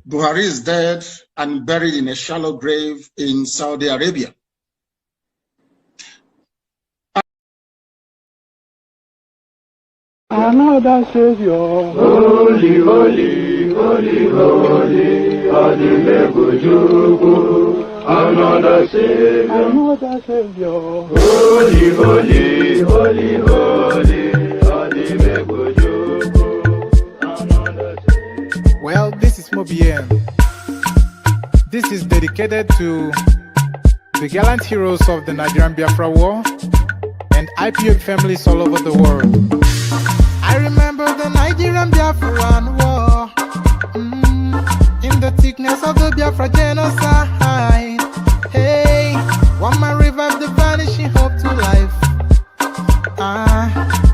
Buhari is dead and buried in a shallow grave in Saudi Arabia. Another Savior, holy, holy, holy, holy, another Savior, holy, holy, holy, holy, Well, this is Mobien. This is dedicated to the gallant heroes of the Nigerian Biafra War and IPOB families all over the world. I remember the Nigerian Biafran War, in the thickness of the Biafra genocide. Hey, one man revived the vanishing hope to life.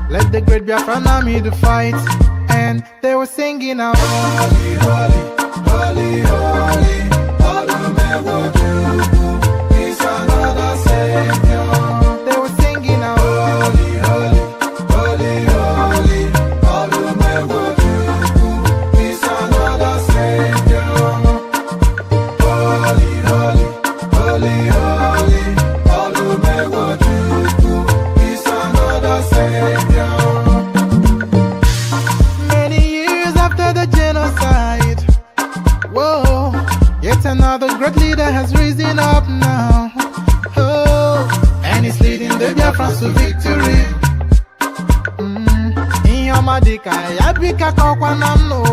Let the great Biafran army to fight, and they were singing out, holy, holy, holy, holy, is another Savior. They were singing out, holy, holy, holy, holy, is another Savior. Holy, holy, holy, holy, is another Savior. Many years after the genocide, whoa, yet another great leader has risen up now. Oh, and he's leading the Biafrans to victory. Inyamadika yabika kwa namno.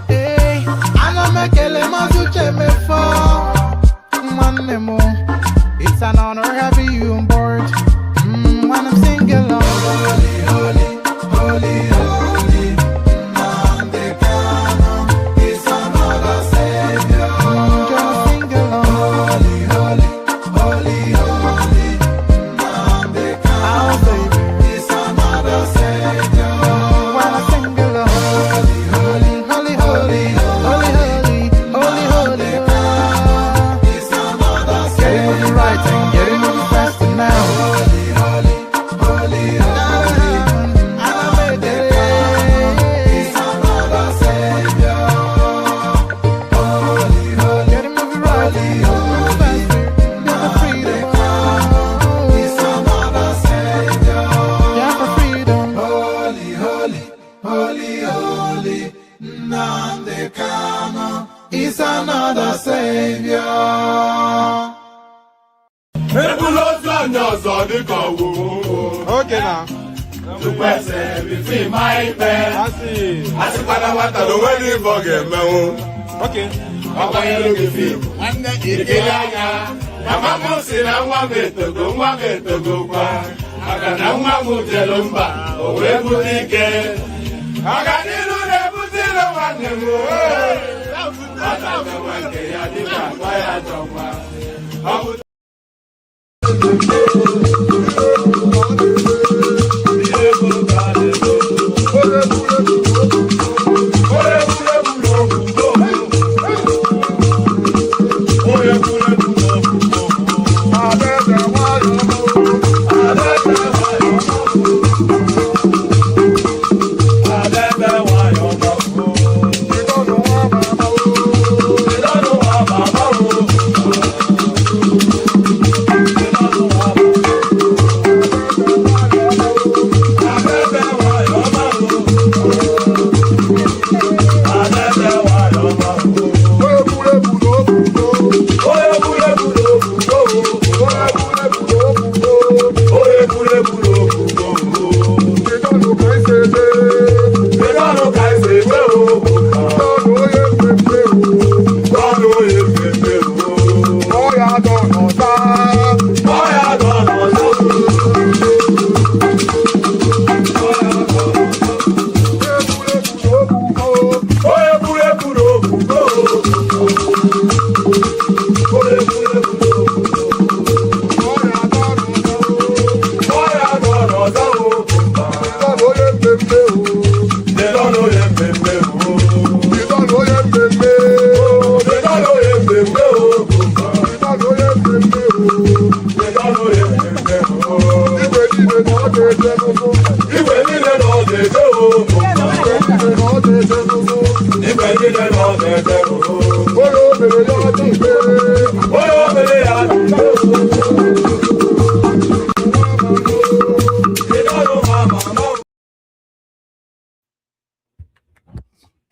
Hey, anamekele mazuche mefo. one more. It's an honor having you on board. When I'm singing along. Holy, holy, holy, holy. Nnamdi Kanu is another savior. Just sing along. Holy, holy, holy, holy. Nnamdi Kanu is another savior. When I sing along. Holy, holy, holy, holy, holy, holy, holy, holy. Is another savior. Getting moving right and getting moving faster now. Holy, holy, holy, holy. Is another savior. Holy, holy, getting moving right, moving faster. Yeah, for freedom. Is another savior. Yeah, for freedom. Holy, holy, holy, holy. Nnamdi Kanu is another savior. Okay now. To person between my pen. I see. I see what I want to do when you forget me. Okay. I want you to be and then you get out. I'm a sin, I want it to go, I got no one who tell them back. Oh, where would he get? I got it on everything I want them. I would.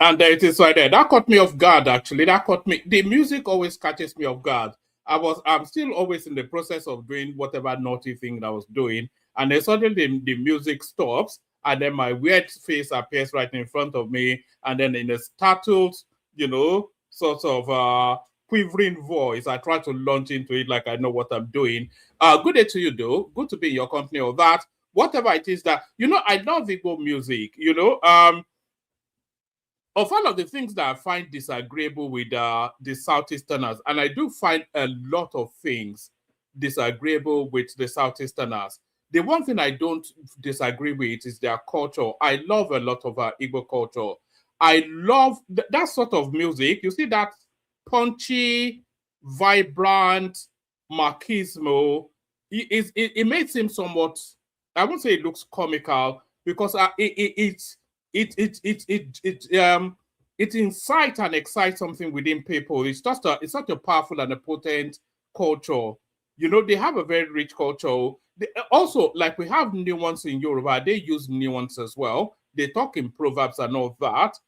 And there it is right there. That caught me off guard, actually. That caught me. The music always catches me off guard. I'm still always in the process of doing whatever naughty thing that I was doing. And then suddenly the music stops. And then my weird face appears right in front of me. And then in a startled, sort of quivering voice, I try to launch into it like I know what I'm doing. Good day to you, though. Good to be in your company or that. Whatever it is that, I love Igbo music, of all of the things that I find disagreeable with the Southeasterners, and I do find a lot of things disagreeable with the Southeasterners. The one thing I don't disagree with is their culture. I love a lot of our Igbo culture. I love that sort of music. You see that punchy, vibrant, machismo. It makes him somewhat, I won't say it looks comical, because it incites and excites something within people. It's such a powerful and a potent culture. They have a very rich culture. Also, like we have nuance in Yoruba, they use nuance as well. They talk in proverbs and all that.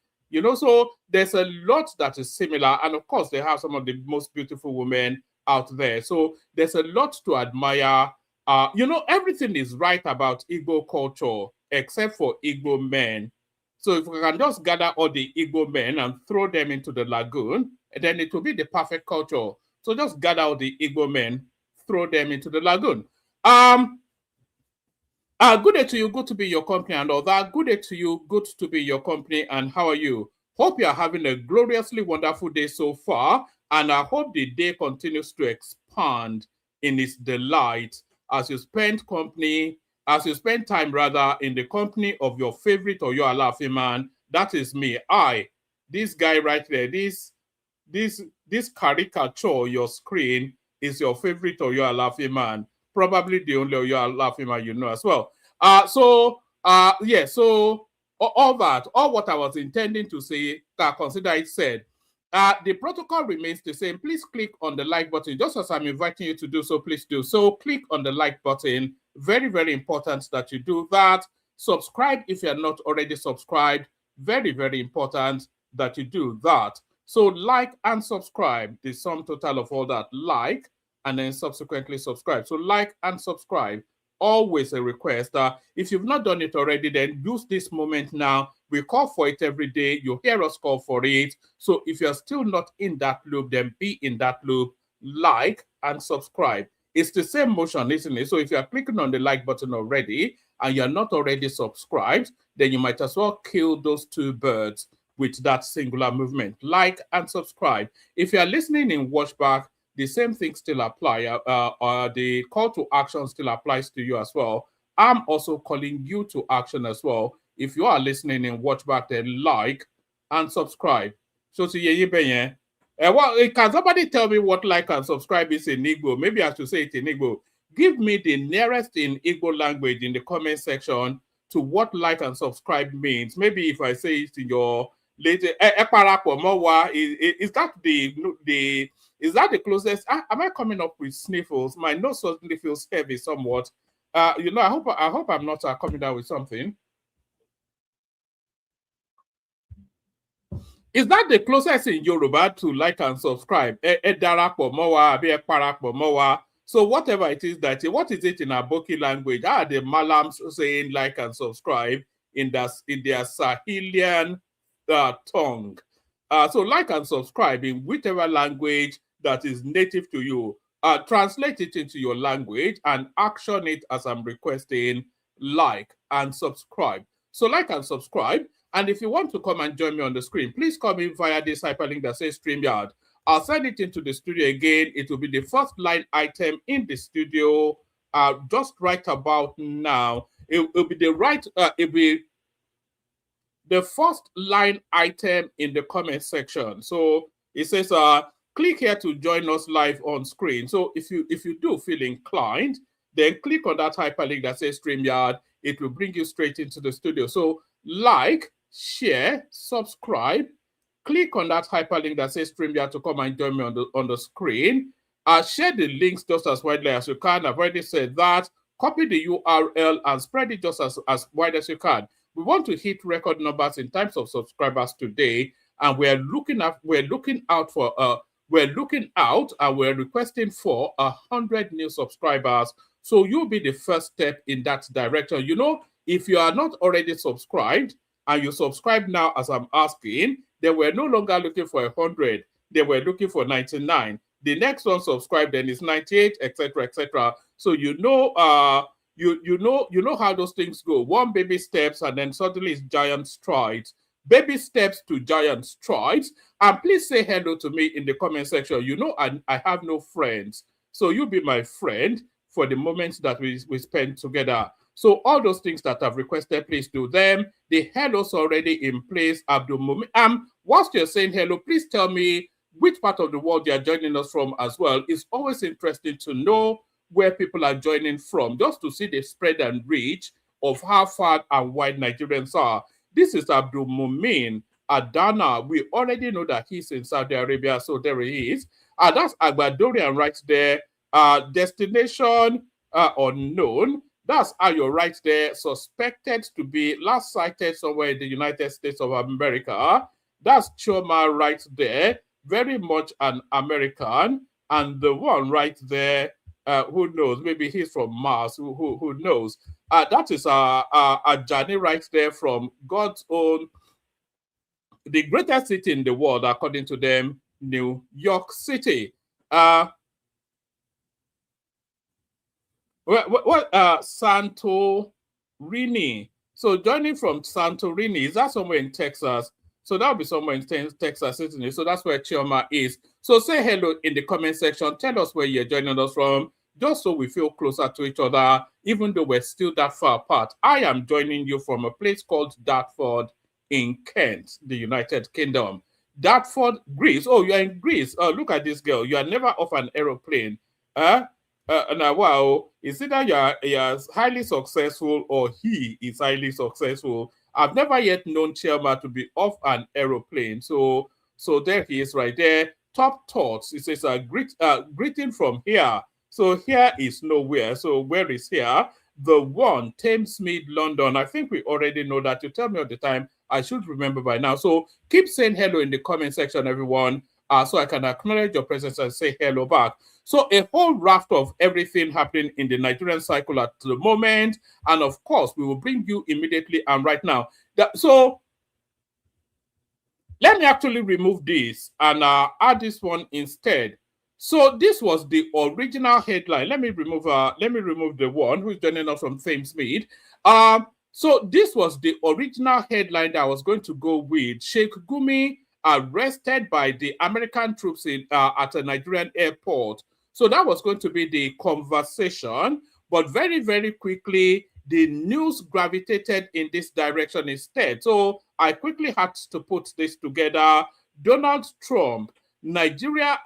So there's a lot that is similar. And of course, they have some of the most beautiful women out there. So there's a lot to admire. Everything is right about Igbo culture, except for Igbo men. So if we can just gather all the Igbo men and throw them into the lagoon, then it will be the perfect culture So just gather all the Igbo men, throw them into the lagoon. Good day to you, good to be your company and all that. Good day to you, good to be your company, and how are you? Hope you are having a gloriously wonderful day so far, and I hope the day continues to expand in its delight as you spend time rather in the company of your favorite or your laughing man. That is me. This guy right there, this caricature on your screen is your favorite or your laughing man. Probably the only or your laughing man you know as well. So all what I was intending to say, consider it said. The protocol remains the same. Please click on the like button. Just as I'm inviting you to do so, please do so. Click on the like button. Very, very important that you do that. Subscribe if you're not already subscribed. Very, very important that you do that. So like and subscribe, the sum total of all that. Like and then subsequently subscribe. So like and subscribe. Always a request. If you've not done it already, then use this moment now. We call for it every day. You hear us call for it. So if you're still not in that loop, then be in that loop. Like and subscribe. It's the same motion, isn't it? So if you're clicking on the like button already and you're not already subscribed, then you might as well kill those two birds with that singular movement. Like and subscribe. If you're listening in watchback, the same thing still apply. The call to action still applies to you as well. I'm also calling you to action as well. If you are listening in watchback, then like and subscribe. So can somebody tell me what like and subscribe is in Igbo? Maybe I should say it in Igbo. Give me the nearest in Igbo language in the comment section to what like and subscribe means. Maybe if I say it in your later, is that the closest? Am I coming up with sniffles? My nose suddenly feels heavy somewhat. I hope I'm not coming down with something. Is that the closest in Yoruba to like and subscribe? So whatever it is what is it in Aboki language? The Malams saying like and subscribe in their Sahelian tongue. So like and subscribe in whichever language that is native to you. Translate it into your language and action it as I'm requesting. Like and subscribe. So like and subscribe. And if you want to come and join me on the screen, please come in via this hyperlink that says StreamYard. I'll send it into the studio again. It will be the first line item in the studio just right about now. It'll be the first line item in the comment section. So it says, click here to join us live on screen. So if you do feel inclined, then click on that hyperlink that says StreamYard. It will bring you straight into the studio. So like, share, subscribe, click on that hyperlink that says StreamYard to come and join me on the screen. Share the links just as widely as you can. I've already said that. Copy the URL and spread it just as wide as you can. We want to hit record numbers in terms of subscribers today, and we're looking out and we're requesting for 100 new subscribers. So you'll be the first step in that direction. You know, if you are not already subscribed and you subscribe now as I'm asking, they were no longer looking for 100. They were looking for 99. The next one subscribed then is 98, etc., etc. So you know how those things go. One baby steps and then suddenly it's giant strides. Baby steps to giant strides. And please say hello to me in the comment section. You know I have no friends. So you be my friend for the moments that we spend together. So all those things that I've requested, please do them. The hello's already in place. Abdul Mumin. Whilst you're saying hello, please tell me which part of the world you're joining us from as well. It's always interesting to know where people are joining from, just to see the spread and reach of how far and wide Nigerians are. This is Abdul Mumin Adana. We already know that he's in Saudi Arabia, so there he is. That's Agbadorian right there. Destination unknown. That's Ayo right there, suspected to be last sighted somewhere in the United States of America. That's Choma right there, very much an American. And the one right there, who knows? Maybe he's from Mars. Who knows? That is a journey right there from God's own, the greatest city in the world, according to them, New York City. Santorini. So joining from Santorini, is that somewhere in Texas? So that'll be somewhere in Texas, isn't it? So that's where Chioma is. So say hello in the comment section. Tell us where you're joining us from, just so we feel closer to each other, even though we're still that far apart. I am joining you from a place called Dartford in Kent, the United Kingdom. Dartford, Greece. Oh, you're in Greece. Oh, look at this girl. You are never off an aeroplane. Now, wow, is it that you're highly successful or he is highly successful? I've never yet known Chioma to be off an aeroplane. So there he is right there. Top thoughts. It says greeting from here. So here is nowhere. So where is here? The one, Thamesmead, London. I think we already know that. You tell me all the time. I should remember by now. So keep saying hello in the comment section, everyone, so I can acknowledge your presence and say hello back. So a whole raft of everything happening in the Nigerian cycle at the moment. And of course, we will bring you immediately and right now. So let me actually remove this and add this one instead. So this was the original headline. Let me remove the one who's joining us from Thamesmead. So this was the original headline that I was going to go with. Sheikh Gumi arrested by the American troops at a Nigerian airport. So that was going to be the conversation, but very, very quickly, the news gravitated in this direction instead. So I quickly had to put this together. Donald Trump, Nigeria's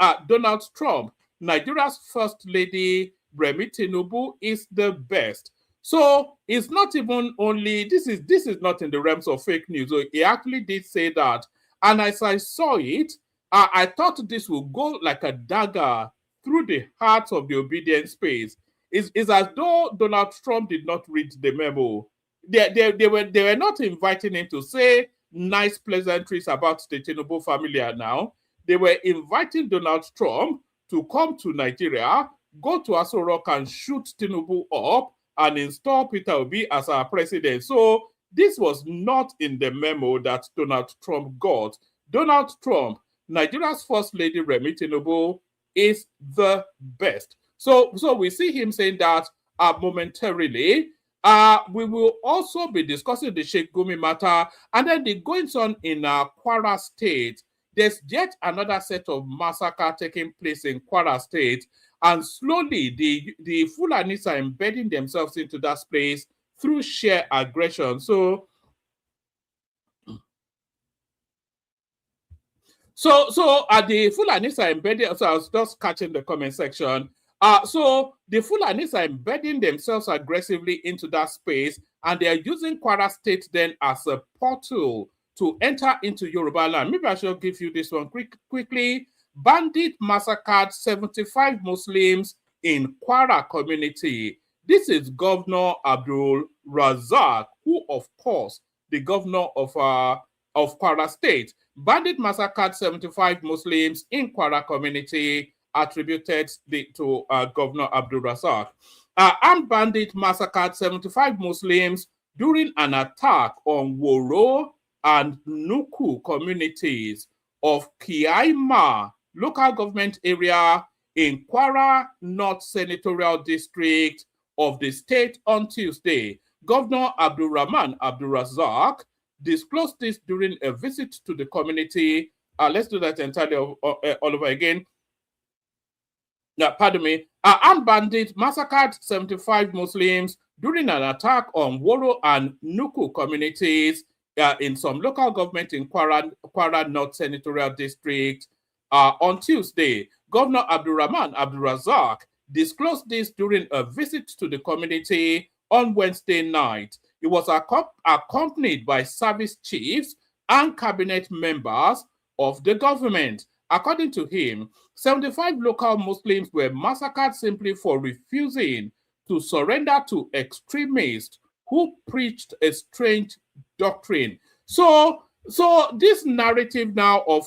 first lady, Remi Tinubu, is the best. So it's not even only, this is not in the realms of fake news. So he actually did say that. And as I saw it, I thought this would go like a dagger through the heart of the obedient space. It's as though Donald Trump did not read the memo. They were not inviting him to say nice pleasantries about the Tinubu family now. They were inviting Donald Trump to come to Nigeria, go to Aso Rock and shoot Tinubu up and install Peter Obi as our president. So this was not in the memo that Donald Trump got. Donald Trump, Nigeria's first lady, Remi Tinubu, is the best. So we see him saying that momentarily. We will also be discussing the Sheikh Gumi matter and then the goings on in Kwara State. There's yet another set of massacre taking place in Kwara State, and slowly the Fulanis are embedding themselves into that space through sheer aggression. So the Fulanis are embedding, so I was just catching the comment section. So the Fulanis are embedding themselves aggressively into that space, and they are using Kwara State then as a portal to enter into Yoruba land. Maybe I should give you this one quickly. Bandit massacred 75 Muslims in Kwara community. This is Governor Abdul Razak, who, of course, the governor of Kwara State. Bandit massacred 75 Muslims in Kwara community, attributed to Governor Abdul Razak. Armed bandit massacred 75 Muslims during an attack on Woro and Nuku communities of Kiaima local government area in Kwara North Senatorial District of the state on Tuesday. Governor Abdul Rahman Abdul Razak disclosed this during a visit to the community. Let's do that entirely all over again. Pardon me. Armed bandits massacred 75 Muslims during an attack on Woro and Nuku communities in some local government in Kwara North Senatorial District on Tuesday. Governor Abdulrahman Abdul Razak disclosed this during a visit to the community on Wednesday night. It was accompanied by service chiefs and cabinet members of the government. According to him, 75 local Muslims were massacred simply for refusing to surrender to extremists who preached a strange doctrine. So this narrative now of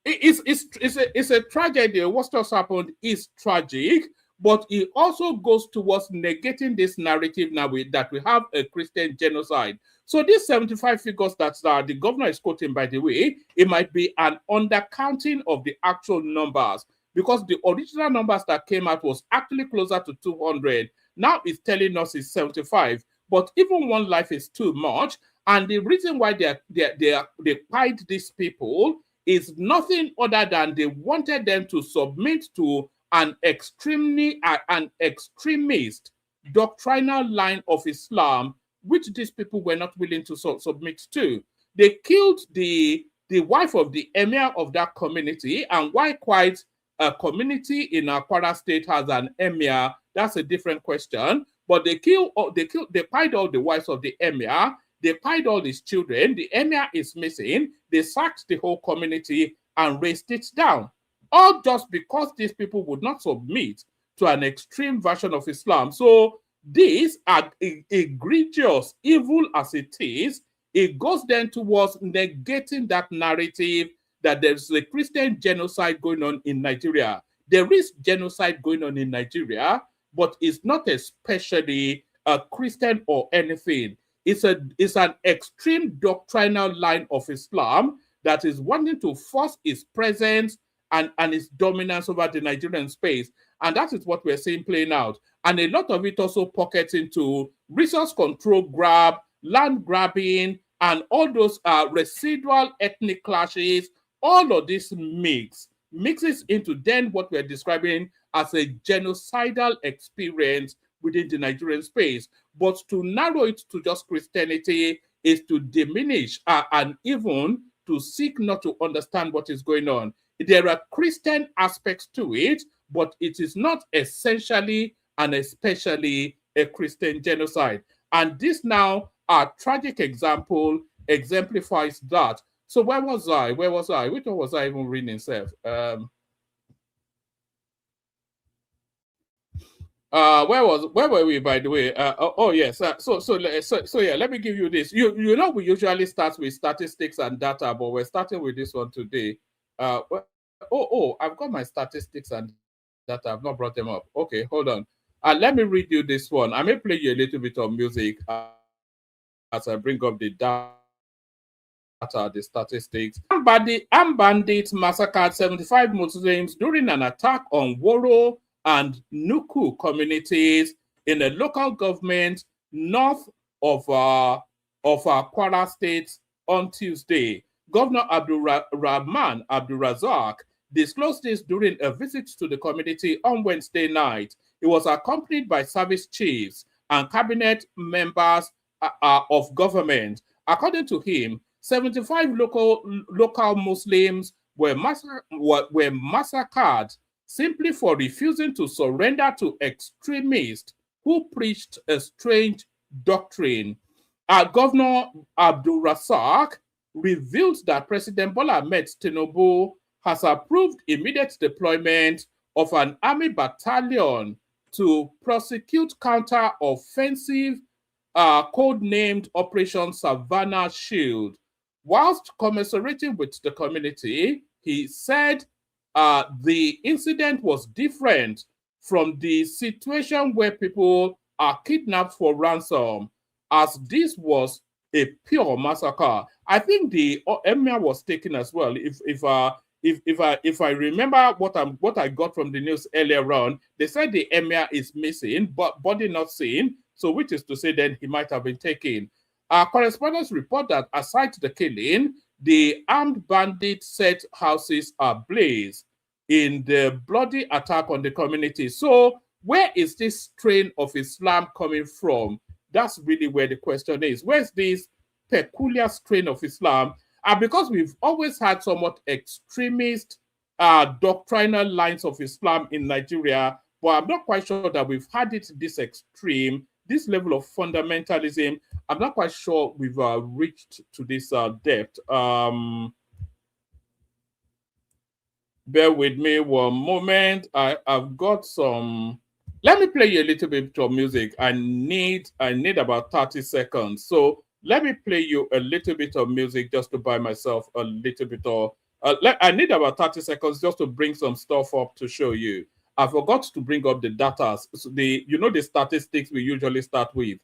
it's a tragedy. What just happened is tragic, but it also goes towards negating this narrative now that we have a Christian genocide. So these 75 figures that the governor is quoting, by the way, it might be an undercounting of the actual numbers. because the original numbers that came out was actually closer to 200. Now it's telling us it's 75. But even one life is too much. And the reason why they fight these people is nothing other than they wanted them to submit to an extremist doctrinal line of Islam, which these people were not willing to submit to. They killed the wife of the emir of that community, and why quite a community in Kwara State has an emir, that's a different question. But they killed all the wives of the emir, they killed all his children, the emir is missing, they sacked the whole community and razed it down. All just because these people would not submit to an extreme version of Islam. So this, egregious, evil as it is, it goes then towards negating that narrative that there's a Christian genocide going on in Nigeria. There is genocide going on in Nigeria, but it's not especially a Christian or anything. It's an extreme doctrinal line of Islam that is wanting to force its presence and its dominance over the Nigerian space. And that is what we're seeing playing out. And a lot of it also pockets into resource control grab, land grabbing, and all those residual ethnic clashes. All of this mixes into then what we're describing as a genocidal experience within the Nigerian space. But to narrow it to just Christianity is to diminish and even to seek not to understand what is going on. There are Christian aspects to it, but it is not essentially and especially a Christian genocide. And this now, our tragic example exemplifies that. So where was I? Which one was I even reading itself? Where were we, by the way? Yes. So yeah, let me give you this. You know, we usually start with statistics and data, but we're starting with this one today. I've got my statistics and data. I've not brought them up. Okay, hold on. Let me read you this one. I may play you a little bit of music as I bring up the data, the statistics. Armed bandits massacred 75 Muslims during an attack on Woro and Nuku communities in a local government north of Kwara State on Tuesday. Governor Rahman Abdulrazak disclosed this during a visit to the community on Wednesday night. He was accompanied by service chiefs and cabinet members of government. According to him, 75 local Muslims were massacred simply for refusing to surrender to extremists who preached a strange doctrine. Governor Abdulrazak revealed that President Bola Ahmed Tinubu has approved immediate deployment of an army battalion to prosecute counter-offensive code-named Operation Savannah Shield. Whilst commiserating with the community, he said the incident was different from the situation where people are kidnapped for ransom, as this was a pure massacre. I think the emir was taken as well. If I remember what I got from the news earlier on, they said the emir is missing, but body not seen. So which is to say then he might have been taken. Our correspondents report that aside the killing, the armed bandits set houses ablaze in the bloody attack on the community. So where is this strain of Islam coming from? That's really where the question is. Where's this peculiar strain of Islam? Because we've always had somewhat extremist doctrinal lines of Islam in Nigeria, but I'm not quite sure that we've had it this extreme, this level of fundamentalism. I'm not quite sure we've reached to this depth. Bear with me one moment. I've got some. Let me play you a little bit of music. I need about 30 seconds. So let me play you a little bit of music just to buy myself a little bit of. I need about 30 seconds just to bring some stuff up to show you. I forgot to bring up the data. So the statistics we usually start with.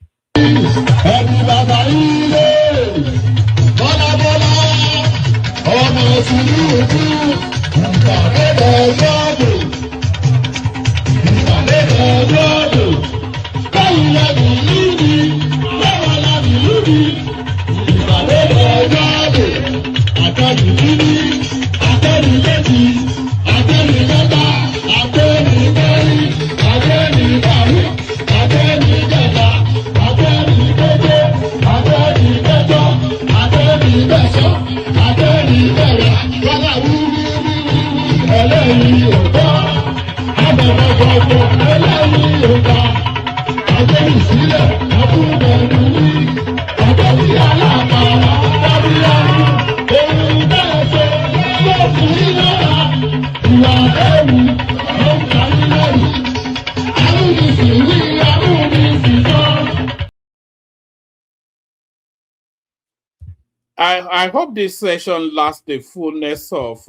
I hope this session lasts the fullness of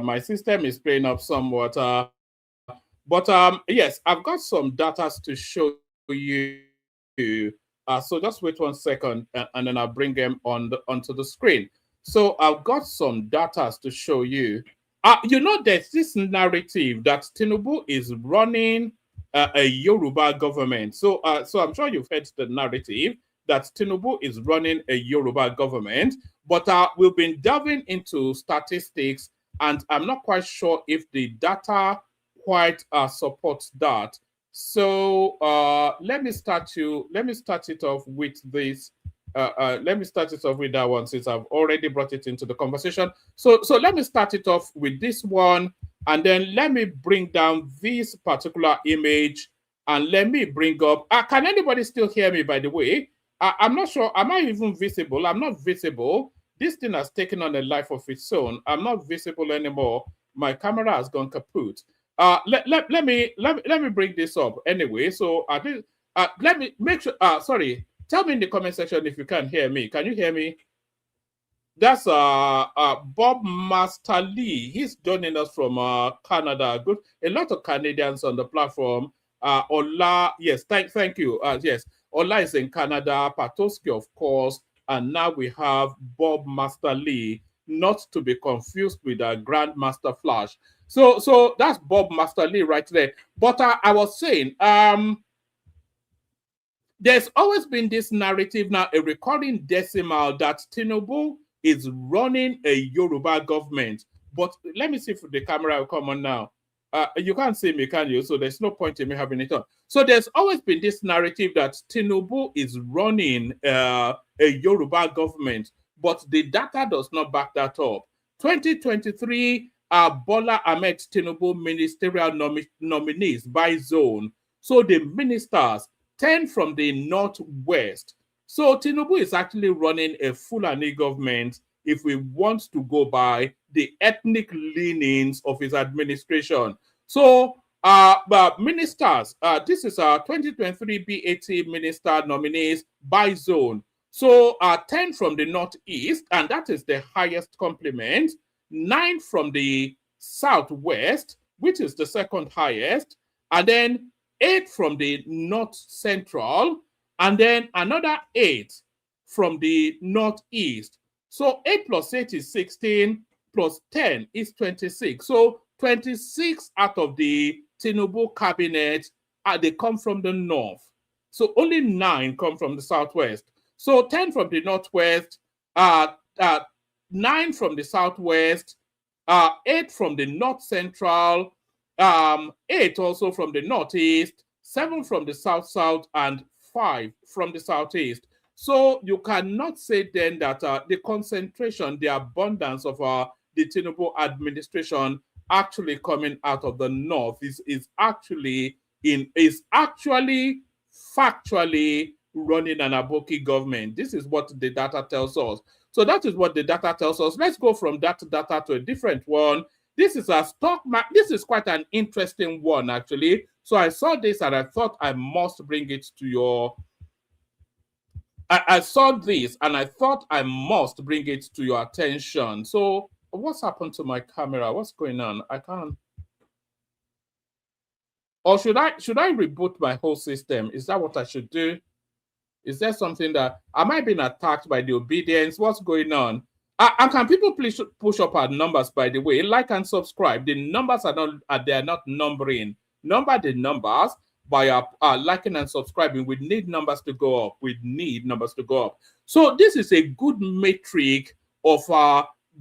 my system is playing up somewhat. But yes, I've got some data to show you. So just wait 1 second and then I'll bring them onto the screen. So I've got some data to show you. You know, there's this narrative that Tinubu is running a Yoruba government. So I'm sure you've heard the narrative that Tinubu is running a Yoruba government, but we've been delving into statistics, and I'm not quite sure if the data quite supports that. So let me start it off with this. Let me start it off with that one, since I've already brought it into the conversation. So let me start it off with this one, and then let me bring down this particular image, and let me bring up. Can anybody still hear me, by the way? I'm not sure. Am I even visible? I'm not visible. This thing has taken on a life of its own. I'm not visible anymore. My camera has gone kaput. Let me bring this up anyway. So let me make sure. Sorry. Tell me in the comment section if you can hear me. Can you hear me? That's Bob Master Lee. He's joining us from Canada. Good. A lot of Canadians on the platform. Ola, yes, thank you. Yes, Ola is in Canada, Patoski, of course, and now we have Bob Master Lee, not to be confused with Grandmaster Flash. So that's Bob Master Lee right there. But I was saying, there's always been this narrative now, a recurring decimal, that Tinubu is running a Yoruba government. But let me see if the camera will come on now. You can't see me, can you? So there's no point in me having it on. So there's always been this narrative that Tinubu is running a Yoruba government, but the data does not back that up. 2023, Bola Ahmed Tinubu ministerial nominees by zone. So the ministers, 10 from the northwest. So Tinubu is actually running a Fulani government if we want to go by the ethnic leanings of his administration. So, ministers, this is our 2023 BAT minister nominees by zone. So, 10 from the northeast, and that is the highest complement. 9 from the southwest, which is the second highest, and then 8 from the north central, and then another 8 from the northeast. So 8 plus 8 is 16, plus 10 is 26. So 26 out of the Tinubu cabinet, they come from the north. So only 9 come from the southwest. So 10 from the northwest, 9 from the southwest, 8 from the north central, 8 also from the northeast, 7 from the south, and 5 from the southeast. So you cannot say then that the concentration, the abundance of the Tinubu administration actually coming out of the north is actually factually running an Aboki government. This is what the data tells us. So that is what the data tells us. Let's go from that data to a different one. This is a stock market. This is quite an interesting one, actually. So I saw this and I thought I must bring it to your. I saw this and I thought I must bring it to your attention. So what's happened to my camera? What's going on? I can't. Or should I reboot my whole system? Is that what I should do? Is there something that am I being attacked by the obedience? What's going on? And can people please push up our numbers, by the way? Like and subscribe. The numbers are not, they are not numbering. Number the numbers by liking and subscribing. We need numbers to go up. We need numbers to go up. So this is a good metric of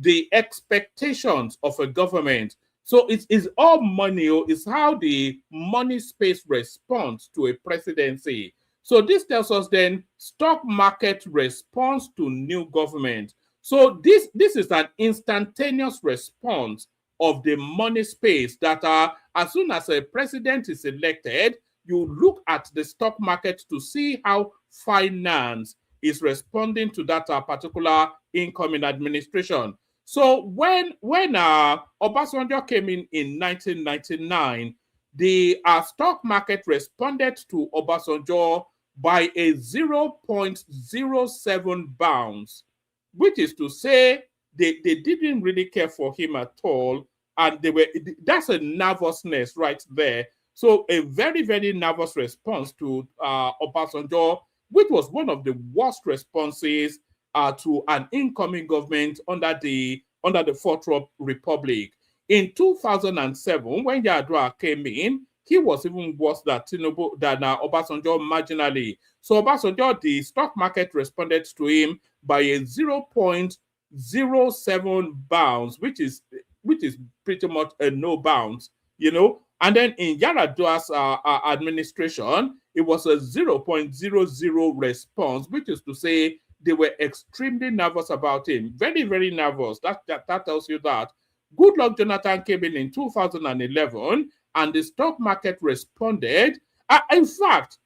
the expectations of a government. So it's all money. It's how the money space responds to a presidency. So this tells us then stock market response to new government. So this is an instantaneous response of the money space that as soon as a president is elected, you look at the stock market to see how finance is responding to that particular incoming administration. So when Obasanjo came in 1999, the stock market responded to Obasanjo by a 0.07 bounce, which is to say they didn't really care for him at all. And that's a nervousness right there. So a very, very nervous response to Obasanjo, which was one of the worst responses to an incoming government under the Fourth Republic. In 2007, when Yar'Adua came in, he was even worse than Tinubu, than Obasanjo marginally. So Obasanjo, the stock market responded to him by a 0.07 bounce, which is pretty much a no bounce, you know. And then in Yar'Adua's administration, it was a 0.00 response, which is to say they were extremely nervous about him. Very, very nervous. That tells you that. Goodluck Jonathan came in 2011, and the stock market responded. In fact,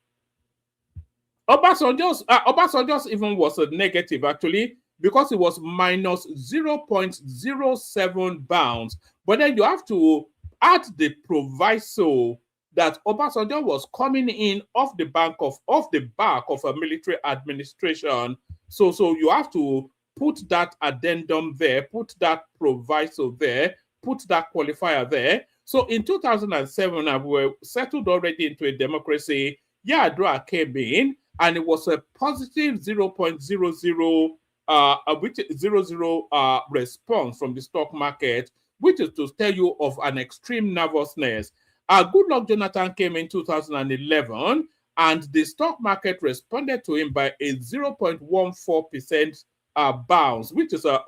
Obasanjo's even was a negative, actually, because it was minus 0.07 bounce. But then you have to add the proviso that Obasanjo was coming in off the back of a military administration. So you have to put that addendum there, put that proviso there, put that qualifier there. So in 2007, we were settled already into a democracy. Yar'Adua came in, and it was a positive 0.00 response from the stock market, which is to tell you of an extreme nervousness. Goodluck Jonathan came in 2011, and the stock market responded to him by a 0.14% bounce, which is a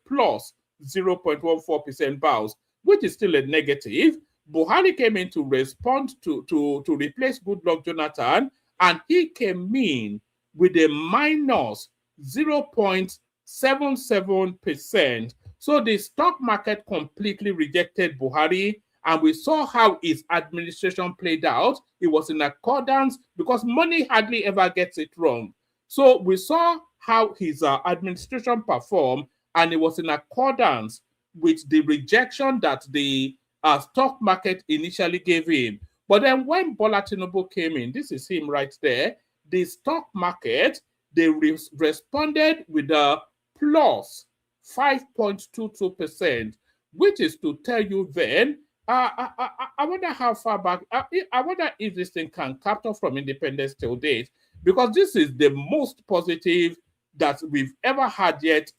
plus 0.14% bounce, which is still a negative. Buhari came in to respond to replace Goodluck Jonathan, and he came in with a minus 0.77%. So the stock market completely rejected Buhari, and we saw how his administration played out. It was in accordance, because money hardly ever gets it wrong. So we saw how his administration performed, and it was in accordance with the rejection that the stock market initially gave him. But then when Bola Tinubu came in, this is him right there, the stock market, they responded with a plus 5.22%, which is to tell you then, I wonder how far back, I wonder if this thing can capture from independence till date, because this is the most positive that we've ever had yet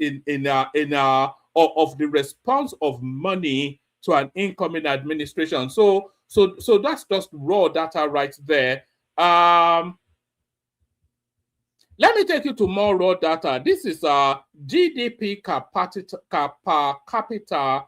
of the response of money to an incoming administration. So that's just raw data right there. Let me take you to more raw data. This is GDP per capita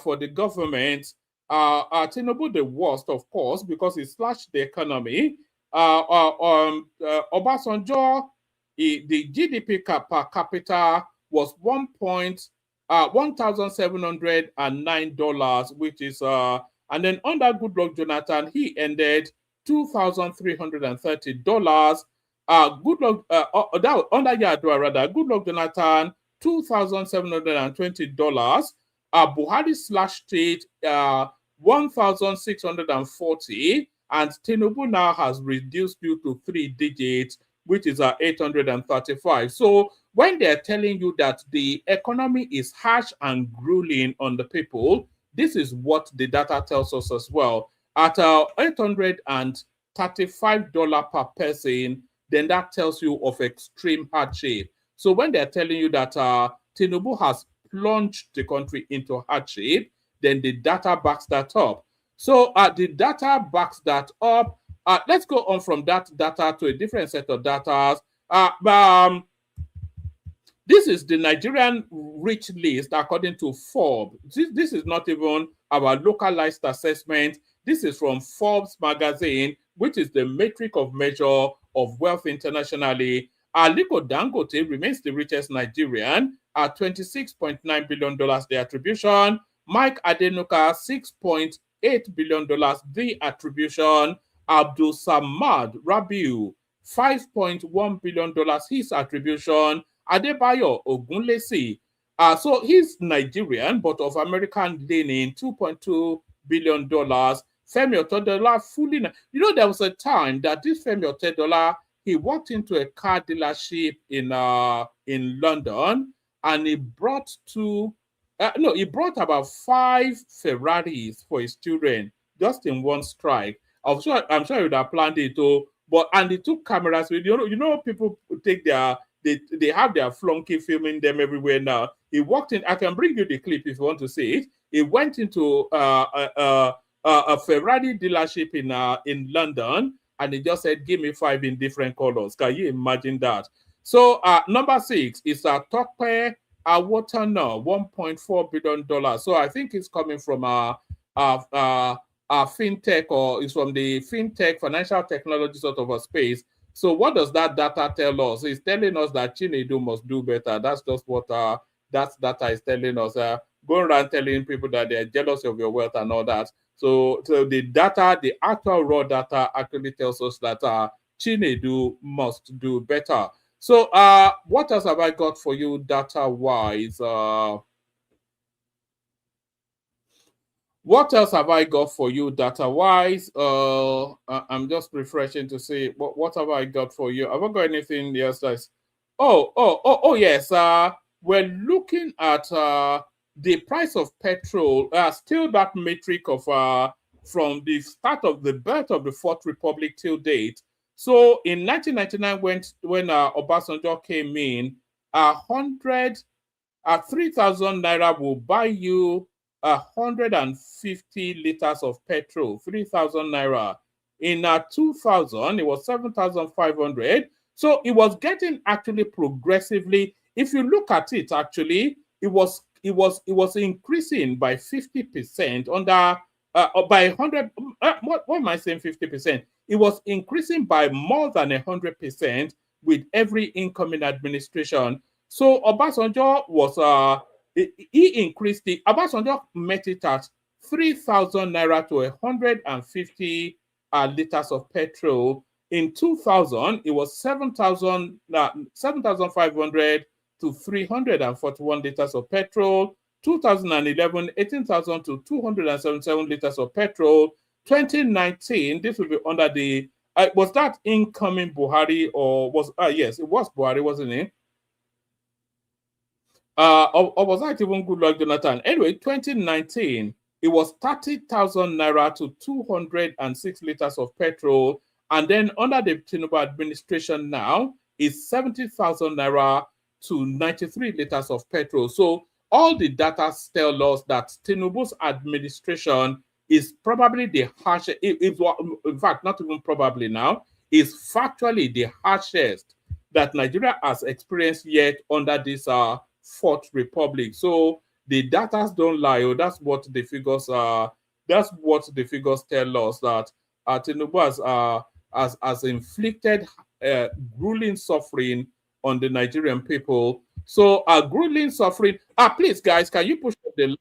for the government. Tinubu the worst, of course, because he slashed the economy. Obasanjo, the GDP per capita was $1,709, which is and then under Goodluck Jonathan, he ended $2,330. Goodluck under Yar'Adua, rather, Goodluck Jonathan, $2,720. Buhari slashed it $1,640, and Tinubu now has reduced you to 3 digits, which is 835. So when they're telling you that the economy is harsh and grueling on the people, this is what the data tells us as well. At $835 per person, then that tells you of extreme hardship. So when they're telling you that Tinubu has plunged the country into hardship, then the data backs that up. So the data backs that up. Let's go on from that data to a different set of data. This is the Nigerian rich list according to Forbes. This is not even our localized assessment. This is from Forbes magazine, which is the metric of measure of wealth internationally. Aliko Dangote remains the richest Nigerian at $26.9 billion, the attribution. Mike Adenuka, $6.8 billion, the attribution. Abdul Samad Rabiu, $5.1 billion, his attribution. Adebayo Ogunlesi, so he's Nigerian, but of American leaning, $2.2 billion. Femi Otedola, fully, there was a time that this Femi Otedola, he walked into a car dealership in London, and he brought about 5 Ferraris for his children, just in one strike. I'm sure he would have planned it too, and he took cameras with, people take their, they have their flunky filming them everywhere now. He walked in. I can bring you the clip if you want to see it. He went into a Ferrari dealership in London, and he just said, "Give me 5 in different colors." Can you imagine that? So number 6 is Tokpe Awotona, $1.4 billion. So I think it's coming from fintech, or it's from the fintech financial technology sort of a space. So what does that data tell us? It's telling us that Chinedu must do better. That's just what that data is telling us. Going around telling people that they're jealous of your wealth and all that. So the data, the actual raw data actually tells us that Chinedu must do better. So what else have I got for you data-wise? What else have I got for you data-wise? I'm just refreshing to see what have I got for you. Have I got anything else? Yes. We're looking at the price of petrol. Still that metric of from the start of the birth of the Fourth Republic till date. So in 1999, when Obasanjo came in, 3,000 naira will buy you 150 liters of petrol, 3,000 naira. In 2000, it was 7,500. So it was getting actually progressively. If you look at it, actually, it was increasing by 50% under by 100. What am I saying? 50%. It was increasing by more than 100% with every incoming administration. So Obasanjo was he increased the Obasanjo met it at 3,000 naira to 150 liters of petrol. In 2000, it was 7,500 to 341 liters of petrol. 2011, 18,000 to 277 liters of petrol. 2019, this will be under the was that incoming Buhari, or was yes, it was Buhari, wasn't it? Or was that even Goodluck Jonathan? Anyway, 2019, it was 30,000 naira to 206 liters of petrol. And then under the Tinubu administration now is 70,000 naira to 93 liters of petrol. So all the data tell us that Tinubu's administration is probably the harshest, in fact, not even probably now, is factually the harshest that Nigeria has experienced yet under this Fourth Republic. So the data don't lie. That's what the figures are. That's what the figures tell us, that Tinubu has inflicted grueling suffering on the Nigerian people. So grueling suffering. Please, guys, can you push up the?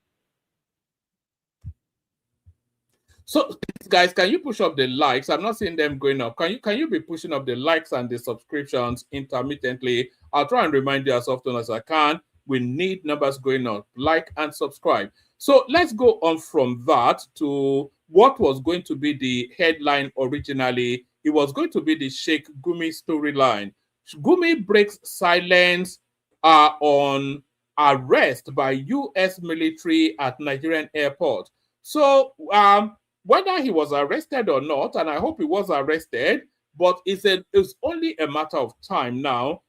So, guys, can you push up the likes? I'm not seeing them going up. Can you be pushing up the likes and the subscriptions intermittently? I'll try and remind you as often as I can. We need numbers going up. Like and subscribe. So let's go on from that to what was going to be the headline originally. It was going to be the Sheikh Gumi storyline. Gumi breaks silence on arrest by U.S. military at Nigerian airport. So whether he was arrested or not, and I hope he was arrested, but it's only a matter of time now.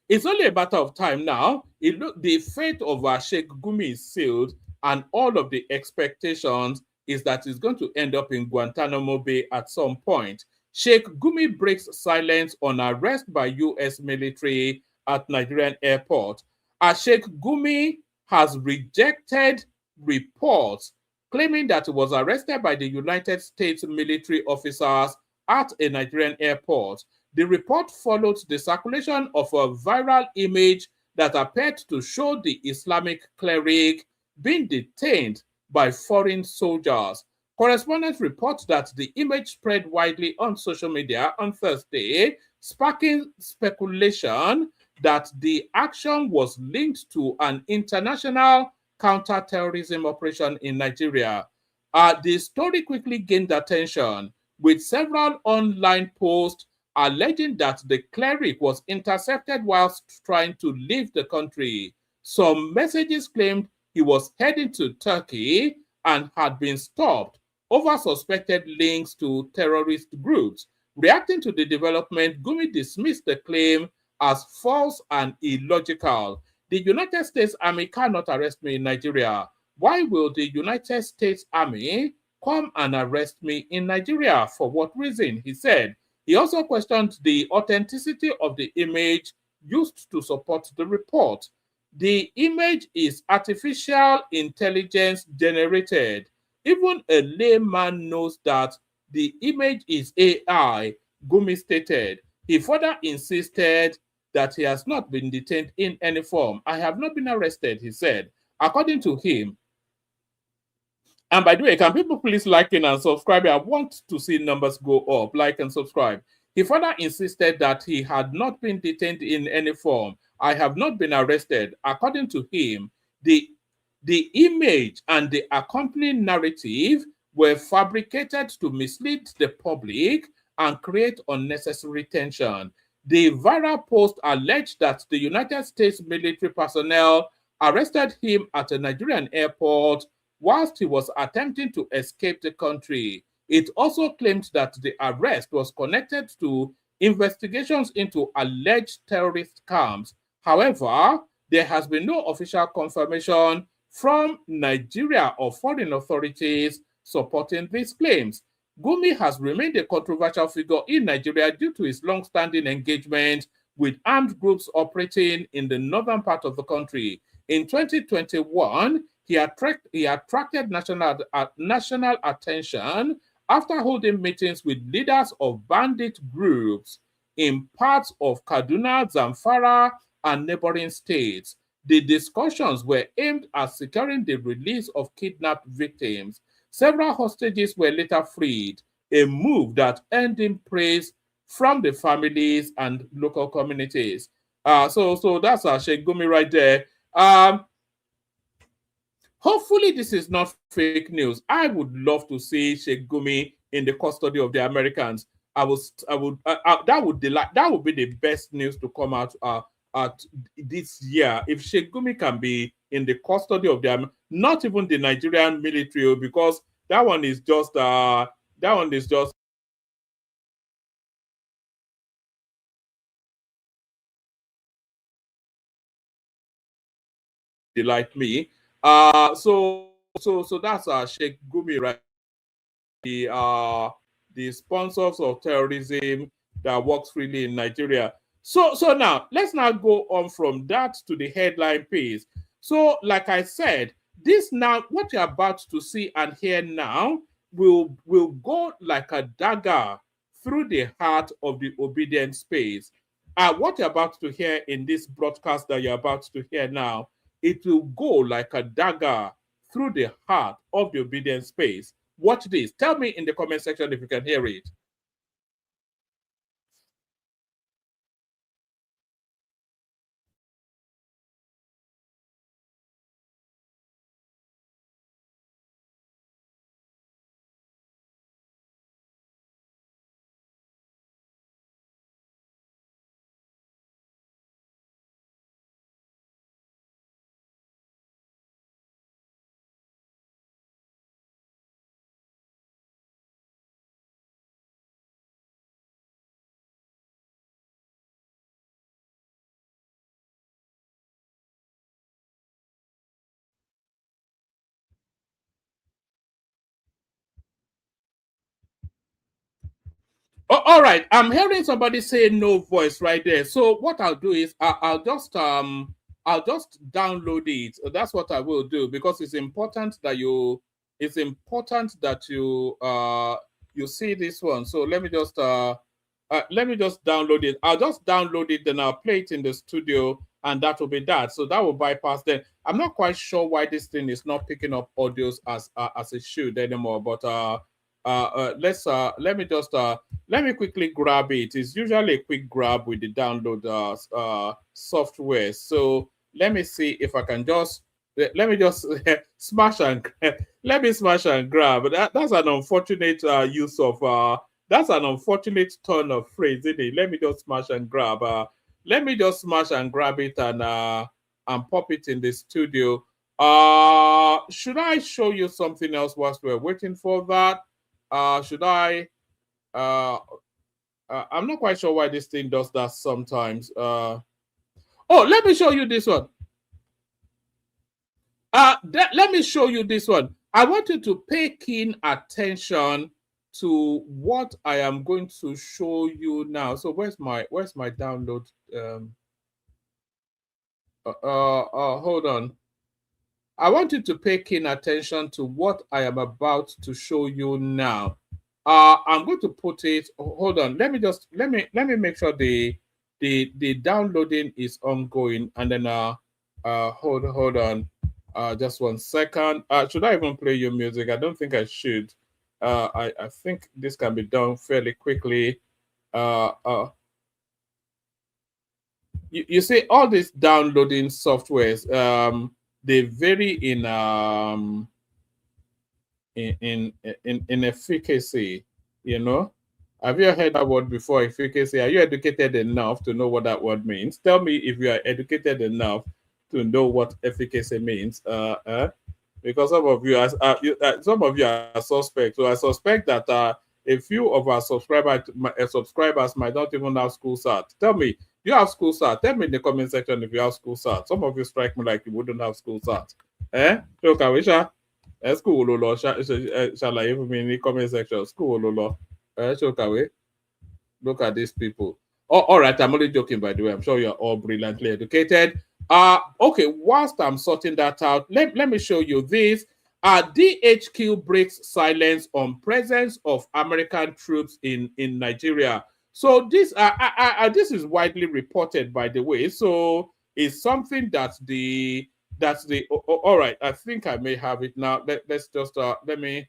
It's only a matter of time now. The fate of Sheikh Gumi is sealed, and all of the expectations is that it's going to end up in Guantanamo Bay at some point. Sheikh Gumi breaks silence on arrest by U.S. military at Nigerian airport. Sheikh Gumi has rejected reports claiming that he was arrested by the United States military officers at a Nigerian airport. The report followed the circulation of a viral image that appeared to show the Islamic cleric being detained by foreign soldiers. Correspondents report that the image spread widely on social media on Thursday, sparking speculation that the action was linked to an international counter-terrorism operation in Nigeria. The story quickly gained attention, with several online posts alleging that the cleric was intercepted whilst trying to leave the country. Some messages claimed he was heading to Turkey and had been stopped over suspected links to terrorist groups. Reacting to the development, Gumi dismissed the claim as false and illogical. The United States Army cannot arrest me in Nigeria. Why will the United States Army come and arrest me in Nigeria? For what reason? He said. He also questioned the authenticity of the image used to support the report. The image is artificial intelligence generated. Even a layman knows that the image is AI, Gumi stated. He further insisted that he has not been detained in any form. I have not been arrested, he said. According to him, and by the way, can people please like and subscribe? I want to see numbers go up. Like and subscribe. He further insisted that he had not been detained in any form. I have not been arrested. According to him, the image and the accompanying narrative were fabricated to mislead the public and create unnecessary tension. The viral post alleged that the United States military personnel arrested him at a Nigerian airport whilst he was attempting to escape the country. It also claimed that the arrest was connected to investigations into alleged terrorist camps. However, there has been no official confirmation from Nigeria or foreign authorities supporting these claims. Gumi has remained a controversial figure in Nigeria due to his long-standing engagement with armed groups operating in the northern part of the country. In 2021, he attracted national attention after holding meetings with leaders of bandit groups in parts of Kaduna, Zamfara, and neighboring states. The discussions were aimed at securing the release of kidnapped victims. Several hostages were later freed, a move that earned him praise from the families and local communities. So that's Sheikh Gumi right there. Hopefully, this is not fake news. I would love to see Sheikh Gumi in the custody of the Americans. That would be the best news to come out at this year. If Sheikh Gumi can be in the custody of not even the Nigerian military, because that one is just delight me. So that's Sheikh Gumi, right? The sponsors of terrorism that works freely in Nigeria. So now let's now go on from that to the headline piece. So, like I said, this now what you're about to see and hear now will go like a dagger through the heart of the obedient space. What you're about to hear in this broadcast that you're about to hear now, it will go like a dagger through the heart of the obedient space. Watch this. Tell me in the comment section if you can hear it. Oh, all right, I'm hearing somebody say no voice right there. So what I'll do is I'll just download it. That's what I will do because it's important that you you see this one. So let me just download it. I'll just download it, then I'll play it in the studio, and that will be that. So that will bypass them. I'm not quite sure why this thing is not picking up audios as it should anymore. But let me quickly grab it. It's usually a quick grab with the download software. So let me see if I can just let me just smash and let me smash and grab. That's an unfortunate use of that's an unfortunate turn of phrase, isn't it? Let me just smash and grab. Let me just smash and grab it and pop it in the studio. Should I show you something else whilst we're waiting for that? Should I? I'm not quite sure why this thing does that sometimes. Oh, let me show you this one. Let me show you this one. I want you to pay keen attention to what I am going to show you now. So where's my download? Hold on. I want you to pay keen attention to what I am about to show you now. I'm going to put it. Hold on. Let me make sure the downloading is ongoing, and then hold on. Just 1 second. Should I even play your music? I don't think I should. I think this can be done fairly quickly. You see, all these downloading softwares, they vary in efficacy. You know, have you heard that word before? Efficacy. Are you educated enough to know what that word means? Tell me if you are educated enough to know what efficacy means. Because some of you are suspect. So I suspect that a few of our subscribers might not even have school cert. Tell me, do you have school cert? Tell me in the comment section if you have school cert. Some of you strike me like you wouldn't have school cert. Look, I wish school lolo. Shall I even in the comment section? School lolo. Look at these people. Oh, all right, I'm only joking, by the way. I'm sure you're all brilliantly educated. Okay, whilst I'm sorting that out, let me show you this. DHQ breaks silence on presence of American troops in Nigeria. So this this is widely reported, by the way. So it's something that's the all right. I think I may have it now. Let's just let me.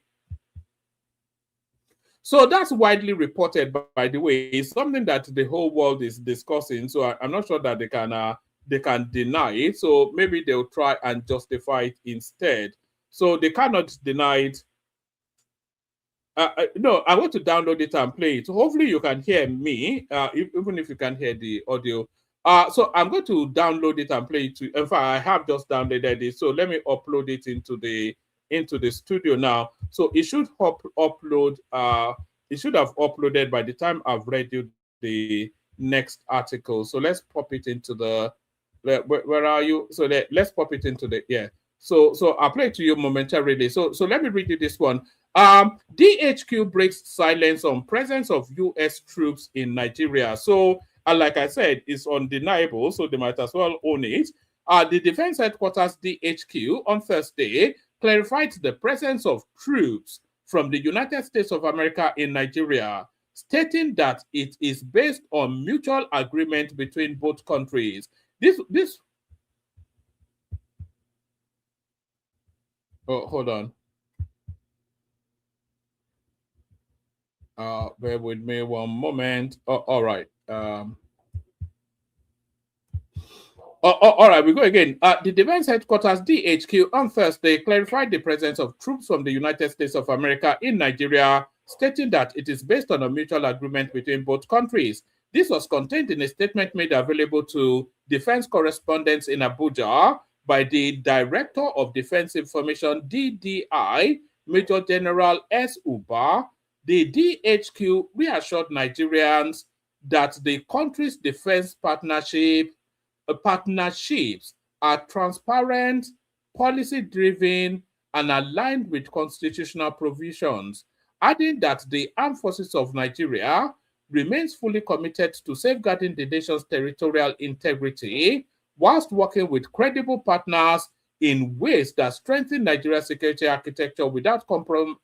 So that's widely reported, by the way. It's something that the whole world is discussing. So I'm not sure that they can deny it. So maybe they'll try and justify it instead. So they cannot deny it. No, I want to download it and play it. So hopefully you can hear me, even if you can hear the audio. So I'm going to download it and play it too. In fact, I have just downloaded it. So let me upload it into the studio now. So it should upload. It should have uploaded by the time I've read you the next article. So let's pop it into the. Where are you? So let's pop it into the So I'll play it to you momentarily. So let me read you this one. DHQ breaks silence on presence of U.S. troops in Nigeria. So, like I said, it's undeniable, so they might as well own it. The Defense Headquarters DHQ on Thursday clarified the presence of troops from the United States of America in Nigeria, stating that it is based on mutual agreement between both countries. Oh, hold on. Bear with me one moment. Oh, all right. All right, we go again. The Defense Headquarters DHQ on Thursday clarified the presence of troops from the United States of America in Nigeria, stating that it is based on a mutual agreement between both countries. This was contained in a statement made available to defense correspondents in Abuja by the Director of Defense Information, DDI, Major General S. Uba. The DHQ reassured Nigerians that the country's defense partnerships are transparent, policy-driven, and aligned with constitutional provisions, adding that the armed forces of Nigeria remains fully committed to safeguarding the nation's territorial integrity whilst working with credible partners in ways that strengthen Nigeria's security architecture without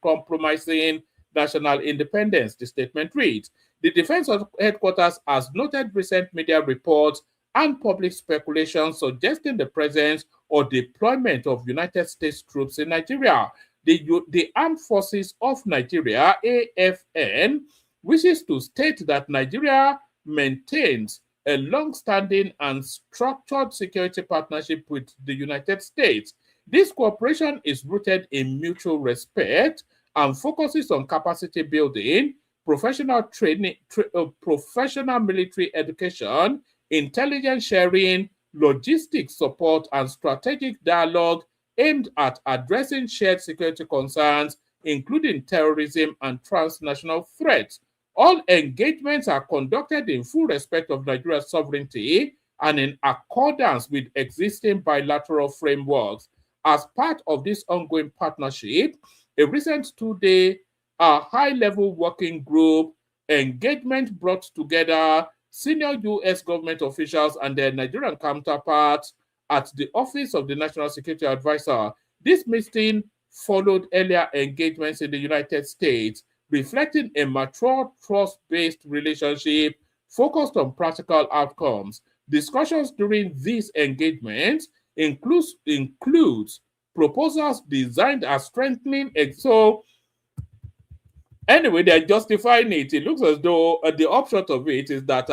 compromising national independence, the statement reads. The Defense Headquarters has noted recent media reports and public speculation suggesting the presence or deployment of United States troops in Nigeria. The Armed Forces of Nigeria, AFN, wishes to state that Nigeria maintains a long-standing and structured security partnership with the United States. This cooperation is rooted in mutual respect and focuses on capacity building, professional training, professional military education, intelligence sharing, logistics support, and strategic dialogue aimed at addressing shared security concerns, including terrorism and transnational threats. All engagements are conducted in full respect of Nigeria's sovereignty and in accordance with existing bilateral frameworks. As part of this ongoing partnership, a recent two-day high-level working group engagement brought together senior U.S. government officials and their Nigerian counterparts at the Office of the National Security Advisor. This meeting followed earlier engagements in the United States, reflecting a mature, trust-based relationship focused on practical outcomes. Discussions during these engagements includes proposals designed at strengthening. So anyway, they're justifying it. It looks as though the upshot of it is that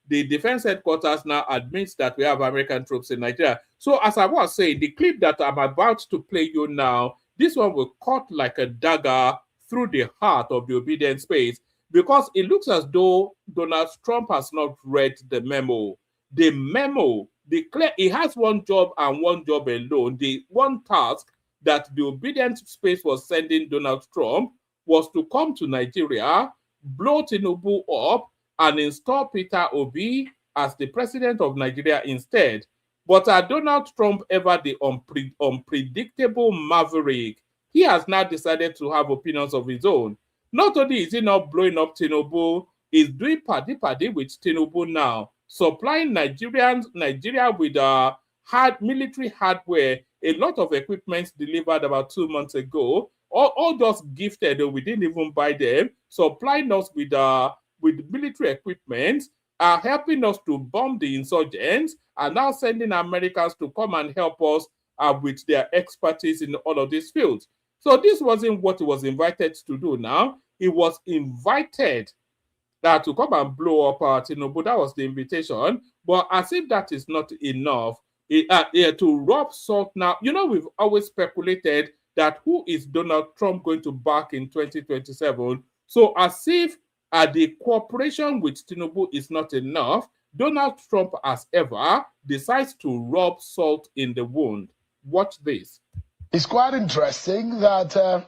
the Defense Headquarters now admits that we have American troops in Nigeria. So as I was saying, the clip that I'm about to play you now, this one will cut like a dagger through the heart of the obedient space, because it looks as though Donald Trump has not read the memo. The memo, he has one job and one job alone. The one task that the obedient space was sending Donald Trump was to come to Nigeria, blow Tinubu up, and install Peter Obi as the president of Nigeria instead. But Donald Trump, ever the unpredictable maverick, he has now decided to have opinions of his own. Not only is he not blowing up Tinubu, he's doing paddy with Tinubu now, supplying Nigeria with hard military hardware, a lot of equipment delivered about 2 months ago, all just gifted, we didn't even buy them, supplying us with military equipment, helping us to bomb the insurgents, and now sending Americans to come and help us with their expertise in all of these fields. So this wasn't what he was invited to do now. He was invited to come and blow up Tinubu. That was the invitation. But as if that is not enough, to rub salt now, we've always speculated that who is Donald Trump going to back in 2027? So as if the cooperation with Tinubu is not enough, Donald Trump, as ever, decides to rub salt in the wound. Watch this. It's quite interesting that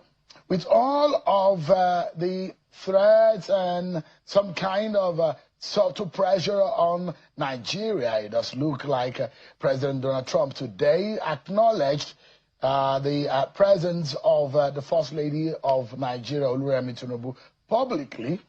with all of the threats and some kind of subtle pressure on Nigeria, it does look like President Donald Trump today acknowledged the presence of the First Lady of Nigeria, Remi Tinubu, publicly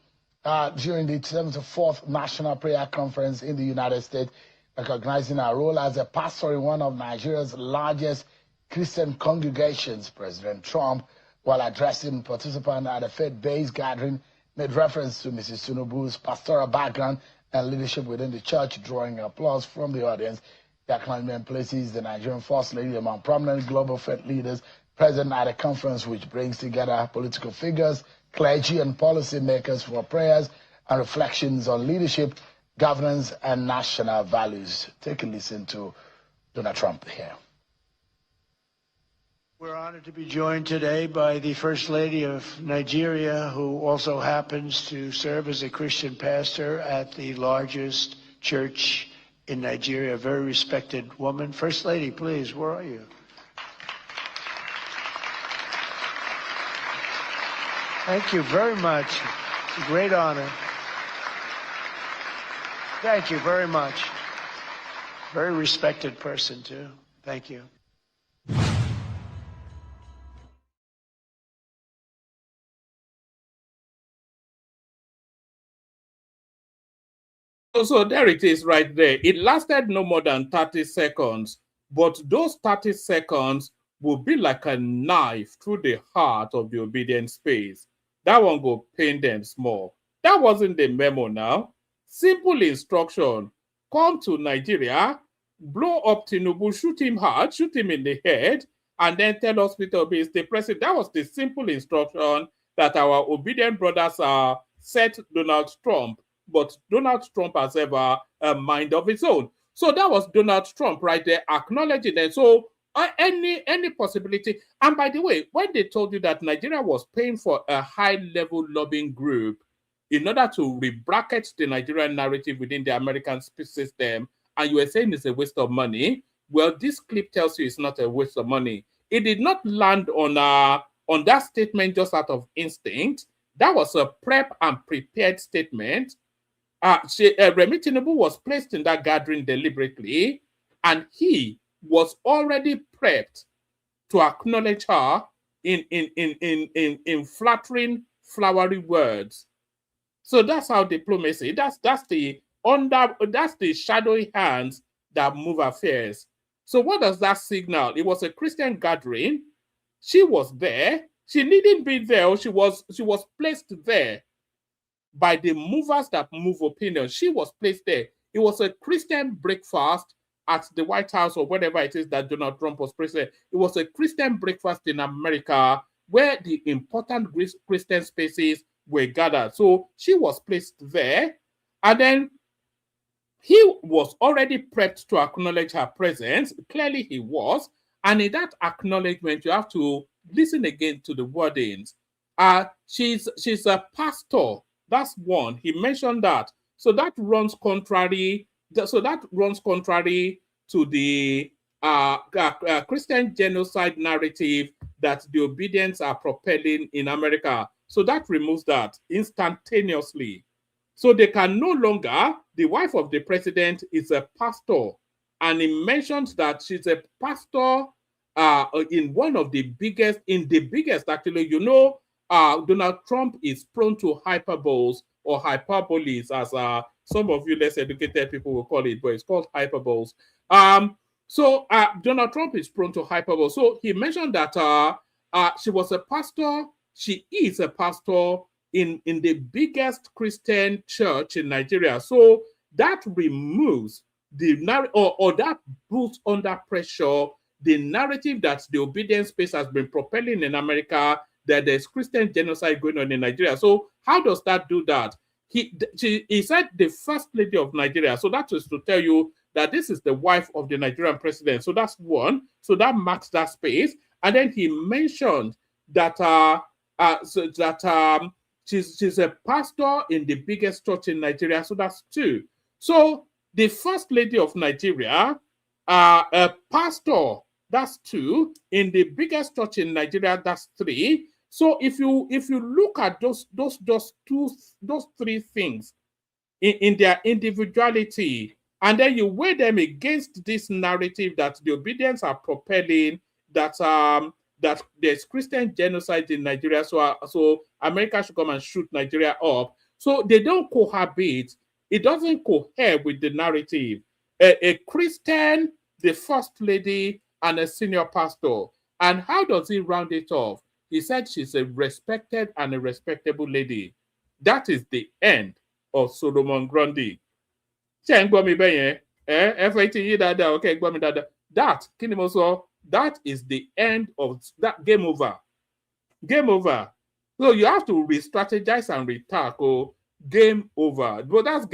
during the 74th National Prayer Conference in the United States, recognizing her role as a pastor in one of Nigeria's largest Christian congregations. President Trump, while addressing participants at a faith-based gathering, made reference to Mrs. Tinubu's pastoral background and leadership within the church, drawing applause from the audience. The acknowledgement places the Nigerian First Lady among prominent global faith leaders present at a conference which brings together political figures, clergy, and policymakers for prayers and reflections on leadership, governance, and national values. Take a listen to Donald Trump here. We're honored to be joined today by the First Lady of Nigeria, who also happens to serve as a Christian pastor at the largest church in Nigeria, a very respected woman. First Lady, please, where are you? Thank you very much. It's a great honor. Thank you very much. Very respected person, too. Thank you. So there it is right there. It lasted no more than 30 seconds, but those 30 seconds will be like a knife through the heart of the obedient space. That one go pain them small. That wasn't the memo now. Simple instruction. Come to Nigeria, blow up Tinubu, shoot him hard, shoot him in the head, and then tell us Peter Obi is the president. That was the simple instruction that our obedient brothers set Donald Trump. But Donald Trump has ever a mind of his own. So that was Donald Trump right there acknowledging it. So any possibility. And by the way, when they told you that Nigeria was paying for a high-level lobbying group in order to rebracket the Nigerian narrative within the American system, and you were saying it's a waste of money, well, this clip tells you it's not a waste of money. It did not land on that statement just out of instinct. That was a prep and prepared statement. Remi Tinubu was placed in that gathering deliberately, and he was already prepped to acknowledge her in flattering, flowery words. So that's how diplomacy. That's the shadowy hands that move affairs. So what does that signal? It was a Christian gathering. She was there. She needn't be there. She was placed there by the movers that move opinion. She was placed there. It was a Christian breakfast at the White House or whatever it is that Donald Trump was president. It was a Christian breakfast in America where the important Christian spaces were gathered. So she was placed there. And then he was already prepped to acknowledge her presence. Clearly he was. And in that acknowledgement, you have to listen again to the wordings. She's a pastor. That's one. He mentioned that. So that runs contrary. So that runs contrary to the Christian genocide narrative that the obedience are propelling in America. So that removes that instantaneously. So they can no longer, the wife of the president is a pastor. And he mentions that she's a pastor in one of the biggest, actually, you know, Donald Trump is prone to hyperboles or hyperboles, as some of you less educated people will call it, but it's called hyperboles. So Donald Trump is prone to hyperbole. So he mentioned that she was a pastor. She is a pastor in the biggest Christian church in Nigeria. So that removes the narrative, or that puts under pressure the narrative that the obedience space has been propelling in America, that there's Christian genocide going on in Nigeria. So how does that do that? He said the first lady of Nigeria. So that is to tell you that this is the wife of the Nigerian president. So that's one. So that marks that space. And then he mentioned that she's a pastor in the biggest church in Nigeria. So that's two. So the first lady of Nigeria, a pastor, that's two. In the biggest church in Nigeria, that's three. So if you look at those three things in their individuality, and then you weigh them against this narrative that the obedience are propelling, that that there's Christian genocide in Nigeria, so America should come and shoot Nigeria up. So they don't cohabit. It doesn't cohere with the narrative. A Christian, the first lady, and a senior pastor. And how does he round it off? He said she's a respected and a respectable lady. That is the end of Solomon Grundy. That, that is the end of that. Game over. Game over. So you have to re-strategize and re-tackle. Game over. But that's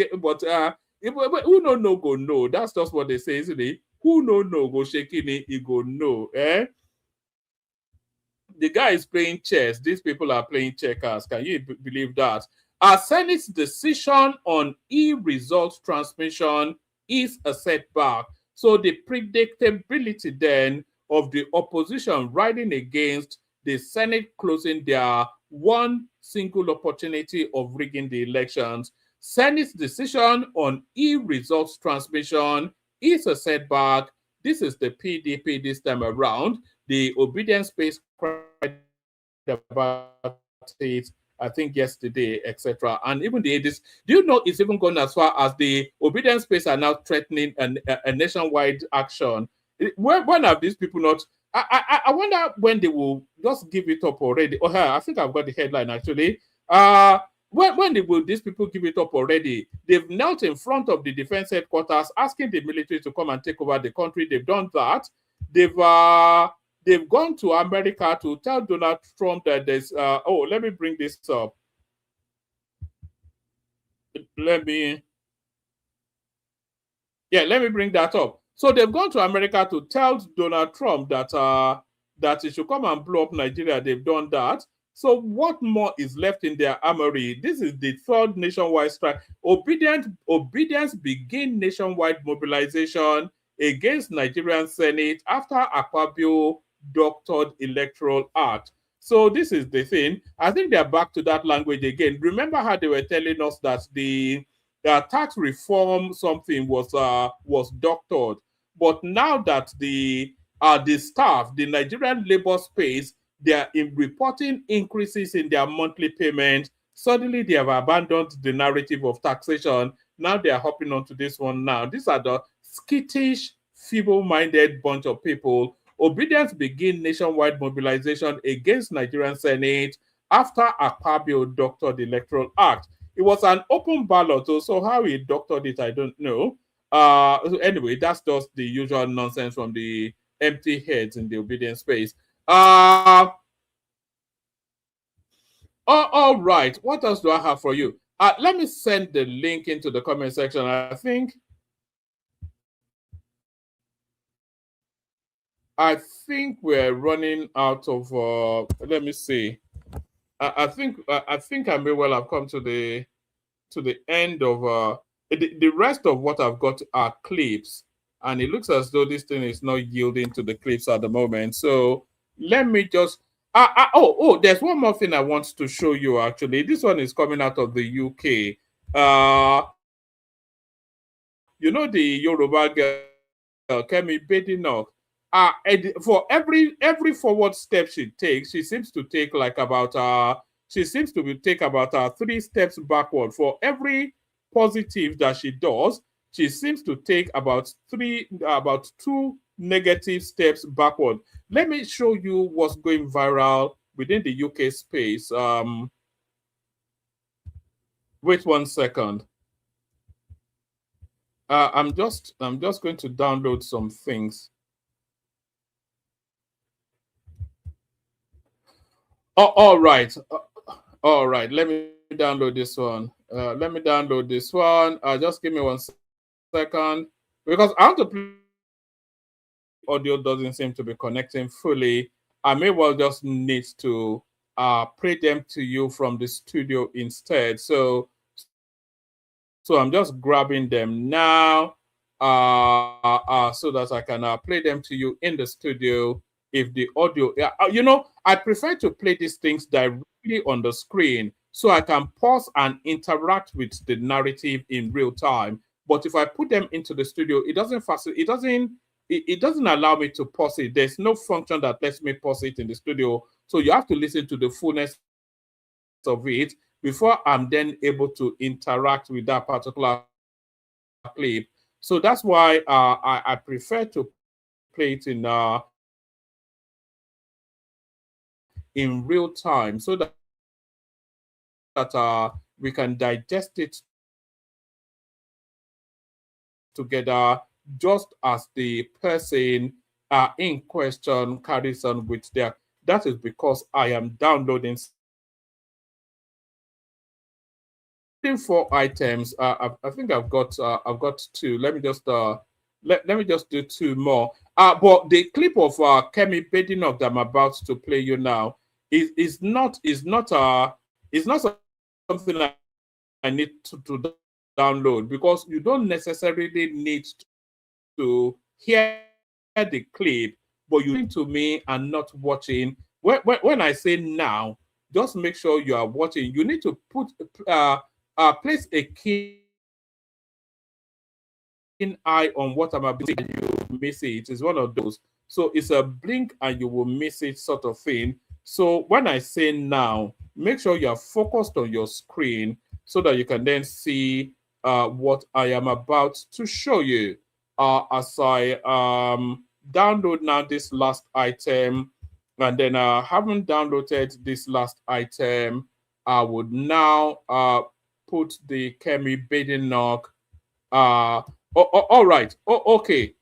who no go no. That's just what they say, isn't it? Who no go shaking it, he go no. The guy is playing chess. These people are playing checkers. Can you believe that? Our Senate's decision on e-result transmission is a setback. So the predictability then of the opposition riding against the Senate closing their one single opportunity of rigging the elections. Senate's decision on e-results transmission is a setback. This is the PDP this time around. The obedience space cried about it I think yesterday, etc. And even the ADs, do you know it's even gone as far as the obedience space are now threatening a nationwide action? When have these people not? I wonder when they will just give it up already. Oh, I think I've got the headline actually. When will these people give it up already? They've knelt in front of the defense headquarters asking the military to come and take over the country. They've done that. They've gone to America to tell Donald Trump that there's let me bring this up. Let me bring that up. So they've gone to America to tell Donald Trump that he should come and blow up Nigeria. They've done that. So what more is left in their armory? This is the third nationwide strike. Obedience begin nationwide mobilization against Nigerian Senate after Akpabio doctored electoral act. So this is the thing. I think they're back to that language again. Remember how they were telling us that the tax reform something was doctored, but now that the staff, the Nigerian labor space, they are reporting increases in their monthly payment. Suddenly, they have abandoned the narrative of taxation. Now they are hopping onto this one. Now these are the skittish, feeble-minded bunch of people. Obedience begin nationwide mobilization against Nigerian Senate after Akpabio doctored the Electoral Act. It was an open ballot, so how he doctored it, I don't know. Anyway, that's just the usual nonsense from the empty heads in the obedience space. All right. What else do I have for you? Let me send the link into the comment section. I think we're running out of. Let me see. I think I may well have come to the end of the rest of what I've got are clips, and it looks as though this thing is not yielding to the clips at the moment. So let me just there's one more thing I want to show you actually. This one is coming out of the UK. You know the Yoruba girl Kemi Bedinok. For every forward step she takes, she seems to take like about take about 3 steps backward. For every positive that she does, she seems to take about 2 negative steps backward. Let me show you what's going viral within the UK space. Wait 1 second. I'm just going to download some things. Oh, all right. All right. Let me download this one. Just give me 1 second because I want to play. Audio doesn't seem to be connecting fully. I may well just need to play them to you from the studio instead. So I'm just grabbing them now so that I can play them to you in the studio. If the audio, I prefer to play these things directly on the screen so I can pause and interact with the narrative in real time. But if I put them into the studio, it doesn't allow me to pause it. There's no function that lets me pause it in the studio. So you have to listen to the fullness of it before I'm then able to interact with that particular clip. So that's why I prefer to play it in real time so that we can digest it together just as the person in question carries on with their. That is because I am downloading 4 items. I think I've got 2. Let me just let me just do 2 more. But the clip of Kemi Bedinok that I'm about to play you now is not something I need to download because you don't necessarily need to hear the clip, but you listen to me and not watching. When I say now, just make sure you are watching. You need to put place a keen eye on what I'm about to say. You miss it. It's one of those. So it's a blink and you will miss it sort of thing. So when I say now, make sure you are focused on your screen so that you can then see what I am about to show you. As I download now this last item, and then I haven't downloaded this last item, I would now put the Kemi Badenoch. All right. Okay.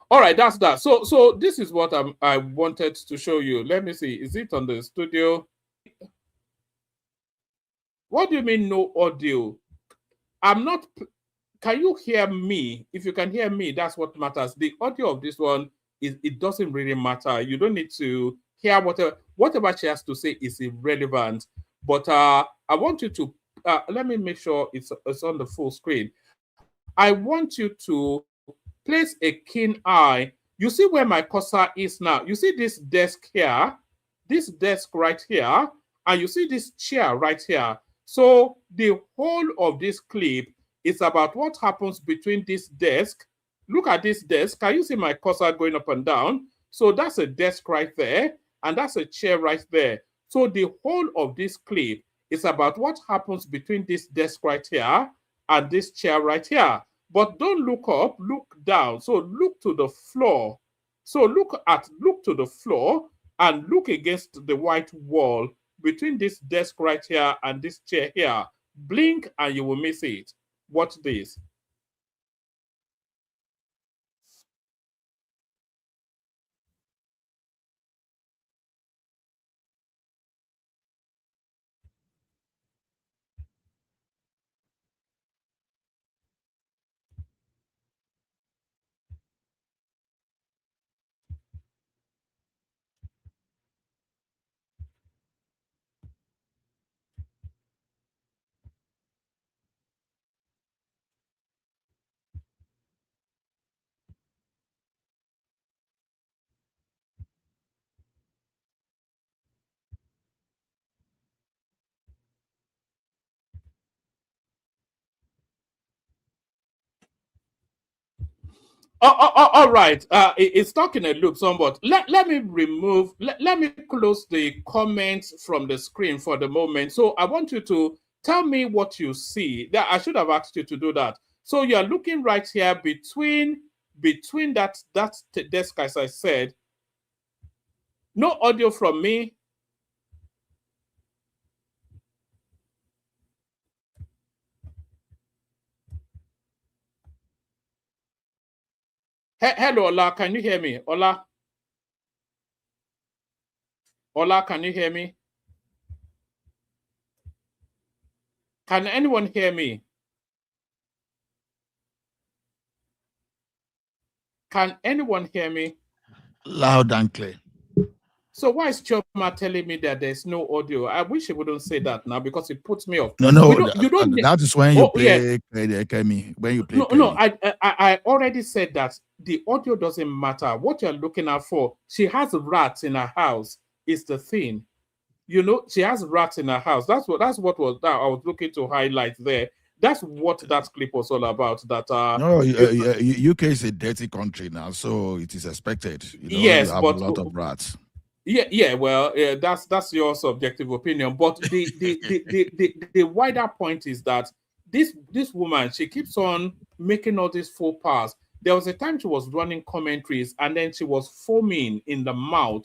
All right, that's that. So this is what I wanted to show you. Let me see. Is it on the studio? What do you mean no audio? I'm not. Can you hear me? If you can hear me, that's what matters. The audio of this one is, it doesn't really matter. You don't need to hear whatever she has to say is irrelevant. But I want you to let me make sure it's on the full screen. I want you to place a keen eye. You see where my cursor is now. You see this desk here, this desk right here, and you see this chair right here. So the whole of this clip is about what happens between this desk. Look at this desk. Can you see my cursor going up and down? So that's a desk right there, and that's a chair right there. So the whole of this clip is about what happens between this desk right here and this chair right here. But don't look up, look down. So look to the floor. So look to the floor and look against the white wall between this desk right here and this chair here. Blink and you will miss it. Watch this. All right. It's stuck in a loop somewhat. Let me remove, let me close the comments from the screen for the moment. So I want you to tell me what you see. That I should have asked you to do that. So you're looking right here between that desk, as I said. No audio from me. Hello, Ola. Can you hear me? Ola? Ola, can you hear me? Can anyone hear me? Can anyone hear me? Loud and clear. So why is Choma telling me that there's no audio? I wish he wouldn't say that now because it puts me off. No, you don't. That is when you play Kemi. When you play. No, I already said that the audio doesn't matter. What you're looking at for, she has rats in her house. Is the thing, you know? She has rats in her house. That's what was that I was looking to highlight there. That's what that clip was all about. That no, UK is a dirty country now, so it is expected. You know, yes, you have but a lot of rats. Yeah. Well, that's your subjective opinion. But the wider point is that this woman, she keeps on making all these faux pas. There was a time she was running commentaries, and then she was foaming in the mouth.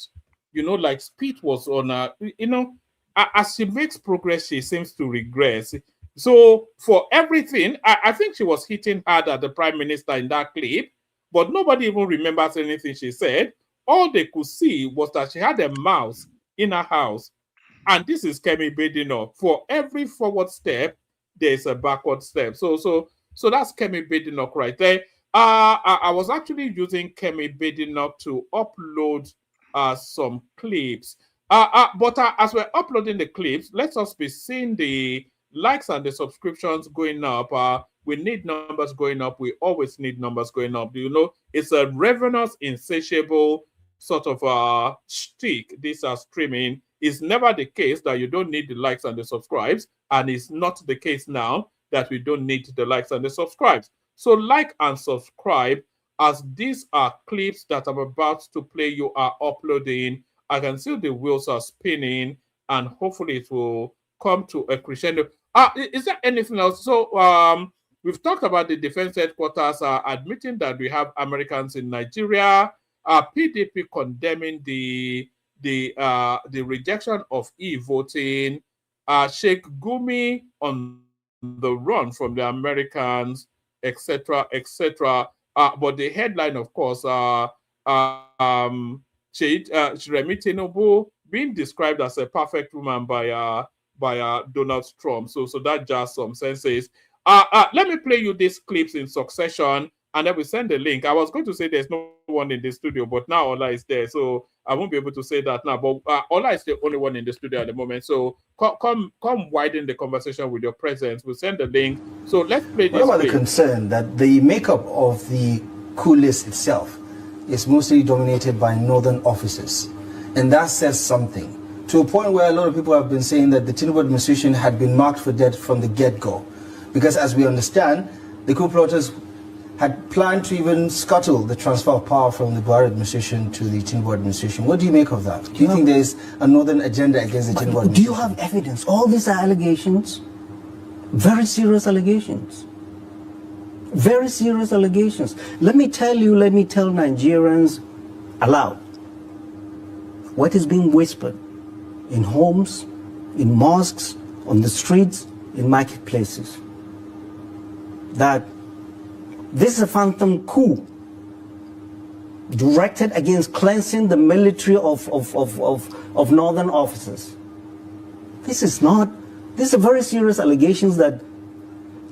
You know, like spit was on her. You know, as she makes progress, she seems to regress. So for everything, I think she was hitting hard at the prime minister in that clip, but nobody even remembers anything she said. All they could see was that she had a mouse in her house. And this is Kemi Badenoch. For every forward step, there's a backward step. So that's Kemi Badenoch right there. I was actually using Kemi Badenoch to upload some clips. But as we're uploading the clips, let us be seeing the likes and the subscriptions going up. We need numbers going up. We always need numbers going up. Do you know? It's a ravenous, insatiable sort of shtick. These are streaming. It's never the case that you don't need the likes and the subscribes, and it's not the case now that we don't need the likes and the subscribes. So like and subscribe. as these are clips that I'm about to play you are uploading, I can see the wheels are spinning, and hopefully it will come to a crescendo. Is there anything else? So we've talked about the defense headquarters admitting that we have Americans in Nigeria. PDP condemning the rejection of e-voting. Sheikh Gumi on the run from the Americans, etc., etc. But the headline, of course, Remi Tinubu being described as a perfect woman by Donald Trump. So that just some senses. Let me play you these clips in succession, and then we send the link. I was going to say there's no one in the studio, but now Ola is there, so I won't be able to say that now. But Ola is the only one in the studio at the moment. So come widen the conversation with your presence. We'll send the link. So let's play this. What about the concern that the makeup of the coup list itself is mostly dominated by northern officers? And that says something, to a point where a lot of people have been saying that the Tinubu administration had been marked for death from the get-go. Because as we understand, the coup plotters had planned to even scuttle the transfer of power from the Buhari administration to the Tinubu administration. What do you make of that? Do you think there is a northern agenda against the Tinubu administration? Do you have evidence? All these are allegations, very serious allegations. Very serious allegations. Let me tell Nigerians aloud what is being whispered in homes, in mosques, on the streets, in marketplaces. That this is a phantom coup directed against cleansing the military of northern officers. These are very serious allegations that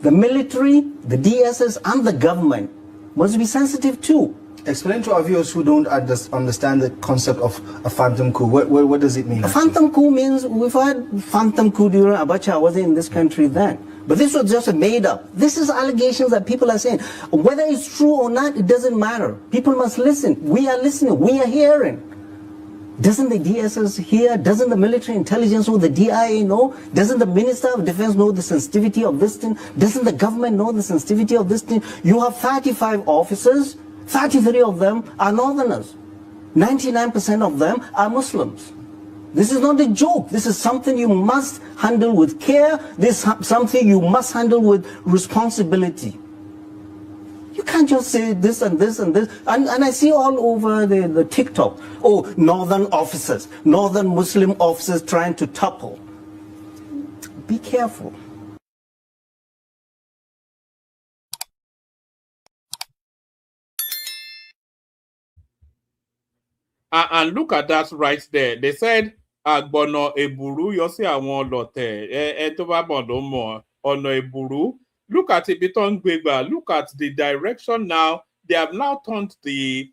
the military, the DSS, and the government must be sensitive to. Explain to our viewers who don't understand the concept of a phantom coup. What does it mean? A phantom coup means we've had phantom coup during Abacha. I wasn't in this country then. But this was just a made up. This is allegations that people are saying. Whether it's true or not, it doesn't matter. People must listen. We are listening. We are hearing. Doesn't the DSS hear? Doesn't the military intelligence or the DIA know? Doesn't the Minister of Defense know the sensitivity of this thing? Doesn't the government know the sensitivity of this thing? You have 35 officers. 33 of them are northerners. 99% of them are Muslims. This is not a joke. This is something you must handle with care. This is something you must handle with responsibility. You can't just say this and this and this. And I see all over the TikTok, oh, northern officers, northern Muslim officers trying to topple. Be careful. And look at that right there. They said, Agbono Eburu, Yosi Awon Lote, Etoba Ono Eburu. Look at Ibiton Gbegba. Look at the direction now. They have now turned the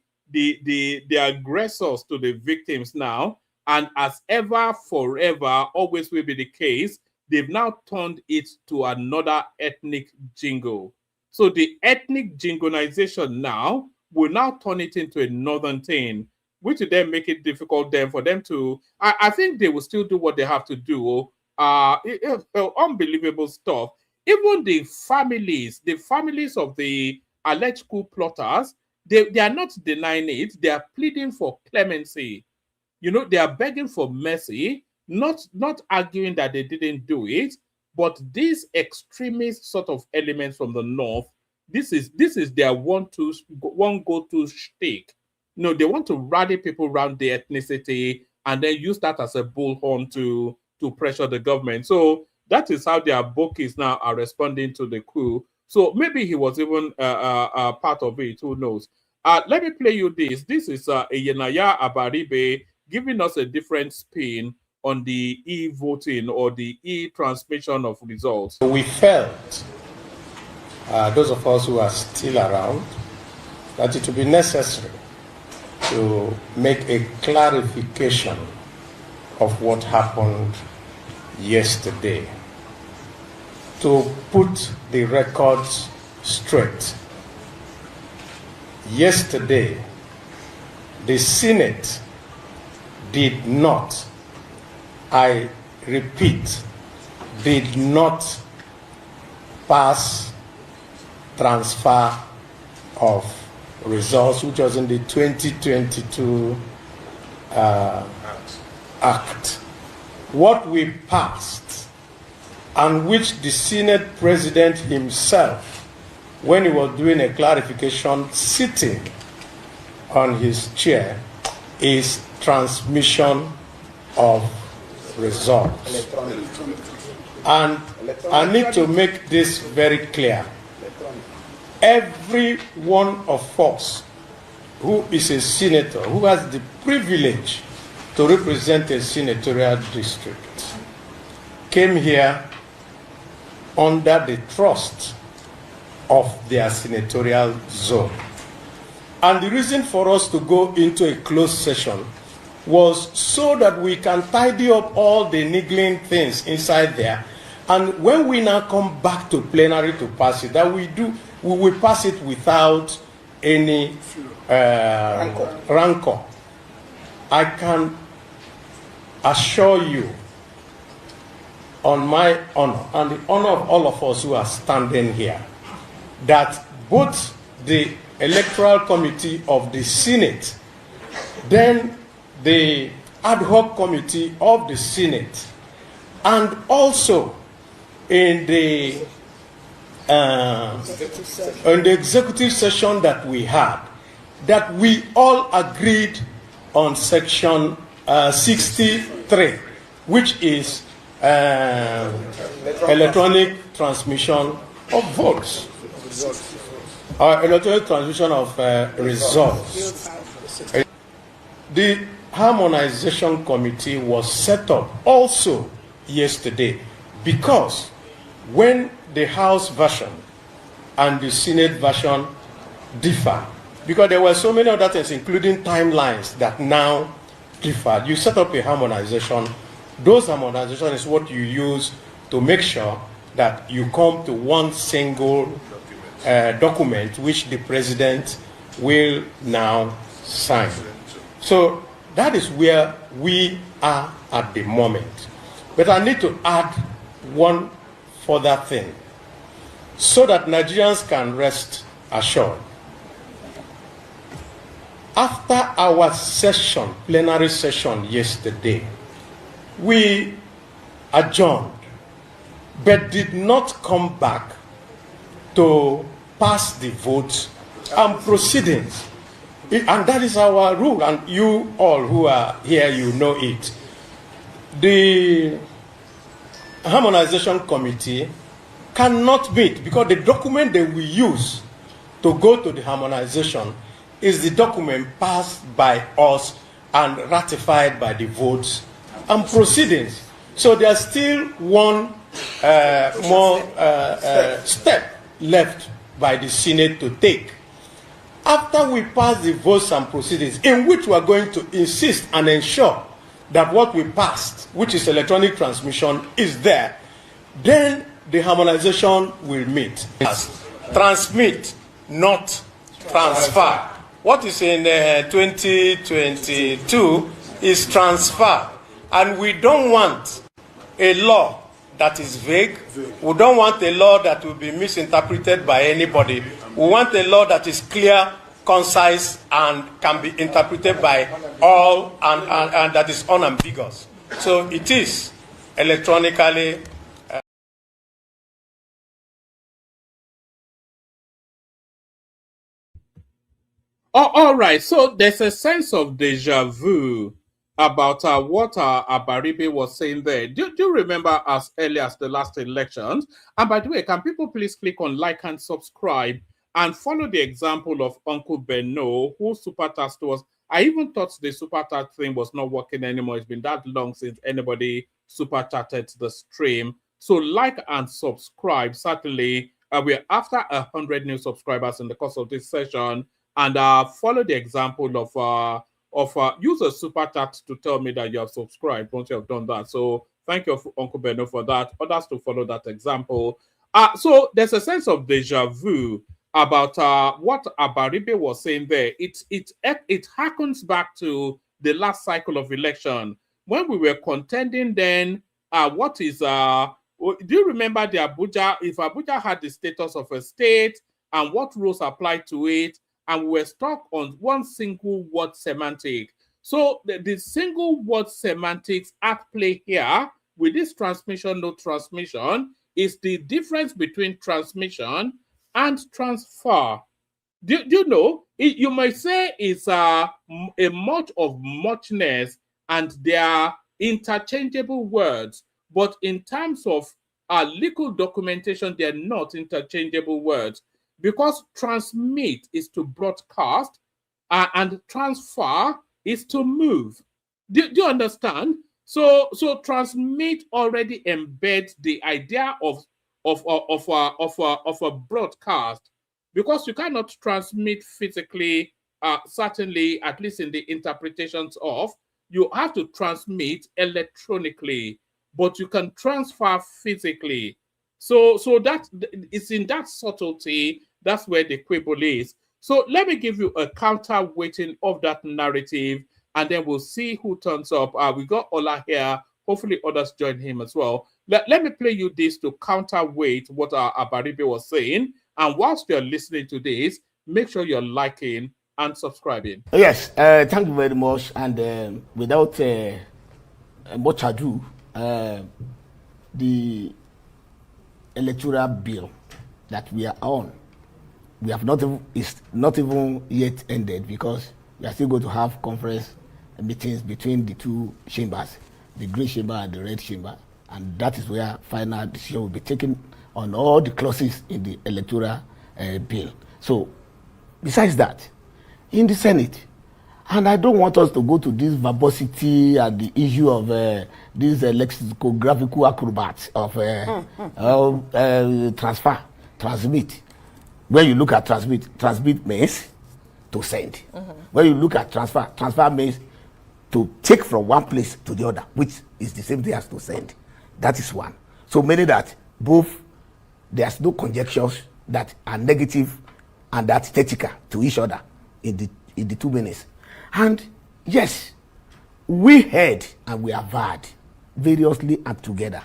aggressors to the victims now. And as ever, forever, always will be the case, they've now turned it to another ethnic jingle. So the ethnic jingoization now will now turn it into a northern thing, which will then make it difficult then for them to, I think they will still do what they have to do. Unbelievable stuff. Even the families of the alleged coup plotters, they are not denying it. They are pleading for clemency. You know, they are begging for mercy, not arguing that they didn't do it, but these extremist sort of elements from the north, this is their one go-to shtick. No, they want to rally people around the ethnicity and then use that as a bullhorn to pressure the government. So that is how their bookies now are responding to the coup. So maybe he was even part of it. Who knows? Let me play you this. This is Eyenaya Abaribe giving us a different spin on the e-voting or the e-transmission of results. We felt, those of us who are still around, that it would be necessary to make a clarification of what happened yesterday, to put the records straight. Yesterday, the Senate did not, I repeat, did not pass transfer of results, which was in the 2022 Act. What we passed, and which the Senate President himself, when he was doing a clarification sitting on his chair, is transmission of results. And I need to make this very clear. Every one of us who is a senator, who has the privilege to represent a senatorial district, came here under the trust of their senatorial zone. And the reason for us to go into a closed session was so that we can tidy up all the niggling things inside there. And when we now come back to plenary to pass it, that we will pass it without any rancor. I can assure you, on my honor and the honor of all of us who are standing here, that both the Electoral Committee of the Senate, then the Ad hoc Committee of the Senate, and also in the executive session that we had, that we all agreed on section 63, which is electronic transmission of votes, or electronic transmission of results. The Harmonization Committee was set up also yesterday, because when the House version and the Senate version differ, because there were so many other things, including timelines, that now differ, you set up a harmonization. Those harmonization is what you use to make sure that you come to one single document which the president will now sign. So that is where we are at the moment. But I need to add one further thing so that Nigerians can rest assured. After our session, plenary session yesterday, we adjourned, but did not come back to pass the votes and proceedings. And that is our rule, and you all who are here, you know it. The Harmonization Committee cannot meet because the document that we use to go to the harmonization is the document passed by us and ratified by the votes and proceedings. So there's still one more step left by the Senate to take. After we pass the votes and proceedings, in which we are going to insist and ensure that what we passed, which is electronic transmission, is there, then the harmonization will meet. Transmit, not transfer. What is in 2022 is transfer. And we don't want a law that is vague. We don't want a law that will be misinterpreted by anybody. We want a law that is clear, concise, and can be interpreted by all, and that is unambiguous. So it is electronically. All right. So there's a sense of deja vu about what Abaribe was saying there. Do you remember as early as the last elections? And by the way, can people please click on like and subscribe and follow the example of Uncle Beno, who super tasked us. I even thought the super chat thing was not working anymore. It's been that long since anybody super chatted the stream. So like and subscribe. Certainly, we're after 100 new subscribers in the course of this session. And follow the example of use a super chat to tell me that you have subscribed once you have done that. So thank you, Uncle Beno, for that. Others to follow that example. So there's a sense of deja vu about what Abaribe was saying there. It harkens back to the last cycle of election when we were contending. Then what is do you remember the Abuja? If Abuja had the status of a state and what rules apply to it, and we're stuck on one single word semantic. So the single word semantics at play here with this transmission, no transmission, is the difference between transmission and transfer. Do you know? You might say it's a much of muchness, and they are interchangeable words, but in terms of legal documentation, they're not interchangeable words, because transmit is to broadcast and transfer is to move. Do you understand? So transmit already embeds the idea of a broadcast, because you cannot transmit physically, certainly, at least in the interpretations of, you have to transmit electronically, but you can transfer physically. So that it's in that subtlety, that's where the quibble is. So let me give you a counterweighting of that narrative, and then we'll see who turns up. We got Ola here. Hopefully others join him as well. Let me play you this to counterweight what Abaribe was saying. And whilst you're listening to this, make sure you're liking and subscribing. Yes, thank you very much. And without much ado, the electoral bill that we are on, we have not even, it's not even yet ended, because we are still going to have conference meetings between the two chambers, the green chamber and the red chamber, and that is where final decision will be taken on all the clauses in the electoral bill. So, besides that, in the Senate, and I don't want us to go to this verbosity and the issue of these lexicographical acrobats of transfer, transmit. When you look at transmit means to send. When you look at transfer means to take from one place to the other, which is the same thing as to send. That is one. So meaning that both, there's no conjectures that are negative and antithetical to each other in the 2 minutes. And yes, we heard and we have heard variously and together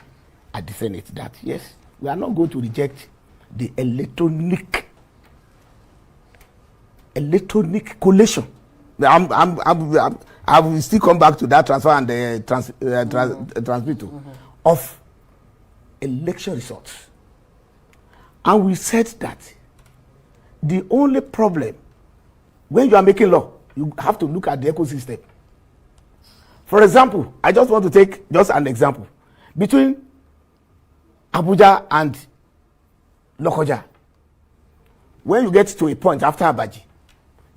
at the Senate that yes, we are not going to reject the electronic collation. I will still come back to that transfer and the transmit of election results. And we said that the only problem when you are making law, you have to look at the ecosystem. For example, I just want to take just an example. Between Abuja and Lokoja, when you get to a point after Abaji,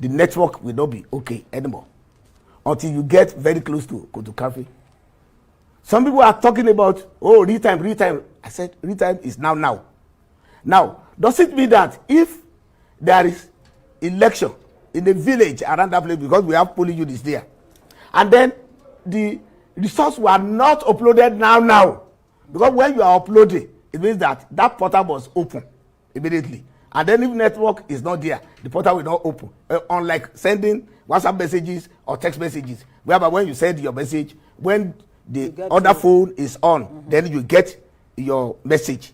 the network will not be okay anymore until you get very close to Kotokafe. Some people are talking about, oh, real time. I said, real time is now. Now, does it mean that if there is election in the village around that place, because we have polling units there, and then the results were not uploaded now, because when you are uploading, it means that that portal was open immediately. And then if network is not there, the portal will not open. Unlike sending WhatsApp messages or text messages, whereby when you send your message, when the other phone is on, then you get your message.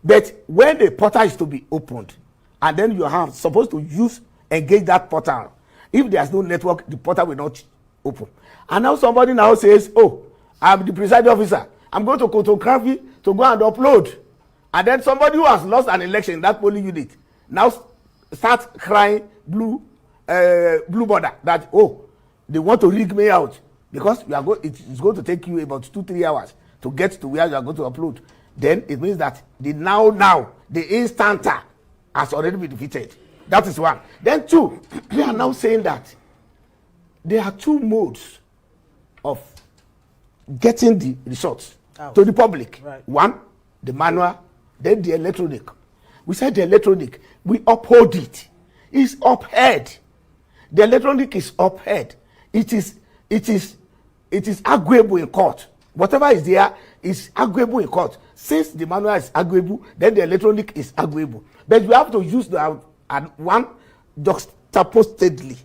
But when the portal is to be opened, and then you are supposed to engage that portal, if there's no network, the portal will not open. And now somebody now says, oh, I'm the presiding officer, I'm going to Kotokafe to go and upload. And then somebody who has lost an election in that polling unit now starts crying blue border that, oh, they want to rig me out, because it's going to take you about 2-3 hours to get to where you are going to upload. Then it means that the the instanter has already been defeated. That is one. Then two, we are now saying that there are two modes of getting the results to the public. Right. One, the manual, then the electronic. We said the electronic, we uphold it. It's upheld. The electronic is upheld. It is arguable in court. Whatever is there is arguable in court. Since the manual is arguable, then the electronic is arguable. But we have to use the one juxtaposedly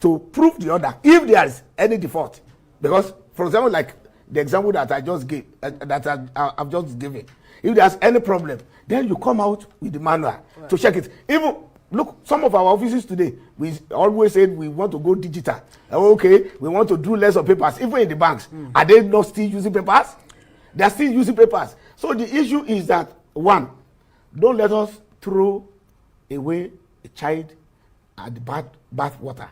to prove the other if there is any default. Because, for example, like the example that I just gave, I've just given, if there's any problem, then you come out with the manual to check it. Even Look, some of our offices today, we always said we want to go digital. Okay, we want to do less of papers. Even in the banks, are they not still using papers? They are still using papers. So the issue is that, one, don't let us throw away a child at the bath water.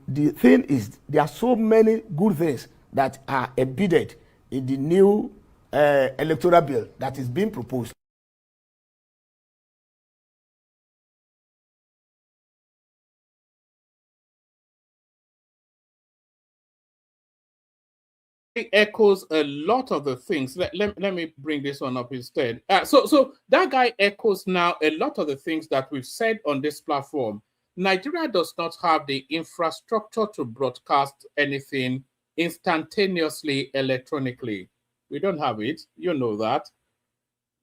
The thing is, there are so many good things that are embedded in the new electoral bill that is being proposed. It echoes a lot of the things. Let me bring this one up instead. So that guy echoes now a lot of the things that we've said on this platform. Nigeria does not have the infrastructure to broadcast anything instantaneously electronically. We don't have it. You know that.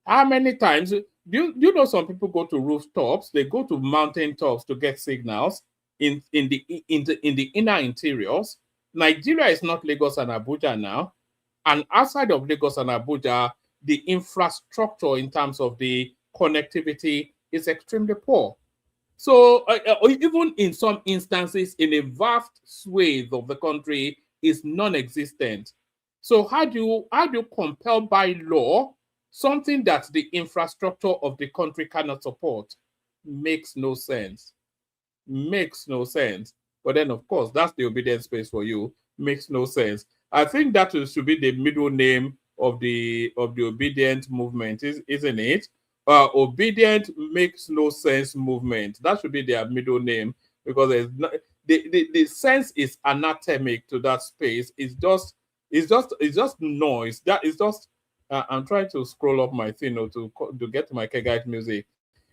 How many times do you know some people go to rooftops? They go to mountain tops to get signals in the inner interiors. Nigeria is not Lagos and Abuja now. And outside of Lagos and Abuja, the infrastructure in terms of the connectivity is extremely poor. So even in some instances, in a vast swathe of the country, is non-existent. So how do you compel by law something that the infrastructure of the country cannot support? Makes no sense. Makes no sense. But then, of course, that's the obedient space for you. Makes no sense. I think that should be the middle name of the obedient movement, isn't it? Obedient makes no sense movement. That should be their middle name, because there's not, the sense is anatomic to that space. It's just noise. That is just. I'm trying to scroll up my thing to get to my Kegite music.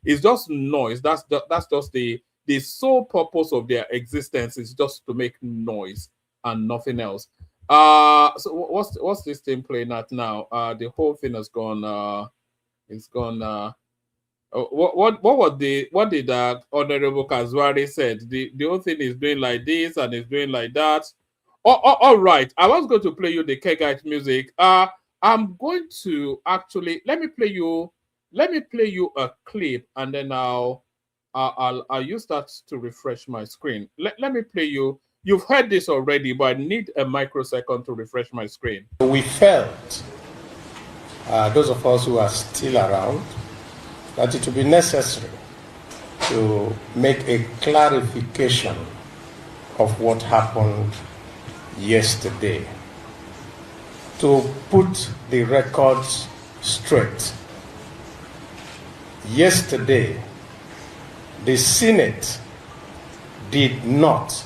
It's just noise. That's just the sole purpose of their existence is just to make noise and nothing else. So what's this thing playing at now? The whole thing has gone. It's gone. What did Honorable Kazwari said? The whole thing is doing like this and it's doing like that. All right. I was going to play you the Kegite music. I'm going to actually let me play you a clip, and then I'll use that to refresh my screen. Let me play you. You've heard this already, but I need a microsecond to refresh my screen. We felt, those of us who are still around, that it would be necessary to make a clarification of what happened yesterday, to put the records straight. Yesterday, the Senate did not,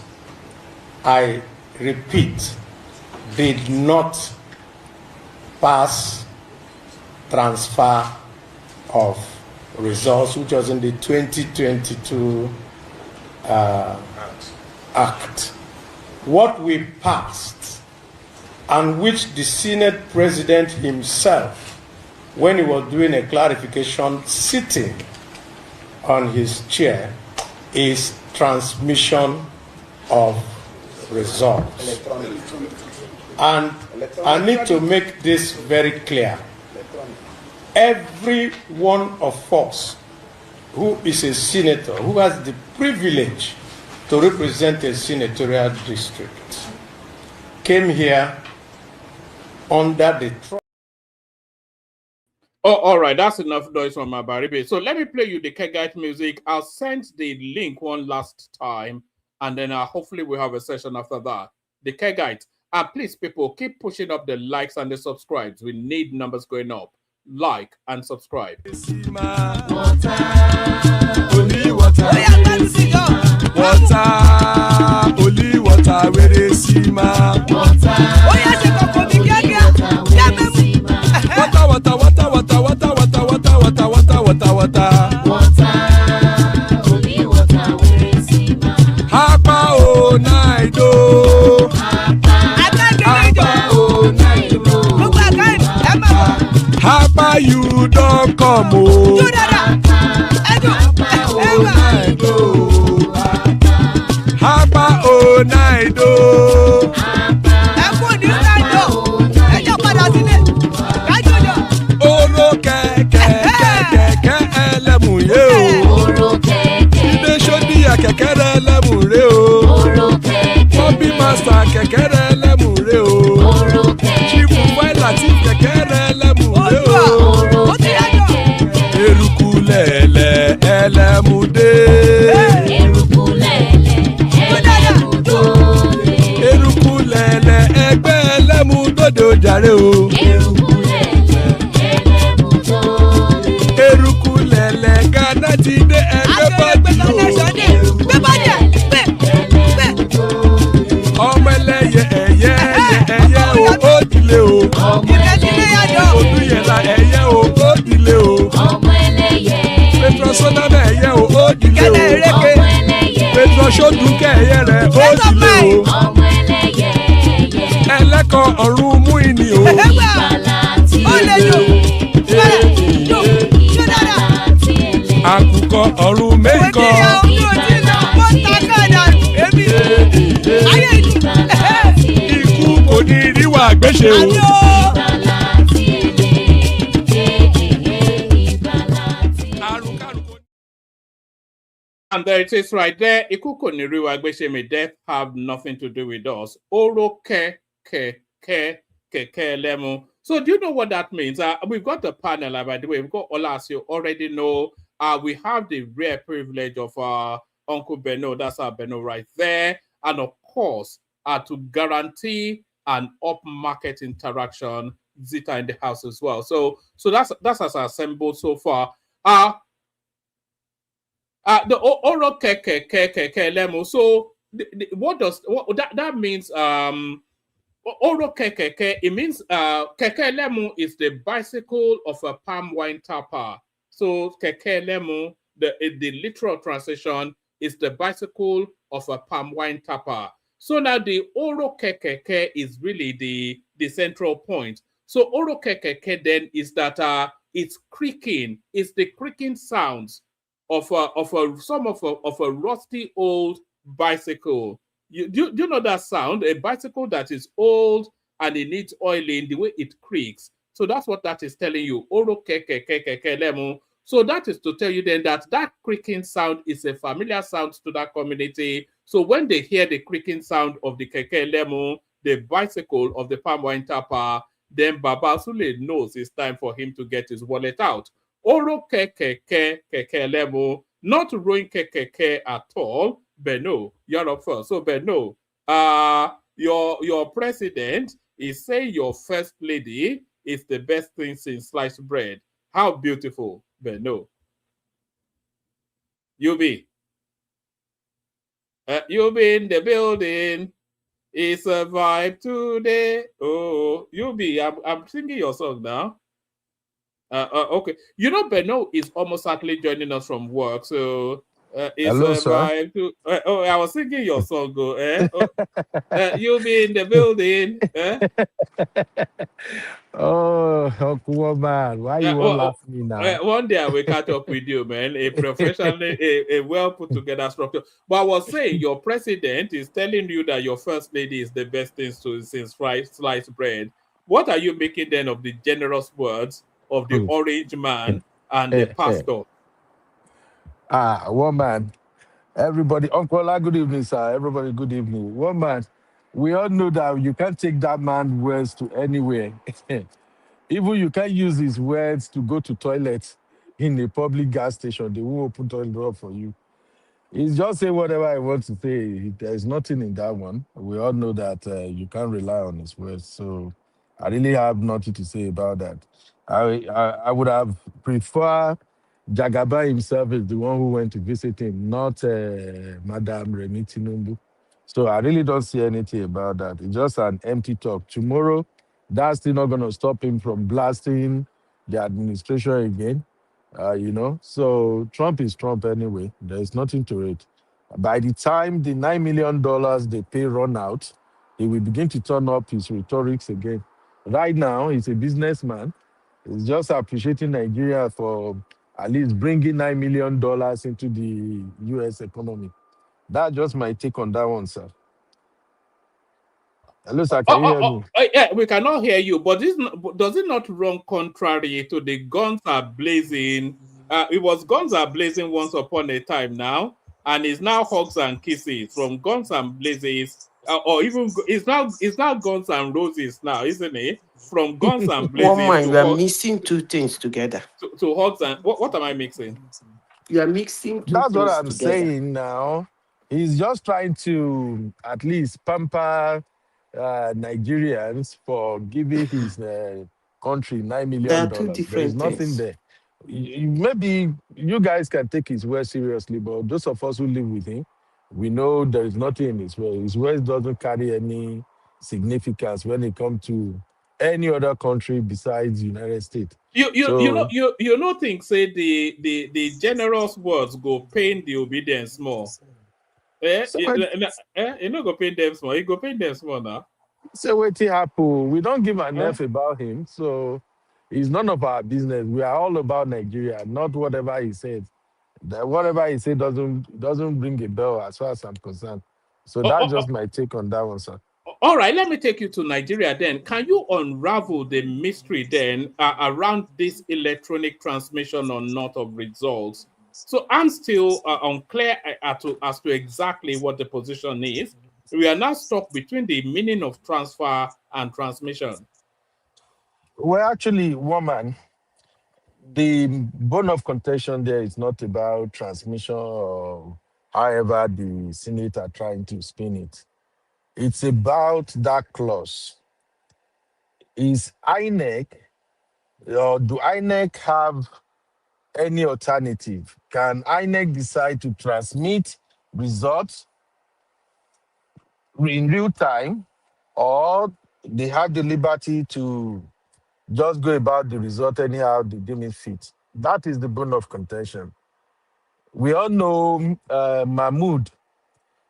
I repeat, did not pass transfer of results, which was in the 2022 Act. What we passed, and which the Senate President himself, when he was doing a clarification sitting on his chair, is transmission of results. And I need to make this very clear. Every one of us who is a senator, who has the privilege to represent a senatorial district, came here under the trust. Oh, all right. That's enough noise from my Baribe. So let me play you the Kegite music. I'll send the link one last time, and then hopefully we'll have a session after that. The Kegite. And please, people, keep pushing up the likes and the subscribes. We need numbers going up. Like and subscribe. Water, only water, only water, where they see ma. Water, only water, where they see ma. Hapa o naido. Hapa you don't come o. Hapa o naido. Oro kẹ̀kẹ́ ẹlẹ́mú yé o. Oro kẹ̀kẹ́ Pastor Kekere Lemure o. Chief Latif Kekere Lemure o. Eruku lele elemude. Eruku lele egbe elemudode ojare o. Eruku lele Ghana ti de egbe body o. Ọmọ ẹlẹ́yẹ ẹyẹ o ó dilé o. Odúyẹlá ẹyẹ o ó dilé o. Petrosoname ẹyẹ o ó dilé o. Petrosodunke ẹyẹ rẹ ó dilé o. Ẹlẹ́kọ̀ ọ̀run mú ìní o. Àkùkọ ọ̀run mẹ́kọ. Ikú kò ní ríwà gbéṣe o. And there it is right there. Iku kò ní ríwà gbéṣe, may death have nothing to do with us. Oro ke lemu. So do you know what that means? We've got the panel, by the way. We've got Ola, as you already know. We have the rare privilege of Uncle Beno. That's our Beno right there. And of course, to guarantee an up-market interaction, Zita in the house as well. So that's as assembled so far. The Oro ke lemu. So what that means? Oro keke, it means keke lemu is the bicycle of a palm wine tapper. So keke lemu, the literal translation is the bicycle of a palm wine tapper. So now the oro keke is really the central point. So oro keke then is that it's creaking. It's the creaking sounds of a rusty old bicycle. Do you know that sound? A bicycle that is old and it needs oiling, the way it creaks. So that's what that is telling you. Oro keke lemu. So that is to tell you then that creaking sound is a familiar sound to that community. So when they hear the creaking sound of the keke lemu, the bicycle of the palm wine tapper, then Baba Sule knows it's time for him to get his wallet out. Oro keke lemu, not rowing keke at all. Beno, you're up first. So Beno, your president is saying your first lady is the best thing since sliced bread. How beautiful, Beno. You be in the building. It's a vibe today. Oh, you be. I'm singing your song now. Okay. You know, Beno is almost certainly joining us from work, so. Hello, sir. I was singing your song. You'll be in the building. Oh, Uncle man, why you won't laugh me now? One day I will catch up with you, man. A professionally, a well put together structure. But I was saying, your president is telling you that your first lady is the best thing since sliced bread. What are you making then of the generous words of the orange man and the pastor? One man. Everybody, Uncle Ola, good evening, sir. Everybody, good evening. One man. We all know that you can't take that man's words to anywhere. Even you can't use his words to go to toilet in a public gas station. They won't open toilet door for you. He's just saying whatever I want to say. There's nothing in that one. We all know that you can't rely on his words. So I really have nothing to say about that. I would have preferred Jagaba himself is the one who went to visit him, not Madam Remi Tinubu. So I really don't see anything about that. It's just an empty talk. Tomorrow, that's still not going to stop him from blasting the administration again. So Trump is Trump anyway. There's nothing to it. By the time the $9 million they pay run out, he will begin to turn up his rhetorics again. Right now, he's a businessman. He's just appreciating Nigeria for at least bringing $9 million into the U.S. economy. That's just my take on that one, sir. Hello, sir. Can you hear me? Yeah, we cannot hear you. But does it not run contrary to the guns are blazing? It was guns are blazing once upon a time now, and it's now hugs and kisses from guns and blazes or even it's now Guns and Roses now, isn't it? From Guns and One Blazing man, to you are mixing two things together. to Hugs and what am I mixing? You are mixing two That's what things I'm together. saying now. He's just trying to at least pamper Nigerians for giving his country There are $9 million. two There is different nothing things. there. Maybe you guys can take his word seriously, but those of us who live with him, we know there is nothing in his word. His word doesn't carry any significance when it comes to any other country besides United States. So You know things say the generous words go pain the obedience more. so what You know go pain them small. You go pain them small now. so what happen? We don't give an Eh? F about him, so it's none of our business. We are all about Nigeria, not whatever he says. That whatever he said doesn't ring a bell as far as I'm concerned. So Oh, that's oh, just my take on that one, sir. all right, let me take you to Nigeria then. Can you unravel the mystery then around this electronic transmission or not of results? So I'm still unclear as to exactly what the position is. We are now stuck between the meaning of transfer and transmission. Well, actually, woman, the bone of contention there is not about transmission or however the Senate are trying to spin it. It's about that clause. Is INEC or do INEC have any alternative? Can INEC decide to transmit results in real time, or they have the liberty to just go about the result anyhow they deem it fit? That is the bone of contention. We all know Mahmoud.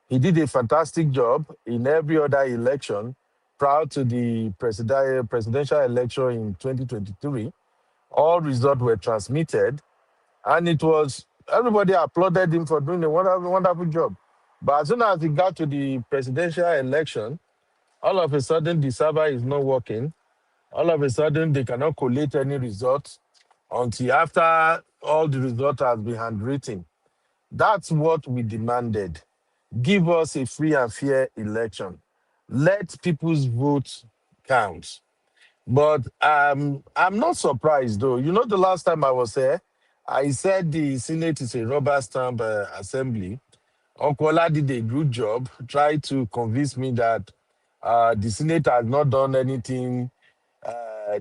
He did a fantastic job in every other election prior to the presidential election in 2023. All results were transmitted, and it was everybody applauded him for doing a wonderful, wonderful job. But as soon as he got to the presidential election, all of a sudden the server is not working. All of a sudden they cannot collate any results until after all the result has been handwritten. That's what we demanded. Give us a free and fair election. Let people's votes count. But I'm not surprised though. You know, the last time I was here, I said the Senate is a rubber stamp assembly. Uncle Ola did a good job, tried to convince me that the Senate has not done anything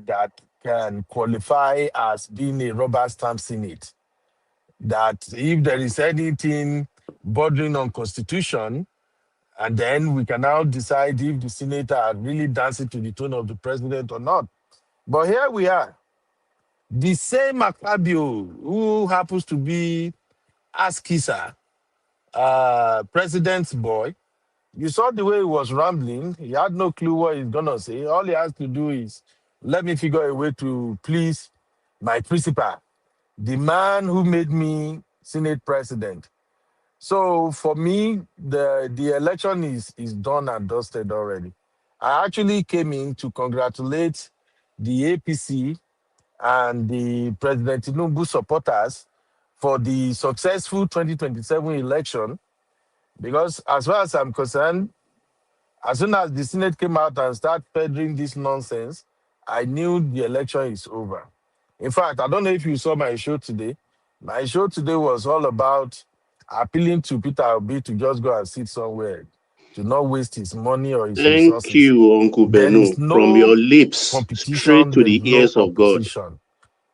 that can qualify as being a rubber stamp Senate. That if there is anything bordering on constitution, and then we can now decide if the Senate are really dancing to the tune of the president or not. But here we are. The same Akpabio, who happens to be Askisa, president's boy, you saw the way he was rambling. He had no clue what he's going to say. All he has to do is, let me figure a way to please my principal, the man who made me Senate president. So for me, the election is done and dusted already. I actually came in to congratulate the APC and the President Tinubu supporters for the successful 2027 election, because as far as I'm concerned, as soon as the Senate came out and started peddling this nonsense, I knew the election is over. In fact, I don't know if you saw my show today. My show today was all about appealing to Peter Obi to just go and sit somewhere, to not waste his money or his Thank resources. you, Uncle There Benu. is From no your lips straight competition, to there is the no ears of God. opposition.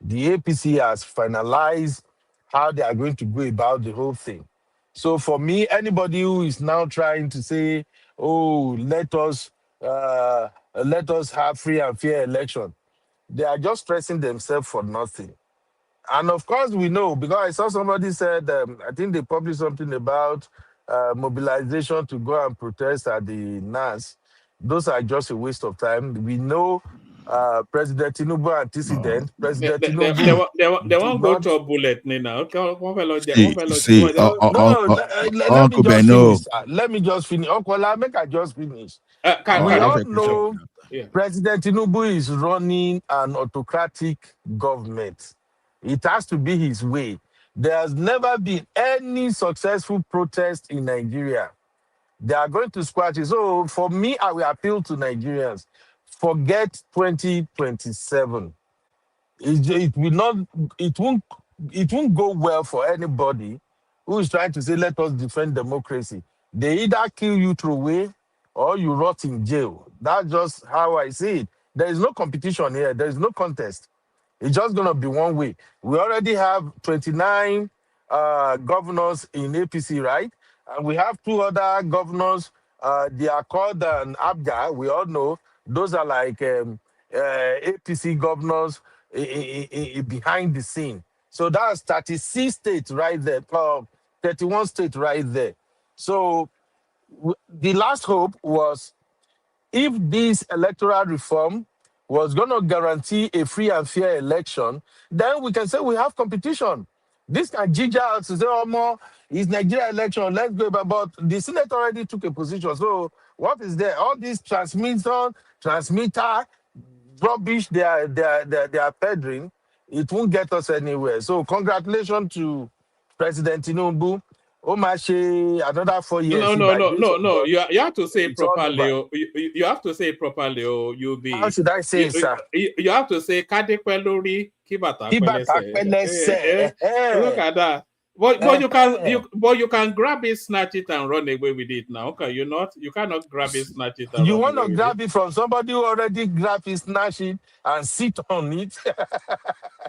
The APC has finalized how they are going to go about the whole thing. So for me, anybody who is now trying to say, "Oh, let us have free and fair election," they are just stressing themselves for nothing. And of course, we know, because I saw somebody said, I think they published something about mobilization to go and protest at the NAS. Those are just a waste of time. We know President Tinubu antecedent. President Tinubu They did won't go not. to bullet, Nina. Okay, one fellow, See, see, No, let me Uncle just finish. Beno. Let me just finish. Uncle, make I just finish. Can We I have all a question. know yeah. President Tinubu is running an autocratic government. It has to be his way. There has never been any successful protest in Nigeria They are going to squash it. So for me, I will appeal to Nigerians. Forget 2027. It will not. It won't. It won't go well for anybody who is trying to say, "Let us defend democracy." They either kill you through way, or you rot in jail. That's just how I see it. There is no competition here. There is no contest. It's just going to be one way. We already have 29 governors in APC, right? And we have 2 other governors. They are called ABGA. We all know those are like APC governors behind the scene. So that's 36 states right there, 31 states right there. So the last hope was, if this electoral reform was going to guarantee a free and fair election, then we can say we have competition. This can ginger us to say, oh, more, it's Nigeria election, let's go. But the Senate already took a position. So what is there? All this transmitter, rubbish they are peddling, it won't get us anywhere. So congratulations to President Tinubu. Another 4 years. No. You have to say it It's all properly. over. You have to say it properly. You'll be. How should I say it, sir? You have to say "Kadepelori kibata Kibata. Look at that. But you can grab it, snatch it, and run away with it now. Okay, you cannot grab it, snatch it, and You run want away to with grab it from somebody who already grabbed it, snatch it, and sit on it.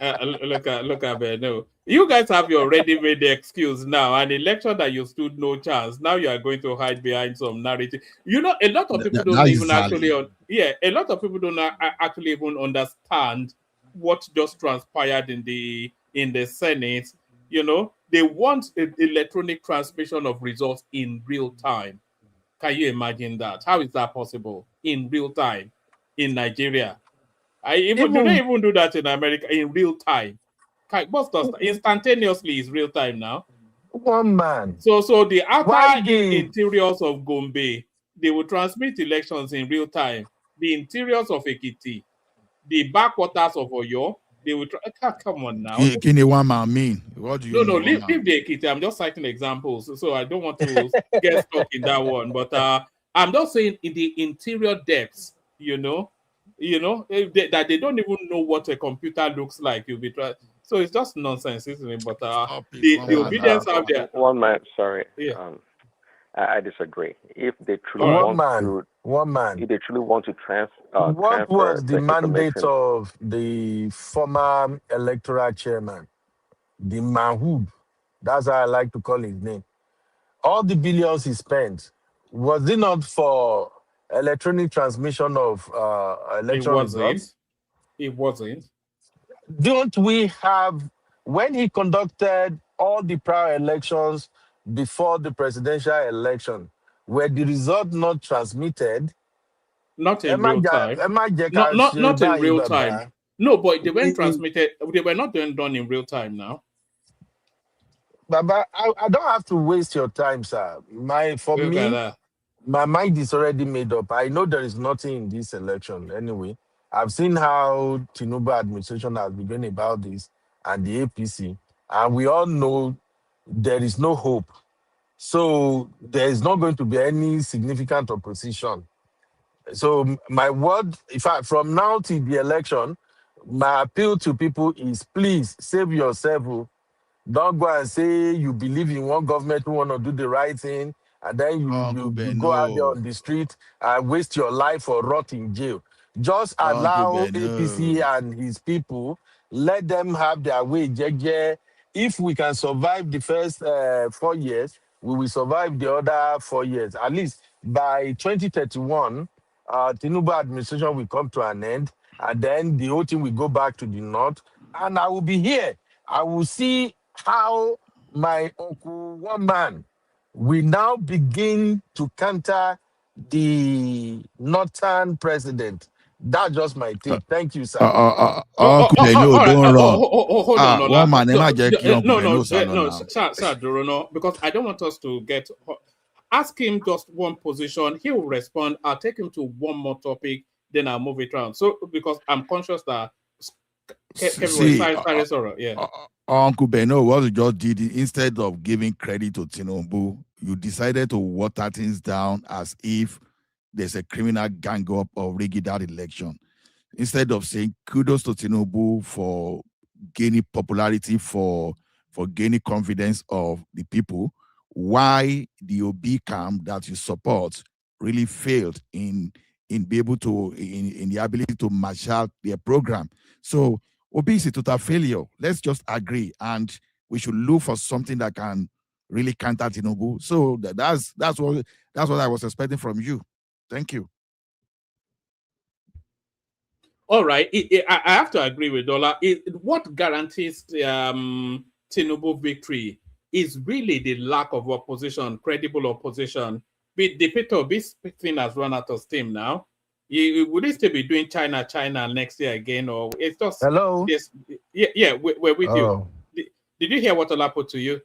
Look at Beno. You guys have your ready-made excuse now. An election that you stood no chance. Now you are going to hide behind some narrative. A lot of people don't even actually. A lot of people don't actually even understand what just transpired in the Senate. They want electronic transmission of results in real time. Can you imagine that? How is that possible in real time in Nigeria? Do they even do that in America in real time? Instantaneously is real time now. One man. So the outer interiors of Gombe, they will transmit elections in real time. The interiors of Ekiti, the backwaters of Oyo, they will come on now. Can you one man mean? What do you leave the Ekiti. I'm just citing examples, so I don't want to get stuck in that one. But I'm just saying in the interior depths, that they don't even know what a computer looks like. You'll be trying. So it's just nonsense, isn't it? But the obedience out there. One man, sorry. Yeah. I disagree. If they truly if they truly want to transfer, what was the mandate of the former electoral chairman, the Mahmoud? That's how I like to call his name. All the billions he spent, was it not for electronic transmission of election results? It wasn't. Don't we have, when he conducted all the prior elections before the presidential election, were the results not transmitted? Not in real time. Not in real time. No, but they weren't transmitted. They were not done in real time now. Baba, I don't have to waste your time, sir. My mind is already made up. I know there is nothing in this election anyway. I've seen how Tinubu administration has been going about this and the APC, and we all know there is no hope. So there is not going to be any significant opposition. So my word, in fact, from now till the election, my appeal to people is, please save yourself. Don't go and say you believe in one government who want to do the right thing, and then you go out there on the street and waste your life or rot in jail. Just allow APC and his people, let them have their way. If we can survive the first 4 years, we will survive the other 4 years. At least by 2031, Tinubu administration will come to an end, and then the whole thing will go back to the north, and I will be here. I will see how my uncle, one man, will now begin to counter the northern president. That's just my take. Thank you, sir. Okay, no, don't run. Hold on, one man, no, because I don't want us to get. Ask him just one position. He will respond. I'll take him to one more topic. Then I'll move it around. So because I'm conscious that Uncle Beno, what we just did, instead of giving credit to Tinubu, you decided to water things down as if there's a criminal gang up of rigging that election. Instead of saying kudos to Tinubu for gaining popularity, for gaining confidence of the people, why the OB camp that you support really failed in be able to in the ability to marshal their program. So OB is a total failure. Let's just agree, and we should look for something that can really counter Tinubu. So that's what I was expecting from you. Thank you. All right, I have to agree with Dola. What guarantees Tinubu victory is really the lack of opposition, credible opposition. The Peter Obi thing has run out of steam now. Would he still be doing China next year again, or it's just hello? Yes, yeah, we're with you. Did you hear what Ola put to you?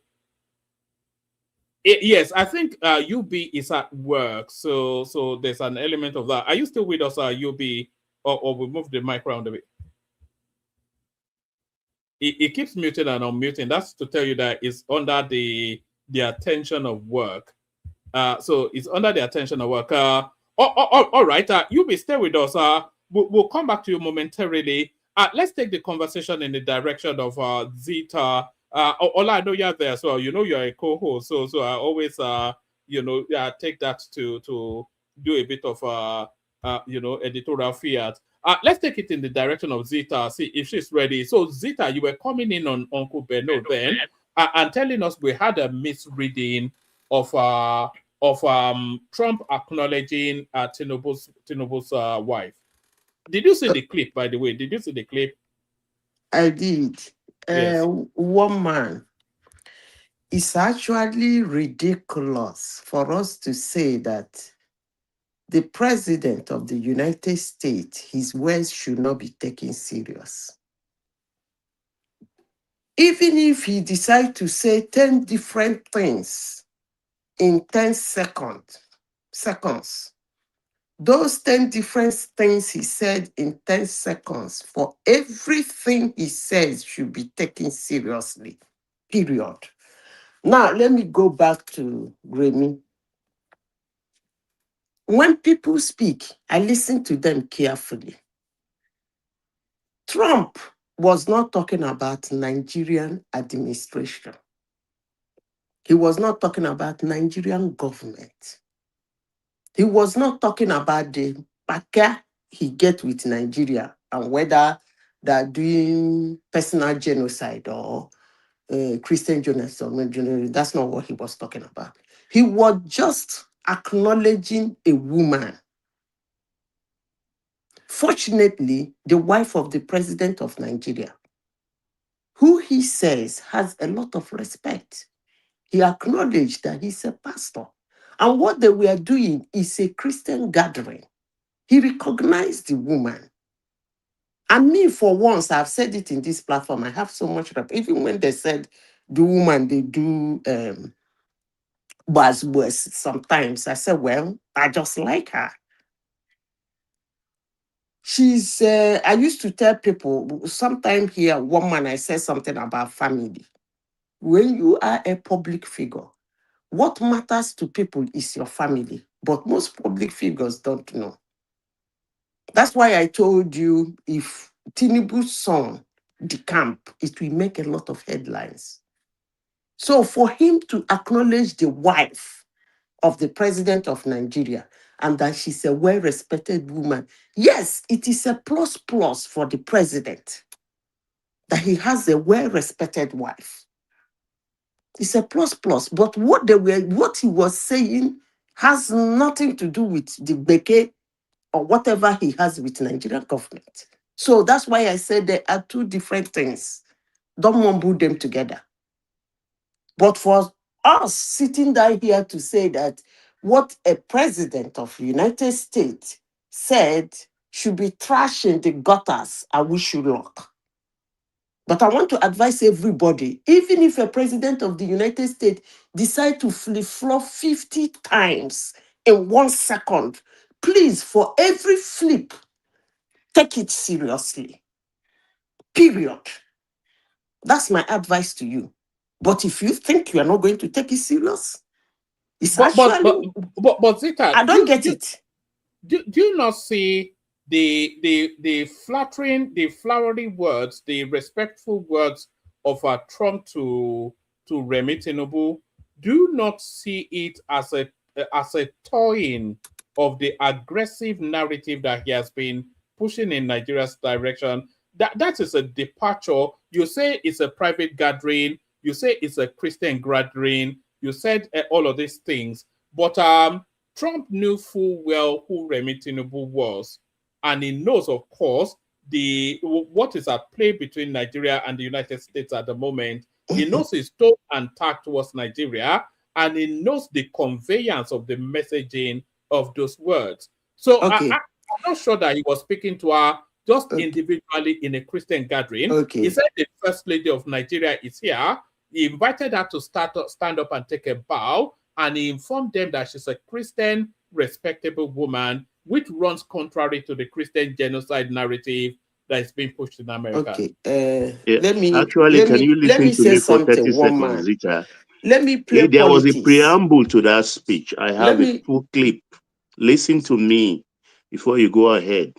Yes, I think UB is at work, so there's an element of that. Are you still with us, UB, or we move the mic around a bit? It keeps muting and unmuting. That's to tell you that it's under the attention of work. So it's under the attention of work. All right. You be stay with us. We'll come back to you momentarily. Let's take the conversation in the direction of Zita. Ola, I know you're there, so you know you're a co-host. So I always take that to do a bit of editorial fiat. Let's take it in the direction of Zita, see if she's ready. So, Zita, you were coming in on Uncle Beno then and telling us we had a misreading of Trump acknowledging Tinubu's wife. Did you see the clip, by the way? Did you see the clip? I did. Yes. One man. It's actually ridiculous for us to say that the president of the United States, his words should not be taken serious. Even if he decides to say 10 different things in 10 seconds, those 10 different things he said in 10 seconds, for everything he says should be taken seriously, period. Now, let me go back to Remi. When people speak, I listen to them carefully. Trump was not talking about Nigerian administration. He was not talking about Nigerian government. He was not talking about the baka he get with Nigeria and whether they're doing personal genocide or Christian genocide. That's not what he was talking about. He was just acknowledging a woman. Fortunately, the wife of the president of Nigeria, who he says has a lot of respect. He acknowledged that he's a pastor. And what they were doing is a Christian gathering. He recognized the woman. And me, for once, I've said it in this platform, I have so much respect. Even when they said the woman, they do buzzwords sometimes, I said, well, I just like her. She's, I used to tell people, sometime here, one man, I said something about family. When you are a public figure, what matters to people is your family. But most public figures don't know. That's why I told you if Tinubu's son decamp, it will make a lot of headlines. So for him to acknowledge the wife of the president of Nigeria and that she's a well-respected woman, yes, it is a plus for the president that he has a well-respected wife. It's a plus, but what he was saying has nothing to do with the beke or whatever he has with Nigerian government. So that's why I said there are two different things. Don't mumble them together. But for us sitting down here to say that what a president of the United States said should be trashed in the gutters, I wish you luck. But I want to advise everybody, even if a president of the United States decides to flip-flop 50 times in 1 second, please, for every flip, take it seriously. Period. That's my advice to you. But if you think you are not going to take it serious, It's but Zita, I don't get it. Do you not see the flattering, the flowery words, the respectful words of Trump to Remi Tinubu? Do not see it as a toying of the aggressive narrative that he has been pushing in Nigeria's direction. That is a departure. You say it's a private gathering. You say it's a Christian gathering. You said all of these things, but Trump knew full well who Remi Tinubu was, and he knows, of course, what is at play between Nigeria and the United States at the moment. He knows his tone and tact towards Nigeria, and he knows the conveyance of the messaging of those words. So I'm not sure that he was speaking to her just individually in a Christian gathering. He said the First Lady of Nigeria is here. He invited her to stand up and take a bow, and he informed them that she's a Christian, respectable woman, which runs contrary to the Christian genocide narrative that is being pushed in America. Okay, can you listen to me for 30 seconds, Zita? Let me play There was a politics. preamble to that speech. I have a full clip. Listen to me before you go ahead.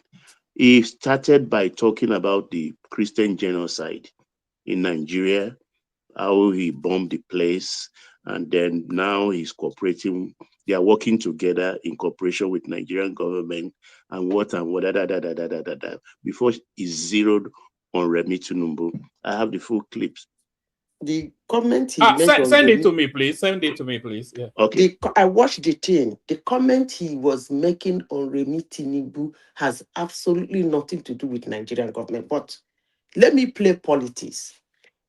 He started by talking about the Christian genocide in Nigeria, how he bombed the place, and then now he's cooperating. They are working together in cooperation with Nigerian government and what before he zeroed on Remi Tinubu. I have the full clips. The comment he made send it to me, please. Send it to me, please. Yeah. Okay. I watched the thing. The comment he was making on Remi Tinubu has absolutely nothing to do with Nigerian government. But let me play politics.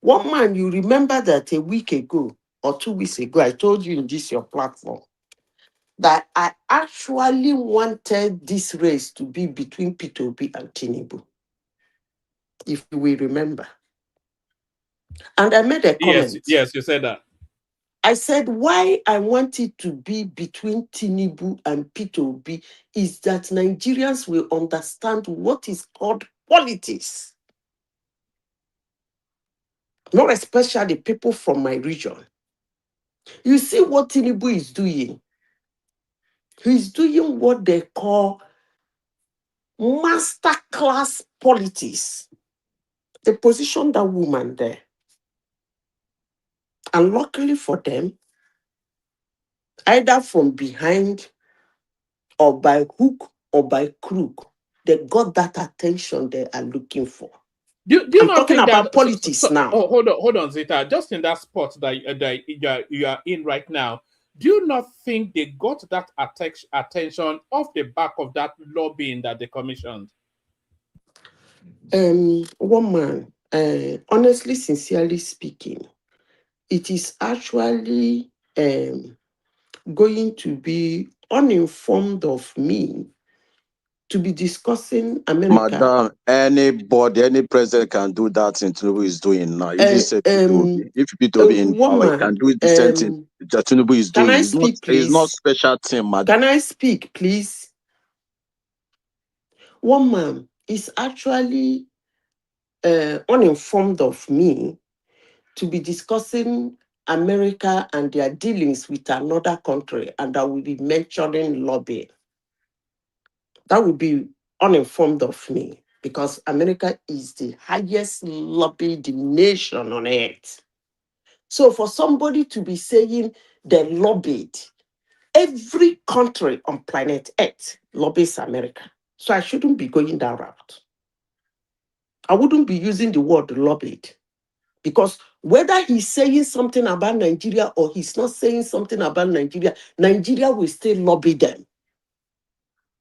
One man, you remember that a week ago or 2 weeks ago, I told you in this your platform that I actually wanted this race to be between Peter Obi and Tinubu, if you will remember. And I made a comment. Yes, you said that. I said why I want it to be between Tinubu and Peter Obi is that Nigerians will understand what is called politics. Not especially people from my region. You see what Tinubu is doing? He's doing what they call masterclass politics. They position that woman there. And luckily for them, either from behind or by hook or by crook, they got that attention they are looking for. Do you I'm not talking think about that, politics now. Oh, hold on, Zita. Just in that spot that you are in right now, do you not think they got that attention off the back of that lobbying that they commissioned? One man, honestly, sincerely speaking, it is actually going to be uninformed of me to be discussing America. Madam, any president can do that thing Tinubu is doing now. If you say if Peter Obi in power, he can do it the same thing that Tinubu is doing. Can I speak, please? It's not special thing, madam. Can I speak, please? One man is actually uninformed of me to be discussing America and their dealings with another country, and I will be mentioning lobbying. That would be uninformed of me because America is the highest lobbied nation on earth. So for somebody to be saying they lobbied, every country on planet Earth lobbies America. So I shouldn't be going that route. I wouldn't be using the word lobbied because whether he's saying something about Nigeria or he's not saying something about Nigeria, Nigeria will still lobby them.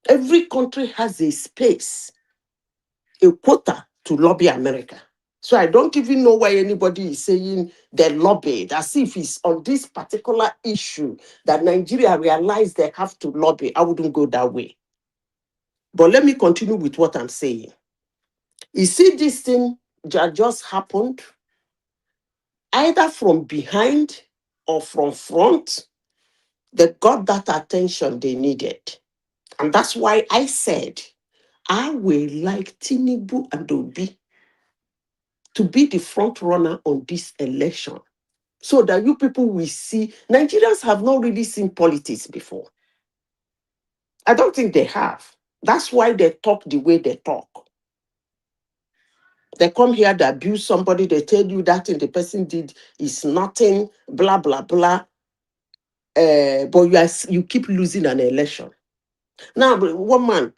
Every country has a space, a quota to lobby America. So I don't even know why anybody is saying they lobbied, as if it's on this particular issue that Nigeria realized they have to lobby. I wouldn't go that way. But let me continue with what I'm saying. You see, this thing that just happened, either from behind or from front, they got that attention they needed. And that's why I said, I will like Tinubu and Obi to be the front runner on this election. so that you people will see. Nigerians have not really seen politics before. I don't think they have. That's why they talk the way they talk. They come here, they abuse somebody, they tell you that thing the person did is nothing, blah, blah, blah. But you keep losing an election. Now, one man,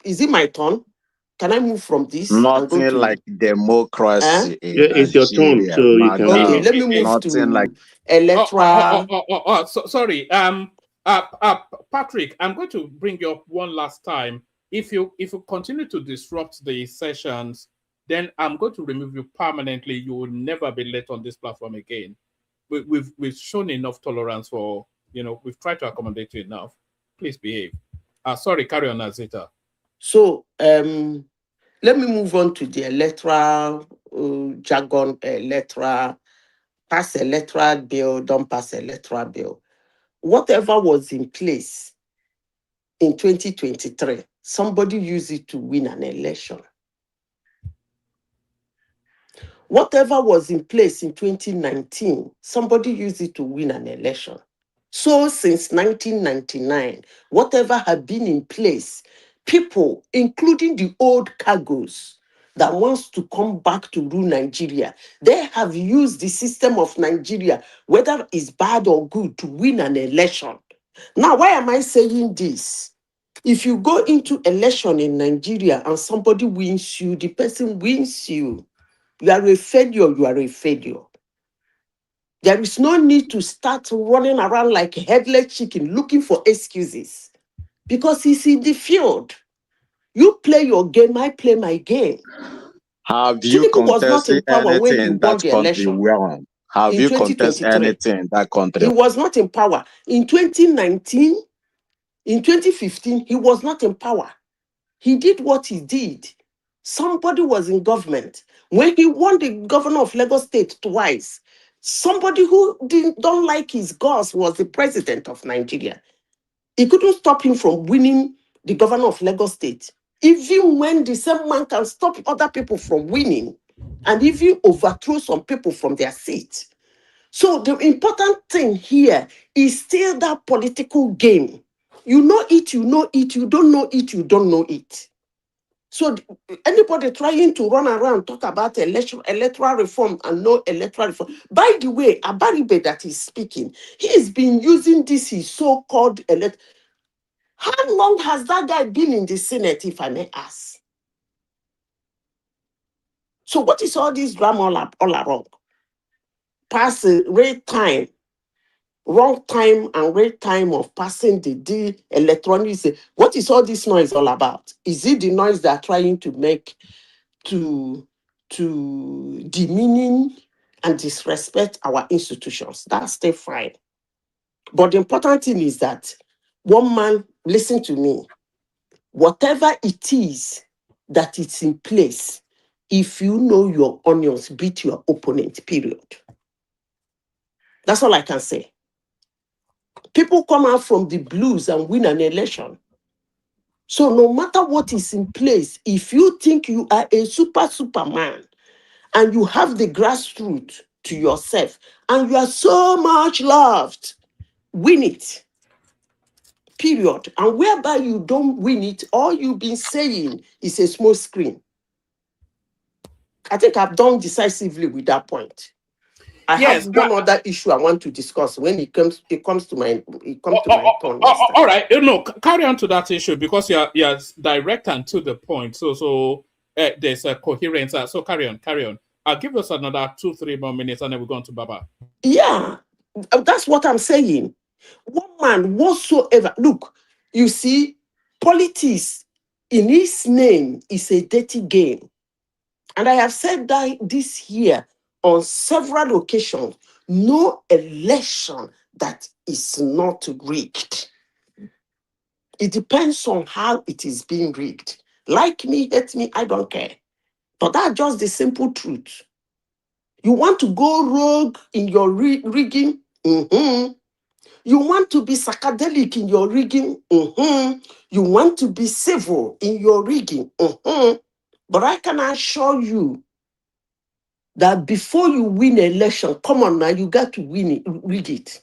is it my turn? Can I move from this and go Nothing to like democracy in Yeah, it's your turn, Nigeria, so you can Okay, move. let me move Nothing to like electoral. Sorry. Patrick, I'm going to bring you up one last time. If you continue to disrupt the sessions, then I'm going to remove you permanently. You will never be let on this platform again. We've shown enough tolerance for, we've tried to accommodate you enough. Please behave. Sorry, carry on, Azita. So let me move on to the electoral jargon, pass electoral bill, don't pass electoral bill. Whatever was in place in 2023, somebody used it to win an election. Whatever was in place in 2019, somebody used it to win an election. So since 1999, whatever had been in place, people, including the old cargos that wants to come back to rule Nigeria, they have used the system of Nigeria, whether it's bad or good, to win an election. Now, why am I saying this? If you go into election in Nigeria and somebody wins you, the person wins you. You are a failure, you are a failure. There is no need to start running around like a headless chicken looking for excuses because he's in the field. You play your game, I play my game. Have you Tinubu was not in contested power when anything he in won that the country? election Well, have in you contested 2023. anything in that country? He was not in power. In 2019, in 2015, he was not in power. He did what he did. Somebody was in government. When he won the governor of Lagos State twice, somebody who don't like his gods was the president of Nigeria. He couldn't stop him from winning the governor of Lagos State. Even when the same man can stop other people from winning and even overthrow some people from their seat. So the important thing here is still that political game. You know it, you know it. You don't know it, you don't know it. So anybody trying to run around, talk about electoral reform and no electoral reform. By the way, Abaribe that is speaking, he has been using this his so-called How long has that guy been in the Senate, if I may ask? So what is all this drama all around? Pass rate time, wrong time and rate time of passing the electronic. What is all this noise all about? Is it the noise they are trying to make to demeaning and disrespect our institutions? That's still fine. But the important thing is that one man, listen to me, whatever it is that it's in place, if you know your onions, beat your opponent, period. That's all I can say. People come out from the blues and win an election. So no matter what is in place, if you think you are a superman and you have the grassroots to yourself and you are so much loved, win it. Period. And whereby you don't win it, all you've been saying is a small screen. I think I've done decisively with that point. I have one other issue I want to discuss when it comes to my turn. All right, carry on to that issue because you're direct and to the point. So there's a coherence. So carry on. I'll give us another 2-3 more minutes and then we're going to Baba. Yeah, that's what I'm saying. One man whatsoever. Look, you see, politics in his name is a dirty game. And I have said that this year on several occasions, no election that is not rigged. It depends on how it is being rigged. Like me, hate me, I don't care. But that's just the simple truth. You want to go rogue in your rigging? Mm-hmm. You want to be psychedelic in your rigging? Mm-hmm. You want to be civil in your rigging? Mm-hmm. But I can assure you that before you win an election, come on now, you got to win it, read it.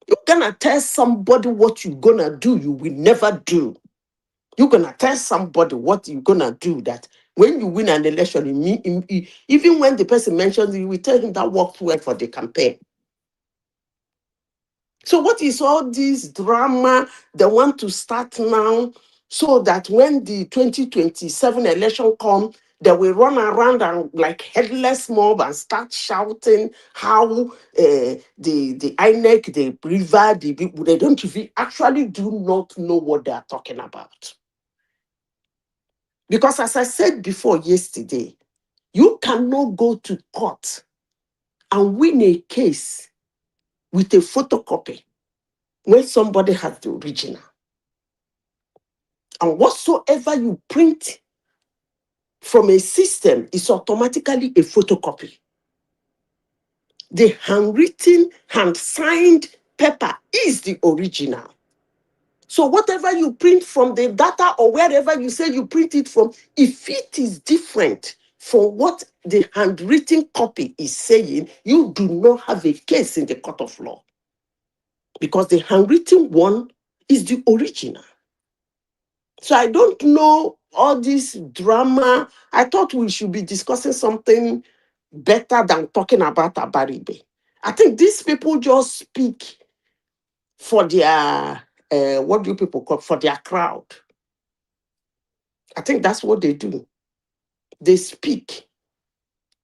You're gonna tell somebody what you're gonna do, you will never do. You're gonna tell somebody what you're gonna do that when you win an election, even when the person mentions it, you will tell him that worked well for the campaign. So what is all this drama they want to start now so that when the 2027 election comes, they will run around and like headless mob and start shouting how the INEC, the river, the people, they don't even actually do not know what they are talking about. Because as I said before yesterday, you cannot go to court and win a case with a photocopy when somebody has the original. And whatsoever you print from a system is automatically a photocopy. The handwritten, hand-signed paper is the original. So whatever you print from the data or wherever you say you print it from, if it is different from what the handwritten copy is saying, you do not have a case in the court of law. Because the handwritten one is the original. So I don't know all this drama. I thought we should be discussing something better than talking about Abaribe. I think these people just speak for their, what do people call, for their crowd. I think that's what they do. They speak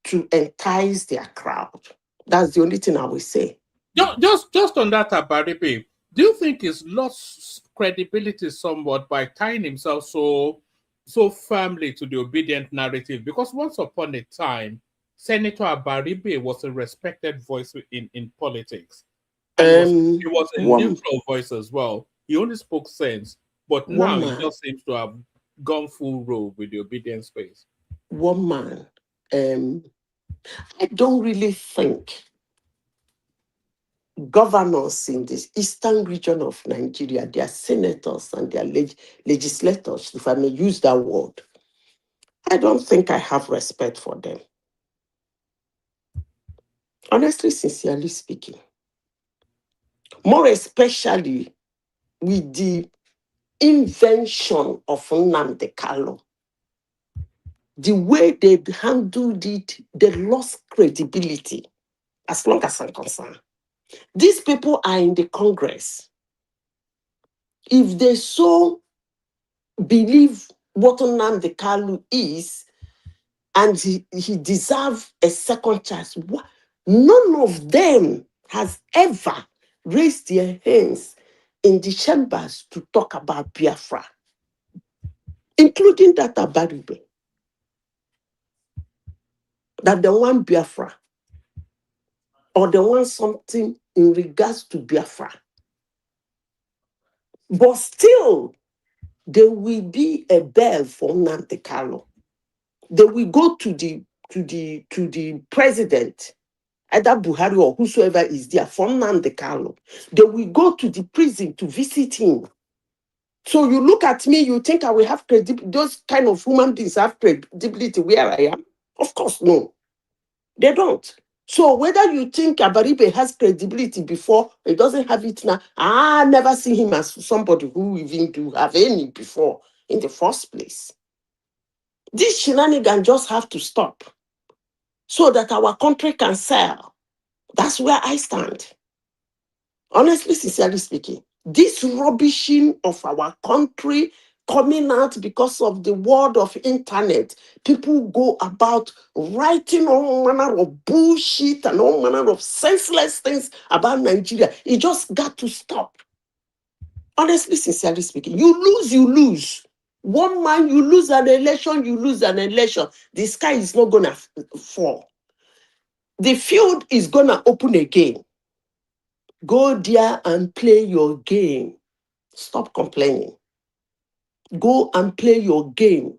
to entice their crowd. That's the only thing I will say. Just on that, Abaribe, do you think he's lost credibility somewhat by tying himself so firmly to the obedient narrative? Because once upon a time, Senator Abaribe was a respected voice in politics. And he was a neutral voice as well. He only spoke sense. But now he just seems to have gone full road with the obedient space. One man, I don't really think governors in this eastern region of Nigeria, their senators and their legislators, if I may use that word, I don't think I have respect for them. Honestly, sincerely speaking. More especially with the invention of Nnamdi Kanu. The way they handled it, they lost credibility, as long as I'm concerned. These people are in the Congress. If they so believe what Nnamdi Kanu is, and he deserves a second chance, none of them has ever raised their hands in the chambers to talk about Biafra, including that Abaribe, that they want Biafra, or they want something in regards to Biafra. But still, there will be a bell for Nnamdi Kanu. They will go to the president, either Buhari or whosoever is there, for Nnamdi Kanu. They will go to the prison to visit him. So you look at me, you think I will have credibility? Those kind of human beings have credibility where I am? Of course, no. They don't. So whether you think Abaribe has credibility before, he doesn't have it now, I never see him as somebody who even do have any before in the first place. This shenanigan just have to stop so that our country can sell. That's where I stand. Honestly, sincerely speaking, this rubbishing of our country coming out because of the world of internet, people go about writing all manner of bullshit and all manner of senseless things about Nigeria. It just got to stop. Honestly, sincerely speaking, you lose. One man, you lose an election, the sky is not going to fall. The field is going to open again. Go there and play your game. Stop complaining. Go and play your game.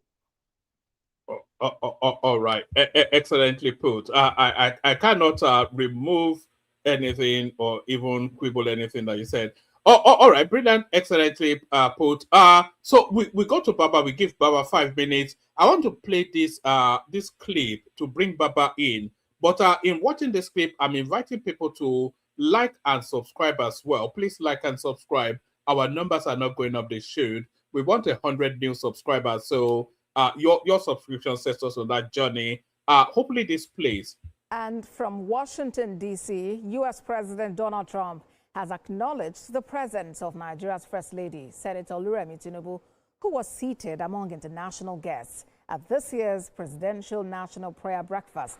All right. Excellently put. I cannot remove anything or even quibble anything that you said. All right. Brilliant. Excellently put. So we go to Baba. We give Baba 5 minutes. I want to play this clip to bring Baba in But in watching this clip, I'm inviting people to like and subscribe as well. Please like and subscribe. Our numbers are not going up, they should. We want 100 new subscribers. So your subscription sets us on that journey. Hopefully this plays. And from Washington, D.C., U.S. President Donald Trump has acknowledged the presence of Nigeria's First Lady, Senator Remi Tinubu, who was seated among international guests at this year's Presidential National Prayer Breakfast.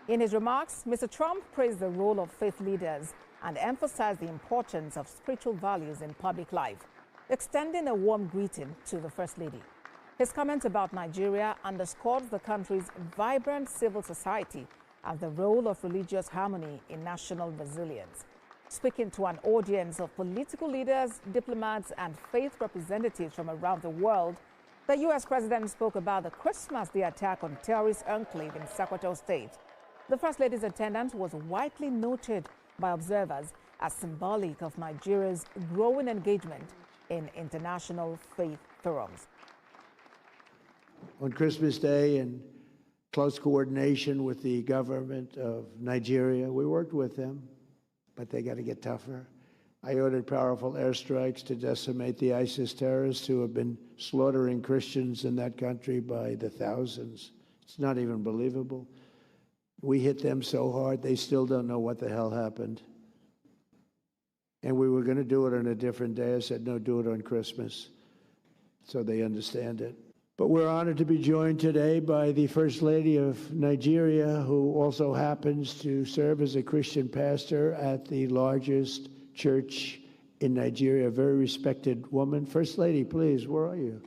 In his remarks, Mr. Trump praised the role of faith leaders and emphasized the importance of spiritual values in public life, extending a warm greeting to the First Lady. His comments about Nigeria underscores the country's vibrant civil society and the role of religious harmony in national resilience. Speaking to an audience of political leaders, diplomats, and faith representatives from around the world, the U.S. president spoke about the Christmas Day attack on terrorist enclave in Sokoto State. The First Lady's attendance was widely noted by observers as symbolic of Nigeria's growing engagement in international faith forums. On Christmas Day, in close coordination with the government of Nigeria, we worked with them, but they got to get tougher. I ordered powerful airstrikes to decimate the ISIS terrorists who have been slaughtering Christians in that country by the thousands. It's not even believable. We hit them so hard, they still don't know what the hell happened. And we were going to do it on a different day. I said, no, do it on Christmas, so they understand it. But we're honored to be joined today by the First Lady of Nigeria, who also happens to serve as a Christian pastor at the largest church in Nigeria, a very respected woman. First Lady, please, where are you?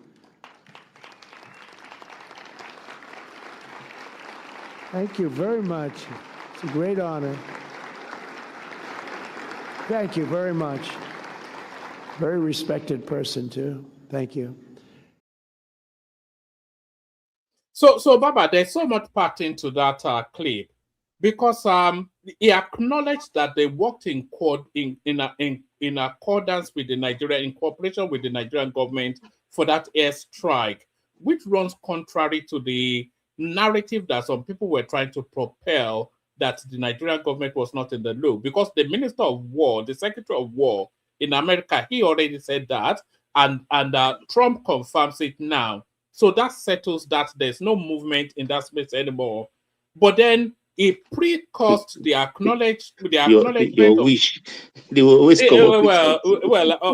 Thank you very much. It's a great honor. Thank you very much. Very respected person, too. Thank you. So Baba, there's so much packed into that clip, because he acknowledged that they worked in accordance with the Nigerian, in cooperation with the Nigerian government for that airstrike, which runs contrary to the narrative that some people were trying to propel, that the Nigerian government was not in the loop, because the Minister of War, the Secretary of War in America, he already said that, and Trump confirms it now. So that settles that there's no movement in that space anymore. But then it precursed the acknowledgement. Your wish. They will always come up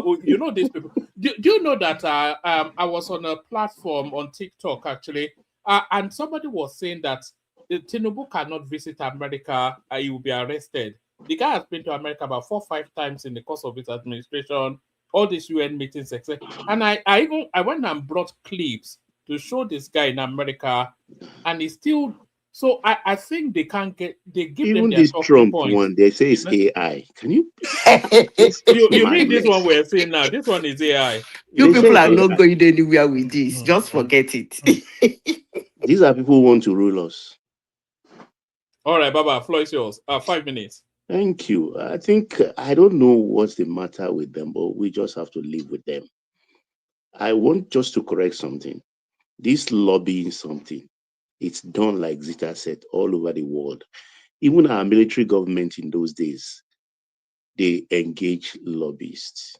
with you know these people. Do you know that I was on a platform on TikTok actually, and somebody was saying that Tinubu cannot visit America, he will be arrested. The guy has been to America about 4 or 5 times in the course of his administration, all these UN meetings, etc. And I went and brought clips to show this guy in America, and he's still. So I think they can't get. They give even them their this talking Trump points. one. They say it's AI. Can you? You mean this one we're seeing now? This one is AI. You people are not going anywhere with this. Just forget it. These are people who want to rule us. All right, Baba, floor is yours. 5 minutes. Thank you. I think I don't know what's the matter with them, but we just have to live with them. I want just to correct something. This lobbying something, it's done, like Zita said, all over the world. Even our military government in those days, they engage lobbyists.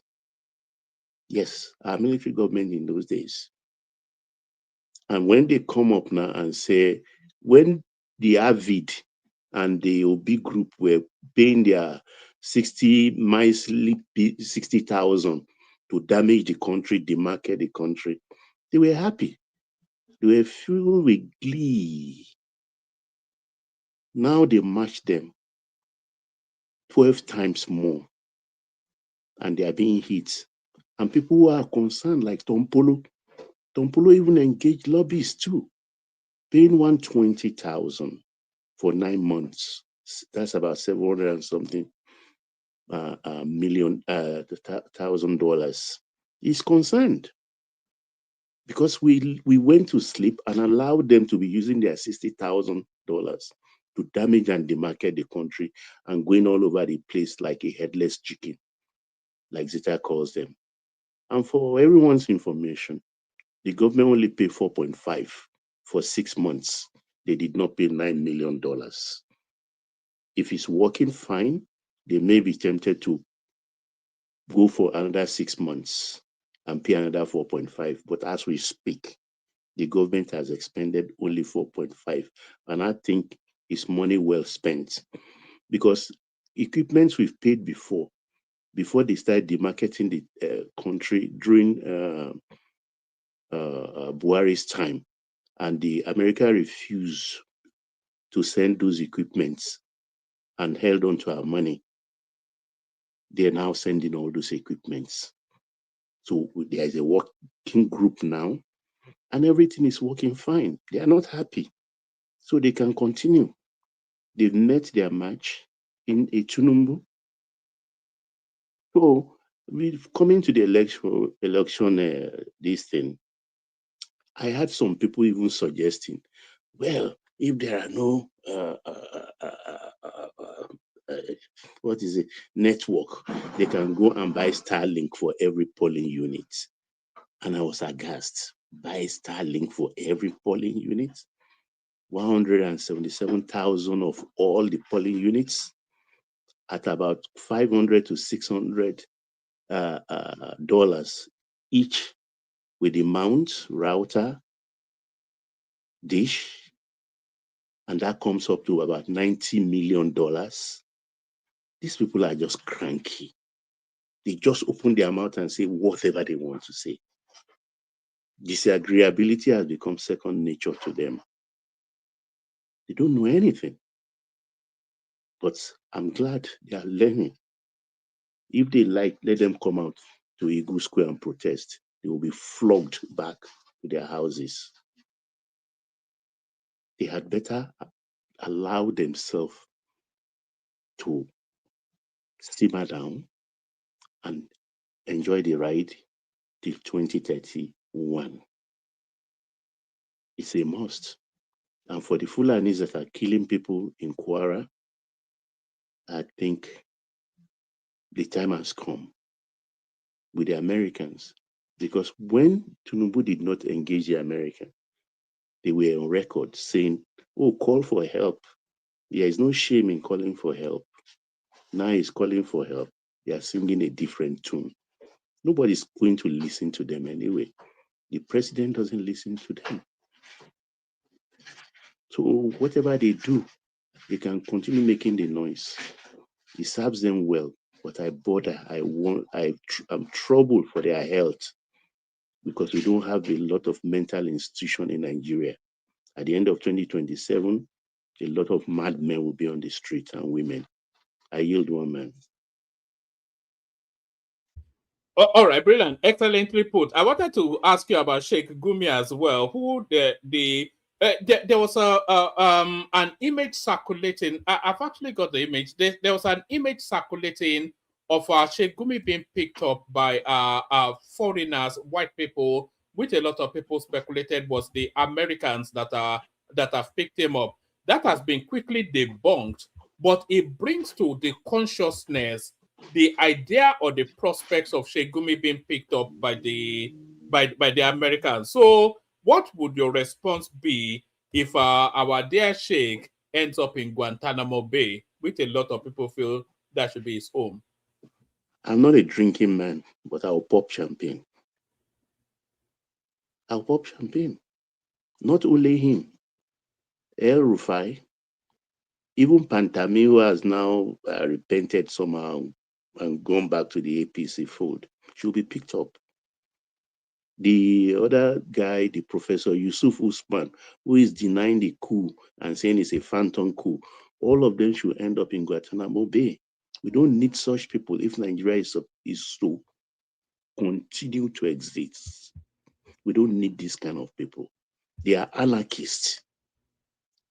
Yes, our military government in those days. And when they come up now and say, when the AVID and the OB group were paying their 60,000 to damage the country, demarket the country, they were happy. They were filled with glee. Now they match them 12 times more, and they are being hit. And people who are concerned, like Tom Polo even engaged lobbyists too, paying 120,000 for 9 months. That's about 700 and something $1,000,000. He's concerned because we went to sleep and allowed them to be using their $60,000 to damage and demarket the country and going all over the place like a headless chicken, like Zita calls them. And for everyone's information, the government only paid 4.5 for 6 months. They did not pay $9 million. If it's working fine, they may be tempted to go for another 6 months and pay another 4.5. But as we speak, the government has expended only 4.5. And I think it's money well spent, because equipment we've paid before they started demarketing the country during Buhari's time, and the America refused to send those equipments and held on to our money. They're now sending all those equipments. So there is a working group now, and everything is working fine. They are not happy, so they can continue. They've met their match in a Tinubu. So we've coming to the election this thing. I had some people even suggesting, well, if there are no what is it, network, they can go and buy Starlink for every polling unit. And I was aghast. Buy Starlink for every polling unit? 177,000 of all the polling units at about $500 to $600 dollars each, with the mount, router, dish, and that comes up to about $90 million. These people are just cranky. They just open their mouth and say whatever they want to say. Disagreeability has become second nature to them. They don't know anything. But I'm glad they are learning. If they like, let them come out to Eagle Square and protest. They will be flogged back to their houses. They had better allow themselves to simmer down and enjoy the ride till 2031. It's a must. And for the Fulanis that are killing people in Kwara, I think the time has come with the Americans. Because when Tinubu did not engage the Americans, they were on record saying, oh, call for help. There is no shame in calling for help. Now he's calling for help. They are singing a different tune. Nobody's going to listen to them anyway. The president doesn't listen to them. So whatever they do, they can continue making the noise. It serves them well, but I bother. I'm troubled for their health, because we don't have a lot of mental institution in Nigeria. At the end of 2027, a lot of madmen will be on the street, and women. I yield one man. All right, brilliant, excellently put. I wanted to ask you about Sheikh Gumi as well. Who there was an image circulating. I've actually got the image. There was an image circulating of Sheikh Gumi being picked up by foreigners, white people, which a lot of people speculated was the Americans that have picked him up. That has been quickly debunked, but it brings to the consciousness the idea or the prospects of Sheikh Gumi being picked up by the Americans. So what would your response be if our dear Sheikh ends up in Guantanamo Bay, which a lot of people feel that should be his home? I'm not a drinking man, but I'll pop champagne. I'll pop champagne. Not only him, El Rufai, even Pantami, who has now repented somehow and gone back to the APC fold, should be picked up. The other guy, the Professor Yusuf Usman, who is denying the coup and saying it's a phantom coup, all of them should end up in Guantanamo Bay. We don't need such people if Nigeria is to continue to exist. We don't need this kind of people. They are anarchists.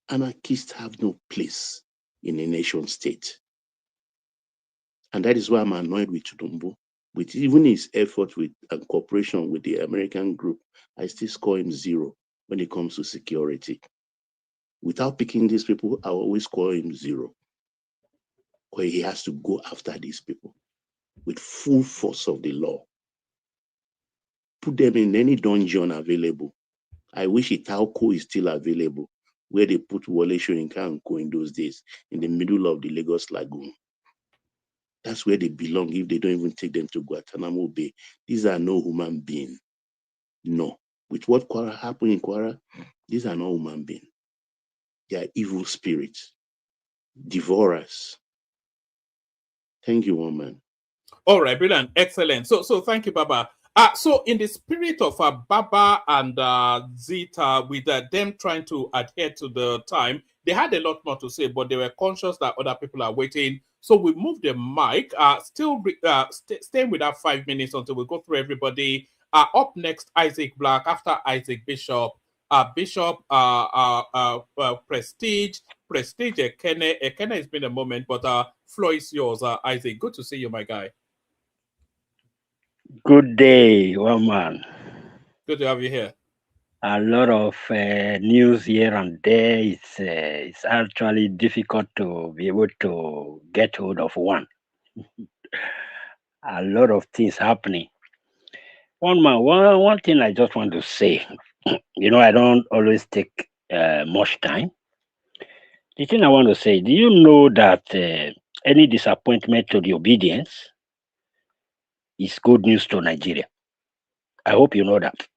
Anarchists have no place in a nation state. And that is why I'm annoyed with Tinubu. With even his effort with and cooperation with the American group, I still score him 0 when it comes to security. Without picking these people, I always score him 0. Because he has to go after these people with full force of the law. Put them in any dungeon available. I wish Italco is still available. where they put Wole Soyinka and Co in those days, in the middle of the Lagos Lagoon. That's where they belong if they don't even take them to Guantanamo Bay. These are no human beings. No. With what happened in Kwara, these are not human beings. They are evil spirits, devourers. Thank you, woman. All right, brilliant, excellent. So thank you, Baba. So in the spirit of Baba and Zita, with them trying to adhere to the time, they had a lot more to say, but they were conscious that other people are waiting. So we moved the mic. Staying with that 5 minutes until we go through everybody. Up next, Isaac Black. After Isaac, Bishop. Prestige. Ekene. Ekene has been a moment, but floor is yours, Isaac. Good to see you, my guy. Good day, one man. Good to have you here. A lot of news here and there. It's actually difficult to be able to get hold of one. A lot of things happening. One man, one thing I just want to say, I don't always take much time. The thing I want to say, do you know that any disappointment to the obedience is good news to Nigeria? I hope you know that.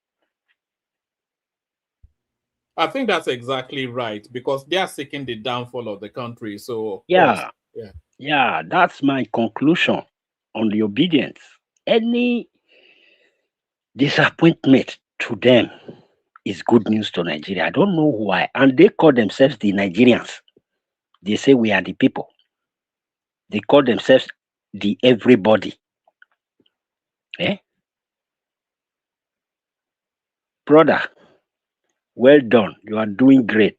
I think that's exactly right, because they are seeking the downfall of the country. So yeah, that's my conclusion on the obedience. Any disappointment to them is good news to Nigeria. I don't know why. And they call themselves the Nigerians. They say we are the people. They call themselves the everybody. Brother, well done. You are doing great.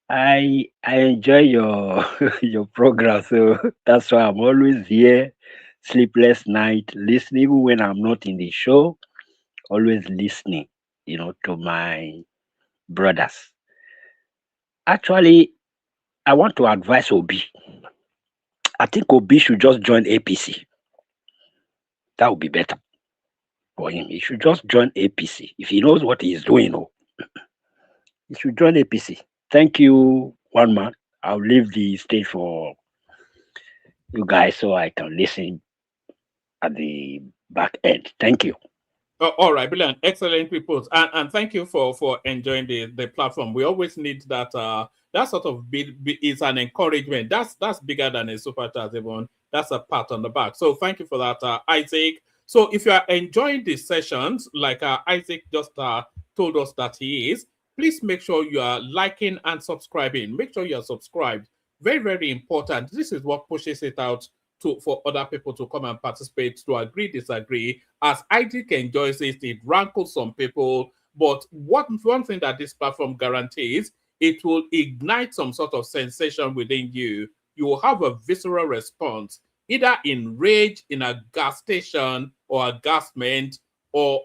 I enjoy your your program, so that's why I'm always here. Sleepless night, listening even when I'm not in the show. Always listening, to my brothers. Actually, I want to advise Obi. I think Obi should just join APC. That would be better for him. He should just join APC. If he knows what he is doing, he should join APC. Thank you, one man. I'll leave the stage for you guys so I can listen at the back end. Thank you. All right, brilliant, excellent reports, and thank you for enjoying the platform. We always need that that sort of is an encouragement. That's bigger than a super chat, even. That's a pat on the back. So thank you for that, Isaac. So if you are enjoying these sessions, like Isaac just told us that he is, please make sure you are liking and subscribing. Make sure you are subscribed. Very, very important. This is what pushes it out for other people to come and participate, to agree, disagree. As Isaac enjoys it rankles some people. But one thing that this platform guarantees, it will ignite some sort of sensation within you. You will have a visceral response, either in rage, in a gas station, or aghastment, you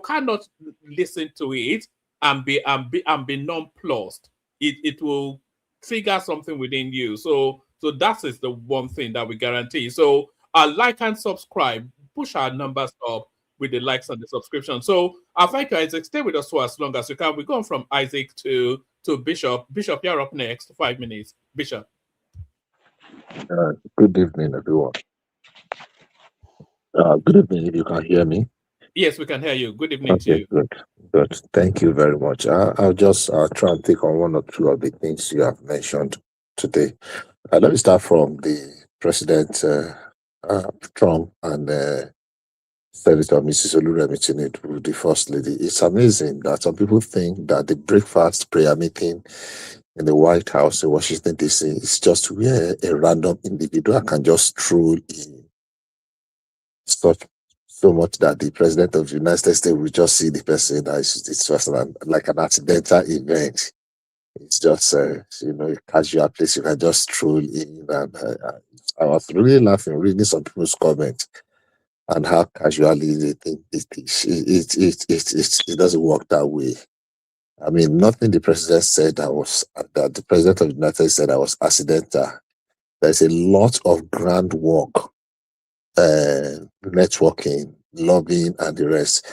cannot listen to it and be nonplussed. It will trigger something within you. So that is the one thing that we guarantee. So like and subscribe, push our numbers up with the likes and the subscription. So thank you, Isaac. Stay with us for as long as you can. We're going from Isaac to Bishop. Bishop, you're up next. 5 minutes. Bishop. Good evening, everyone. Good evening, if you can hear me. Yes, we can hear you. Good evening to you. Good. Thank you very much. I'll just try and take on one or two of the things you have mentioned today. Let me start from the President Trump and Senator Mrs. Remi Tinubu, the First Lady. It's amazing that some people think that the breakfast prayer meeting in the White House in Washington, D.C. is just where a random individual can just stroll in. So much that the President of the United States will just see the person as it's just like an accidental event. It's just a casual place you can just stroll in. And I was really laughing reading some people's comments and how casually they think it doesn't work that way. I mean, nothing the President said that the President of the United States said that was accidental. There's a lot of groundwork, networking lobbying and the rest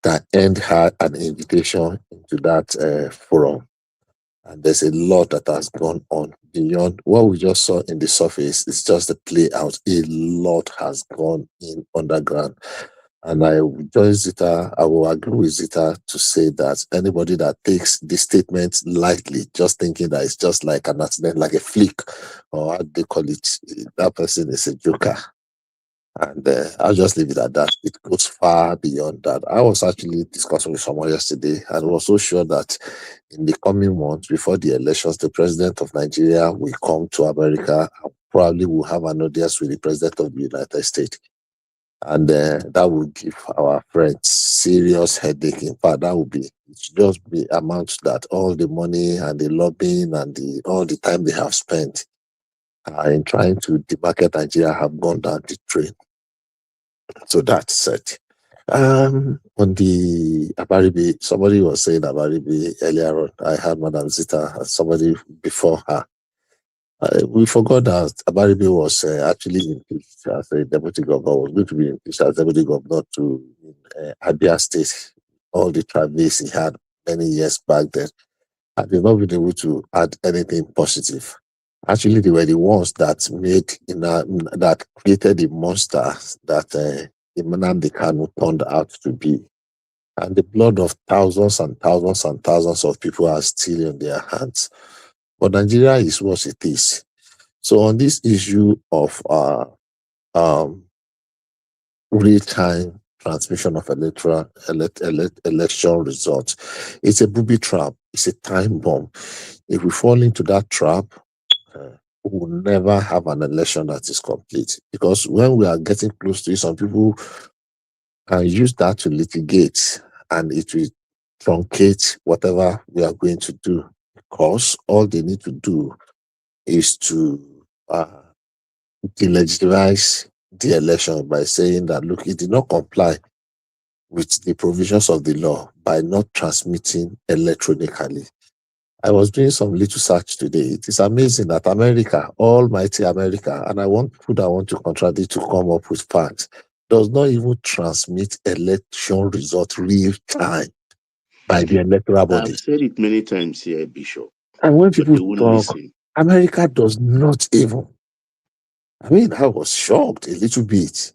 that earned her an invitation into that forum. And there's a lot that has gone on beyond what we just saw in the surface. It's just a play out. A lot has gone in underground. And I will agree with Zita to say that anybody that takes this statement lightly, just thinking that it's just like an accident, like a flick, or how they call it, that person is a joker. And I'll just leave it at that. It goes far beyond that. I was actually discussing with someone yesterday and was so sure that in the coming months, before the elections, the president of Nigeria will come to America and probably will have an audience with the president of the United States. And that will give our friends serious headache. In fact, that will be just be amount that all the money and the lobbying and all the time they have spent in trying to demarket Nigeria have gone down the drain. So that's it. On the Abaribi, somebody was saying Abaribi earlier on. I had Madam Zita, somebody before her. We forgot that Abaribi was actually impeached as a deputy governor, was going to be impeached as deputy governor to Abia State. All the travails he had many years back then, and they've not been able to add anything positive. Actually, they were the ones that that created the monster that Nnamdi Kanu turned out to be. And the blood of thousands and thousands and thousands of people are still in their hands. But Nigeria is what it is. So on this issue of real-time transmission of election results, it's a booby trap. It's a time bomb. If we fall into that trap, we will never have an election that is complete. Because when we are getting close to it, some people can use that to litigate, and it will truncate whatever we are going to do. Because all they need to do is to delegitimize the election by saying that, look, it did not comply with the provisions of the law by not transmitting electronically. I was doing some little search today. It is amazing that America, almighty America, and I want people that want to contradict to come up with facts, does not even transmit election results real time by the electoral body. I've said it many times here, Bishop. And when people talk, America does not even. I mean, I was shocked a little bit.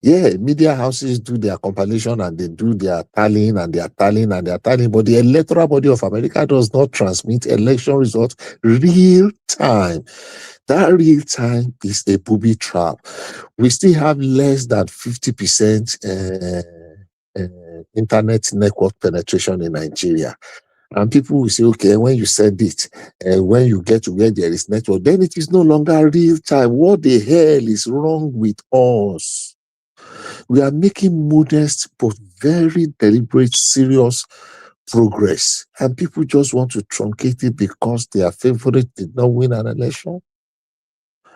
Yeah, media houses do their compilation and they do their tallying and their tallying and their tallying, but the electoral body of America does not transmit election results real time. That real time is a booby trap. We still have less than 50% internet network penetration in Nigeria. And people will say, okay, when you send it, when you get to where there is network, then it is no longer real time. What the hell is wrong with us? We are making modest but very deliberate, serious progress. And people just want to truncate it because their favorite did not win an election.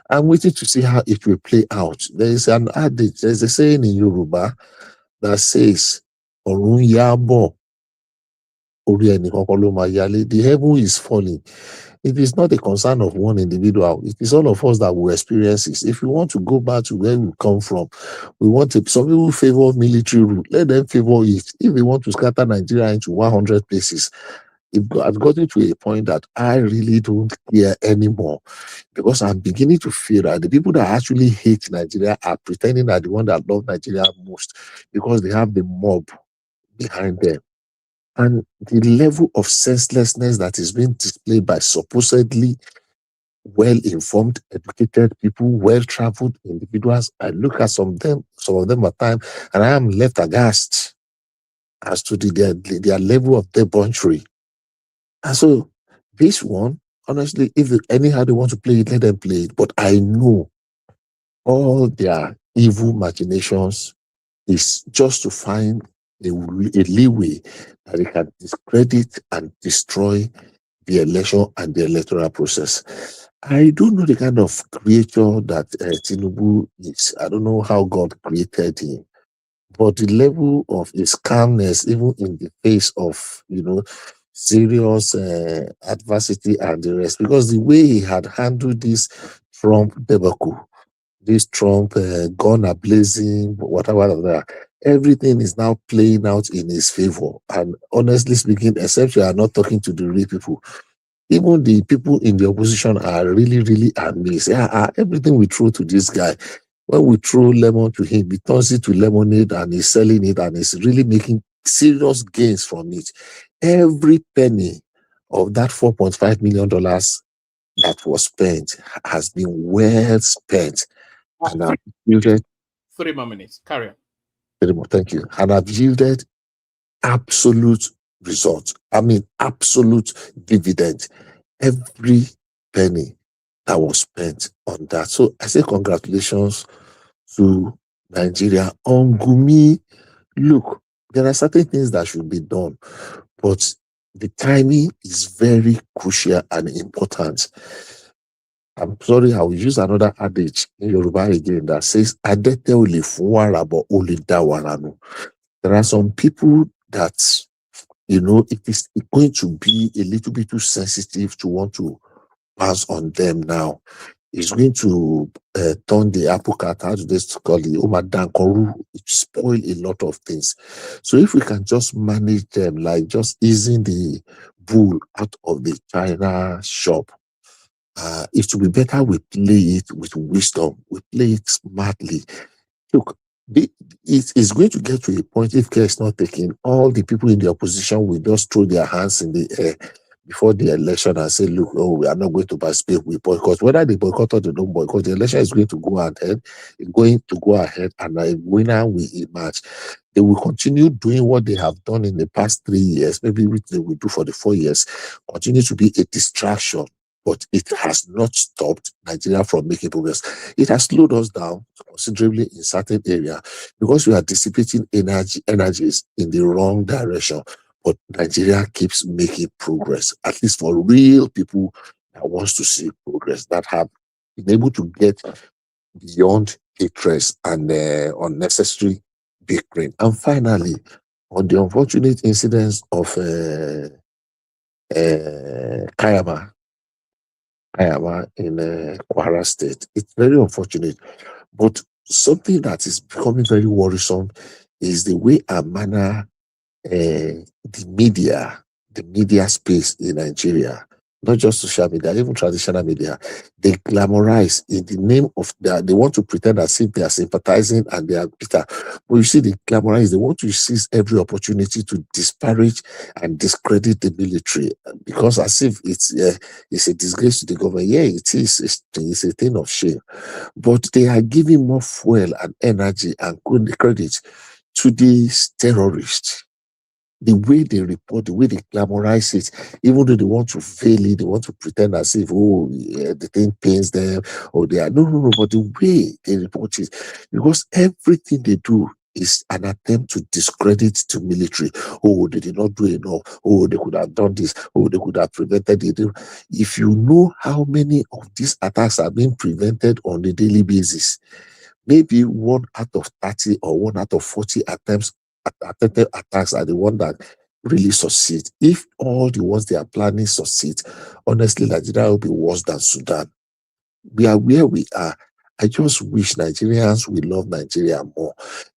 I'm waiting to see how it will play out. There is an adage, there's a saying in Yoruba that says, Orun yabo, the heaven is falling. It is not a concern of one individual. It is all of us that will experience this. If we want to go back to where we come from, we want to. Some people favor military rule. Let them favor it. If we want to scatter Nigeria into 100 places, I've gotten to a point that I really don't care anymore, because I'm beginning to feel that the people that actually hate Nigeria are pretending that the one that love Nigeria most, because they have the mob behind them. And the level of senselessness that is being displayed by supposedly well-informed, educated people, well-traveled individuals, I look at some of them at times, and I am left aghast as to their level of debauchery. And so this one, honestly, if anyhow they want to play it, let them play it. But I know all their evil machinations is just to find a leeway that they can discredit and destroy the election and the electoral process. I don't know the kind of creature that Tinubu is. I don't know how God created him, but the level of his calmness, even in the face of, serious adversity and the rest, because the way he had handled this Trump debacle, this Trump gun ablazing, whatever, everything is now playing out in his favor. And honestly speaking, except you are not talking to the real people, even the people in the opposition are really, really amazed. Everything we throw to this guy, when we throw lemon to him, he turns it to lemonade and he's selling it and he's really making serious gains from it. Every penny of that $4.5 million that was spent has been well spent. And I've yielded 3 more minutes. Carry on. Thank you. And I've yielded absolute results. I mean, absolute dividend. Every penny that was spent on that. So I say congratulations to Nigeria. On Gumi, look, there are certain things that should be done, but the timing is very crucial and important. I'm sorry, I will use another adage in Yoruba again that says, Adete ole fun wara but ole da wara nu. There are some people that, it is going to be a little bit too sensitive to want to pass on them now. It's going to turn the apple cart, how do they call it, spoil a lot of things. So if we can just manage them, like just easing the bull out of the China shop, it will be better we play it with wisdom, we play it smartly. Look, it is going to get to a point, if care is not taken, all the people in the opposition will just throw their hands in the air before the election and say, look, we are not going to participate, we boycott. Whether they boycott or they don't boycott, the election is going to go ahead, and a winner will emerge. They will continue doing what they have done in the past 3 years, maybe which they will do for the 4 years, continue to be a distraction. But it has not stopped Nigeria from making progress. It has slowed us down considerably in certain areas because we are dissipating energies in the wrong direction. But Nigeria keeps making progress, at least for real people that wants to see progress, that have been able to get beyond hatred and unnecessary bickering. And finally, on the unfortunate incidents of Kayama in Kwara State. It's very unfortunate. But something that is becoming very worrisome is the way and manner the media space in Nigeria, not just social media, even traditional media, they glamorize in the name of they want to pretend as if they are sympathizing and they are bitter. But you see, they glamorize, they want to seize every opportunity to disparage and discredit the military because as if it's a disgrace to the government. Yeah, it is. It's a thing of shame. But they are giving more fuel and energy and credit to these terrorists. The way they report, the way they glamorize it, even though they want to veil it, they want to pretend as if, the thing pains them, or they are, no, but the way they report it, because everything they do is an attempt to discredit the military. Oh, they did not do enough. Oh, they could have done this. Oh, they could have prevented it. If you know how many of these attacks are being prevented on a daily basis, maybe 1 out of 30 or 1 out of 40 attempted attacks are the one that really succeed. If all the ones they are planning succeed, honestly, Nigeria will be worse than Sudan. We are where we are. I just wish Nigerians will love Nigeria more.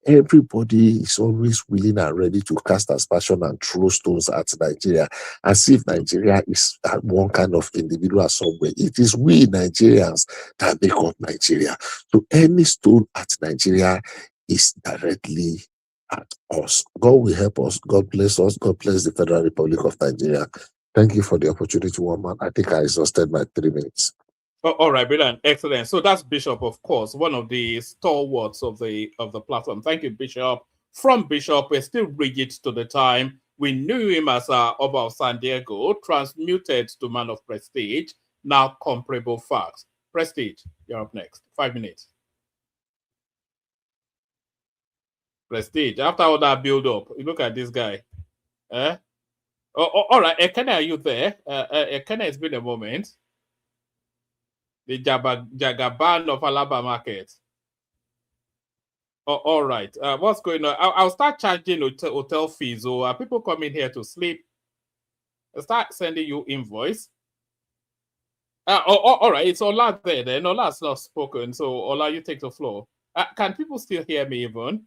Everybody is always willing and ready to cast aspersion and throw stones at Nigeria, as if Nigeria is one kind of individual somewhere. It is we Nigerians that make up Nigeria. So any stone at Nigeria is directly at us. God will help us. God bless us. God bless the Federal Republic of Nigeria. Thank you for the opportunity, one man. I think I exhausted my 3 minutes. Oh, all right, brilliant, excellent. So that's Bishop, of course, one of the stalwarts of the platform. Thank you, Bishop. From Bishop, we're still rigid to the time. We knew him as Oba of San Diego, transmuted to man of prestige, now comparable facts. Prestige, you're up next. 5 minutes. Prestige. After all that build-up, you look at this guy. All right, Ekene, are you there? Ekene, it's been a moment. The Jagaban of Alaba Market. All right. What's going on? I'll start charging hotel fees. Or are people coming here to sleep? I'll start sending you invoice. All right. It's Ola there then. Ola's not spoken. So Ola, you take the floor. Can people still hear me even?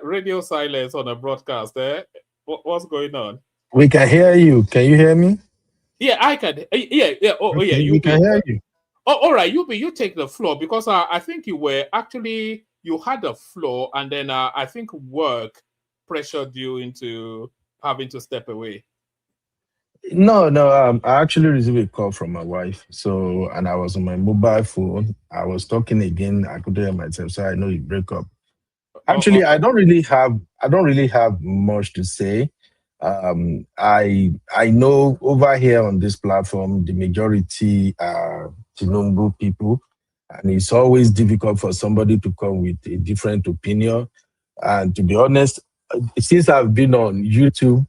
Radio silence on a broadcast. What's going on? We can hear you. Can you hear me? Yeah, I can. Yeah. Oh, okay, yeah. We can hear you. Oh, all right. You take the floor because I think you had the floor, and then I think work pressured you into having to step away. No. I actually received a call from my wife. So, and I was on my mobile phone. I was talking again. I couldn't hear myself, so I know you break up. Actually, I don't really have much to say. I know over here on this platform, the majority are Tinubu people, and it's always difficult for somebody to come with a different opinion. And to be honest, since I've been on YouTube,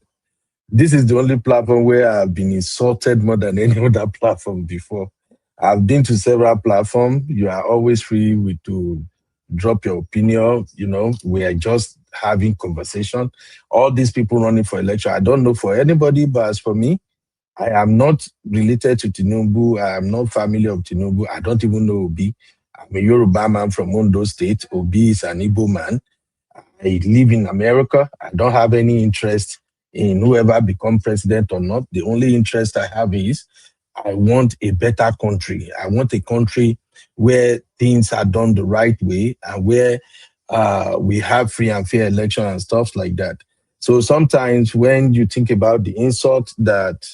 this is the only platform where I've been insulted more than any other platform before. I've been to several platforms. You are always free to drop your opinion. We are just having conversation. All these people running for election, I don't know for anybody, but as for me, I am not related to Tinubu. I am not family of Tinubu. I don't even know Obi. I'm a Yoruba man from Ondo State. Obi is an Igbo man. I live in America. I don't have any interest in whoever become president or not. The only interest I have is I want a better country. I want a country where things are done the right way and where we have free and fair election and stuff like that. So sometimes when you think about the insult that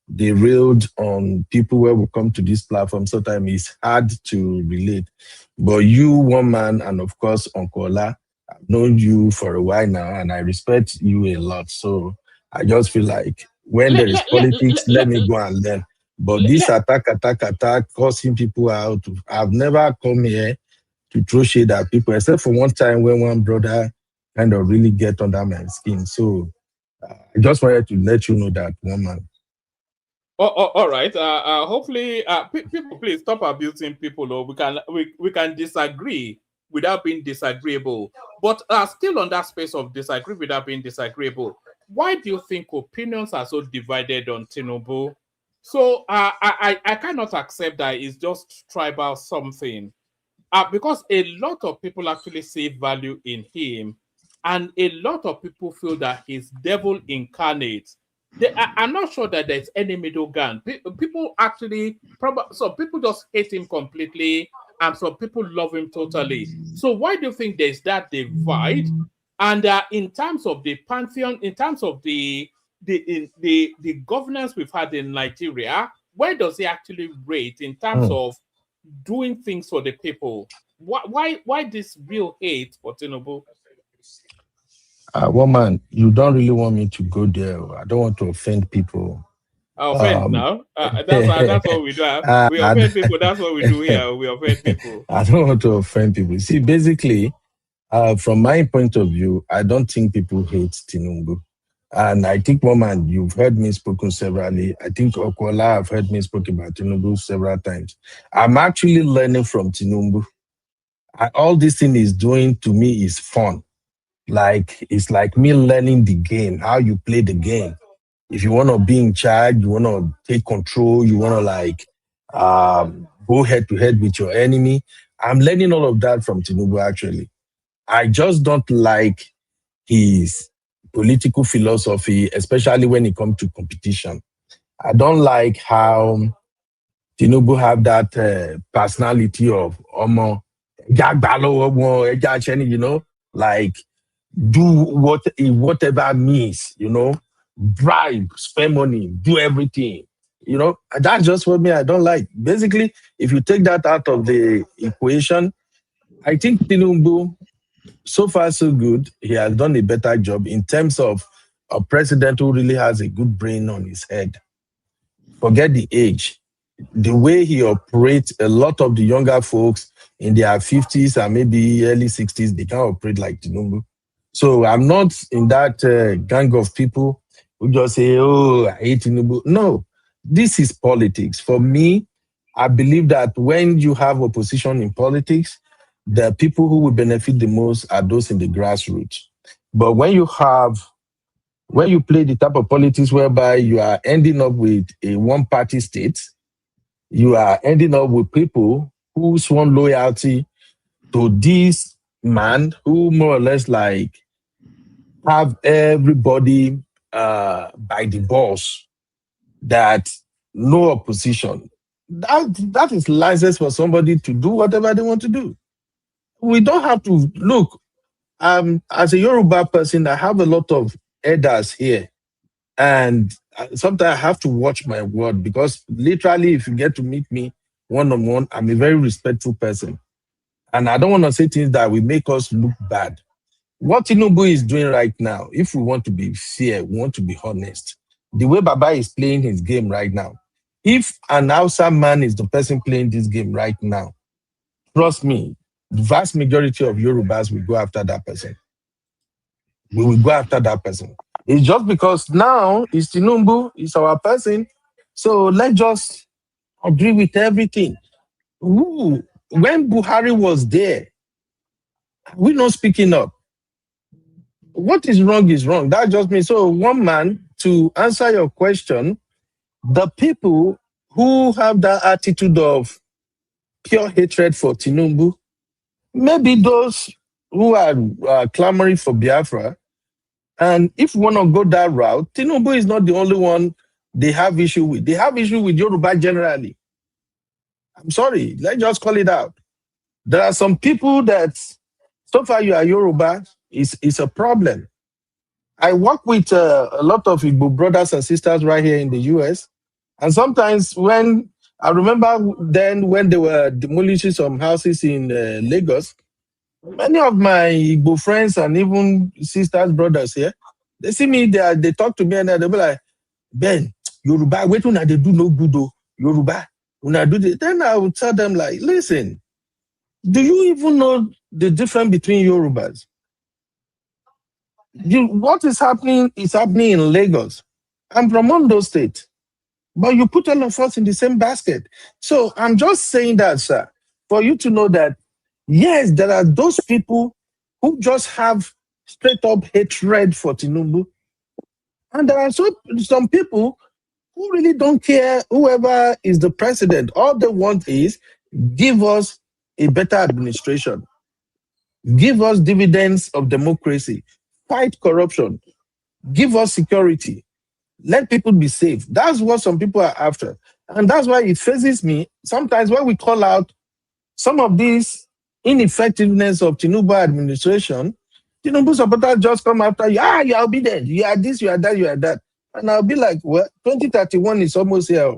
they railed on people where we come to this platform, sometimes it's hard to relate. But you, one man, and of course, Uncle Ola, I've known you for a while now, and I respect you a lot. So I just feel like when there is politics, let me go and learn. But this attack, causing people out, I've never come here to throw shade at people, except for one time when one brother kind of really get under my skin. So I just wanted to let you know that, one man. All right. Hopefully, people, please stop abusing people. Or we can disagree without being disagreeable. But still on that space of disagree without being disagreeable, why do you think opinions are so divided on Tinubu? So I cannot accept that it's just tribal something. Because a lot of people actually see value in him, and a lot of people feel that he's devil incarnate. I'm not sure that there's any middle ground. People actually, some people just hate him completely, and some people love him totally. So why do you think there's that divide? And in terms of the pantheon, in terms of the governance we've had in Nigeria, where does he actually rate in terms of doing things for the people? Why this real hate for Tinubu? Woman, you don't really want me to go there. I don't want to offend people. Offend now? That's what we do. We offend people. That's what we do here. We offend people. I don't want to offend people. See, basically, from my point of view, I don't think people hate Tinubu. And I think, woman, you've heard me spoken severally. I think Okola have heard me speak about Tinubu several times. I'm actually learning from Tinubu. All this thing is doing to me is fun. Like, it's like me learning the game, how you play the game. If you want to be in charge, you want to take control, you want to go head to head with your enemy. I'm learning all of that from Tinubu, actually. I just don't like his political philosophy, especially when it comes to competition. I don't like how Tinubu have that personality of like do whatever means, bribe, spend money, do everything. That's just what me I don't like. Basically, if you take that out of the equation, I think Tinubu, so far so good. He has done a better job in terms of a president who really has a good brain on his head. Forget the age. The way he operates, a lot of the younger folks in their 50s and maybe early 60s, they can't operate like Tinubu. So I'm not in that gang of people who just say, oh, I hate Tinubu. No, this is politics. For me, I believe that when you have opposition in politics, the people who will benefit the most are those in the grassroots. But when you play the type of politics whereby you are ending up with a one-party state, you are ending up with people who sworn loyalty to this man who more or less like have everybody by the balls, that no opposition. That is license for somebody to do whatever they want to do. We don't have to look. As a Yoruba person, I have a lot of elders here, and sometimes I have to watch my word, because literally, if you get to meet me one-on-one, I'm a very respectful person, and I don't want to say things that will make us look bad. What Tinubu is doing right now, if we want to be fair, we want to be honest, the way Baba is playing his game right now, if an Hausa man is the person playing this game right now, trust me, the vast majority of Yorubas will go after that person. We will go after that person. It's just because now it's Tinubu, it's our person. So let's just agree with everything. Ooh, when Buhari was there, we're not speaking up. What is wrong is wrong. That just means, so one man, to answer your question, the people who have that attitude of pure hatred for Tinubu, maybe those who are clamoring for Biafra, and if we want to go that route, Tinubu is not the only one they have issue with. They have issue with Yoruba generally. I'm sorry, let's just call it out. There are some people that, so far you are Yoruba, is a problem. I work with a lot of Igbo brothers and sisters right here in the US. And sometimes when, I remember then when they were demolishing some houses in Lagos, many of my Igbo friends and even sisters, brothers here, they see me, they talk to me and they'll be like, Ben, Yoruba, wait when they do no good though. Yoruba, when I do this. Then I will tell them like, listen, do you even know the difference between Yorubas? What is happening in Lagos. I'm from Ondo State, but you put all of us in the same basket. So I'm just saying that, sir, for you to know that, yes, there are those people who just have straight up hatred for Tinubu. And there are some people who really don't care whoever is the president. All they want is give us a better administration. Give us dividends of democracy. Fight corruption. Give us security. Let people be safe. That's what some people are after. And that's why it phases me. Sometimes when we call out some of these ineffectiveness of Tinubu administration, Tinubu supporters just come after you. You are obedient. You are this, you are that, you are that. And I'll be like, well, 2031 is almost here.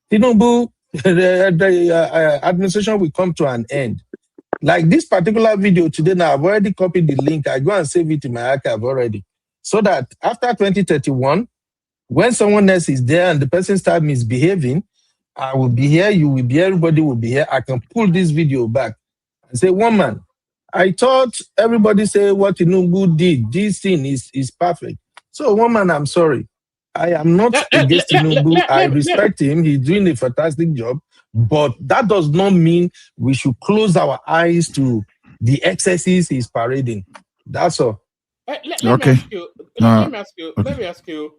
Tinubu, the administration will come to an end. Like this particular video today now, I've already copied the link. I go and save it in my archive already. So that after 2031, when someone else is there and the person starts misbehaving, I will be here, you will be here, everybody will be here. I can pull this video back and say, woman, I thought everybody say what Tinubu did. This thing is perfect. So, woman, I'm sorry. I am not against Tinubu. I respect him. He's doing a fantastic job. But that does not mean we should close our eyes to the excesses he's parading. That's all. Let me ask you.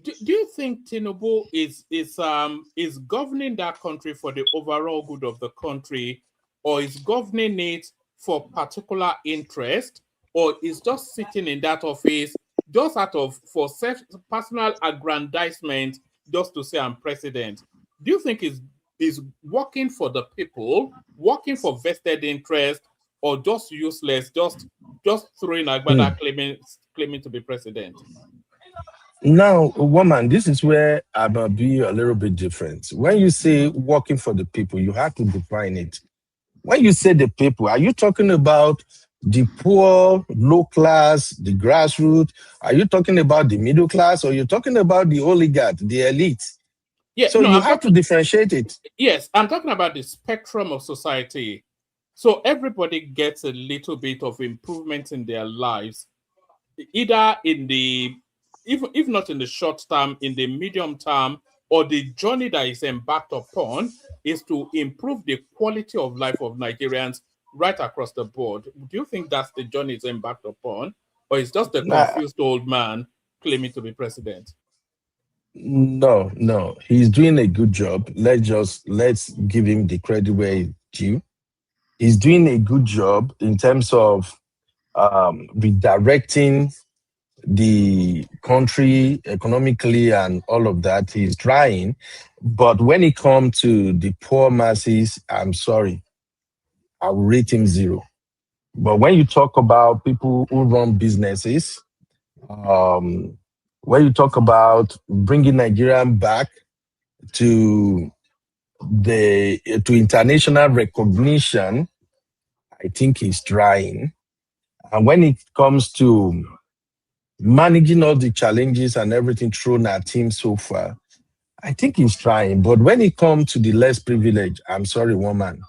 Do you think Tinubu is governing that country for the overall good of the country, or is governing it for particular interest, or is just sitting in that office just for personal aggrandizement, just to say I'm president? Do you think is working for the people, working for vested interest, or just useless, just throwing Agbada claiming to be president? Now, woman, this is where I'm going to be a little bit different. When you say working for the people, you have to define it. When you say the people, are you talking about the poor, low class, the grassroots? Are you talking about the middle class, or are you talking about the oligarch, the elite? Yeah, so you have to differentiate it. Yes, I'm talking about the spectrum of society. So everybody gets a little bit of improvement in their lives, either in the, if not in the short term, in the medium term, or the journey that is embarked upon is to improve the quality of life of Nigerians right across the board. Do you think that's the journey it's embarked upon, or is just a confused old man claiming to be president? No, he's doing a good job. Let's give him the credit where it's due. He's doing a good job in terms of redirecting the country economically and all of that. He's trying. But when it comes to the poor masses, I'm sorry, I will rate him 0. But when you talk about people who run businesses, when you talk about bringing Nigeria back to international recognition, I think he's trying. And when it comes to managing all the challenges and everything thrown at him so far, I think he's trying. But when it comes to the less privileged, I'm sorry, woman.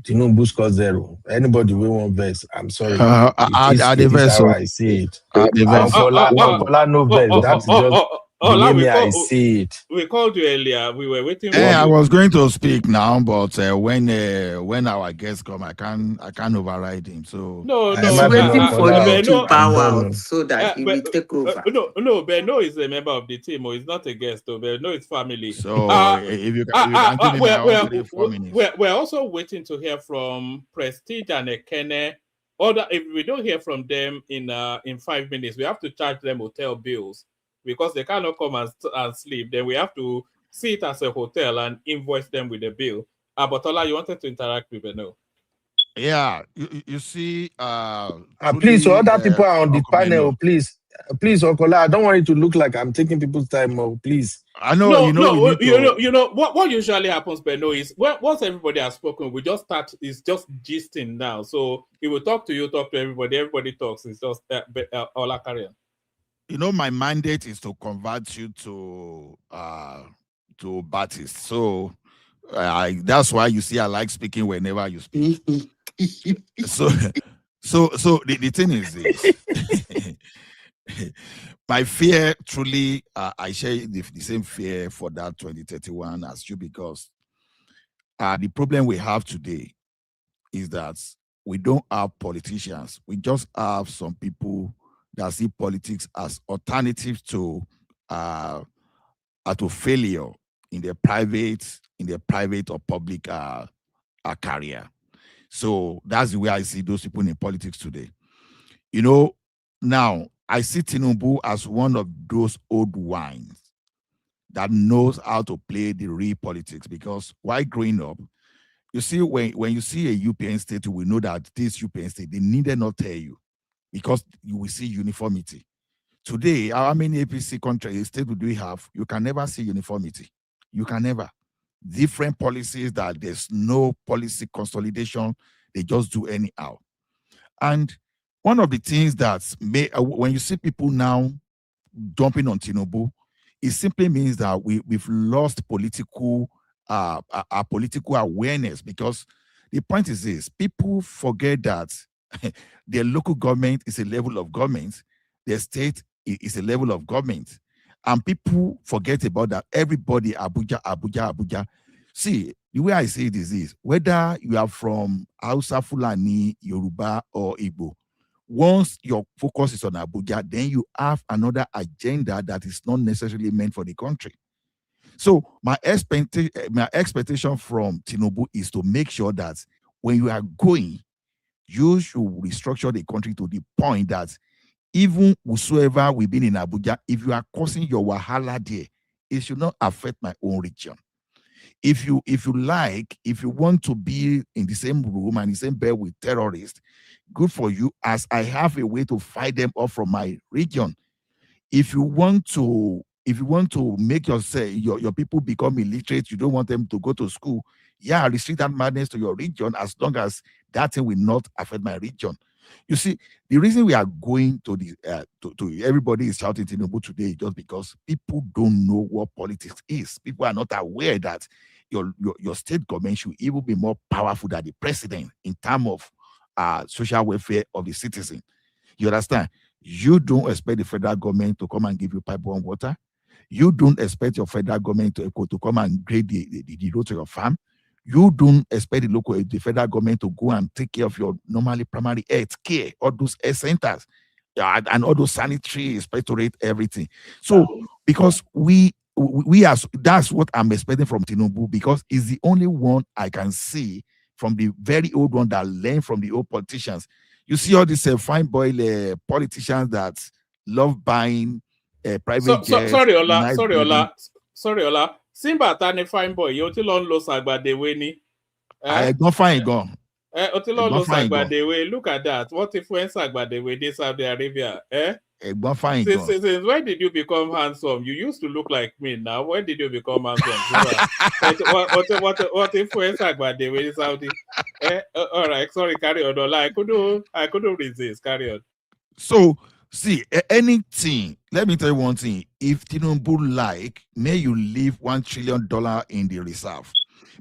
Tinubu score 0. Anybody will want verse. I'm sorry. It is how I see it. Uncle no verse. That's just the way me I see it. We called you earlier. We were waiting for I you. was going to speak now, but when our guests come, I can't override him. So he's waiting for you to bow out so that he will take over. No, Beno is a member of the team, or he's not a guest. Beno is family. So if you can give me 4 minutes. We're also waiting to hear from Prestige and Ekene. If we don't hear from them in 5 minutes, we have to charge them hotel bills because they cannot come and sleep. Then we have to see it as a hotel and invoice them with a bill. But Ola, you wanted to interact with Beno. Yeah, you see. Please, so other people are on the panel. Please, Okola, I don't want it to look like I'm taking people's time. Please. I know. You know what usually happens, Beno, is once everybody has spoken, we just start. It's just gisting now. So he will talk to you, talk to everybody. Everybody talks. It's just Ola carry on. You know, my mandate is to convert you to Baptist. So that's why you see I like speaking whenever you speak. so the thing is this. My fear, truly, I share the same fear for that 2031 as you, because the problem we have today is that we don't have politicians. We just have some people that see politics as alternatives to failure in their private or public career. So that's the way I see those people in politics today. You know, now I see Tinubu as one of those old wines that knows how to play the real politics, because while growing up, you see, when you see a UPN state, you will know that this UPN state, they needed not tell you, because you will see uniformity. Today, how many APC countries state do we have? You can never see uniformity. You can never. Different policies that there's no policy consolidation, they just do anyhow. And one of the things that when you see people now jumping on Tinubu, it simply means that we've lost political awareness, because the point is this: people forget that their local government is a level of government, their state is a level of government, and people forget about that. Everybody Abuja. See, the way I say this is, whether you are from Hausa, Fulani, Yoruba, or Igbo, once your focus is on Abuja, then you have another agenda that is not necessarily meant for the country. So my expectation from Tinubu is to make sure that when you are going, you should restructure the country to the point that even whosoever we've been in Abuja, if you are causing your wahala there, it should not affect my own region. If you want to be in the same room and the same bed with terrorists, good for you, as I have a way to fight them off from my region. If you want to make your people become illiterate, you don't want them to go to school, restrict that madness to your region, as long as that thing will not affect my region. You see, the reason we are going to everybody is shouting Tinubu today is just because people don't know what politics is. People are not aware that your state government should even be more powerful than the president in terms of social welfare of the citizen. You understand? You don't expect the federal government to come and give you pipe-borne water. You don't expect your federal government to come and grade the road to your farm. You don't expect the federal government to go and take care of your normally primary health care, all those health centers, and all those sanitary, inspectorate, everything. So because that's what I'm expecting from Tinubu, because he's the only one I can see from the very old one that learned from the old politicians. You see all these fine boy politicians that love buying private jets. Sorry, Ola. Nice Sorry, building. Ola. Sorry, Ola. Simba tani fine boy. You still on los agbadewe ni. I don't find gone. Otilo los agbadewe. Look at that. What influence agbadewe in Saudi Arabia? Since when did you become handsome? You used to look like me. Now, when did you become handsome? What influence agbadewe in Saudi? All right, sorry, carry on. Ola, I couldn't resist. Carry on. So, see, anything, let me tell you one thing. If Tinubu like, may you leave $1 trillion in the reserve.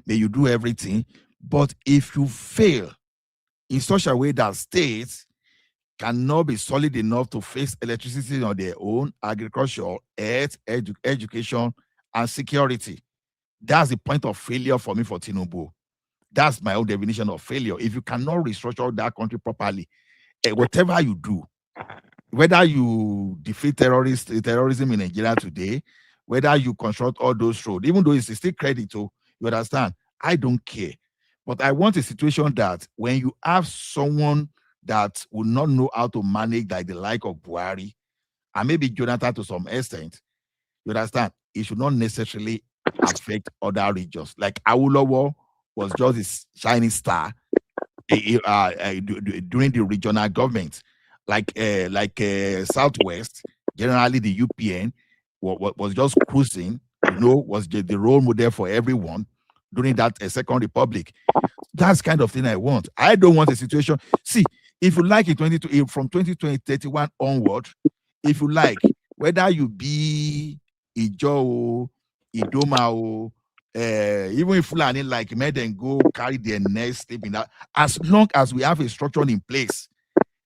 May you do everything. But if you fail in such a way that states cannot be solid enough to face electricity on their own, agriculture, health, education, and security, that's the point of failure for me for Tinubu. That's my own definition of failure. If you cannot restructure that country properly, whatever you do, whether you defeat terrorism in Nigeria today, whether you construct all those roads, even though it's still credit to, you understand, I don't care. But I want a situation that when you have someone that will not know how to manage like the like of Buhari, and maybe Jonathan to some extent, you understand, it should not necessarily affect other regions. Like Awolowo was just this shining star during the regional government. Like Southwest, generally the UPN was just cruising, was the role model for everyone during that Second Republic. That's kind of thing I want. I don't want a situation. See, if you like from 2020, 31 onward, if you like, whether you be Ijo, Idoma, even if Fulani like made them go carry their next step in that, as long as we have a structure in place.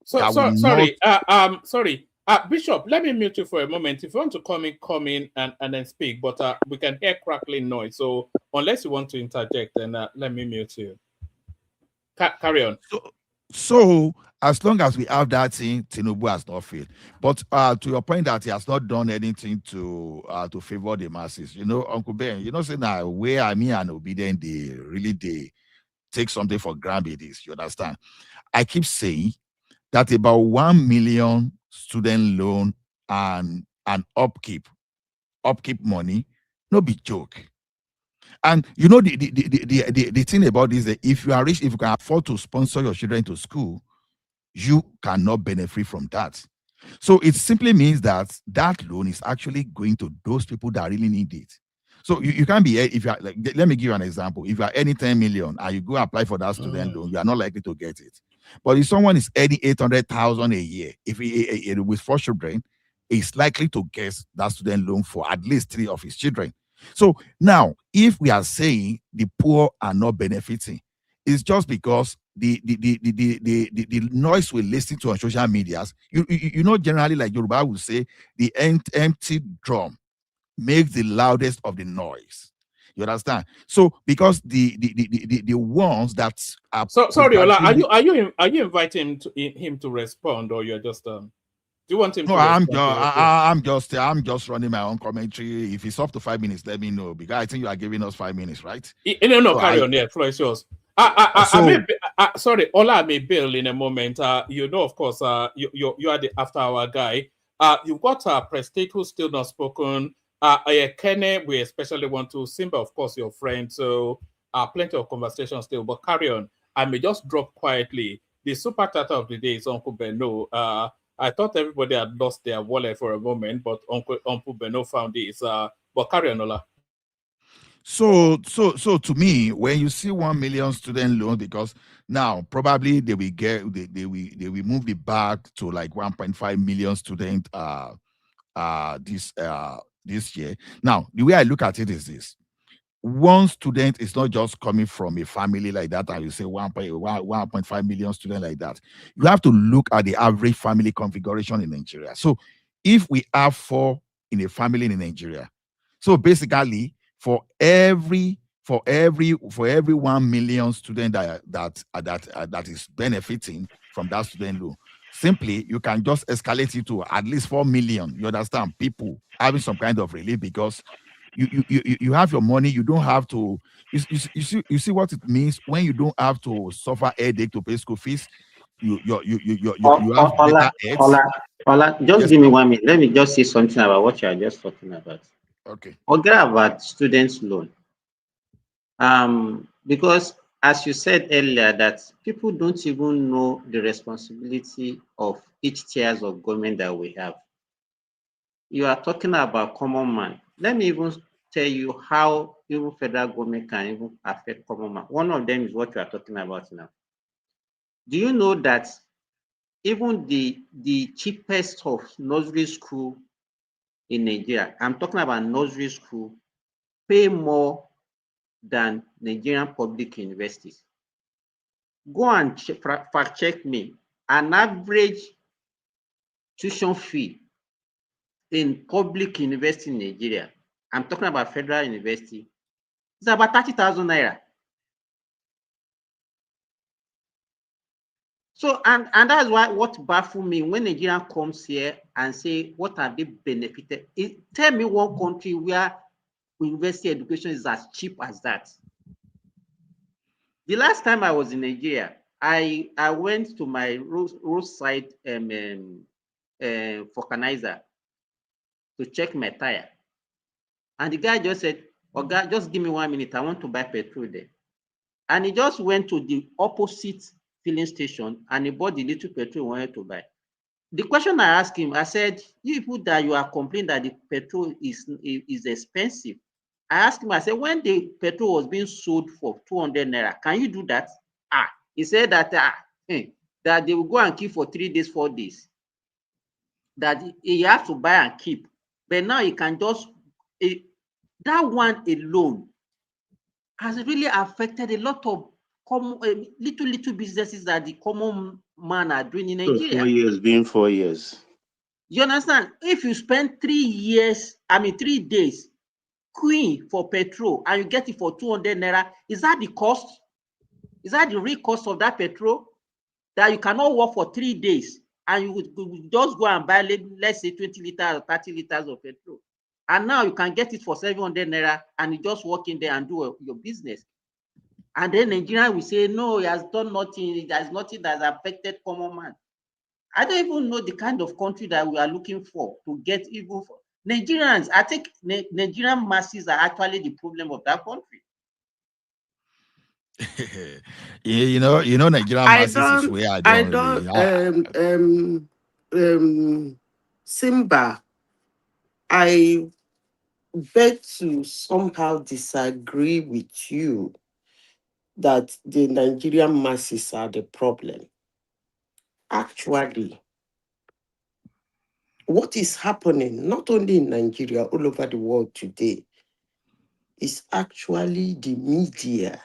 Sorry, Bishop, let me mute you for a moment. If you want to come in and then speak, but we can hear crackling noise. So unless you want to interject, then let me mute you. Carry on. So as long as we have that thing, Tinubu has not failed. But to your point that he has not done anything to favor the masses, Uncle Ben, say now where I mean and obedient, they take something for granted. You understand? I keep saying that about 1 million student loan and upkeep money, no be joke. And the thing about this is that if you are rich, if you can afford to sponsor your children to school, you cannot benefit from that. So it simply means that loan is actually going to those people that really need it. So you can't be, if you are like, let me give you an example. If you are earning 10 million and you go apply for that student loan, you are not likely to get it. But if someone is earning 800,000 a year, if he with 4 children, is likely to get that student loan for at least 3 of his children. So now, if we are saying the poor are not benefiting, it's just because the noise we listen to on social medias, generally like Yoruba will say, the empty drum makes the loudest of the noise. You understand? So because the ones that are sorry, Ola, are you inviting him to respond, or you're just do you want him no, to I'm just running my own commentary. If it's up to 5 minutes, let me know, because I think you are giving us 5 minutes, right? No, so carry on. Yeah, floor is yours. Sorry, Ola may bail in a moment. Of course, you are the after hour guy. You've got Prestige who's still not spoken. Kene, we especially want to. Simba, of course, your friend. So plenty of conversation still, but carry on. I may just drop quietly. The super tata of the day is Uncle Beno. I thought everybody had lost their wallet for a moment, but Uncle Beno found this. But carry on, Ola. So to me, when you see 1 million student loan, because now probably they will move the bar to like 1.5 million student this year. Now the way I look at it is this: one student is not just coming from a family like that, and you say 1.5 million students like that. You have to look at the average family configuration in Nigeria. So if we have 4 in a family in Nigeria, so basically for every 1 million student that is benefiting from that student loan, simply you can just escalate it to at least 4 million. You understand? People having some kind of relief, because you have your money. You don't have to. You see what it means when you don't have to suffer headache to pay school fees. you have better heads. Ola, just Yes, give me sir. 1 minute. Let me just say something about what you are just talking about. Okay. Forget about students' loan. Because as you said earlier, that people don't even know the responsibility of each tiers of government that we have. You are talking about common man. Let me even tell you how even federal government can even affect common man. One of them is what you are talking about now. Do you know that even the cheapest of nursery school in Nigeria, I'm talking about nursery school, pay more than Nigerian public universities? Go and fact check me. An average tuition fee in public university in Nigeria, I'm talking about federal university, it's about 30,000 naira. So, and that's why what baffles me when Nigeria comes here and say, what have they benefited? Tell me one country where university education is as cheap as that. The last time I was in Nigeria, I went to my roadside vulcanizer to check my tire. And the guy just said, "Oh, God, just give me 1 minute. I want to buy petrol there." And he just went to the opposite filling station and he bought the little petrol he wanted to buy. The question I asked him, I said, "You people that you are complaining that the petrol is expensive." I asked him, I said, "When the petrol was being sold for 200 naira, can you do that?" He said that that they will go and keep for 3 days, 4 days. That he has to buy and keep. But now he can just, that one alone has really affected a lot of little businesses that the common man are doing in So Nigeria. 4 years being 4 years. You understand? If you spend 3 days queuing for petrol and you get it for 200 naira, is that the cost? Is that the real cost of that petrol? That you cannot work for 3 days and you would just go and buy, let's say 20 liters or 30 liters of petrol. And now you can get it for 700 naira and you just walk in there and do your business. And then Nigeria will say, no, he has done nothing. There's nothing that has affected common man. I don't even know the kind of country that we are looking for to get even for Nigerians. I think Nigerian masses are actually the problem of that country. you know, Nigerian masses is where I don't, Simba, I beg to somehow disagree with you that the Nigerian masses are the problem. Actually, what is happening, not only in Nigeria, all over the world today, is actually the media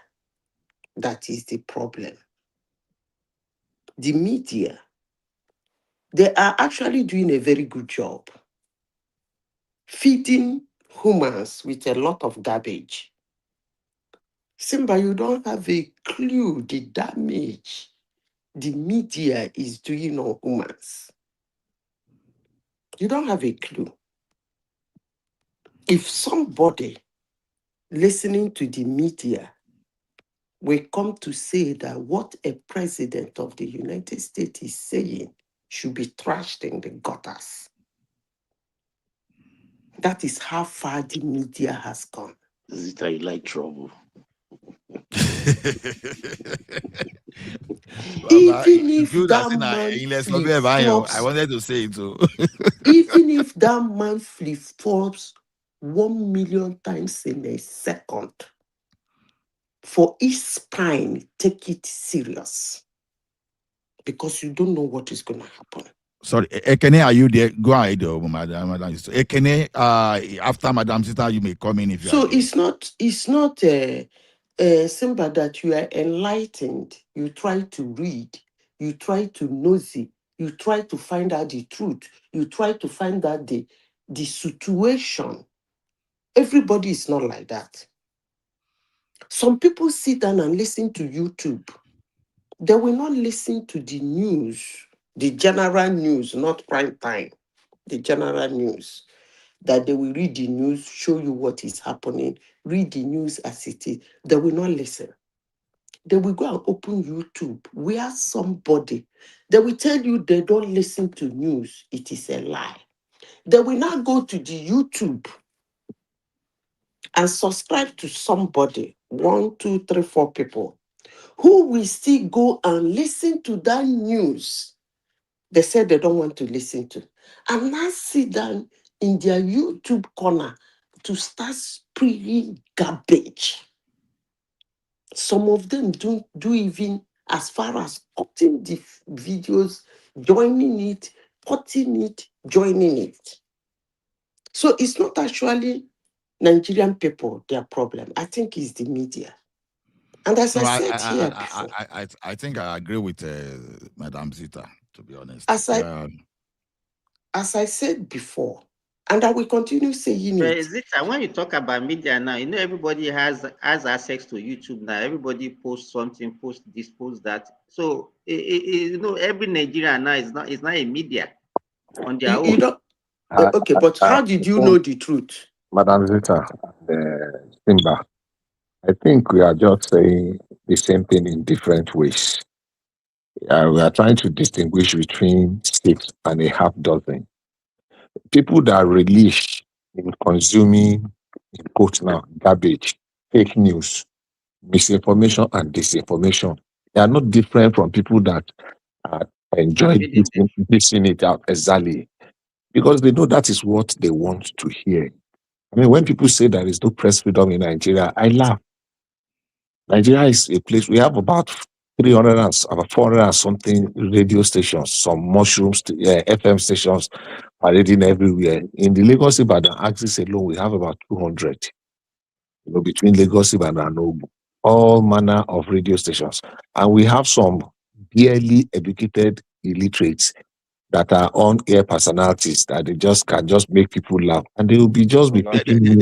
that is the problem. The media, they are actually doing a very good job feeding humans with a lot of garbage. Simba, you don't have a clue the damage the media is doing on humans. You don't have a clue. If somebody listening to the media will come to say that what a president of the United States is saying should be trashed in the gutters, that is how far the media has gone. Zita, you like trouble. Even if that man I wanted to say it too. even if that man flip-flops 1 million times in a second, for each spine, take it serious. Because you don't know what is going to happen. Sorry, Ekene, are you there? Go ahead, Madam. Ekene, after Madam Sister, you may come in if you are there. It's not simple that you are enlightened. You try to read. You try to nosy. You try to find out the truth. You try to find out the situation. Everybody is not like that. Some people sit down and listen to YouTube. They will not listen to the news, the general news, not prime time, the general news. That they will read the news, show you what is happening, read the news as it is. They will not listen. they will go and open YouTube where somebody, they will tell you they don't listen to news. It is a lie. They will now go to the YouTube and subscribe to somebody, 1, 2, 3, 4 people, who will still go and listen to that news they said they don't want to listen to. And now sit down in their YouTube corner to start spreading garbage. Some of them don't do even as far as cutting the videos, joining it, cutting it, joining it. So it's not actually Nigerian people, their problem. I think it's the media. And as I said here before, I think I agree with Madam Zita, to be honest. As I said before, and I will continue saying it. Zita, when you talk about media now, you know everybody has access to YouTube now. Everybody posts something, post this, post that. So you know every Nigerian now is not a media on their own. You know, okay, but how did you know the truth? Madam Zita, Simba, I think we are just saying the same thing in different ways. We are trying to distinguish between 6 and a half dozen. People that relish in consuming, in quotes now, garbage, fake news, misinformation and disinformation, they are not different from people that enjoy dishing it out exactly, because they know that is what they want to hear. I mean, when people say there is no press freedom in Nigeria, I laugh. Nigeria is a place, we have about 300 and about 400 and something radio stations, some mushrooms, FM stations parading everywhere. In the Lagos Ibadan axis alone, we have about 200. You know, between Lagos Ibadan and Ogun, all manner of radio stations, and we have some barely educated illiterates that are on-air personalities that they just can just make people laugh, and they will be just be picking.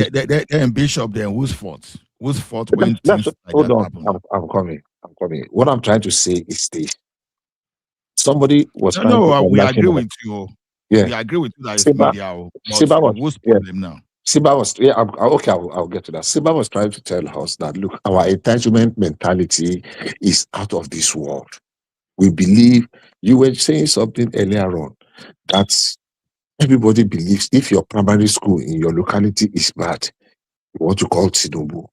Then Bishop, then whose fault? Whose fault when things like hold that on, happen? I'm coming. What I'm trying to say is this: somebody was trying to. We agree with you. Yeah, we agree with you that it's media. Siba was, whose problem now? Siba was, okay, I'll get to that. Siba was trying to tell us that, look, our entitlement mentality is out of this world. We believe, you were saying something earlier on, that everybody believes if your primary school in your locality is bad, you want to call Tinubu.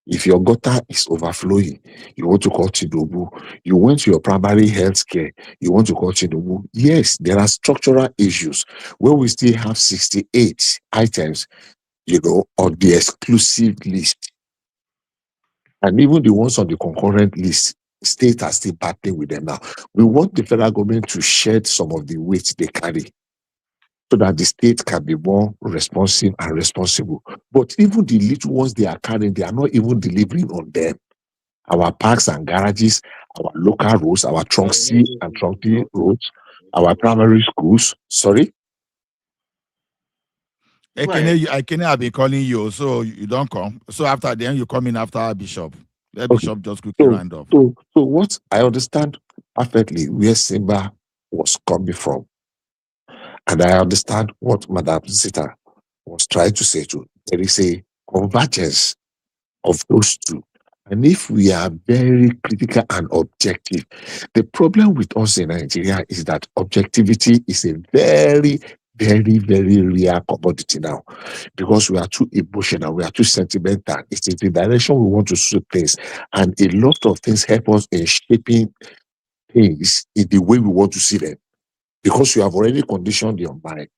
If your gutter is overflowing, you want to call Tinubu. You went to your primary health care, you want to call Tinubu. Yes, there are structural issues where we still have 68 items, you know, on the exclusive list. And even the ones on the concurrent list, states are still battling with them now. We want the federal government to shed some of the weight they carry, so that the state can be more responsive and responsible. But even the little ones they are carrying, they are not even delivering on them. Our parks and garages, our local roads, our trunk C and trunk D roads, our primary schools. Sorry? I can have been calling you, so you don't come. So after then, you come in after Bishop. Let Bishop just quickly round off. So what I understand perfectly where Simba was coming from. And I understand what Madam Zita was trying to say too. There is a convergence of those two. And if we are very critical and objective, the problem with us in Nigeria is that objectivity is a very, very, very rare commodity now, because we are too emotional, we are too sentimental. It is the direction we want to see things. And a lot of things help us in shaping things in the way we want to see them, because you have already conditioned your mind.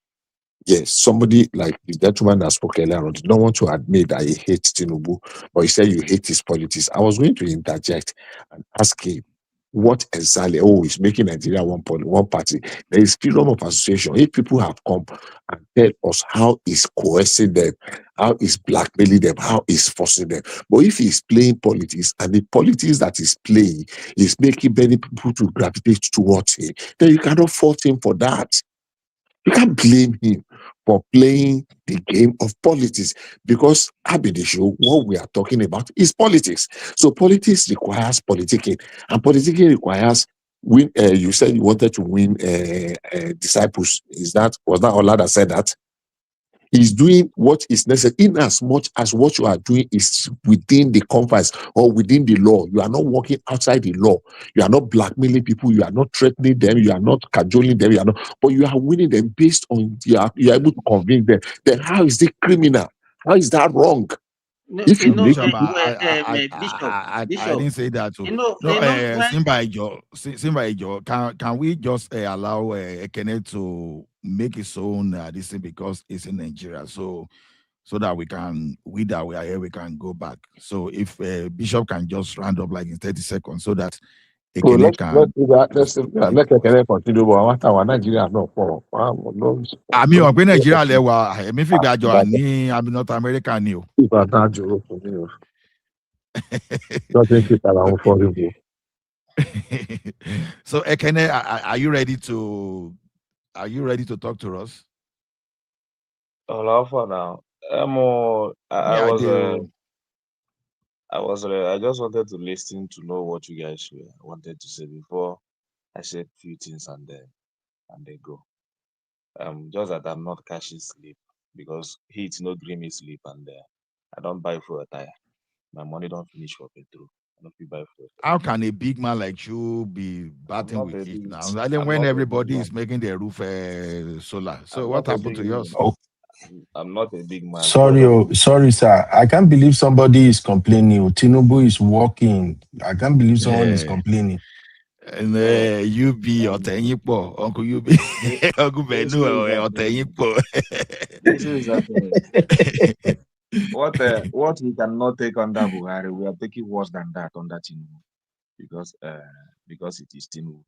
Yes, somebody like the gentleman that spoke earlier on did not want to admit that he hates Tinubu, but he said you hate his politics. I was going to interject and ask him what exactly, he's making Nigeria one party. There is freedom of association. If people have come and tell us how he's coercing them, how he's blackmailing them, how he's forcing them. But if he's playing politics, and the politics that he's playing is making many people to gravitate towards him, then you cannot fault him for that. You can't blame him for playing the game of politics, because show what we are talking about is politics. So politics requires politicking, and politicking requires win. You said you wanted to win disciples. Was that Ola that said that? He's doing what is necessary, in as much as what you are doing is within the confines or within the law. You are not working outside the law. You are not blackmailing people. You are not threatening them. You are not cajoling them. You are not, but you are winning them based on you are able to convince them. Then how is it criminal? How is that wrong? No, If you make Bishop, I Bishop, didn't say that. So, no, you know when Simba Ijo, can we just allow Ekene to make his own this thing because it's in Nigeria, so that we that we are here, we can go back. So if Bishop can just round up like in 30 seconds, so that so Ekene can. let's continue. But what our Nigeria no for. I mean, ọ̀gbẹ́ Nàìjíríà lẹ́wà ẹ̀mí fìgbà jọ ní àmì North America ni o. So Ekene, are you ready to talk to us? Hello, for now. I just wanted to listen to know what you guys wanted to say before I said few things and then go. Just that I'm not catching sleep because heat no green me sleep and I don't buy for a tire. My money don't finish for petrol. I don't buy for. How can a big man like you be batting with heat now? And then when everybody is making their roof solar. So what happened to yours? I'm not a big man. Sorry, sir. I can't believe somebody is complaining. Tinubu is walking. I can't believe someone is complaining. And you be Oteyipo, Uncle you be Uncle Benu Oteyipo. This is what we cannot take under Buhari, we are taking worse than that under Tinubu because it is Tinubu.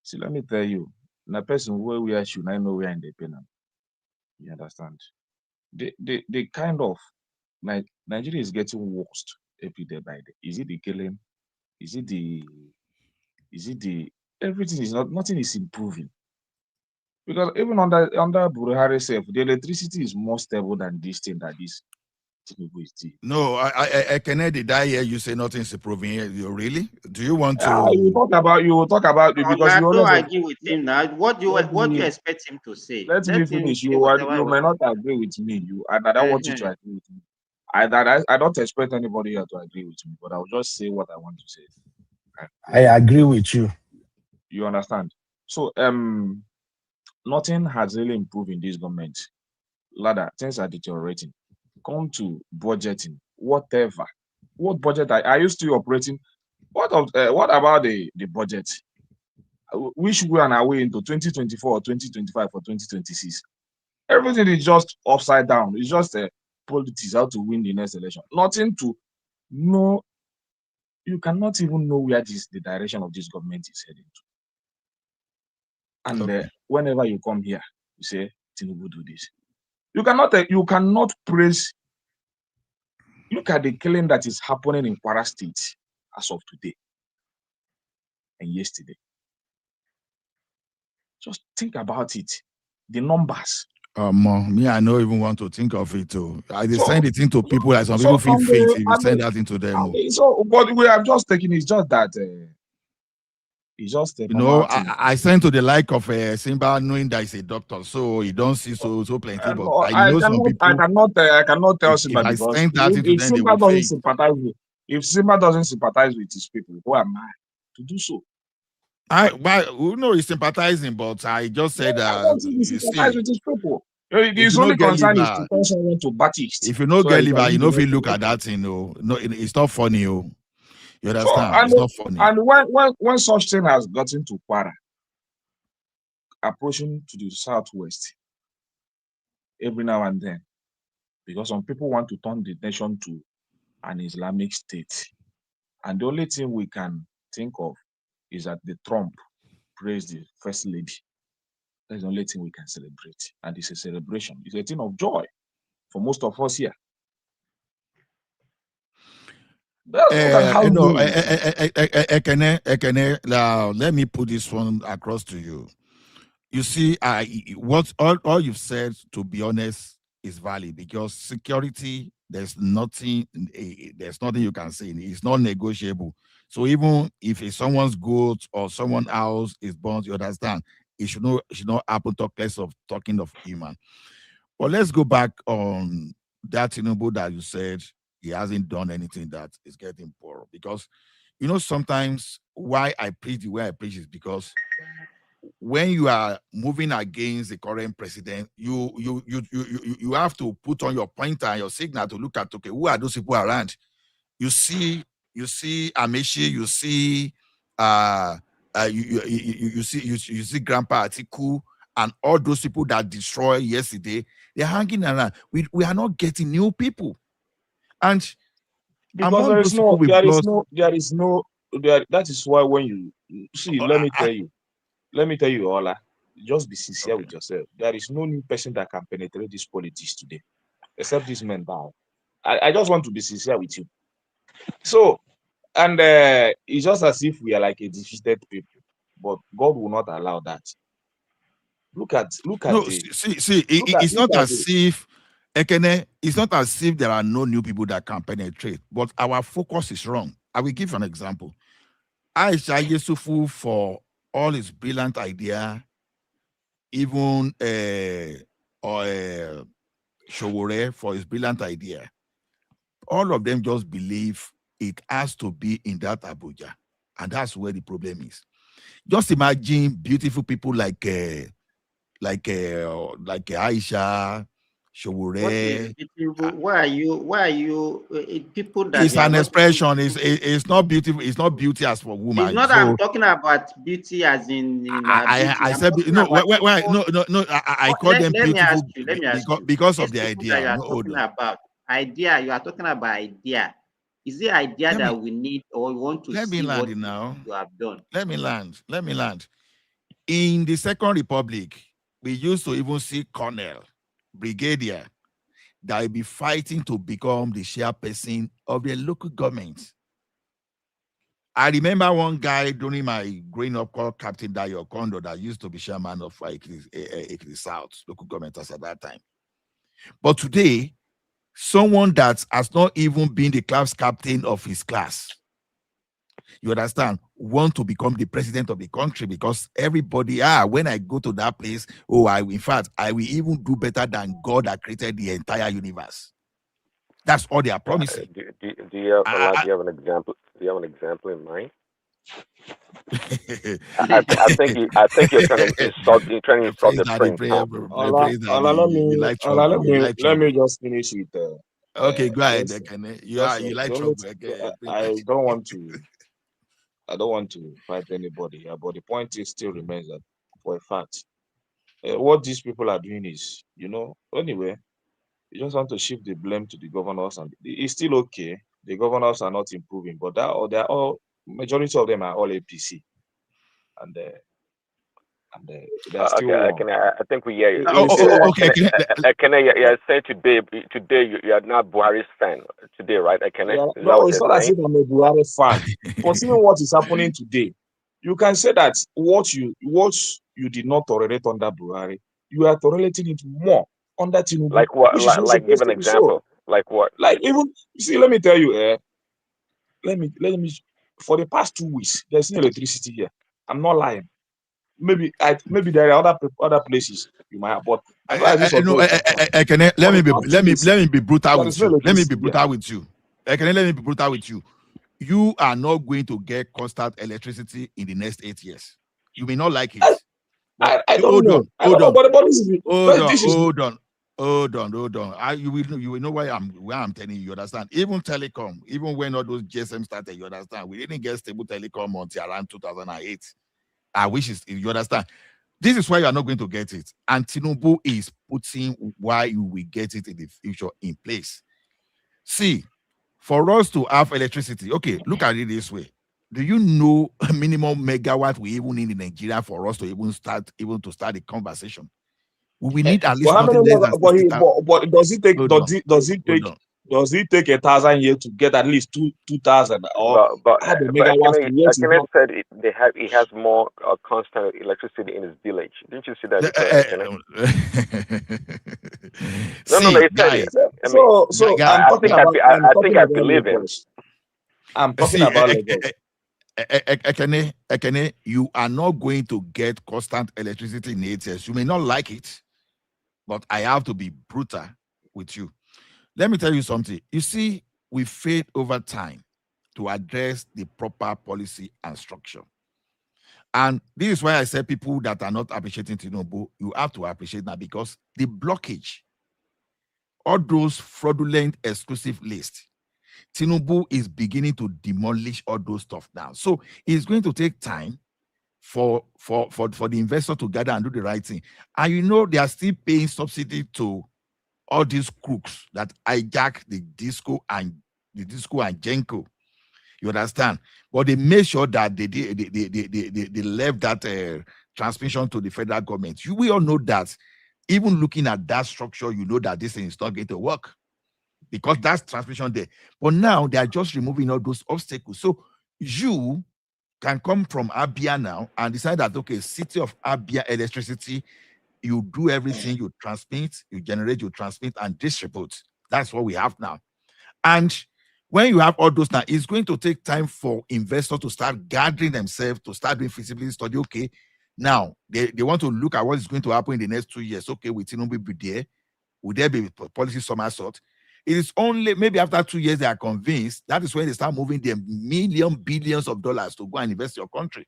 See, let me tell you, na person where we are should I know we are in the penal. You understand? The kind of Nigeria is getting worse every day by day. Is it the killing? Is it the everything is nothing is improving. Because even under Buhari self, the electricity is more stable than this thing that is Tinubu is doing. No, I can did I hear you say nothing is improving? You really? Do you want to? You talk about because you don't agree with him now. What do you expect him to say? Let me finish. You may not agree with me. I don't want you to agree with me. I don't expect anybody here to agree with me, but I'll just say what I want to say. I agree with you. You understand? So nothing has really improved in this government. Rather, things are deteriorating. Come to budgeting, whatever. What budget I used to operating? What about the budget? Which we are way into 2024 or 2025 or 2026? Everything is just upside down. It's just politics how to win the next election. Nothing to know. You cannot even know where the direction of this government is heading to. And whenever you come here, you say Tinubu do this. You cannot praise. Look at the killing that is happening in Kwara State as of today and yesterday. Just think about it. The numbers. Me, I don't even want to think of it too. I send it into people like some people feel faint if you send that into them. So what we have just taken is just that it's just I sent to the like of Simba knowing that he's a doctor, so he don't see so plenty. But I know some people. I cannot tell Simba because if Simba doesn't sympathize with his people, who am I to do so? Who know he's sympathizing, but I just said that he sympathize with his people. His only concern is to turn someone to Baptist. If you know get liver, you know if you look at that thing, no, it's not funny. You understand? It's not funny. And when such thing has gotten to Kwara, approaching to the southwest every now and then, because some people want to turn the nation to an Islamic state, and the only thing we can think of is that the Trump praised the first lady. That's the only thing we can celebrate, and it's a celebration. It's a thing of joy for most of us here. Ekene, let me put this one across to you. You see, what all you've said, to be honest, is valid, because security, there's nothing you can say. It's not negotiable. So even if it's someone's goat or someone else is born, you understand, it should not happen to place of talking of human. But let's go back on that Tinubu that you said he hasn't done anything that is getting poorer. Because, you know, sometimes why I preach the way I preach is because when you are moving against the current president, you have to put on your pointer and your signal to look at, okay, who are those people around? You see Amishi, you see you see Grandpa Atiku and all those people that destroyed yesterday, they're hanging around. We are not getting new people. And because among those people we've lost, that is why when you see, let me tell you, Ola, just be sincere with yourself. There is no new person that can penetrate this politics today, except these men now. I just want to be sincere with you. So, and it's just as if we are like a defeated people, but God will not allow that. Look at it's not as if Ekene, it's not as if there are no new people that can penetrate, but our focus is wrong. I will give you an example. Aisha Yesufu, for all his brilliant idea, even Showore for his brilliant idea, all of them just believe it has to be in that Abuja, and that's where the problem is. Just imagine beautiful people like Aisha, Showore. Why are you people that It's an expression. It's not beautiful. It's not beauty as for woman. It's not so, I'm talking about beauty as in beauty. I said no. I call them beautiful because of the idea. You are talking about idea. You are talking about idea. Is the idea that we need or we want to see what you have done? Let me land. In the Second Republic, we used to even see colonel, brigadier, that will be fighting to become the chairperson of the local government. I remember one guy during my growing up called Captain Dayo Kondo that used to be chairman of Ekiti South local government at that time. But today, someone that has not even been the class captain of his class, you understand, want to become the president of the country because everybody, when I go to that place, I will even do better than God that created the entire universe. That's all they are promising. Do you have an example? Do you have an example in mind? I think you're trying to insult the prince. Let me just finish with. Okay, go ahead. You like trouble. I don't want to fight anybody, but the point is still remains that for a fact, what these people are doing is, anyway, you just want to shift the blame to the governors, and it's still okay. The governors are not improving, but they're all majority of them are all APC, and they're still okay. I think we hear you. Okay. You're saying today you are not Buhari's fan today, right? No, it's not as if I'm a Buhari fan. Considering what is happening today, you can say that what you did not tolerate under Buhari, you are tolerating it more under Tinubu. Like what? Like give an example. Like what? Like even see, let me tell you, let me for the past 2 weeks, there's no electricity here. I'm not lying. Maybe there are other places you might have, but let me be brutal with you. Let me be brutal with you. You are not going to get constant electricity in the next 8 years. You may not like it. I don't know. Hold on. You will know where I'm telling you. You understand? Even telecom, even when all those GSM started, you understand? We didn't get stable telecom until around 2008. I wish you understand. This is why you are not going to get it. And Tinubu is putting why you will get it in the future in place. See, for us to have electricity, okay, look at it this way. Do you know minimum megawatt we even need in Nigeria for us to even start the conversation? We need at least nothing less than 60,000. But does it take 1,000 years to get at least 2,000 or add the megawatts? He has more constant electricity in his village. Didn't you see that? No. He said it. I think I believe him. I'm talking about Lagos. Ekene, you are not going to get constant electricity in 8 years. You may not like it, but I have to be brutal with you. Let me tell you something. You see, we failed over time to address the proper policy and structure. And this is why I say people that are not appreciating Tinubu, you have to appreciate that, because the blockage, all those fraudulent exclusive lists, Tinubu is beginning to demolish all those stuff now. So it's going to take time for the investor to gather and do the right thing. And you know, they are still paying subsidy to all these crooks that hijack the disco and Genko. You understand? But they made sure that they left that transmission to the federal government. We all know that. Even looking at that structure, you know that this thing is not going to work, because that's transmission there. But now they are just removing all those obstacles. So you can come from Abia now and decide that, okay, city of Abia electricity, you do everything, you transmit, you generate, you transmit and distribute. That's what we have now. And when you have all those now, it's going to take time for investors to start gathering themselves, to start doing feasibility study. Okay, now they want to look at what is going to happen in the next 2 years. Okay, will Tinubu be there? Will there be policy somersault? It is only maybe after 2 years they are convinced. That is when they start moving their billions of dollars to go and invest in your country.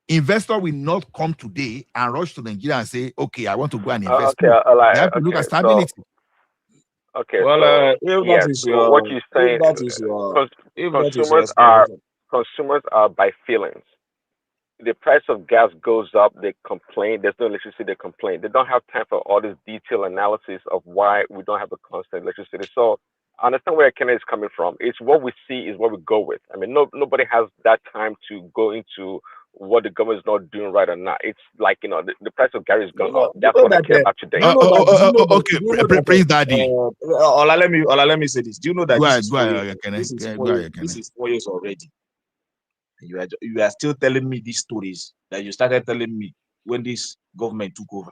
Investor will not come today and rush to Nigeria and say, okay, I want to go and invest. Okay, They have to look at stability. Okay, Well, so if yes, that is so what you're saying, consumers are by feelings. The price of gas goes up, they complain. There's no electricity, they complain. They don't have time for all this detailed analysis of why we don't have a constant electricity. So I understand where Kenneth is coming from. It's what we see is what we go with. I mean, nobody has that time to go into what the government is not doing right or not. It's like, you know, the price of gas is going up. That's what I care about today. Okay, Prince Daddy. Ola, let me say this. Do you know that Go this ahead, is go 4 ahead, years? This is 4 years already. You are still telling me these stories that you started telling me when this government took over.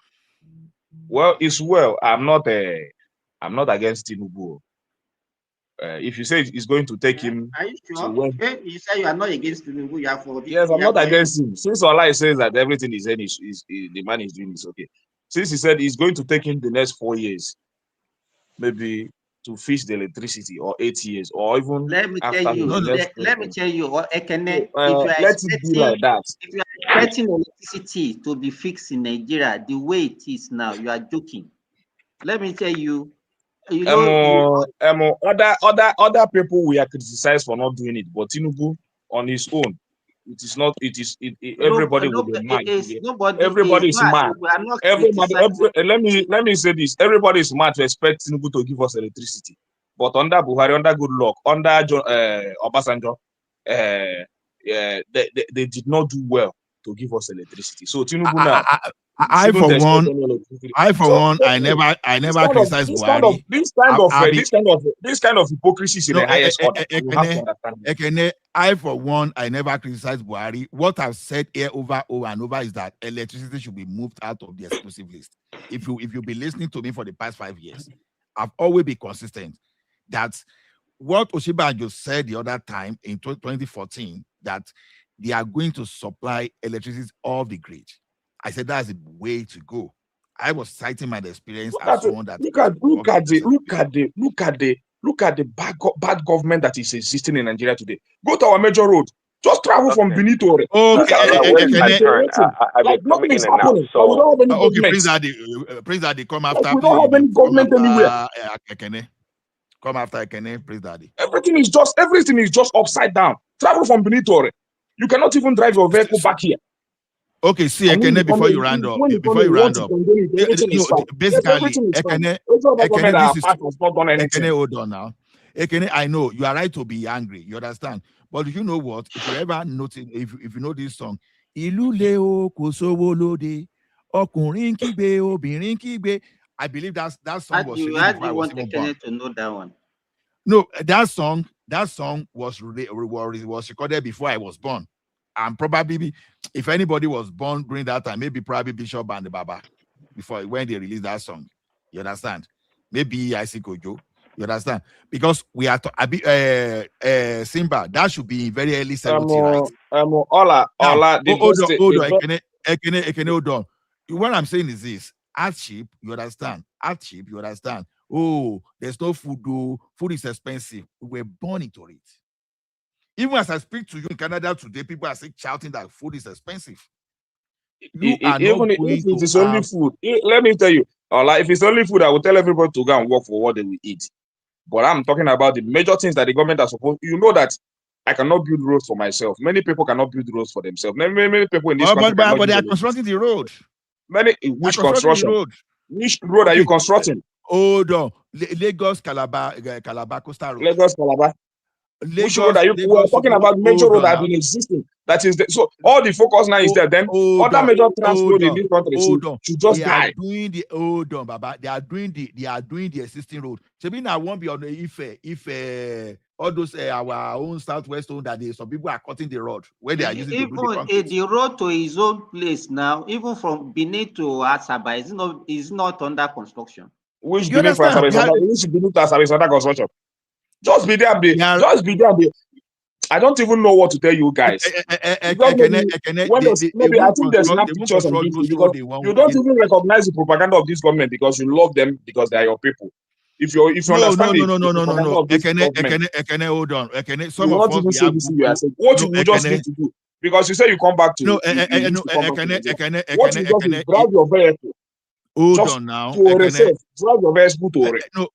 Well, it's well. I'm not against Tinubu. If you say it's going to take him, are you to sure? when, You say you are not against Tinubu, you are for yes, I'm not against him. Since Ola says that everything is the man is doing is okay. Since he said it's going to take him the next 4 years, maybe to fix the electricity, or 8 years, or even let me after tell you, Ekene, let it be like that. if you are expecting electricity to be fixed in Nigeria the way it is now, you are joking. Let me tell you, other people we are criticized for not doing it, but Tinubu on his own, everybody will be mad. Everybody is mad. Let me say this: everybody is mad to expect Tinubu to give us electricity, but under Buhari, under good luck, under Obasanjo, they did not do well to give us electricity. So Tinubu now, I for one, I never criticize Buhari. This kind of hypocrisy is in the highest order. You have to understand. I for one, I never criticize Buhari. What I've said here over and over is that electricity should be moved out of the exclusive list. If you've been listening to me for the past 5 years, I've always been consistent. That's what Oshibanjo said the other time in 2014, that they are going to supply electricity off the grid. I said that's the way to go. I was citing my experience as someone that look at the bad government that is existing in Nigeria today. Go to our major road. Just travel from Benin to Ore. Nothing is happening. So we don't have any government. Prince Daddy, come after. We don't have any government anywhere. Come after Ekene, Prince Daddy. Everything is just upside down. Travel from Benin to Ore. You cannot even drive your vehicle back here. Okay, see Ekene before you round up. Basically, Ekene, hold on now. Ekene, I know you are right to be angry. You understand? But you know what? If you ever notice, if you know this song, Ilu leo kosowo lode, ọkùnrin kígbe, obìnrin kígbe. I believe that song was released before I was even born. To know that one. No, that song was recorded before I was born. And probably, if anybody was born during that time, maybe probably Bishop and the Baba, before when they released that song. You understand? Maybe I see Kojo. You understand? Because we are Simba, that should be very early 70, right? Hold on. Ekene, hold on. What I'm saying is this: Hardship, you understand? Hardship, you understand? Oh, there's no food, though. Food is expensive. We were born into it. Even as I speak to you in Canada today, people are still shouting that food is expensive. You are not Even going if it to is only have. food, let me tell you, like if it's only food, I will tell everybody to go and work for what they will eat. But I'm talking about the major things that the government are supposed. You know that I cannot build roads for myself. Many people cannot build roads for themselves. Many people in this country cannot But they use are constructing the road. Which construction? Which road are you constructing? Hold on. Lagos, Calabar, Coastal Road. Lagos, Calabar. Which road Lagos, are you? We are talking about major road that have been existing. That is so all the focus now is there. Then other major transport in this country should just die. Hold on, Baba. They are doing the existing road. Maybe now won't be on the if all those our own southwest zone that some people are cutting the road where they are using to do the concrete. The road to his own place now, even from Benin to Asaba, is not under construction. Which Benin to Asaba is under construction? Just be there, just be there. I don't even know what to tell you guys. Maybe I think there's not pictures on this because you don't even recognize the propaganda of this government because you love them because they are your people. If you understand the propaganda of this government, hold on. Some you will of not us even say this thing you are saying. What you will just need to do, because you say you come back to what you just need, drive your vehicle. Hold on now. Drive your vehicle to no.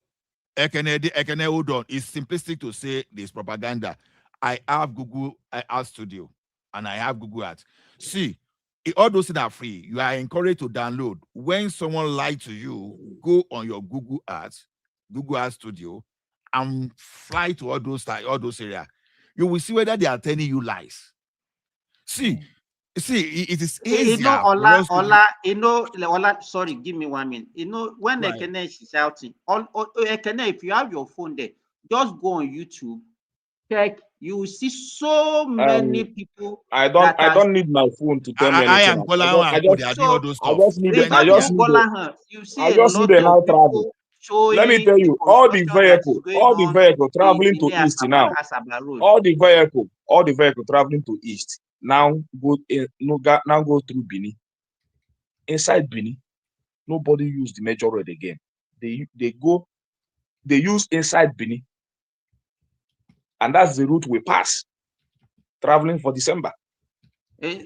Ekene, hold on. It's simplistic to say this propaganda. I have Google Art Studio and I have Google Art. See, all those things are free. You are encouraged to download. When someone lies to you, go on your Google Art Studio, and fly to all those areas. You will see whether they are telling you lies. See, it is easier. Sorry, give me 1 minute. When Ekene is shouting, Ekene, if you have your phone there, just go on YouTube. Check, you will see so many people. I don't need my phone to tell me anything. I just need the now travel. Let me tell you, all the vehicle traveling to east now. All the vehicle traveling to east now go through Benin. Inside Benin, nobody use the major road again. They use inside Benin. And that's the route we pass, traveling for December.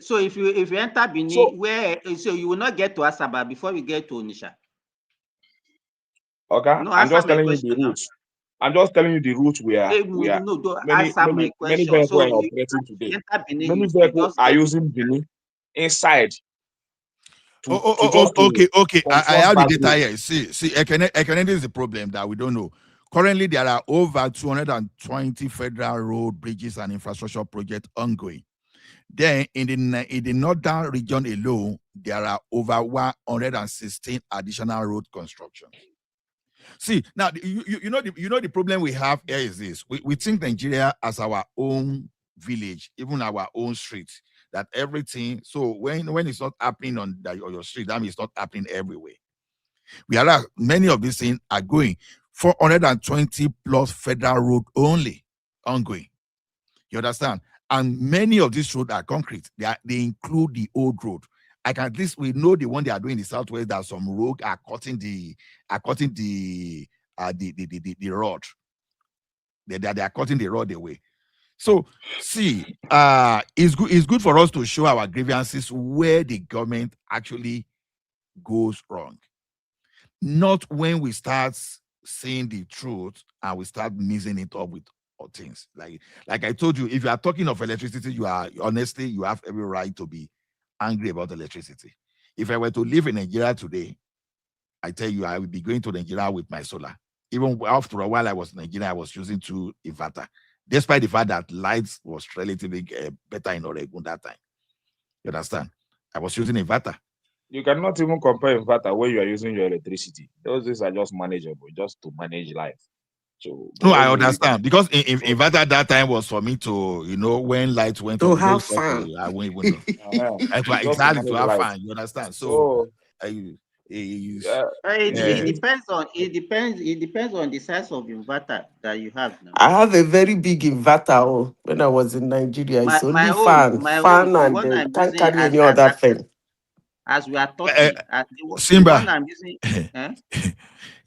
So if you enter Benin, so you will not get to Asaba before you get to Onitsha. Okay, no, I'm just telling you the route. I'm just telling you the route we are. Many vehicles are operating today. Many vehicles are using Benin inside. Okay. I have the data here. See, Ekene, this is the problem that we don't know. Currently, there are over 220 federal road, bridges, and infrastructure projects ongoing. Then, in the northern region alone, there are over 116 additional road constructions. See, now you know the problem we have here is this: we think Nigeria as our own village, even our own street. That everything. So when it's not happening on your street, that means it's not happening everywhere. Whereas many of these things are going 420 plus federal road only ongoing. You understand? And many of these roads are concrete. They include the old road. At least we know the one they are doing in the southwest. That some road are cutting the road. They are cutting the road away. So see, it's good for us to show our grievances where the government actually goes wrong. Not when we start saying the truth and we start mixing it up with things. Like I told you, if you are talking of electricity, you have every right to be angry about electricity. If I were to live in Nigeria today, I tell you, I would be going to Nigeria with my solar. Even after a while I was in Nigeria, I was using 2 inverter. Despite the fact that lights was relatively better in Oregon that time. You understand? I was using inverter. You cannot even compare inverter where you are using your electricity. Those things are just manageable, just to manage life. So no, I understand, because inverter that time was for me to, when lights went to off, have fun. I won't even know. Exactly, to have fun. You understand? So it depends on the size of inverter that you have now. I have a very big inverter when I was in Nigeria. It's only fan and can't carry any other thing. as we are talking, the Simba, one I'm using.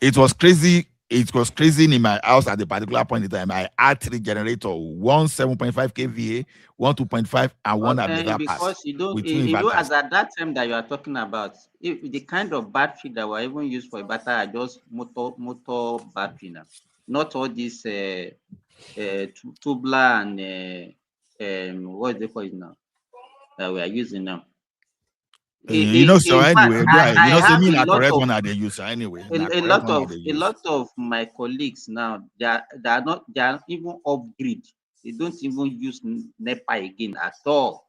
It was crazy. It was crazy in my house at the particular point in time. I had 3 generators, one 7.5 kVA, one 2.5, and one ability pass. Because you don't, with 2 you know, inverters. as at that time that you are talking about, if the kind of battery that were even used for a battery are just motor battery now, not all this tubular and what they call it now that we are using now. You know, so In fact, anyway, I you know, say have me a na lot correct of one that they use anyway. a lot of my colleagues now, they are even off grid. They don't even use NEPA again at all.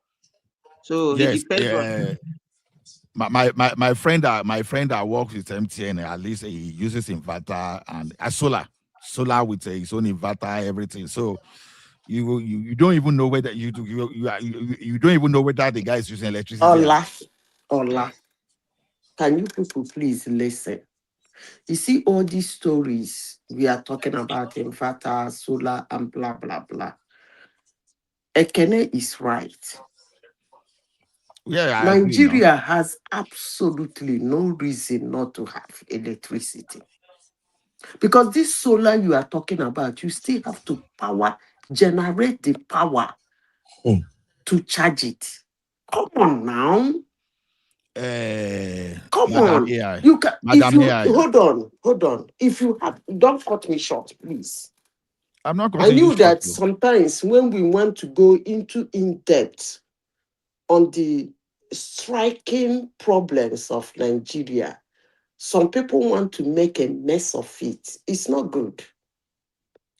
So it Yes, depends on. my friend that works with MTN, at least he uses inverter and solar with his own inverter, everything. So you don't even know whether you don't even know whether the guy is using electricity. Ola, can you people please listen? You see all these stories we are talking about, inverter, solar, and blah blah blah. Ekene is right. Yeah, I Nigeria agree, has absolutely no reason not to have electricity. Because this solar you are talking about, you still have to generate the power to charge it. Come on now. Come Madam on. AI. You can Madam AI. hold on. If you have, don't cut me short, please. I'm not I cutting you knew short. that sometimes when we want to go into in-depth on the striking problems of Nigeria, some people want to make a mess of it. It's not good.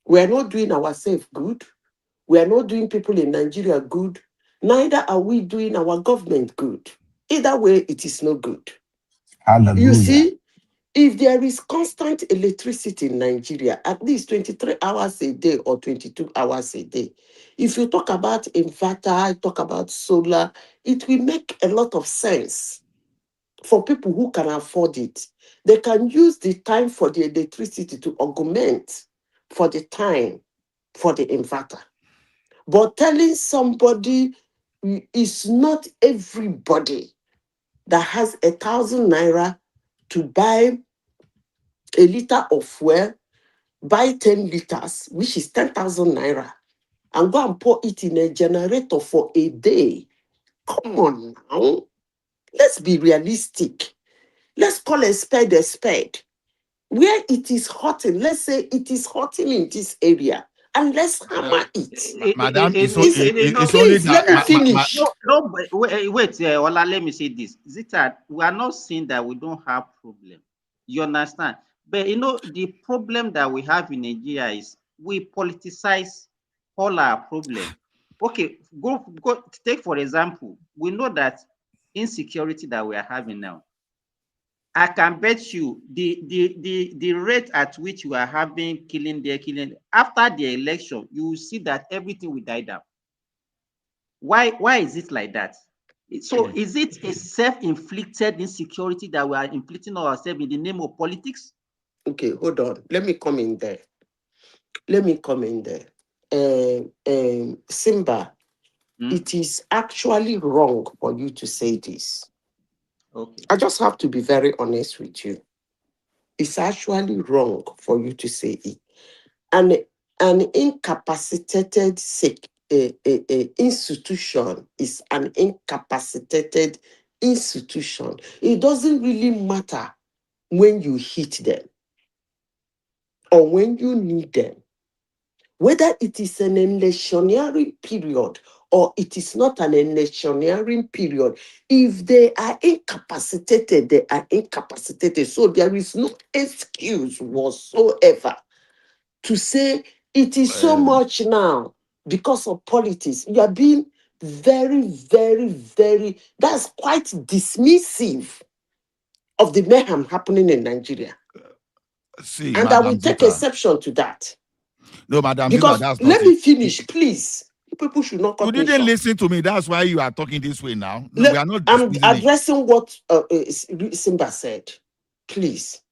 We are not doing ourselves good. We are not doing people in Nigeria good. Neither are we doing our government good. Either way, it is not good. Hallelujah. You see, if there is constant electricity in Nigeria, at least 23 hours a day or 22 hours a day, if you talk about inverter, talk about solar, it will make a lot of sense for people who can afford it. They can use the time for the electricity to augment for the time for the inverter. But telling somebody is not everybody that has 1,000 naira to buy a liter of fuel, buy 10 liters, which is 10,000 naira, and go and pour it in a generator for a day. Come on now. Let's be realistic. Let's call a spade a spade. Where it is hotting, let's say it is hotting in this area, and let's hammer it. Madam, it's only Please, let me that. finish. No, wait, Ola, let me say this. Zita, we are not saying that we don't have problem. You understand? But you know, the problem that we have in Nigeria is we politicize all our problem. Okay, go take for example, we know that insecurity that we are having now. I can bet you the rate at which we are having killing after the election, you will see that everything will die down. Why is it like that? So is it a self-inflicted insecurity that we are inflicting on ourselves in the name of politics? Okay, hold on. Let me come in there. Simba, it is actually wrong for you to say this. Okay. I just have to be very honest with you. It's actually wrong for you to say it. An incapacitated institution is an incapacitated institution. It doesn't really matter when you hit them or when you need them. Whether it is an electioneering period or it is not an electioneering period, if they are incapacitated, they are incapacitated. So there is no excuse whatsoever to say it is so much now because of politics. You are being very, very, very, that's quite dismissive of the mayhem happening in Nigeria. See, And I Madam will take Zita. exception to that. No, Madam Zita, Because that's not let it. me finish, please. People should not You cut me didn't short. listen to me. That's why you are talking this way now. No, we are not I'm dismissing it. addressing what Simba said. Please.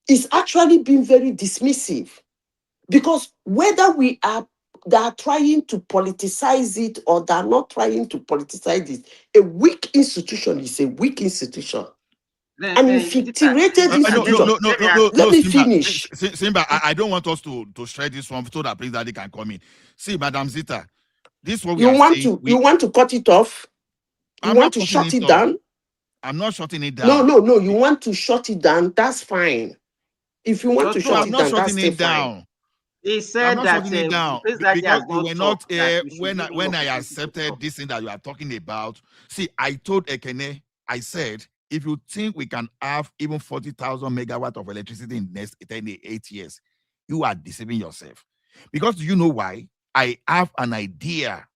It's actually been very dismissive. Because whether we are they are trying to politicize it, or they are not trying to politicize it. A weak institution is a weak institution. An infiltrated institution. Let me finish. Simba, I don't want us to shred this one so that Prince Daddy can come in. See, Madam Zita, this is what we You are want saying. to you want to cut it off? You want to shut it down? I'm not shutting it down. No. You want to shut it down? That's fine. If you want to shut it down, that's still fine. He said I'm not shutting it down because you were not here when I accepted this thing that you are talking about. See, I told Ekene, I said, if you think we can have even 40,000 megawatt of electricity in the next 8 years, you are deceiving yourself. Because do you know why? I have an idea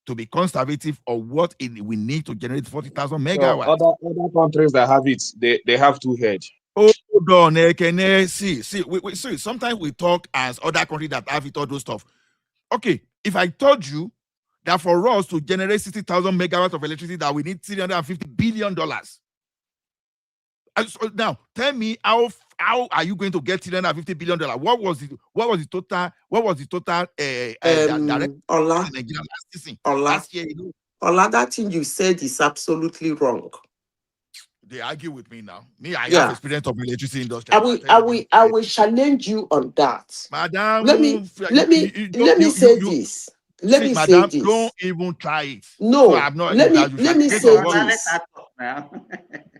to be conservative of what we need to generate 40,000 megawatts. Other countries that have it, they have two heads. Hold on, Ekene. See, sometimes we talk as other countries that have it, all those stuff. Okay, if I told you that for us to generate 60,000 megawatts of electricity, that we need $350 billion. Now, tell me how are you going to get $350 billion? What was the total direct Ola, last year? Ola, that thing you said is absolutely wrong. They argue with me now. I have experience of electricity industry. I will challenge you on that. Madam, Let me say this. Let me say this. Don't even try it. No, so I'm not, let me say this.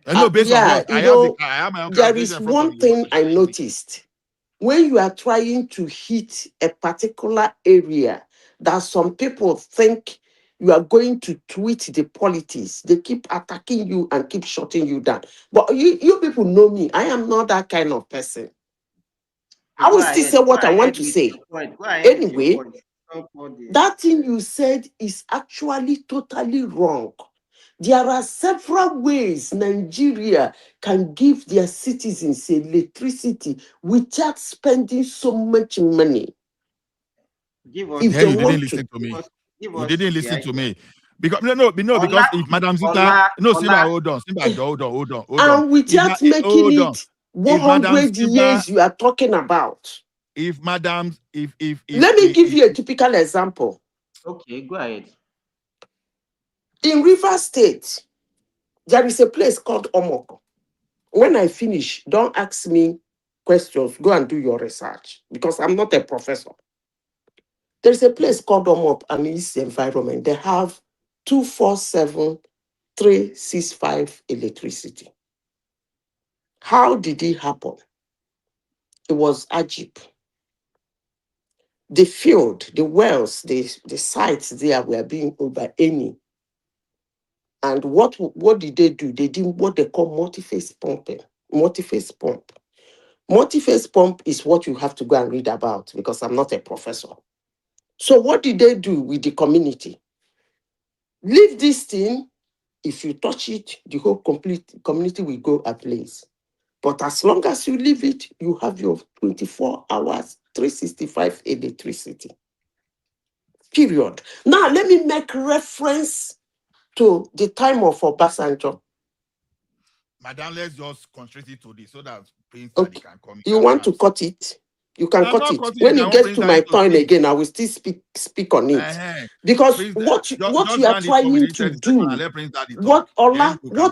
No, based on what? There is one thing I noticed. When you are trying to hit a particular area that some people think you are going to tweet the politics, they keep attacking you and keep shutting you down. But you people know me. I am not that kind of person. I will still say what I want to say. Anyway, that thing you said is actually totally wrong. There are several ways Nigeria can give their citizens electricity without spending so much money. If they want to. You didn't listen to me. Because because if Madam Zita, Simba, hold on. And without making it 100 years you are talking about. If Madam, let me give you a typical example. Okay, go ahead. In River State, there is a place called Omoko. When I finish, don't ask me questions. Go and do your research because I'm not a professor. There's a place called Omoko and its environment. They have 24/7/365 electricity. How did it happen? It was Ajib. The field, the wells, the sites there were being over any. And what did they do? They did what they call multi-phase pumping. Multi-phase pump. Multi-phase pump is what you have to go and read about because I'm not a professor. So what did they do with the community? Leave this thing. If you touch it, the whole complete community will go ablaze. But as long as you leave it, you have your 24 hours, 365 electricity. Period. Now, let me make reference to the time of Obasanjo. Madam, let's just concentrate it to this so that Prince Daddy can come in. You want to cut it? You can cut it. When it gets to my turn again, I will still speak on it. Because what you are trying to do, what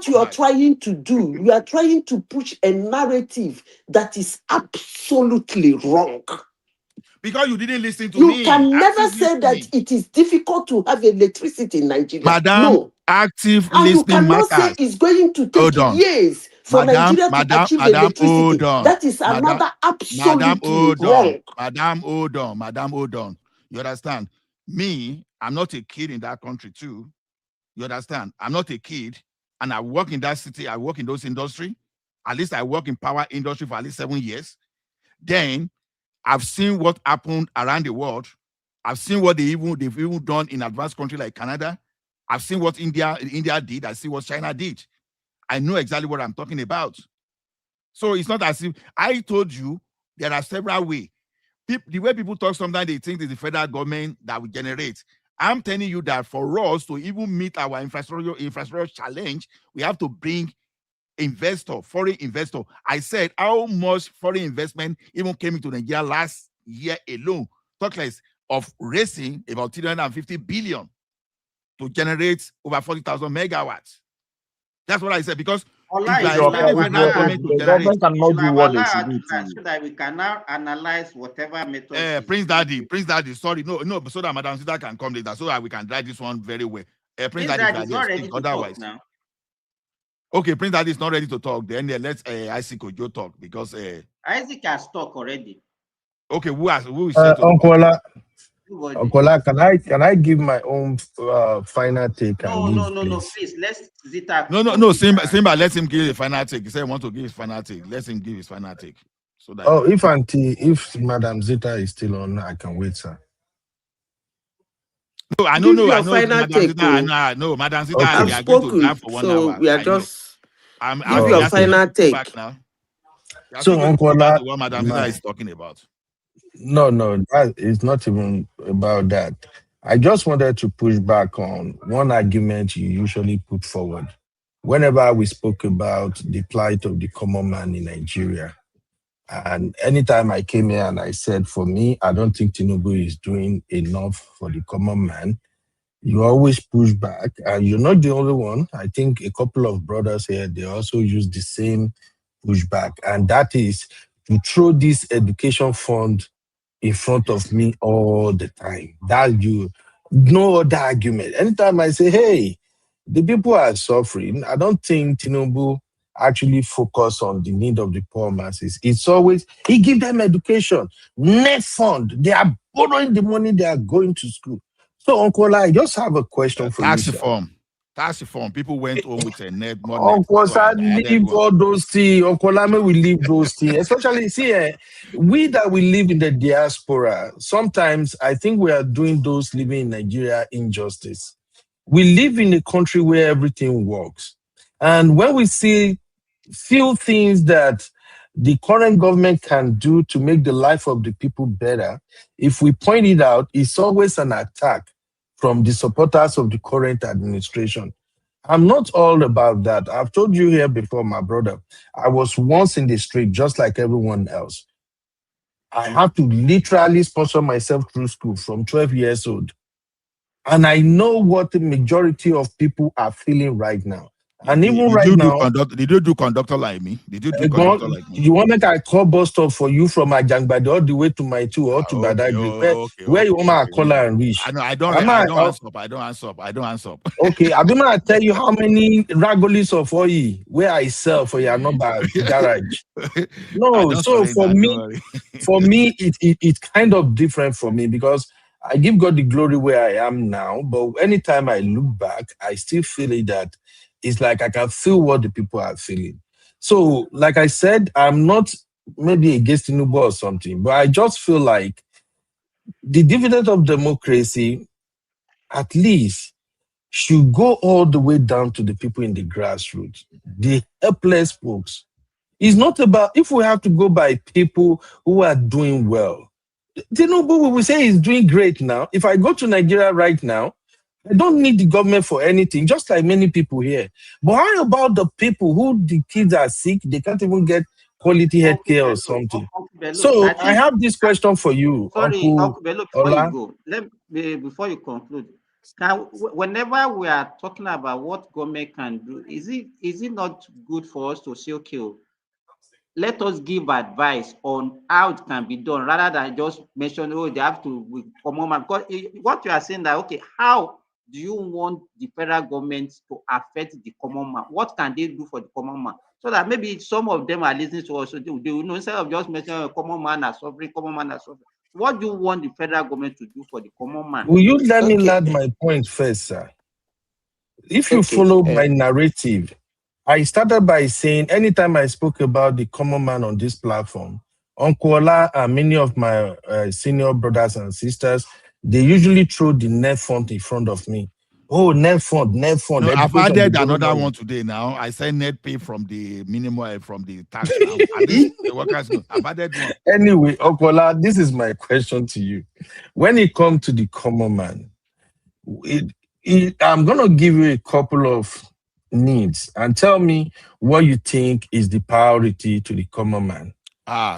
you are trying to do, you are trying to push a narrative that is absolutely wrong. Because you didn't listen to me. You can never say that it is difficult to have electricity in Nigeria. Madam, no. Active and listening you cannot matters. Say it's going to take years for Nigeria to achieve electricity. That is another absolutely wrong. Madam, hold on. You understand? Me, I'm not a kid in that country too. You understand? I'm not a kid, and I work in that city. I work in those industry. At least I work in power industry for at least 7 years. Then I've seen what happened around the world. I've seen what they've even done in advanced countries like Canada. I've seen what India did. I see what China did. I know exactly what I'm talking about. So it's not as if I told you there are several ways. The way people talk, sometimes they think it's the federal government that will generate. I'm telling you that for us to even meet our infrastructure challenge, we have to bring foreign investor. I said how much foreign investment even came into Nigeria last year alone. Talk less, of raising about 350 billion to generate over 40,000 megawatts. That's what I said, because if you are expecting federal government to the generate, government cannot do what they should Allowed do that to. so that we can now analyze whatever methods. Prince Daddy, sorry, no, so that Madam Sita can come later, so that we can drive this one very well. Prince Daddy, if you are is there, not ready speak. to Otherwise, talk now. Okay, Prince Daddy is not ready to talk. Then let's Isaac Ojo talk, because Isaac has talked already. Okay, who is set to Uncle Nobody. Ola, can I give my own final take and leave, No, please? please, let's Zita. No, Simba, let him give a final take. He said he wants to give his final take. Let him give his final take. So that if Madam Zita is still on, I can wait, sir. No, I know, Madam Zita, no, Madam Zita, I've we are going to spoken, drive for 1 hour. we are just Give your final take. Back now. So, Uncle Ola, what Madam Zita is talking about. No, that is not even about that. I just wanted to push back on one argument you usually put forward whenever we spoke about the plight of the common man in Nigeria. And anytime I came here and I said, for me, I don't think Tinubu is doing enough for the common man, you always push back. And you're not the only one. I think a couple of brothers here, they also use the same pushback. And that is to throw this education fund in front of me all the time. No other argument. Anytime I say, hey, the people are suffering, I don't think Tinubu actually focus on the need of the poor masses. It's always, he give them education, net fund. They are borrowing the money, they are going to school. So, Uncle, I just have a question for you. Tax reform. People went home with a net money. Uncle, leave all those things. Uncle, we leave those things. Especially, we that we live in the diaspora, sometimes I think we are doing those living in Nigeria injustice. We live in a country where everything works. And when we see few things that the current government can do to make the life of the people better, if we point it out, it's always an attack from the supporters of the current administration. I'm not all about that. I've told you here before, my brother, I was once in the street just like everyone else. I had to literally sponsor myself through school from 12 years old. And I know what the majority of people are feeling right now. And even right now, did you do conductor like me? Did you do conductor like me? You want to make a call bus stop for you from Ajangbade all the way to my two or to Badagry? Where you want my caller and reach? I don't answer. Okay, I'm gonna tell you how many ragolis of oil where I sell for your number garage. No, so for me, it's kind of different for me because I give God the glory where I am now. But anytime I look back, I still feel it that it's like I can feel what the people are feeling. So, like I said, I'm not maybe against Tinubu or something, but I just feel like the dividend of democracy, at least, should go all the way down to the people in the grassroots, the helpless folks. It's not about, if we have to go by people who are doing well. Tinubu, we will say he's doing great now. If I go to Nigeria right now, I don't need the government for anything, just like many people here. But how about the people who the kids are sick, they can't even get quality health care or something? So I have this question for you, Uncle Bello, before Ola. you go, before you conclude, whenever we are talking about what government can do, is it not good for us to say, okay, let us give advice on how it can be done rather than just mention, they have to come on? Because what you are saying that, okay, how do you want the federal government to affect the common man? What can they do for the common man? So that maybe some of them are listening to us, so they will know, instead of just mentioning common man are suffering. What do you want the federal government to do for the common man? Will you let me land my point first, sir? If you follow my narrative, I started by saying anytime I spoke about the common man on this platform, Uncle Ola and many of my senior brothers and sisters, they usually throw the net fund in front of me. Oh, net fund. No, I've added another one today now. I said net pay from the minimum, from the tax. At least the workers know. I've added one. Anyway, Uncle Ola, this is my question to you. When it comes to the common man, I'm going to give you a couple of needs and tell me what you think is the priority to the common man.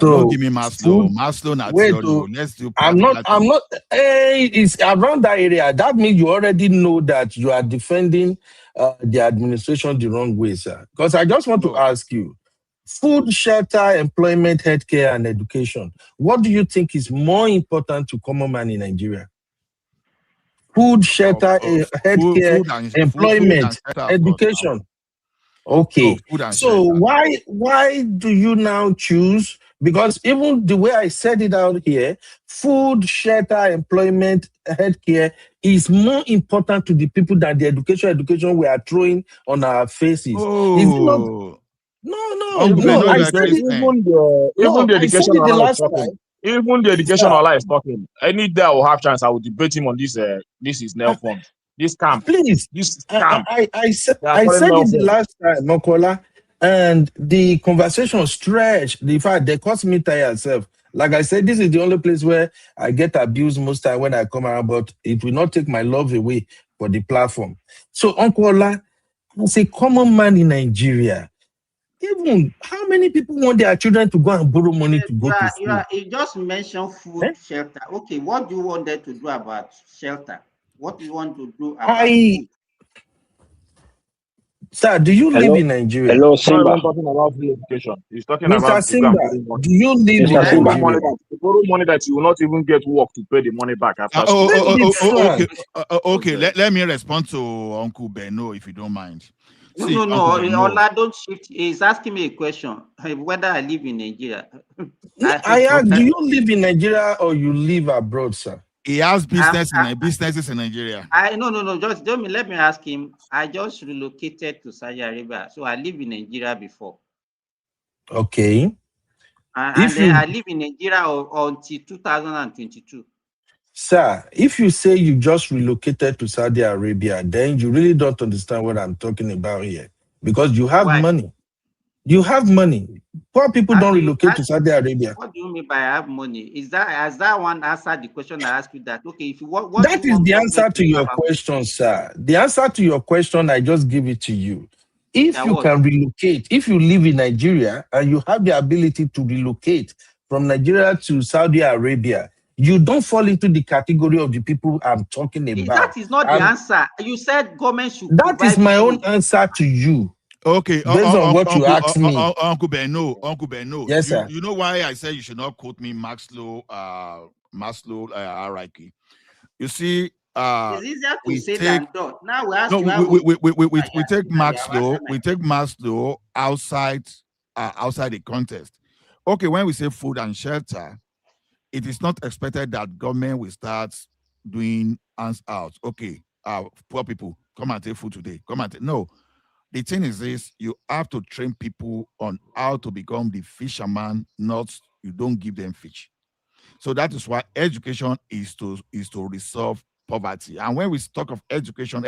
So don't give me Maslow. Food, Maslow not wait, theory. Let's do I'm practical. not, it's around that area. That means you already know that you are defending the administration the wrong way, sir. Because I just want to ask you, food, shelter, employment, healthcare, and education. What do you think is more important to common man in Nigeria? Food, shelter, healthcare, employment, education. Okay. So why do you now choose? Because even the way I said it out here, food, shelter, employment, healthcare is more important to the people than the education we are throwing on our faces. Is it not? No. I said it. Even the I said education it the Allah is last talking. time. Even the education Allah is talking. Any day I will have chance, I will debate him on this. This is nail form. This camp. Please. This camp. I said it the last time, Mokola, and the conversation stretched. In fact, they cost me tired self. Like I said, this is the only place where I get abused most time when I come around, but it will not take my love away for the platform. So, Uncle Ola, as a common man in Nigeria, even how many people want their children to go and borrow money to go to school? You just mentioned food, shelter. Okay, what do you want them to do about shelter? What do you want to do about food? Sir, do you live in Nigeria? Hello, Simba. He's not even talking about free education. He's talking Mr. about Simba, do you live in Nigeria? Borrow money that you will not even get work to pay the money back after okay. Okay. Let me respond to Uncle Benno if you don't mind. No. Ola, don't shift. He's asking me a question whether I live in Nigeria. I ask, do you live in Nigeria or you live abroad, sir? He has businesses in Nigeria. No. Just let me ask him. I just relocated to Saudi Arabia, so I live in Nigeria before. Okay. I live in Nigeria until 2022. Sir, if you say you just relocated to Saudi Arabia, then you really don't understand what I'm talking about here. Because you have money. You have money. Poor people don't relocate to Saudi Arabia. What do you mean by I have money? Has that one answered the question I asked you that? Okay, if you what that is the answer to your question, sir. The answer to your question, I just give it to you. If you can relocate, if you live in Nigeria and you have the ability to relocate from Nigeria to Saudi Arabia, you don't fall into the category of the people I'm talking about. That is not the answer. You said government should. That is my own answer to you. Okay, based on what you asked me. Uncle Benno. Yes, sir. You know why I say you should not quote me Maslow hierarchy. You see, it's easier to say than done. Now we ask you. We take Maslow outside the context. Okay, when we say food and shelter, it is not expected that government will start doing hands out. Okay, poor people, come and take food today. No. The thing is this, you have to train people on how to become the fisherman, not you don't give them fish. So that is why education is to resolve poverty. And when we talk of education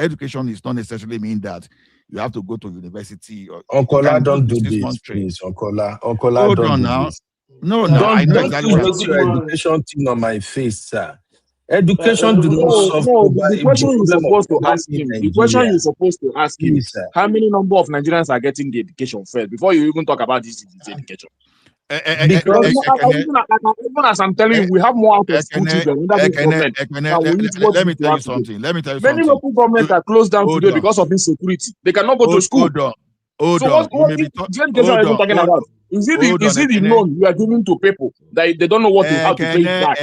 is not necessarily mean that you have to go to university. Or Uncle, don't do this, please. Uncle, hold on now. No, I know exactly what I'm saying. Education thing on my face, sir. Education do not solve the question you're supposed to ask him. The question you're supposed to ask him: how many number of Nigerians are getting the education first before you even talk about this education? Because even as I'm telling you, we have more out of school children under this government. Let me tell you something. Many local governments are closed down today because of insecurity. They cannot go to school. Hold on. Is it the loan you are giving to people that they don't know what to how to pay it back?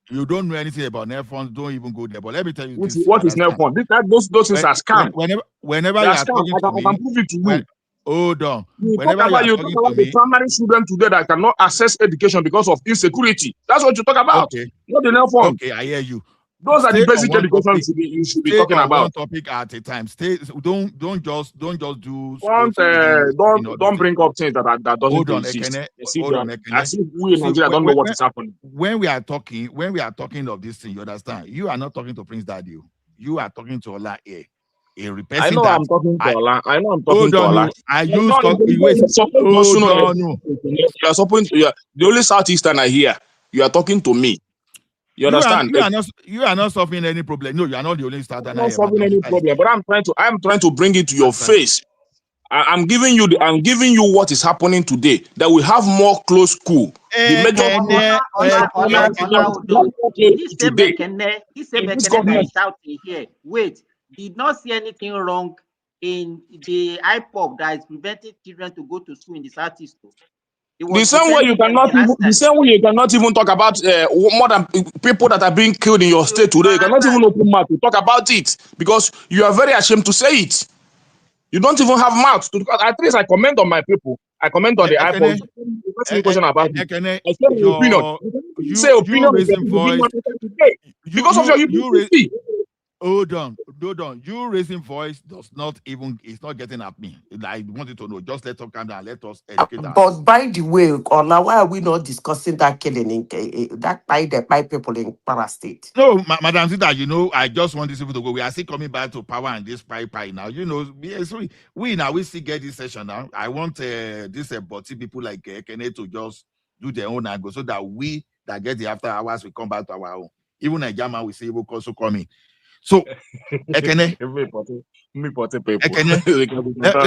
You don't know anything about net funds. Don't even go there. But let me tell you what is net fund? Those things are scam. Whenever you are talking to me, I can prove it to you. Hold on. Whenever you talk about the primary students today that cannot access education because of insecurity, that's what you talk about. Okay. Not the net fund. Okay, I hear you. Those are the basic education you should be talking about. One topic at a time. Don't just do. Don't bring up things that doesn't exist. As if we in Nigeria don't know what is happening. When we are talking of this thing, you understand? You are not talking to Prince Daddy. You are talking to Ola A. I know I'm talking to Ola. The only Southeastern I hear. You are talking to me. You understand? You are not solving any problem. No, you are not the only starter. I'm not solving any problem, but I'm trying to bring it to your face. I'm giving you what is happening today. That we have more close school. The major This same Ekene that is shouting here, wait, did not see anything wrong in the IPOB that is preventing children to go to school in the Southeast. The same way you cannot even talk about more than people that are being killed in your state today. You cannot even open mouth to talk about it because you are very ashamed to say it. You don't even have mouth to. At least I comment on my people. I comment on the iPod. Question about it. I say my opinion. You say opinion raising voice. Because of your hypocrisy. Hold on. You raising voice it's not getting at me. I wanted to know. Just let us calm down. Let us educate But by the way, Ola, why are we not discussing that killing in by people in Para State? No, Madam Sita, I just want these people to go. We are still coming back to power and this pie now. We still get this session now. I want this body people like Ekene to just do their own angle so that we that get the after hours we come back to our own. Even a German we see will also coming. So Ekene,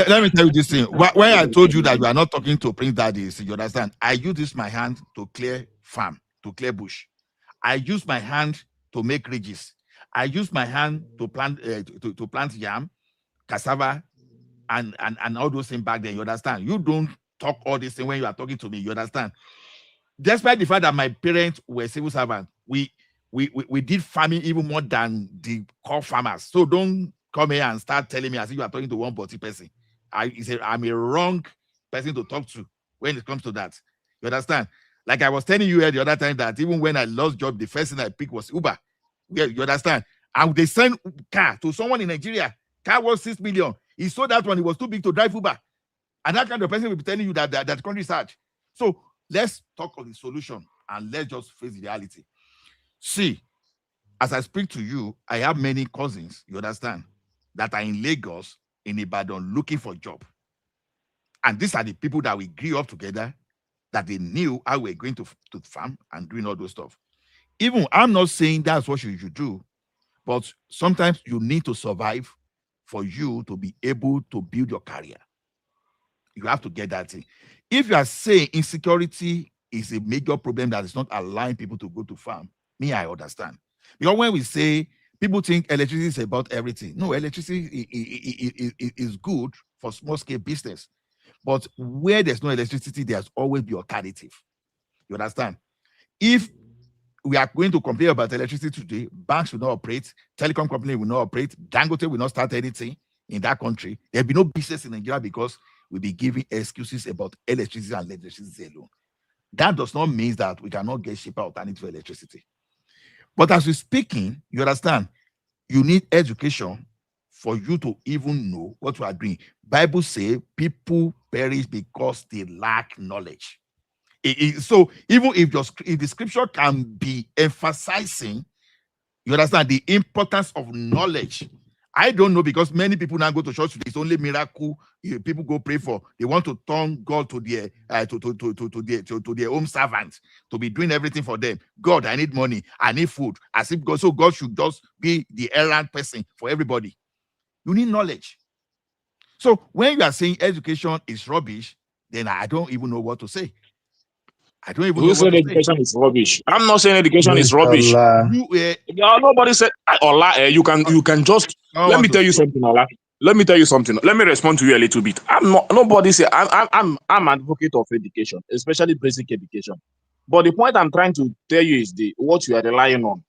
let me tell you this thing. Why I told you that you are not talking to Prince Daddy, you understand? I use this my hand to clear farm, to clear bush. I use my hand to make ridges. I use my hand to plant to plant yam, cassava, and all those things back then. You understand? You don't talk all this thing when you are talking to me. You understand? Despite the fact that my parents were civil servants, we did farming even more than the core farmers. So don't come here and start telling me as if you are talking to one body person. I'm a wrong person to talk to when it comes to that. You understand? Like I was telling you the other time that even when I lost job, the first thing I picked was Uber. Yeah, you understand? And they sent car to someone in Nigeria. Car was 6 million. He sold that one. It was too big to drive Uber. And that kind of person will be telling you that the country is hard. So let's talk of the solution and let's just face the reality. See, as I speak to you, I have many cousins, you understand, that are in Lagos, in Ibadan, looking for a job. And these are the people that we grew up together, that they knew how we're going to farm and doing all those stuff. Even, I'm not saying that's what you should do, but sometimes you need to survive for you to be able to build your career. You have to get that thing. If you are saying insecurity is a major problem that is not allowing people to go to farm, me, I understand. Because when we say people think electricity is about everything, no, electricity is good for small scale business. But where there's no electricity, there's always the alternative. You understand? If we are going to complain about electricity today, banks will not operate, telecom company will not operate, Dangote will not start anything in that country. There'll be no business in Nigeria because we'll be giving excuses about electricity and electricity alone. That does not mean that we cannot get cheaper alternative to electricity. But as we're speaking, you understand, you need education for you to even know what we are doing. Bible says people perish because they lack knowledge. So even if the scripture can be emphasizing, you understand, the importance of knowledge. I don't know, because many people now go to church. It's only miracle people go pray for. They want to turn God to their to their own servants, to be doing everything for them. God, I need money, I need food, as if God should just be the errand person for everybody. You need knowledge. So when you are saying education is rubbish, then I don't even know what to say. I don't even know what to say. Education is rubbish. I'm not saying education is rubbish. Nobody said Ola. You can just let me tell you something, Ola. Let me tell you something. Let me respond to you a little bit. Nobody say I'm an advocate of education, especially basic education. But the point I'm trying to tell you is what you are relying on.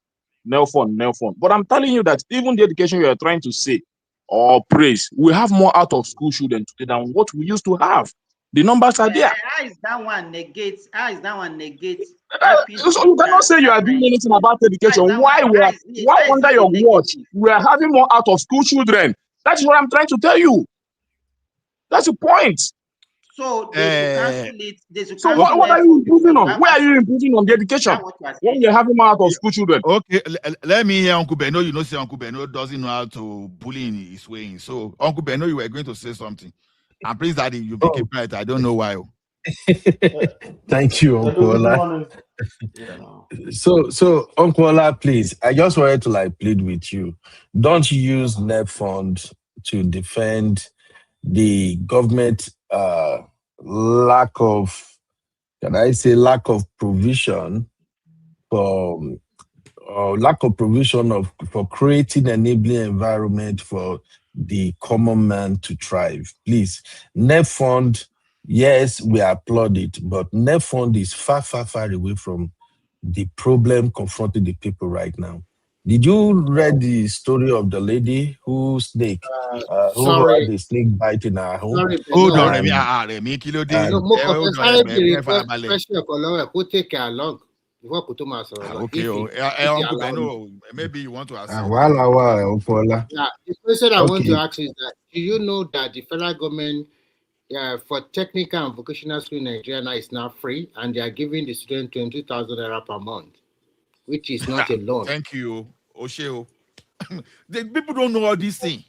No phone. But I'm telling you that even the education you are trying to say or praise, we have more out of school children today than what we used to have. The numbers are there. How is that one negate? So you cannot say you are doing anything about education. Why under your watch we are having more out of school children? That is what I'm trying to tell you. That's the point. So they should cancel it. So what are you improving on? Where are you improving on the education when you're having more out of school children? Okay, let me hear Uncle Beno. You know, say Uncle Beno doesn't know how to bully in his way. So Uncle Beno, you were going to say something. And please, Daddy, you became quiet. I don't know why. Thank you, Uncle Ola. So Uncle Ola, please, I just wanted to plead with you. Don't use NEP fund to defend the government lack of, can I say, lack of provision for for creating enabling environment for the common man to thrive. Please, NEP fund, yes, we applaud it, but NEP fund is far, far, far away from the problem confronting the people right now. Did you read the story of the lady who Sorry, had the snake bite in her home? sorry, Hold on, Beno. Remi. Remi, kí ló dé? No, mo kàn fẹ́ Hold on, sáré béèrè farabalẹ̀. question kan lọ́wọ́ ẹ̀ kó take it along before kò tó máa sọ̀rọ̀ lọ. Okay, If he Uncle allow me. Beno, maybe you want to assist. Yeah, the question I want to Okay. ask is that do you know that the federal government for technical and vocational school in Nigeria now is now free, and they are giving the student 20,000 naira per month, which is not a loan. Thank you, Osheo. The people don't know all these things.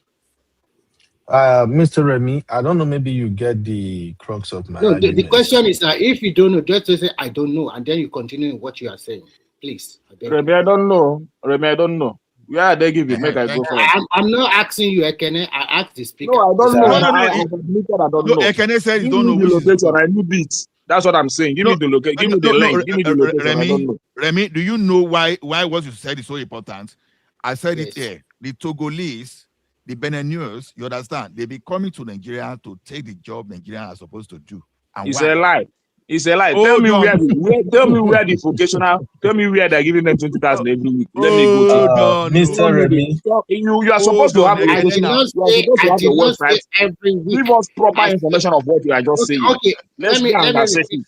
Mr. Remi, I don't know, maybe you get the crux of my No, the argument. question is that if you don't know, just say I don't know, and then you continue what you are saying. Please. Remi, I don't know. Remi, I don't know. Where are they giving? Make I go for it. I'm not asking you, Ekene. I asked the speaker. No, I don't know. No, I admitted I don't know. Ekene said you Give don't me know the which is location. I need it. That's what I'm saying. Give me the location. Give me the link. Give me the location. I don't know. Remi, do you know why what you said is so important? I said it here. The Togolese, the Beninese, you understand? They be coming to Nigeria to take the job Nigerians are supposed to do. And It's why? a lie. It's a lie. Hold Tell me on. tell me where the vocational. Tell me where they're giving them 20,000 every week. Let me go to Mr. Remi. You are supposed to have a location. You are supposed to have a website. Every week. Give us proper information of what you are just saying. Okay. Let's go and assess it.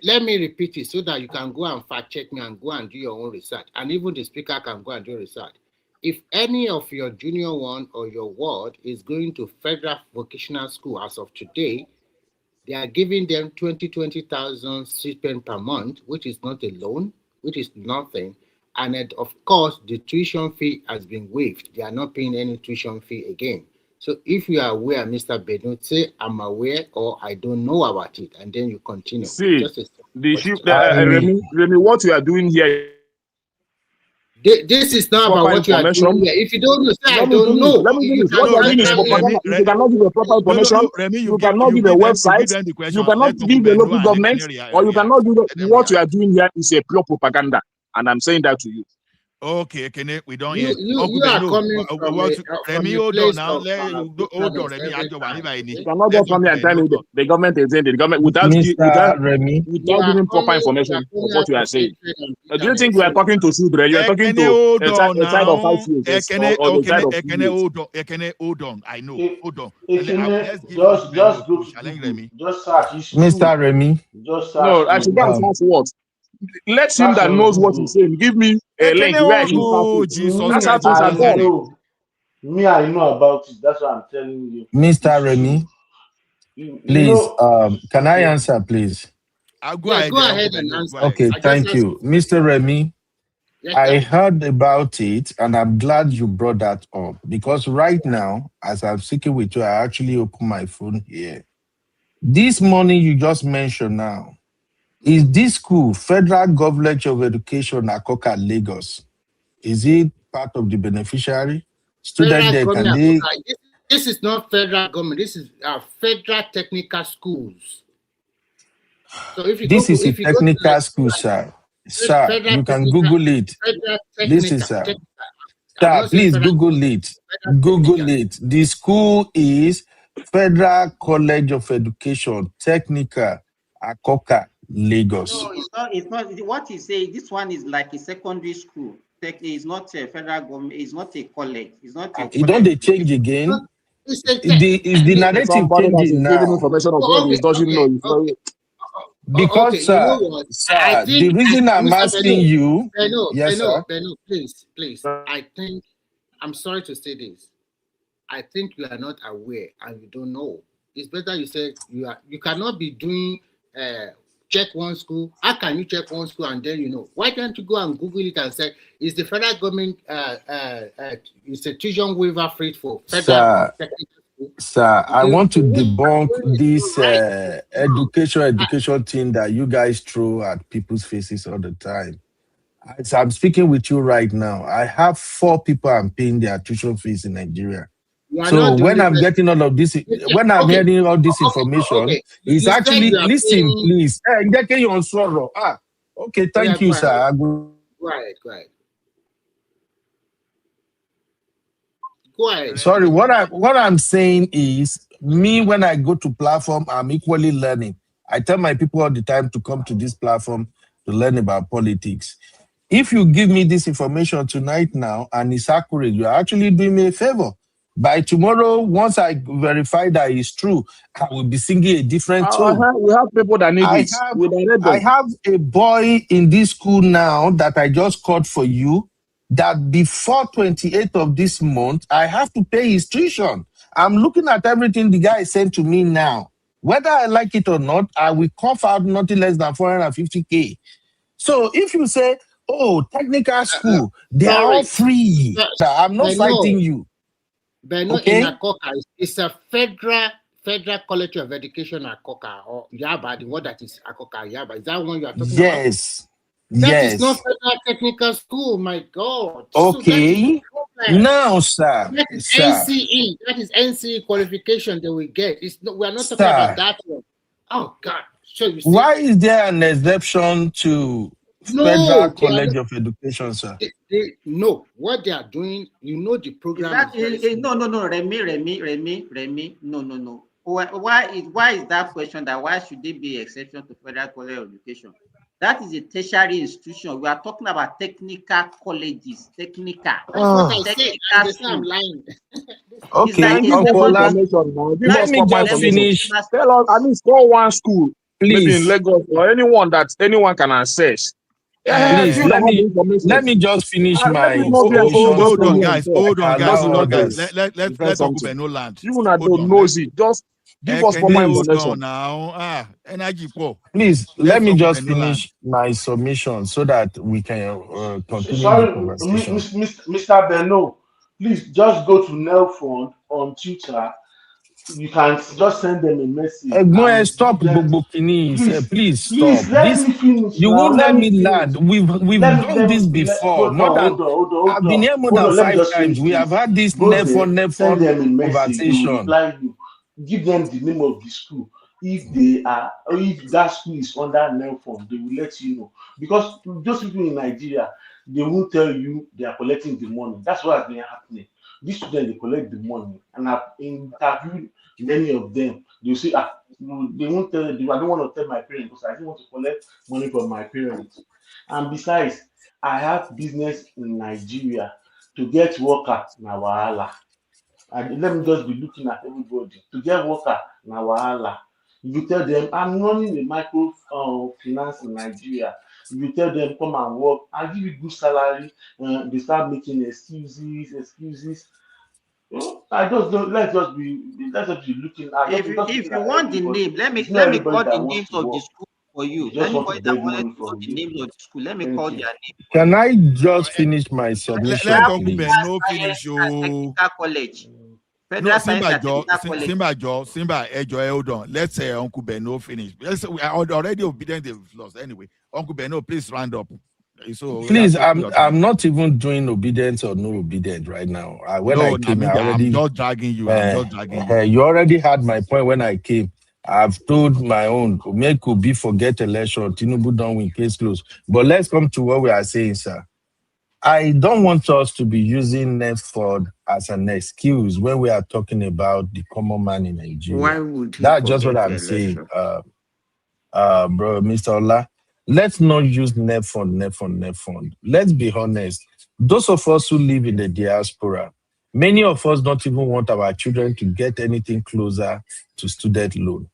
Let me repeat it so that you can go and fact check me and go and do your own research, and even the speaker can go and do research. If any of your junior one or your ward is going to federal vocational school as of today, they are giving them 20,000 stipend per month, which is not a loan, which is nothing. And of course, the tuition fee has been waived. They are not paying any tuition fee again. So if you are aware, Mr. Beno, say I'm aware or I don't know about it, and then you continue. See, Remi, what you are doing here. This is not about what you are doing here. If you don't know, say I don't know. Let me finish. What you are doing is propaganda. You cannot give a proper information. You cannot give a website. You cannot give the local government, or you cannot do what you are doing here is a pure propaganda. And I'm saying that to you. Okay, we don't hear. You are coming from Remi, hold on now. Hold on, Remi. You cannot just come here and tell me the government is in the government without giving proper information of what you are saying. Do you think we are talking to children? You are talking to a child of 5 years or the child of 2 years. Ekene, hold on. I know. Hold on. Just go to just search. Mr. Remi. Just search. No, I should go and search what? Let him that knows what he's saying give me a link where I should search it. That's how things are done. Me, I know about it. That's what I'm telling you. Mr. Remi, please, can I answer, please? I'll go ahead and answer. Okay, thank you. Mr. Remi, I heard about it, and I'm glad you brought that up, because right now, as I'm speaking with you, I actually open my phone here. This morning you just mentioned now, is this school, Federal Government of Education, Akoka, Lagos? Is it part of the beneficiary? Student there, can they... This is not federal government. This is federal technical schools. So if you this is a technical school, sir. Sir, you can Google it. Listen, sir. Sir, please Google it. Google it. The school is Federal College of Education, Technical, Akoka, Lagos. No, it's not. What you say, this one is like a secondary school. It's not a federal government. It's not a college. It's not a. It don't they change again? Is the narrative changing now? Information of what he doesn't know. Because, sir, the reason I'm asking you, Beno, please. I think, I'm sorry to say this. I think you are not aware and you don't know. It's better you say you cannot be doing check one school. How can you check one school and then you know? Why can't you go and Google it and say, is the federal government institution waiver free for federal technical? Sir, I want to debunk this education thing that you guys throw at people's faces all the time. As I'm speaking with you right now, I have 4 people I'm paying their tuition fees in Nigeria. So when I'm getting all of this, when I'm hearing all this information, it's actually listen, please. Okay, thank you, sir. Go ahead. Go ahead. Sorry, what I'm saying is, me when I go to platform, I'm equally learning. I tell my people all the time to come to this platform to learn about politics. If you give me this information tonight now and it's accurate, you're actually doing me a favor. By tomorrow, once I verify that it's true, I will be singing a different tune. We have people that need it. I have a boy in this school now that I just called for you, that before 28th of this month, I have to pay his tuition. I'm looking at everything the guy sent to me now. Whether I like it or not, I will cough out nothing less than 450K. So if you say, oh, technical school, they are all free. I'm not fighting you. But no, in Akoka, it's a federal College of Education Akoka, or Yaba, the one that is Akoka Yaba. Is that one you are talking about? Yes. That is not federal technical school, my God. Okay. So now, sir. That is sir. NCE. That is NCE qualification that we get. We are not talking about that one. Oh, God. So you see, why is there an exception to Federal College of Education, sir? No, what they are doing, the program no, Remi, no. Why is that question that why should there be exception to Federal College of Education? That is a tertiary institution. We are talking about technical colleges. Technical. That's what I said. I'm lying. Okay, let me just finish. Tell us, I mean, score one school, please. Maybe in Lagos, or anyone that anyone can access. Please, let me just finish my information. Hold on, guys. Hold on, guys. Let Okubeno land. You don't know it. Just give us proper information now. Energy poor. Please, let me just finish my submission so that we can continue the conversation. Mr. Beno, please just go to Nelfund on Twitter. You can just send them a message. Stop, please stop. Please let me finish. You won't let me land. We've done this before. I've been here more than 5 times. We have had this send them a message. conversation. Reply you. Give them the name of the school. If that school is under Nelfund, they will let you know. Because those people in Nigeria, they won't tell you they are collecting the money. That's what has been happening. These students, they collect the money, and I've interviewed many of them. They say, they won't tell you. I don't want to tell my parents because I don't want to collect money from my parents. And besides, I have business in Nigeria. To get worker na wahala. And let me just be looking at everybody. To get worker na wahala. You tell them I'm running a micro finance in Nigeria. You tell them come and work, I give you good salary. They start making excuses. Let's just be looking at. If you want the name, let me call the names of the school for you. Anybody that wants to know the names of the school, let me call their name. Can I just finish my submission? Let Okubeno finish. Technical College. No, Simba, hold on. Let's say Uncle Beno finish. We are already obedient, they've lost. Anyway, Uncle Beno, please round up. So please, I'm not even doing obedience or no obedience right now. I'm just dragging you. You already had my point when I came. I've told my own, make Obi forget election, Tinubu don't win, case closed. But let's come to what we are saying, sir. I don't want us to be using Netford as an excuse when we are talking about the common man in Nigeria. Why would he That's just what I'm saying, bro, Mr. Ola. Let's not use Netfund. Let's be honest. Those of us who live in the diaspora, many of us don't even want our children to get anything closer to student loan.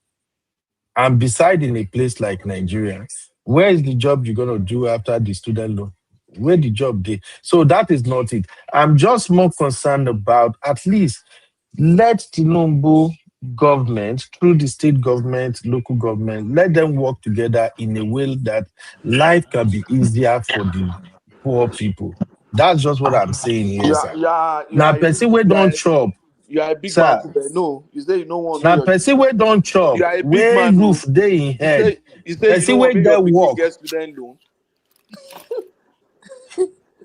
And beside in a place like Nigeria, where is the job you're going to do after the student loan? Where the job did. So that is not it. I'm just more concerned about at least let Tinubu government, through the state government, local government, let them work together in a way that life can be easier for the poor people. That's just what I'm saying here, sir. Now, person we don't chop. You are a big man, no. You say you don't want. Now, person we don't chop. You are a big where man. Roof they in head. Person we get work. Student loan.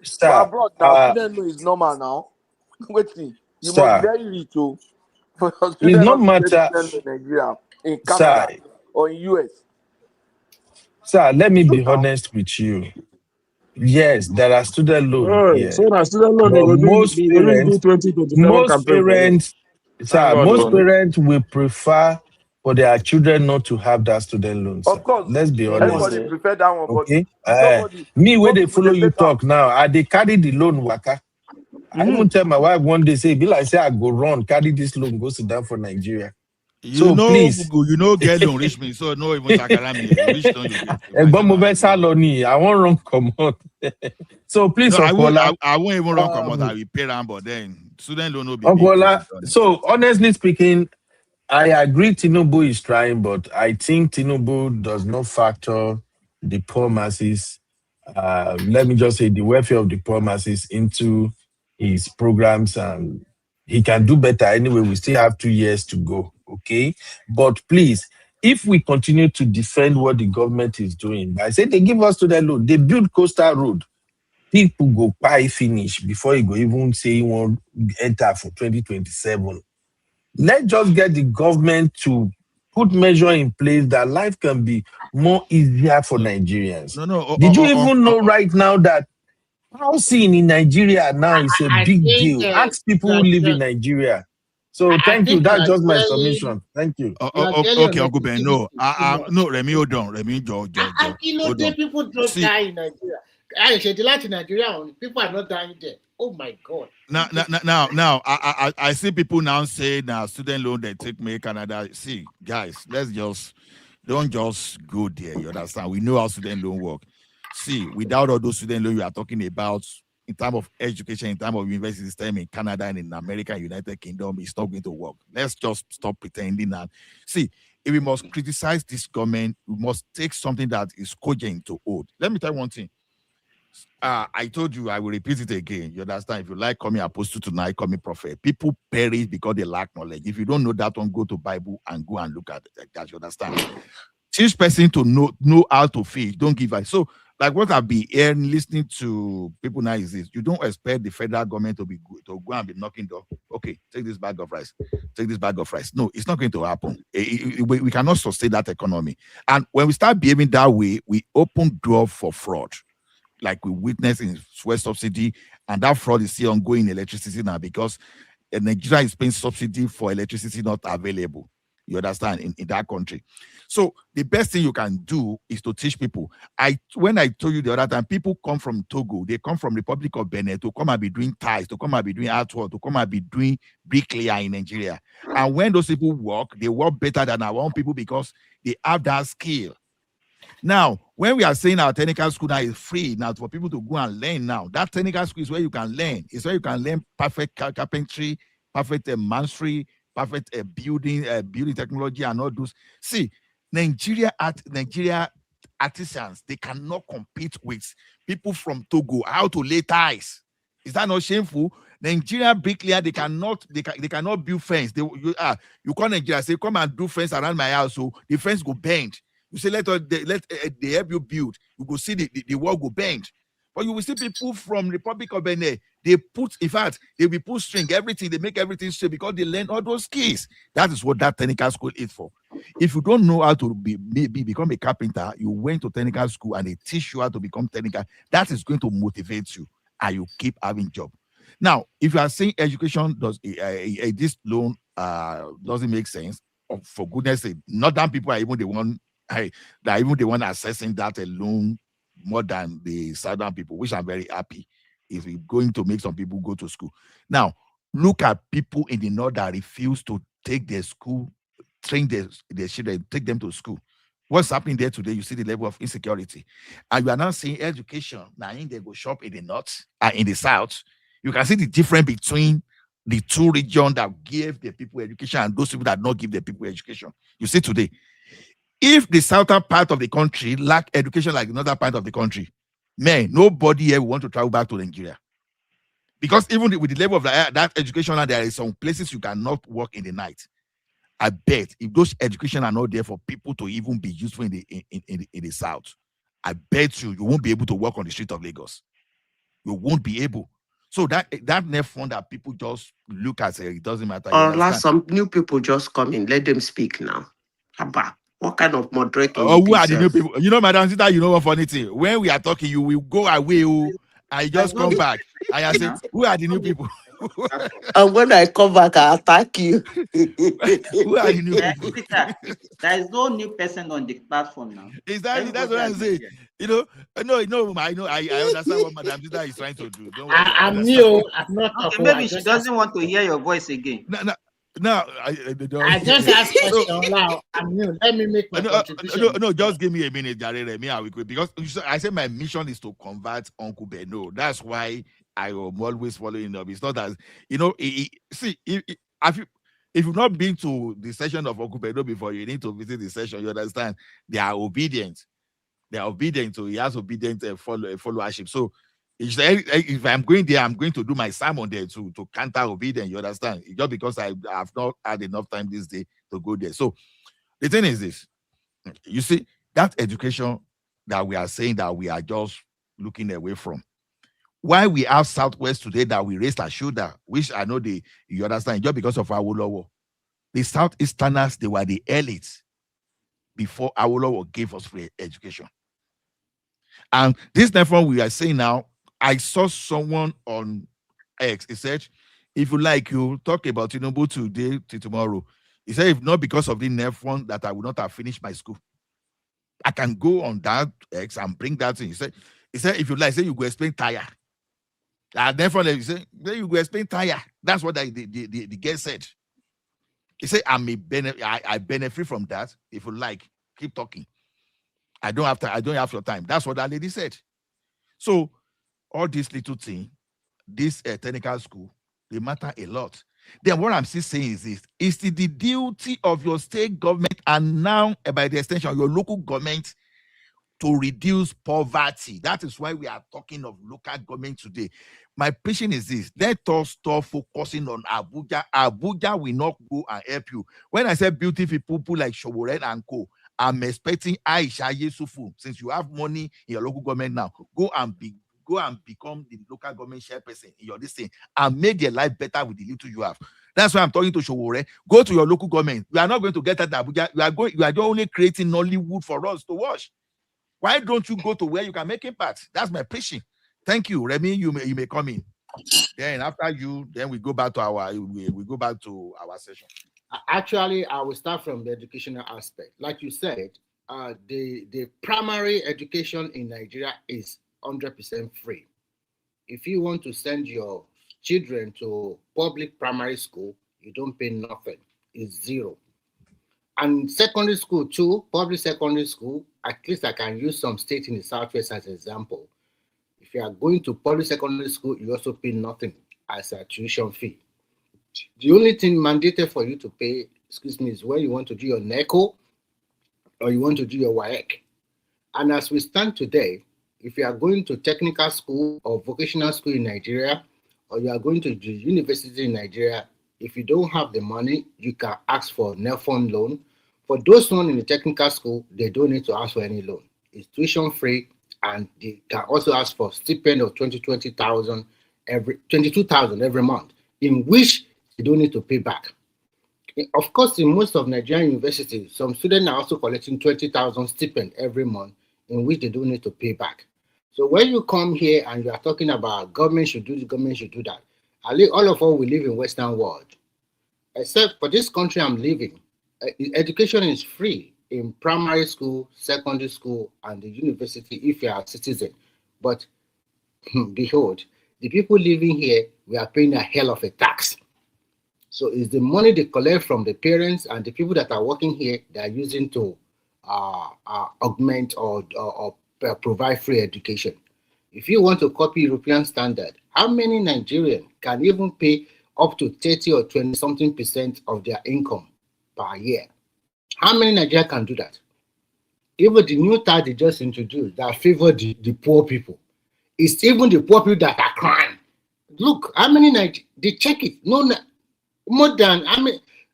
Sir, bro, now student loan is normal now. Wait. You must be Sir, very rich for your it's student not not to get matter, student loan in Nigeria, in sir. Canada, or in US. Sir, let me True be now. honest with you. Yes, there are student loans Oh, here, so now student loan but most they go do parents, 2027 campaign for you. sir, God, most oh. parents will prefer for their children not to have that student loan, sir. Of course, Let's be honest. everybody prefer that one, but Okay. nobody. Me where Most they people follow they you take am. talk now, I they carry the loan waka. I even tell my wife one day, say, be like say I go run, carry this loan, go sit down for Nigeria. You Please. get loan reach me, so no even Sakarami. Which loan you get? I won't run come out. So please, No, Okola. I won't even run come out. I will pay them, but then student loan will be Okola, so honestly speaking, I agree Tinubu is trying, but I think Tinubu does not factor the poor masses, let me just say the welfare of the poor masses into his programs, and he can do better anyway. We still have 2 years to go, okay? But please, if we continue to defend what the government is doing, I say they give us to the load, they build coastal road, people go buy finish before you go even say you want enter for 2027. Let's just get the government to put measure in place that life can be more easier for Nigerians. Did you even know right now that housing in Nigeria now is a big deal? Ask people who live in Nigeria. So thank you. That's just my submission. Thank you. Okay, Uncle Ben. No, no, Remi, hold on. Remi, Hold on. People don't die in Nigeria. People are not dying there. Oh my God. Now, I see people now say now student loan they take me Canada. See, guys, don't just go there. You understand? We know how student loan work. See, without all those student loan you are talking about in terms of education, in terms of university system in Canada and in America, United Kingdom, it's not going to work. Let's just stop pretending that. See, if we must criticize this government, we must take something that is cogent to hold. Let me tell you one thing. I told you, I will repeat it again. You understand? If you like, call me apostle tonight, call me prophet. People perish because they lack knowledge. If you don't know that one, go to Bible and go and look at it. Like that. You understand? Teach person to know how to fish. Don't give us. So, like what I've been hearing, listening to people now is this: you don't expect the federal government to go and be knocking door. Okay, take this bag of rice. Take this bag of rice. No, it's not going to happen. We cannot sustain that economy. And when we start behaving that way, we open door for fraud, like we witnessed in fuel subsidy, and that fraud is still ongoing in electricity now because Nigeria is paying subsidy for electricity not available. You understand, in that country. So the best thing you can do is to teach people. When I told you the other time, people come from Togo, they come from Republic of Benin to come and be doing ties, to come and be doing artwork, to come and be doing bricklayer in Nigeria. And when those people work, they work better than our own people because they have that skill. Now, when we are saying our technical school now is free now for people to go and learn now, that technical school is where you can learn. It's where you can learn perfect carpentry, perfect mastery, perfect building technology and all those. See, Nigeria artisans, they cannot compete with people from Togo how to lay ties. Is that not shameful? Nigeria bricklayer, they cannot build fence. You call Nigeria, say come and do fence around my house, so the fence go bend. You say let they help you build. You go see the wall go bend. But you will see people from Republic of Benin, they put string, everything, they make everything straight because they learn all those skills. That is what that technical school is for. If you don't know how to become a carpenter, you went to technical school and they teach you how to become technical. That is going to motivate you and you keep having job. Now, if you are saying education this loan doesn't make sense, for goodness sake, northern people are even the one assessing that alone more than the southern people, which I'm very happy. If we're going to make some people go to school. Now, look at people in the north that refuse to take their school, train their children, take them to school. What's happening there today? You see the level of insecurity. And you are now seeing education. Now, in they go shop in the north and in the south. You can see the difference between the two regions that give the people education and those people that not give the people education. You see today, if the southern part of the country lack education like another part of the country, man, nobody here will want to travel back to Nigeria. Because even with the level of that education, there is some places you cannot work in the night. I bet if those education are not there for people to even be useful in the south, I bet you won't be able to work on the street of Lagos. You won't be able. So that net fund that people just look at, it doesn't matter. Or last some new people just come in. Let them speak now. Haba, what kind of moderator you Who are the new yourself? people? You know, Madam Sita, you know what funny thing? When we are talking, you will go away. I just come back. I say, who are the new people? And when I come back, I attack you. Who are the new people? Peter, there is no new person on the platform now. Exactly, that's what I'm saying. You know, I understand what Madam Sita is trying to do. Don't worry. I'm new. I'm not okay, maybe she doesn't want to hear your voice again. No, I just asked question now. I'm new. Let me make my contribution. No, just give me a minute, Jare Remi, because I said my mission is to convert Uncle Beno. That's why I am always following up. It's not as see if you've not been to the session of Uncle Beno before, you need to visit the session. You understand? They are obedient. They are obedient. So he has obedient followership. So if I'm going there, I'm going to do my sermon there to counter obedience. You understand? Just because I have not had enough time this day to go there. So the thing is this: you see, that education that we are saying that we are just looking away from. Why we have Southwest today that we raised our shoulder, which I know you understand, just because of Awolowo. The Southeasterners, they were the elites before Awolowo gave us free education. And this therefore we are saying now, I saw someone on X. He said, if you like, you talk about Tinubu today till tomorrow. He said, if not because of the NEFON that I would not have finished my school. I can go on that X and bring that in. He said, if you like, say you go explain tire. And therefore, he said, you go explain tire. That's what the guy said. He said, I benefit from that. If you like, keep talking. I don't have your time. That's what that lady said. So all these little things, this technical school, they matter a lot. Then what I'm still saying is this: it's the duty of your state government and now, by the extension, your local government to reduce poverty. That is why we are talking of local government today. My preaching is this: let us stop focusing on Abuja. Abuja will not go and help you. When I say beautiful people like Shoboren and Co., I'm expecting Aisha Yesufu, since you have money in your local government now, go and become the local government chairperson in your listing and make your life better with the little you have. That's why I'm talking to Showore. Go to your local government. We are not going to get at Abuja. You are only creating Nollywood for us to watch. Why don't you go to where you can make impact? That's my preaching. Thank you, Remi. You may come in. Then after you, then we go back to our session. Actually, I will start from the educational aspect. Like you said, the primary education in Nigeria is 100% free. If you want to send your children to public primary school, you don't pay nothing. It's zero. And secondary school too, public secondary school, at least I can use some states in the Southwest as an example. If you are going to public secondary school, you also pay nothing as a tuition fee. The only thing mandated for you to pay, is when you want to do your NECO or you want to do your WAEC. And as we stand today, if you are going to technical school or vocational school in Nigeria, or you are going to the university in Nigeria, if you don't have the money, you can ask for NEFON loan. For those one in the technical school, they don't need to ask for any loan. It's tuition free, and they can also ask for stipend of 22,000 every month, in which you don't need to pay back. Of course, in most of Nigerian universities, some students are also collecting 20,000 stipend every month, in which they don't need to pay back. So when you come here and you are talking about government should do this, government should do that, all of us we live in Western world. Except for this country I'm living, education is free in primary school, secondary school, and the university if you are a citizen. But behold, the people living here, we are paying a hell of a tax. So it's the money they collect from the parents and the people that are working here, they are using to augment or provide free education. If you want to copy European standard, how many Nigerians can even pay up to 30 or 20 something % of their income per year? How many Nigerians can do that? Even the new tax they just introduced that favor the poor people, it's even the poor people that are crying. Look, how many Nigerians, they check it. No, more than,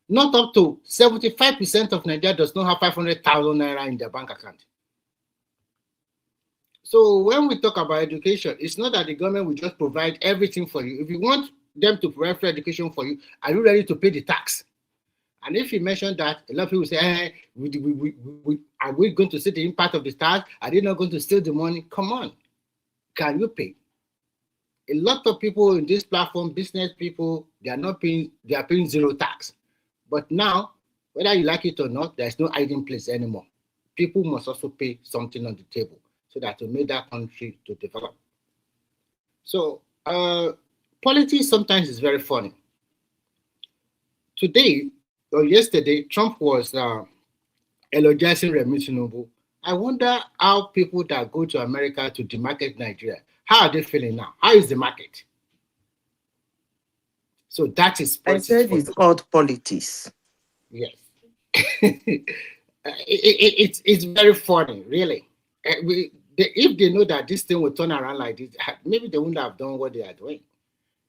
not up to 75% of Nigeria does not have 500,000 naira in their bank account. So when we talk about education, it's not that the government will just provide everything for you. If you want them to provide free education for you, are you ready to pay the tax? And if you mention that, a lot of people say, hey, are we going to see the impact of the tax? Are they not going to steal the money? Come on. Can you pay? A lot of people in this platform, business people, they are not paying, they are paying zero tax. But now, whether you like it or not, there's no hiding place anymore. People must also pay something on the table so that to make that country to develop. So politics sometimes is very funny. Today or yesterday, Trump was eulogizing Remi Tinubu. I wonder how people that go to America to demarket Nigeria, how are they feeling now? How is the market? So that is politics. I said it's called politics. Yes. It's very funny, really. If they know that this thing will turn around like this, maybe they wouldn't have done what they are doing.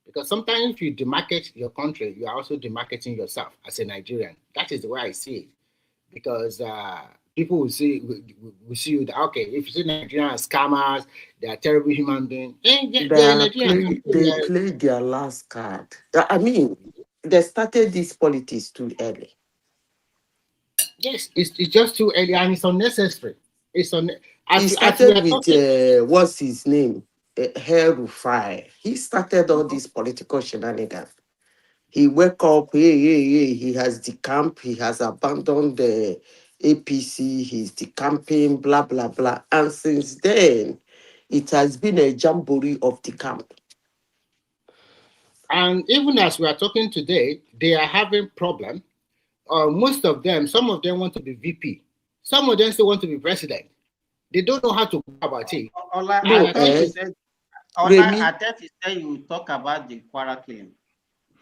Because sometimes if you demarket your country, you are also demarketing yourself as a Nigerian. That is the way I see it. Because people will see you that, okay, if you see Nigerian as scammers, they are terrible human beings. They played their last card. I mean, they started this politics too early. Yes, it's just too early and it's unnecessary. It's He started with what's his name? Herufai. He started all these political shenanigans. He wake up, he has decamped, he has abandoned the APC, he's decamping, blah, blah, blah. And since then, it has been a jamboree of decamp. And even as we are talking today, they are having problem. Most of them, some of them want to be VP. Some of them still want to be president. They don't know how to go about it. Ola, I thought you said you would talk about the Kwara killing.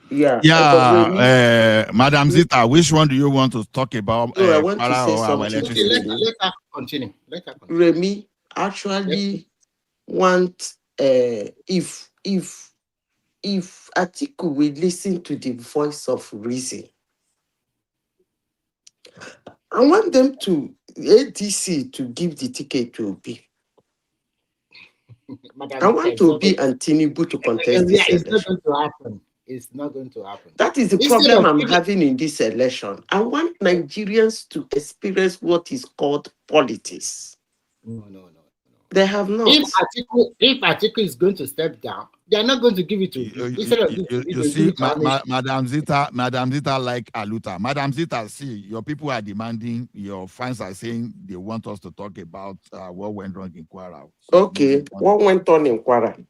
Yeah, Madam Zita, which one do you want to talk about? No, I want to say something. Let her continue. Remi actually want if Atiku will listen to the voice of reason, I want them to ADC to give the ticket to Obi. I want Obi and Tinubu to contest this election. It's not going to happen. It's not going to happen. That is the problem I'm having in this election. I want Nigerians to experience what is called politics. No. They have not. If Atiku is going to step down, they are not going to give it to you see, Madam Zita like Aluta. Madam Zita, see, your people are demanding, your fans are saying they want us to talk about what went wrong in Kwara. Okay, what went on in Kwara?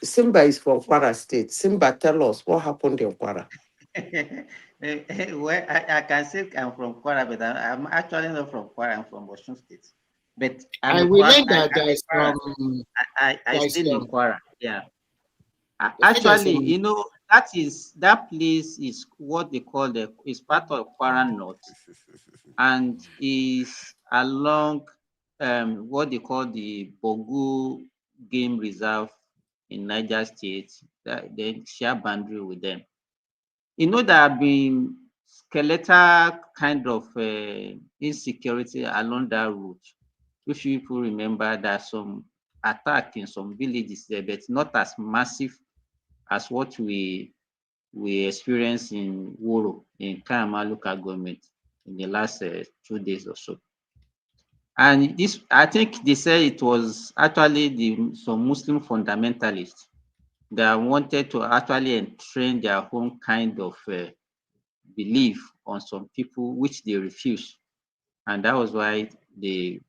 Simba is from Kwara State. Simba, tell us what happened in Kwara. Well, I can say I'm from Kwara, but I'm actually not from Kwara. I'm from Osun State. But I will learn that I stayed in Kwara. Yeah. Actually, you know, that place is what they call is part of Kwara North, and is along what they call the Bogu Game Reserve in Niger State. They share boundary with them. You know, there have been skeletal kind of insecurity along that route. If people remember, there's some attack in some villages there, but not as massive as what we experienced in Woro, in Kayama local government in the last 2 days or so. And this, I think they said it was actually some Muslim fundamentalists that wanted to actually entrain their own kind of belief on some people, which they refused. And that was why they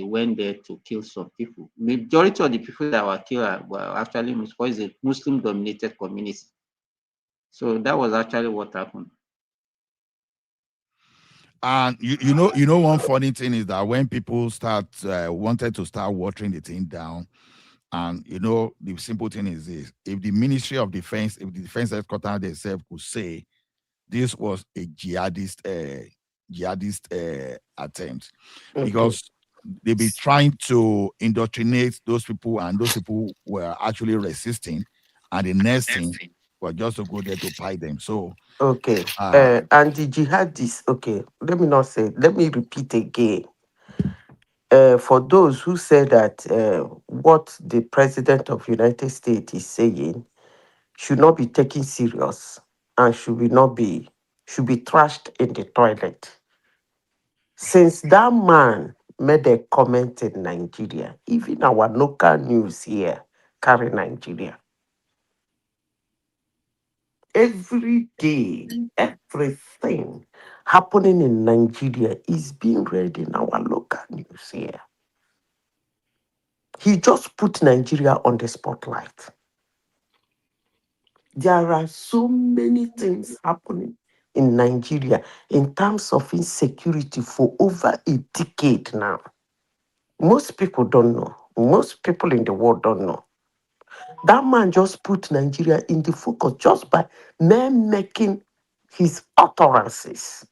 went there to kill some people. Majority of the people that were killed were actually because it's a Muslim-dominated community. So that was actually what happened. And you know, one funny thing is that when people wanted to start watering the thing down, and you know, the simple thing is this: if the Ministry of Defense, if the Defense Headquarters themselves could say this was a jihadist attempt, because they be trying to indoctrinate those people, and those people were actually resisting, and the next thing was just to go there to fight them. So okay, and the jihadists. Okay, let me not say. Let me repeat again. for those who say that what the president of United States is saying should not be taken serious and should be trashed in the toilet. Since that man made a comment in Nigeria, even our local news here carry Nigeria. Every day, everything happening in Nigeria is being read in our local news here. He just put Nigeria on the spotlight. There are so many things happening in Nigeria in terms of insecurity for over a decade now. Most people don't know. Most people in the world don't know. That man just put Nigeria in the focus just by making his utterances.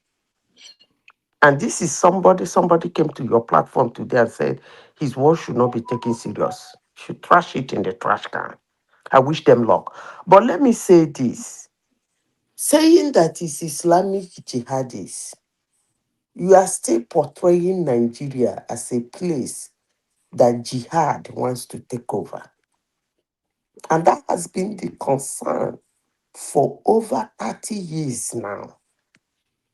And this is somebody came to your platform today and said his words should not be taken serious. Should trash it in the trash can. I wish them luck. But let me say this. Saying that it's Islamic jihadists, you are still portraying Nigeria as a place that jihad wants to take over. And that has been the concern for over 30 years now.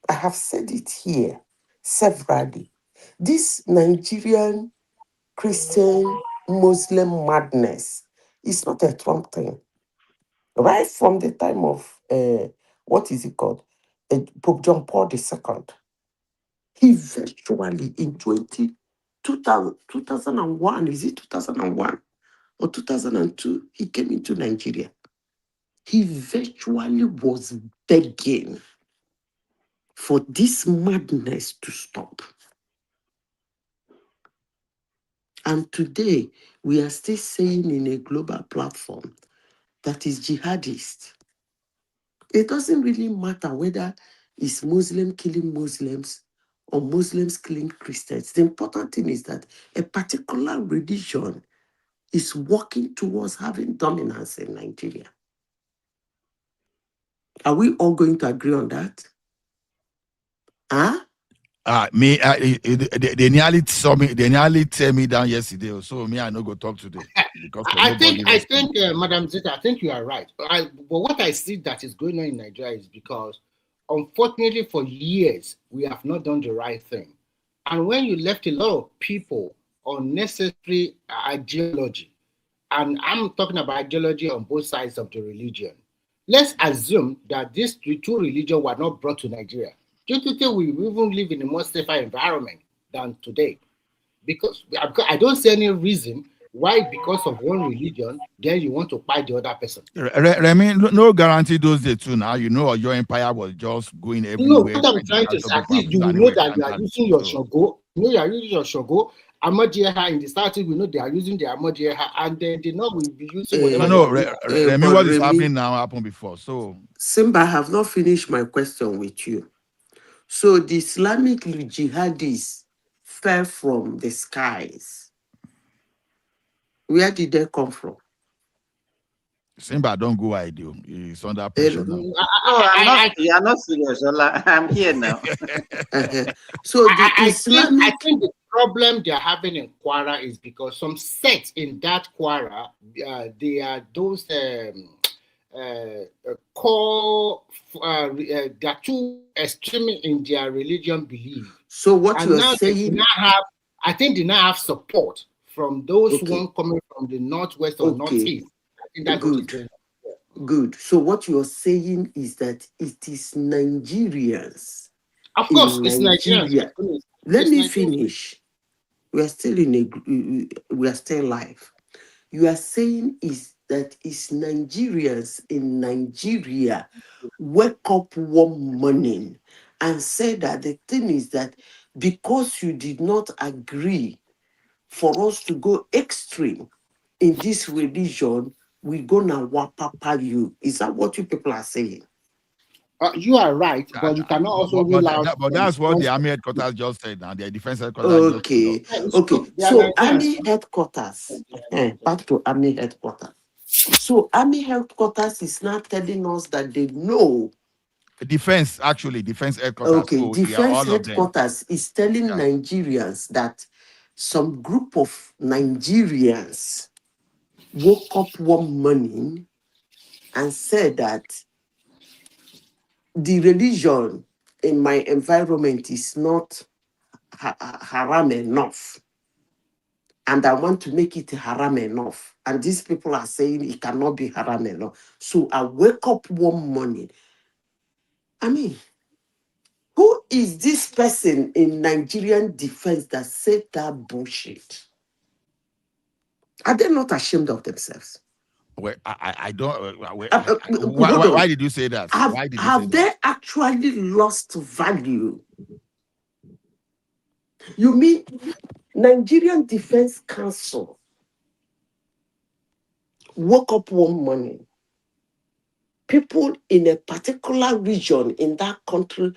I have said it here severally. This Nigerian Christian Muslim madness is not a Trump thing. Right from the time of, what is it called? Pope John Paul II. He virtually in 2001, is it 2001 or 2002, he came into Nigeria. He virtually was begging for this madness to stop. And today, we are still saying in a global platform that is jihadist. It doesn't really matter whether it's Muslim killing Muslims or Muslims killing Christians. The important thing is that a particular religion is working towards having dominance in Nigeria. Are we all going to agree on that? Huh? They nearly saw me. They nearly tear me down yesterday. So me, I no go talk today because I think, Madam Zita, I think you are right. But what I see that is going on in Nigeria is because, unfortunately, for years we have not done the right thing, and when you left a lot of people on necessary ideology, and I'm talking about ideology on both sides of the religion. Let's assume that these two religions were not brought to Nigeria. Do you think we even live in a more safer environment than today? Because I don't see any reason why, because of one religion, then you want to fight the other person. Remi, no guarantee those days too. Now you know your empire was just going everywhere. No, what I'm trying to say, at least you will know that you are using your shogo. You know you are using your shogo. Amadieha in the starting, we know they are using the Amadieha, and then the North will be using whatever. Remi, what is happening now happened before. So Simba, I have not finished my question with you. So the Islamic jihadists fell from the skies. Where did they come from? Simba, don't go ideal. He's under pressure now. No, I'm not. You are not serious, Ola. I'm here now. So the Islamic. I think the problem they are having in Kwara is because some sects in that Kwara, they are those they are too extreme in their religion belief. So what you are saying? I think they now have support from those one coming from the northwest or northeast. I think that's good. Good. So what you are saying is that it is Nigerians. Of course, it's Nigeria. Let me finish. We are still we are still live. You are saying is that it's Nigerians in Nigeria wake up one morning and say that the thing is that because you did not agree for us to go extreme in this religion, we're gonna wapapa you. Is that what you people are saying? You are right, but you cannot also rule out. But that's what the army headquarters just said now. The defense headquarters. Okay. So army headquarters. Back to army headquarters. So army headquarters is now telling us that they know. Defense headquarters. Okay, defense headquarters is telling Nigerians that some group of Nigerians woke up one morning and said that the religion in my environment is not haram enough, and I want to make it haram enough. And these people are saying it cannot be haram enough. So I wake up one morning. I mean, who is this person in Nigerian defense that said that bullshit? Are they not ashamed of themselves? Well, I don't. Why did you say that? Why did you say have they actually lost value? You mean Nigerian Defense Council woke up one morning, people in a particular region in that country,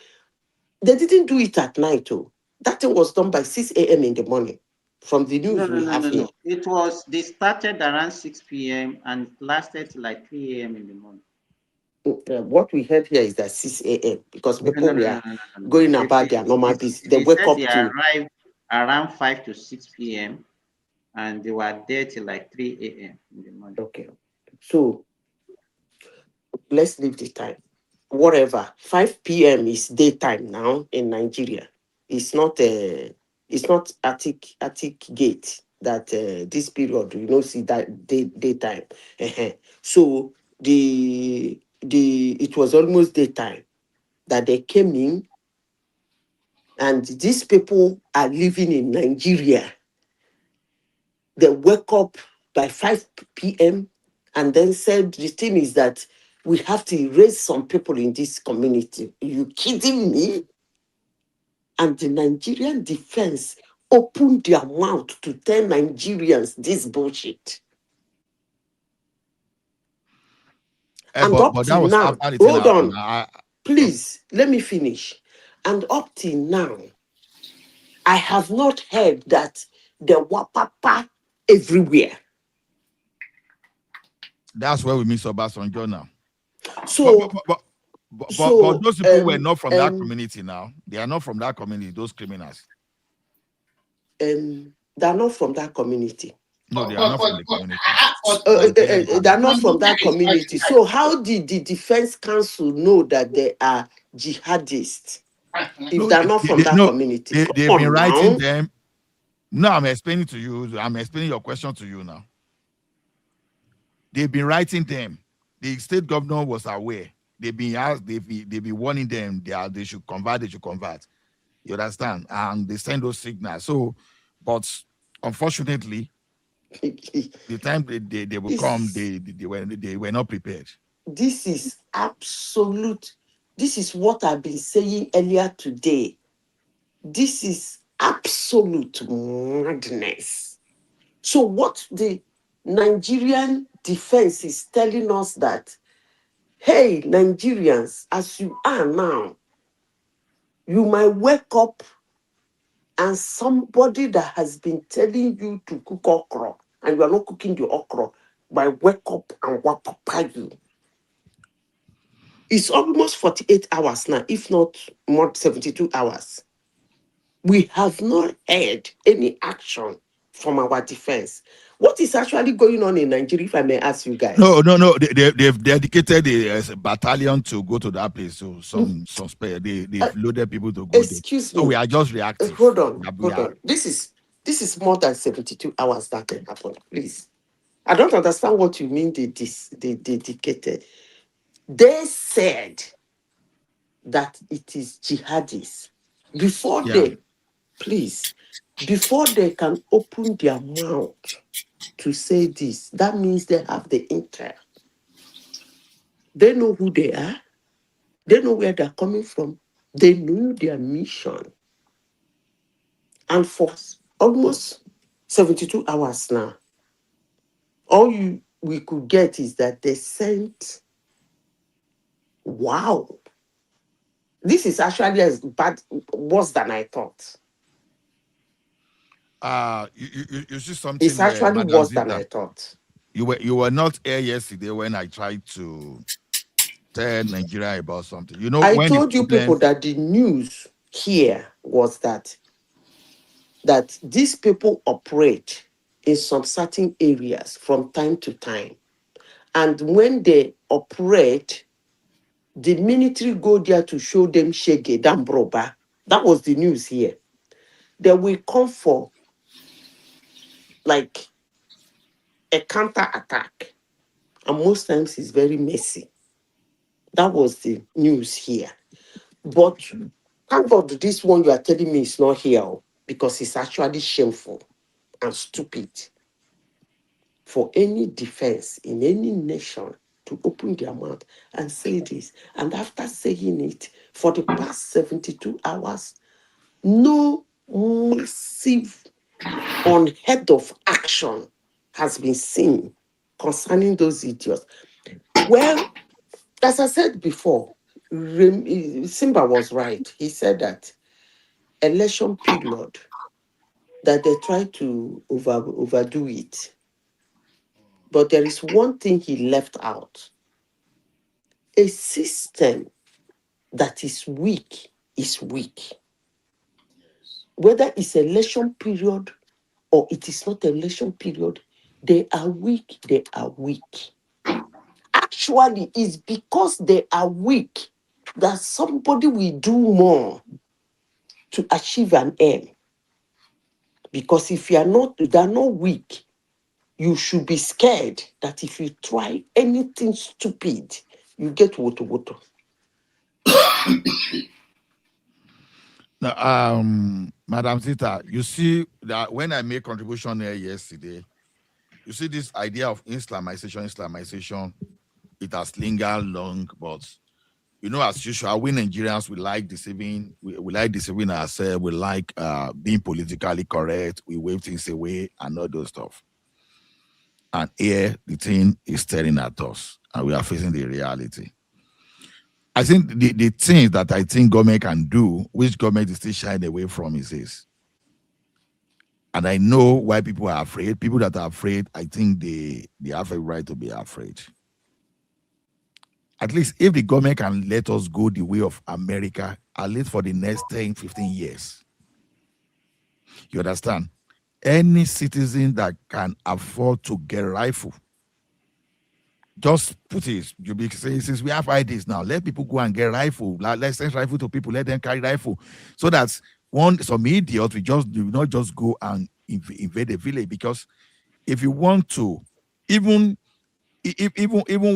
they didn't do it at night. Oh. That thing was done by 6 a.m. in the morning from the news we have here. They started around 6 p.m. and lasted till like 3 a.m. in the morning. What we heard here is that 6 a.m. because people were going about their normal business. They wake up to arrived around 5 to 6 p.m. and they were there till like 3 a.m. in the morning. Okay. So let's leave the time. Whatever. 5 p.m. is daytime now in Nigeria. It's not Attic Gate that this period see that daytime. So it was almost daytime that they came in, and these people are living in Nigeria. They wake up by 5 p.m. and then said the thing is that we have to erase some people in this community. Are you kidding me? And the Nigerian defense opened their mouth to tell Nigerians this bullshit. And up but that till was now, after the hold on, please, let me finish. And up till now, I have heard that there were papa everywhere. That's where we miss Obasanjo now. So, but those people were not from that community now. They are not from that community, those criminals. They are not from that community. No, they are not from the community. They are not from that community. So how did the Defense Council know that they are jihadists if they're not from that community? They've been writing them. No, I'm explaining to you. I'm explaining your question to you now. They've been writing them. The state governor was aware. They've been asked. They've been warning them. They should convert. They should convert. You understand? And they send those signals. So, but unfortunately, the time they will come, they were not prepared. This is absolute. This is what I've been saying earlier today. This is absolute madness. So what the Nigerian defense is telling us that, hey, Nigerians, as you are now, you might wake up and somebody that has been telling you to cook okra and you are not cooking the okra might wake up and wapapa you. It's almost 48 hours now, if not more, 72 hours. We have not heard any action from our defense. What is actually going on in Nigeria, if I may ask you guys? No. They've dedicated a battalion to go to that place. So some spare. They've loaded people to go. Excuse me. So we are just reactive. Hold on. This is more than 72 hours that can happen. Please. I don't understand what you mean they dedicated. They said that it is jihadis. Before they can open their mouth to say this, that means they have the intel. They know who they are. They know where they're coming from. They know their mission. And for almost 72 hours now, all we could get is that they sent, wow. This is actually worse than I thought. You see something. It's actually worse than I thought. You were not here yesterday when I tried to tell Nigeria about something. You know, I told you people that the news here was that that these people operate in some certain areas from time to time. And when they operate, the military go there to show them Shege, Dambroba. That was the news here. They will come for like a counter attack. And most times it's very messy. That was the news here. But thank God this one you are telling me is not here because it's actually shameful and stupid for any defense in any nation to open their mouth and say this. And after saying it, for the past 72 hours, no massive unheard of action has been seen concerning those idiots. Well, as I said before, Simba was right. He said that election period, that they try to overdo it. But there is one thing he left out. A system that is weak is weak. Whether it's election period or it is not election period, they are weak, they are weak. Actually, it's because they are weak that somebody will do more to achieve an aim. Because if they're not weak, you should be scared that if you try anything stupid, you get woto. Now, Madam Sita, you see that when I made contribution here yesterday, you see this idea of Islamization, it has lingered long, but as usual, we Nigerians, we like deceiving, we like deceiving ourselves, we like being politically correct, we wave things away and all those stuff. And here the thing is staring at us, and we are facing the reality. I think the things that I think government can do, which government is still shying away from, is this. And I know why people are afraid. People that are afraid, I think they have a right to be afraid. At least if the government can let us go the way of America, at least for the next 10, 15 years. You understand? Any citizen that can afford to get a rifle, just put it, you be saying, since we have IDs now, let people go and get rifle. Let's send rifle to people, let them carry rifle. So that some idiot will not just go and invade a village. Because if you want to, even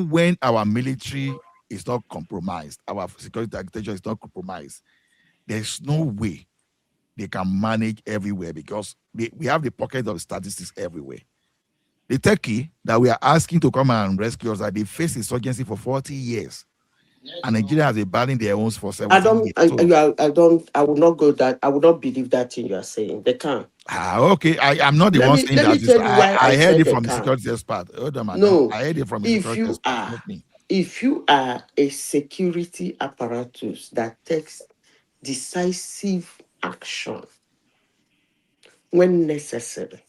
when our military is not compromised, our security architecture is not compromised, there's no way they can manage everywhere, because we have the pocket of statistics everywhere. The Turkey that we are asking to come and rescue us, that they face insurgency for 40 years. And Nigeria has been battling their own for 17 years. I will not go that. I will not believe that thing you are saying. They can't. Okay. I'm not the one saying that. Let me tell you why I heard said it from they the can't. security expert. Hold on, madam. No. I heard it from the security expert, not me. If you are a security apparatus that takes decisive action when necessary,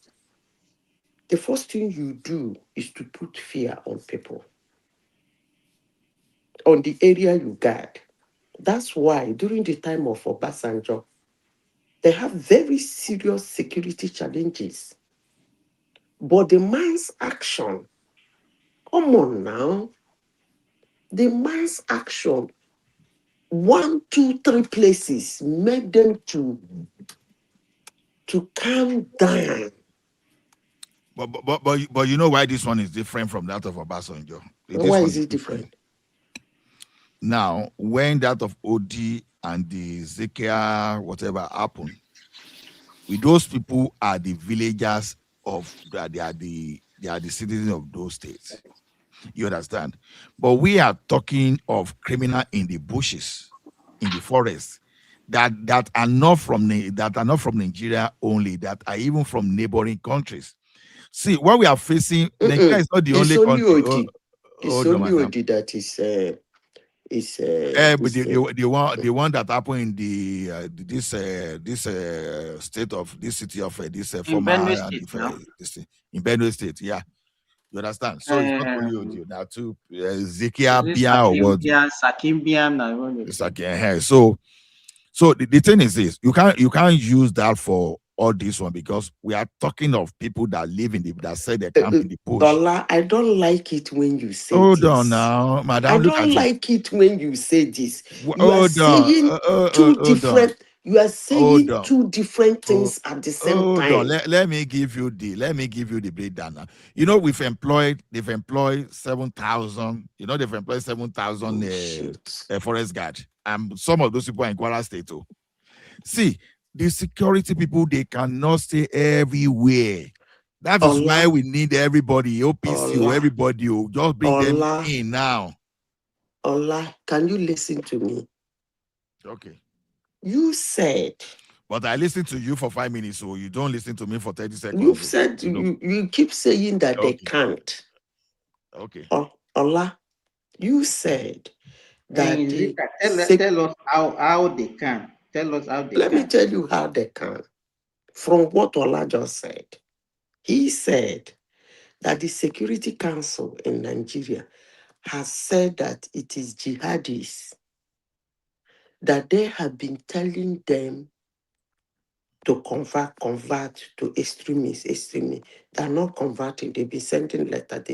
the first thing you do is to put fear on people, on the area you guard. That's why during the time of Obasanjo, they have very serious security challenges. But the man's action, come on now, the man's action, 1, 2, 3 places made them to calm down. But you know why this one is different from that of Obasanjo? Why is it different? Now, when that of OD and the Zekia, whatever happened, with those people are the villagers of they are the citizens of those states. You understand? But we are talking of criminal in the bushes, in the forest, that are not from Nigeria only, that are even from neighboring countries. See, what we are facing, Nigeria is not the only country. It's only OD that is the one that happened in the this state of this city of this former in Benue State, yeah. You understand? So it's not only audio now too. Zekia Bia or what? Sakim Bia. So the thing is this: you can't use that for all this one because we are talking of people that live in the that say they camp in the bush. Ola, I don't like it when you say Hold this. on now, madam. I Look at don't it. like it when you say this. You are Hold on. saying two different. You are saying two different things at the same Hold time. on. Let me give you the breakdown now. You know, they've employed 7,000. You know, they've employed 7,000 forest guard. And some of those people are in Kwara State too. See, the security people, they cannot stay everywhere. That is why we need everybody, OPC, everybody, just bring them in now. Ola, can you listen to me? Okay. You said. But I listened to you for 5 minutes, so you don't listen to me for 30 seconds. You've said you keep saying that they can't. Okay. Ola, you said that tell us how they can. Tell us how they can. Let me tell you how they can. From what Ola just said, he said that the Security Council in Nigeria has said that it is jihadis, that they have been telling them to convert to extremists. They're not converting. They've been sending letter.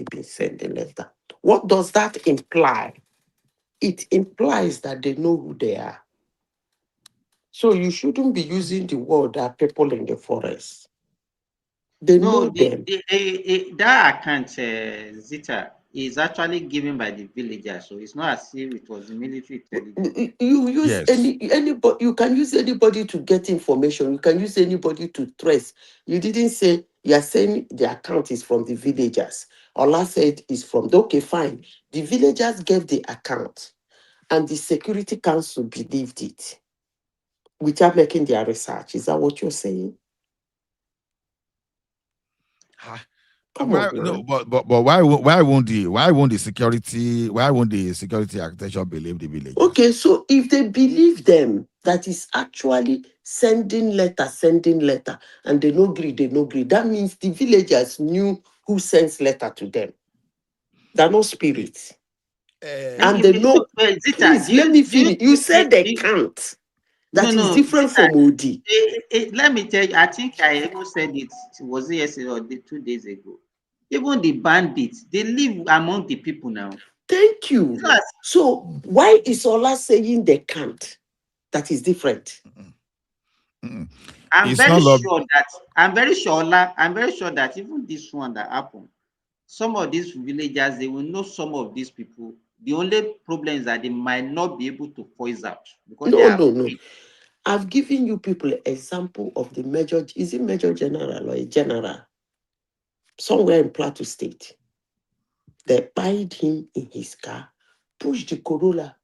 What does that imply? It implies that they know who they are. So you shouldn't be using the word that people in the forest. They know them. That account, Zita, is actually given by the villagers, so it's not as if it was the military intelligence. You use anybody. You can use anybody to get information. You can use anybody to trace. You didn't say you are saying the account is from the villagers. Ola said is from okay, fine. The villagers gave the account, and the Security Council believed it without making their research. Is that what you're saying? Come why, on, no, but why won't the security architecture believe the villagers? Okay, so if they believe them, that is actually sending letter, and they no agree. That means the villagers knew who sends letter to them. They're not spirits. And they know, please, let me finish. You said they can't. That is different from Odi. Let me tell you, I think I even said it, was it yesterday or 2 days ago. Even the bandits, they live among the people now. Thank you. So why is Ola saying they can't? That is different. I'm very sure that even this one that happened, some of these villagers, they will know some of these people. The only problem is that they might not be able to voice out because No. I've given you people an example of the major. Is it major general or a general? Somewhere in Plateau State. They buried him in his car, pushed the Corolla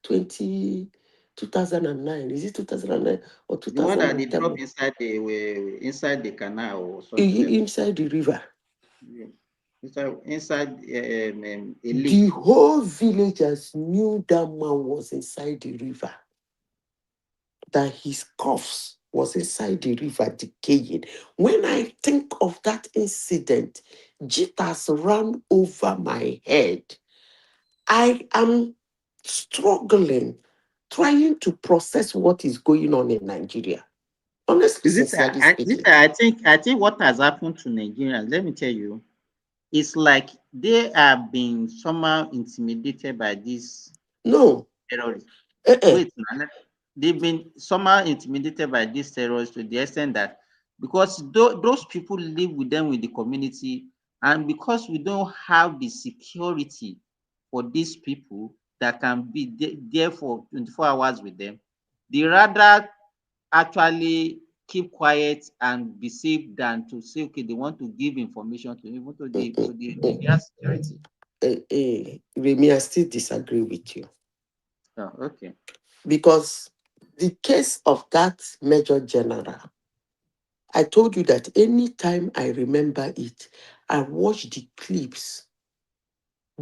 2009. Is it 2009 or 2010? The one that they drop inside the canal or something. Inside the river. Yeah. Inside a lake. The whole villagers knew that man was inside the river. That his corpse was inside the river decaying. When I think of that incident, jitters ran over my head. I am struggling, trying to process what is going on in Nigeria. Honestly, sincerely speaking. I think what has happened to Nigerians, let me tell you, it's like they are being somehow intimidated by this terrorists. Wait, they've been somehow intimidated by these terrorists to the extent that because those people live with them in the community, and because we don't have the security for these people that can be there for 24 hours with them, they rather actually keep quiet and be safe than to say, okay, they want to give information to even to the Nigerian security. Remi, I still disagree with you. Oh, okay. Because the case of that Major General, I told you that anytime I remember it, I watch the clips.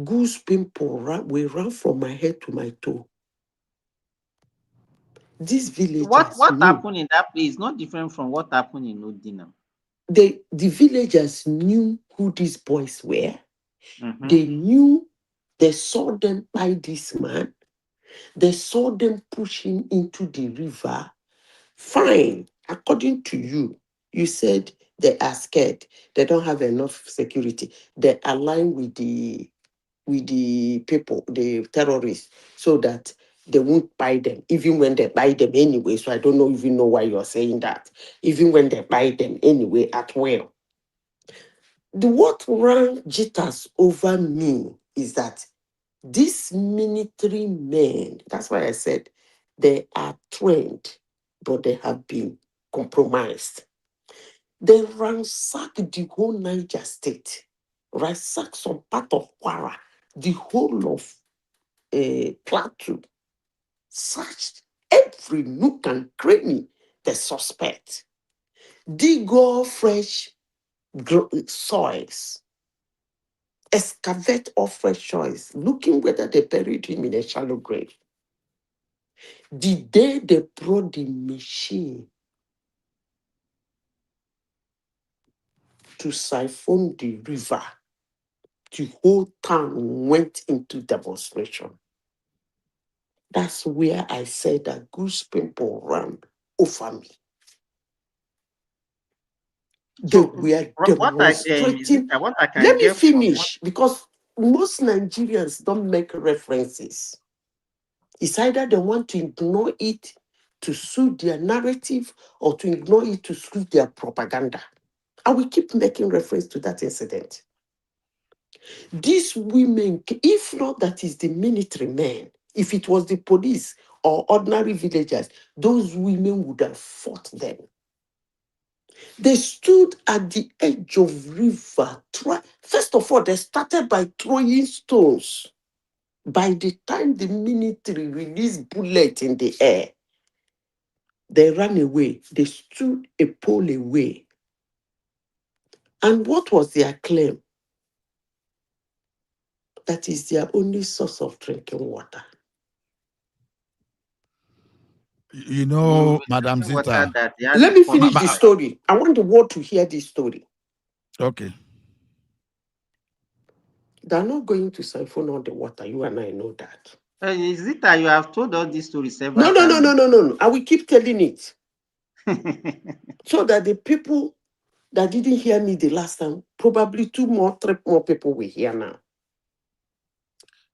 Goose pimple will run from my head to my toe. These villagers. What happened in that place is not different from what happened in Odina. The villagers knew who these boys were. They knew, they saw them by this man. They saw them pushing into the river. Fine. According to you, you said they are scared. They don't have enough security. They align with the people, the terrorists, so that they won't buy them, even when they buy them anyway. So I don't even know why you're saying that. Even when they buy them anyway at will. What ran jitters over me is that these military men, that's why I said they are trained, but they have been compromised. They ransacked the whole Niger state, ransacked some part of Kwara, the whole of Plateau, searched every nook and cranny the suspect, dig all fresh soils, excavate all fresh soils, looking whether they buried him in a shallow grave. The day they brought the machine to siphon the river, the whole town went into demonstration. That's where I said that goose people ran over me. They were demonstrating. What I can Let me get from what finish, because most Nigerians don't make references. It's either they want to ignore it to suit their narrative or to ignore it to suit their propaganda. I will keep making reference to that incident. These women, if not that is the military men, if it was the police or ordinary villagers, those women would have fought them. They stood at the edge of river. First of all, they started by throwing stones. By the time the military released bullets in the air, they ran away. They stood a pole away. And what was their claim? That is their only source of drinking water. You know, Madam Zita. Let me finish the story. I want the world to hear this story. Okay. They're not going to siphon all the water. You and I know that. Is it that you have told us this story several times? No. I will keep telling it. So that the people that didn't hear me the last time, probably 3 more people will hear now.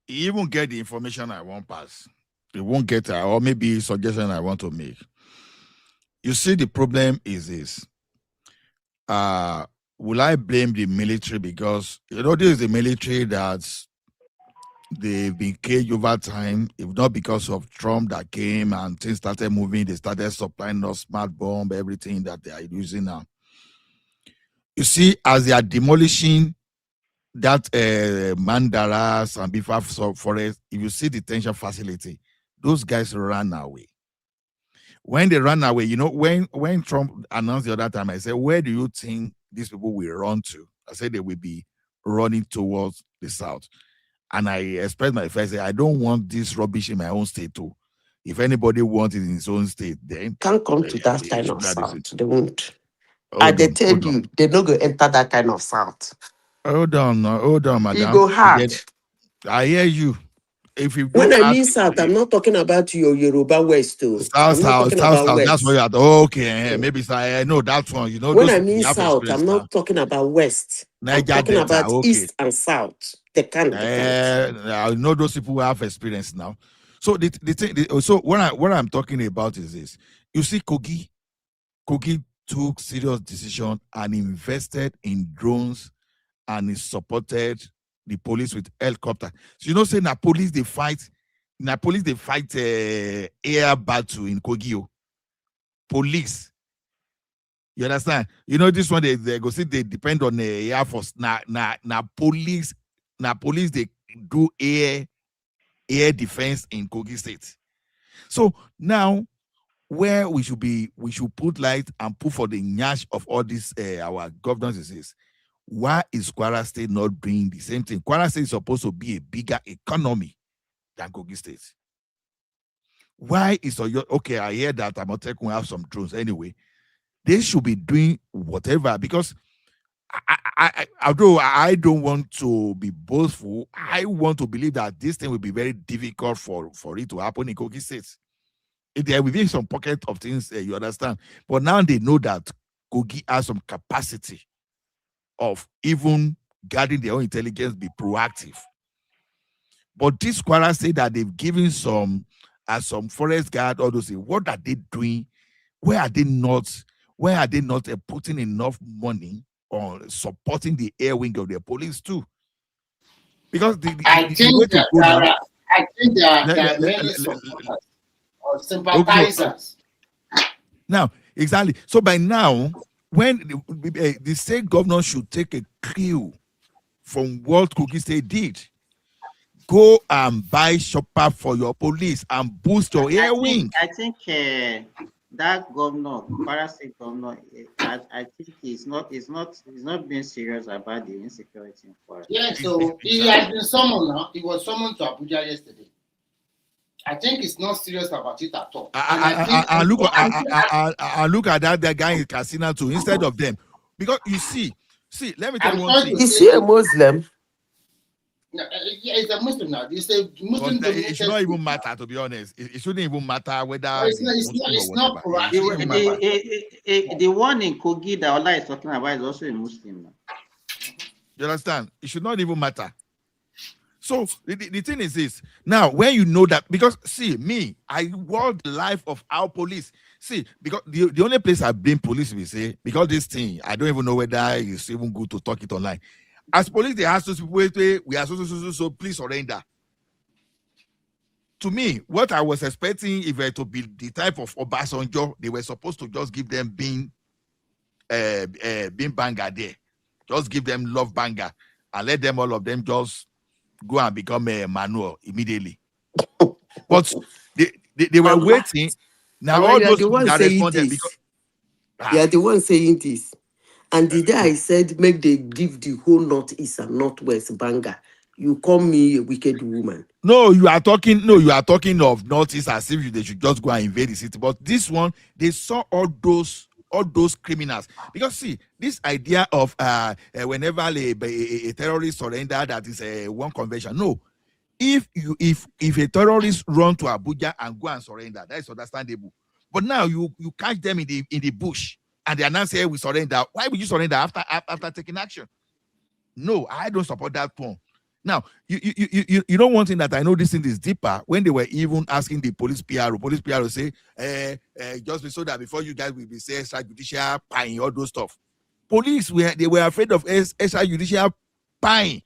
You won't get the information I want pass. You won't get or maybe suggestion I want to make. You see, the problem is this. Will I blame the military because this is the military that's they've been caged over time, if not because of Trump that came and things started moving, they started supplying us smart bomb, everything that they are using now. You see, as they are demolishing that Mandaras and Bifa forest, if you see the detention facility, those guys ran away. When they ran away, when Trump announced the other time, I said, where do you think these people will run to? I said they will be running towards the south. And I expressed my face, I don't want this rubbish in my own state too. If anybody wants it in his own state, then can't come to that kind of south. They won't. I tell you, they're not going to enter that kind of south. Hold on, madam. You go hard. I hear you. If you when I mean south, I'm not talking about your Yoruba West too. South. That's what you are. Okay, maybe I know that one. When I mean south, I'm not talking about west. I'm talking about east and south. They can't. I know those people who have experience now. So the thing. So what I'm talking about is this. You see, Kogi took serious decision and invested in drones, and he supported the police with helicopter. So say na police they fight air battle in Kogi. Police. You understand? This one they go see they depend on the Air Force. Na police they do air defense in Kogi State. So now where we should put light and put for the nyash of all this our governors is why is Kwara State not doing the same thing? Kwara State is supposed to be a bigger economy than Kogi State. Why is okay? I hear that Amotekun will have some drones anyway. They should be doing whatever, because although I don't want to be boastful, I want to believe that this thing will be very difficult for it to happen in Kogi State. There will be some pocket of things, you understand. But now they know that Kogi has some capacity of even guarding their own intelligence, be proactive. But this Kwara say that they've given some forest guard, all those things. What are they doing? Where are they not putting enough money on supporting the air wing of their police too? Because the way to go now. I think there are many supporters or sympathizers. Now, exactly. So by now, when the state governor should take a clue from what Kogi State did, go and buy shopper for your police and boost your air wing. I think that governor, Kwara State governor, I think he's not being serious about the insecurity in Kwara. Yeah, so he has been summoned now. He was summoned to Abuja yesterday. I think he's not serious about it at all. And look at that guy in Casina too, instead of them. Because you see, let me tell you one thing. Is he a Muslim? No, yeah, he's a Muslim now. He's a Muslim. It should not even matter, to be honest. It shouldn't even matter whether it's not correct. The one in Kogi that Allah is talking about is also a Muslim now. You understand? It should not even matter. So the thing is this. Now, when you know that, because see, me, I want the life of our police. See, because the only place I blame police, we say, because this thing, I don't even know whether it's even good to talk it online. As police, they ask those people, we are so please surrender. To me, what I was expecting, if it to be the type of Obasanjo, they were supposed to just give them bean banger there. Just give them love banger and let them, all of them, just go and become a manual immediately. But they were waiting. Now all those people that responded because you are the one saying this. And the day I said, make they give the whole Northeast and Northwest banger, you call me a wicked woman. No, you are talking of Northeast as if they should just go and invade the city. But this one, they saw all those criminals. Because see, this idea of whenever a terrorist surrender, that is one convention. No. If a terrorist run to Abuja and go and surrender, that is understandable. But now you catch them in the bush. And they are now saying we surrender. Why would you surrender after taking action? No, I don't support that point. Now, you know one thing that I know this thing is deeper. When they were even asking the police PRO say, just so that before you guys will be saying extrajudicial pine, all those stuff. Police they were afraid of extrajudicial pine.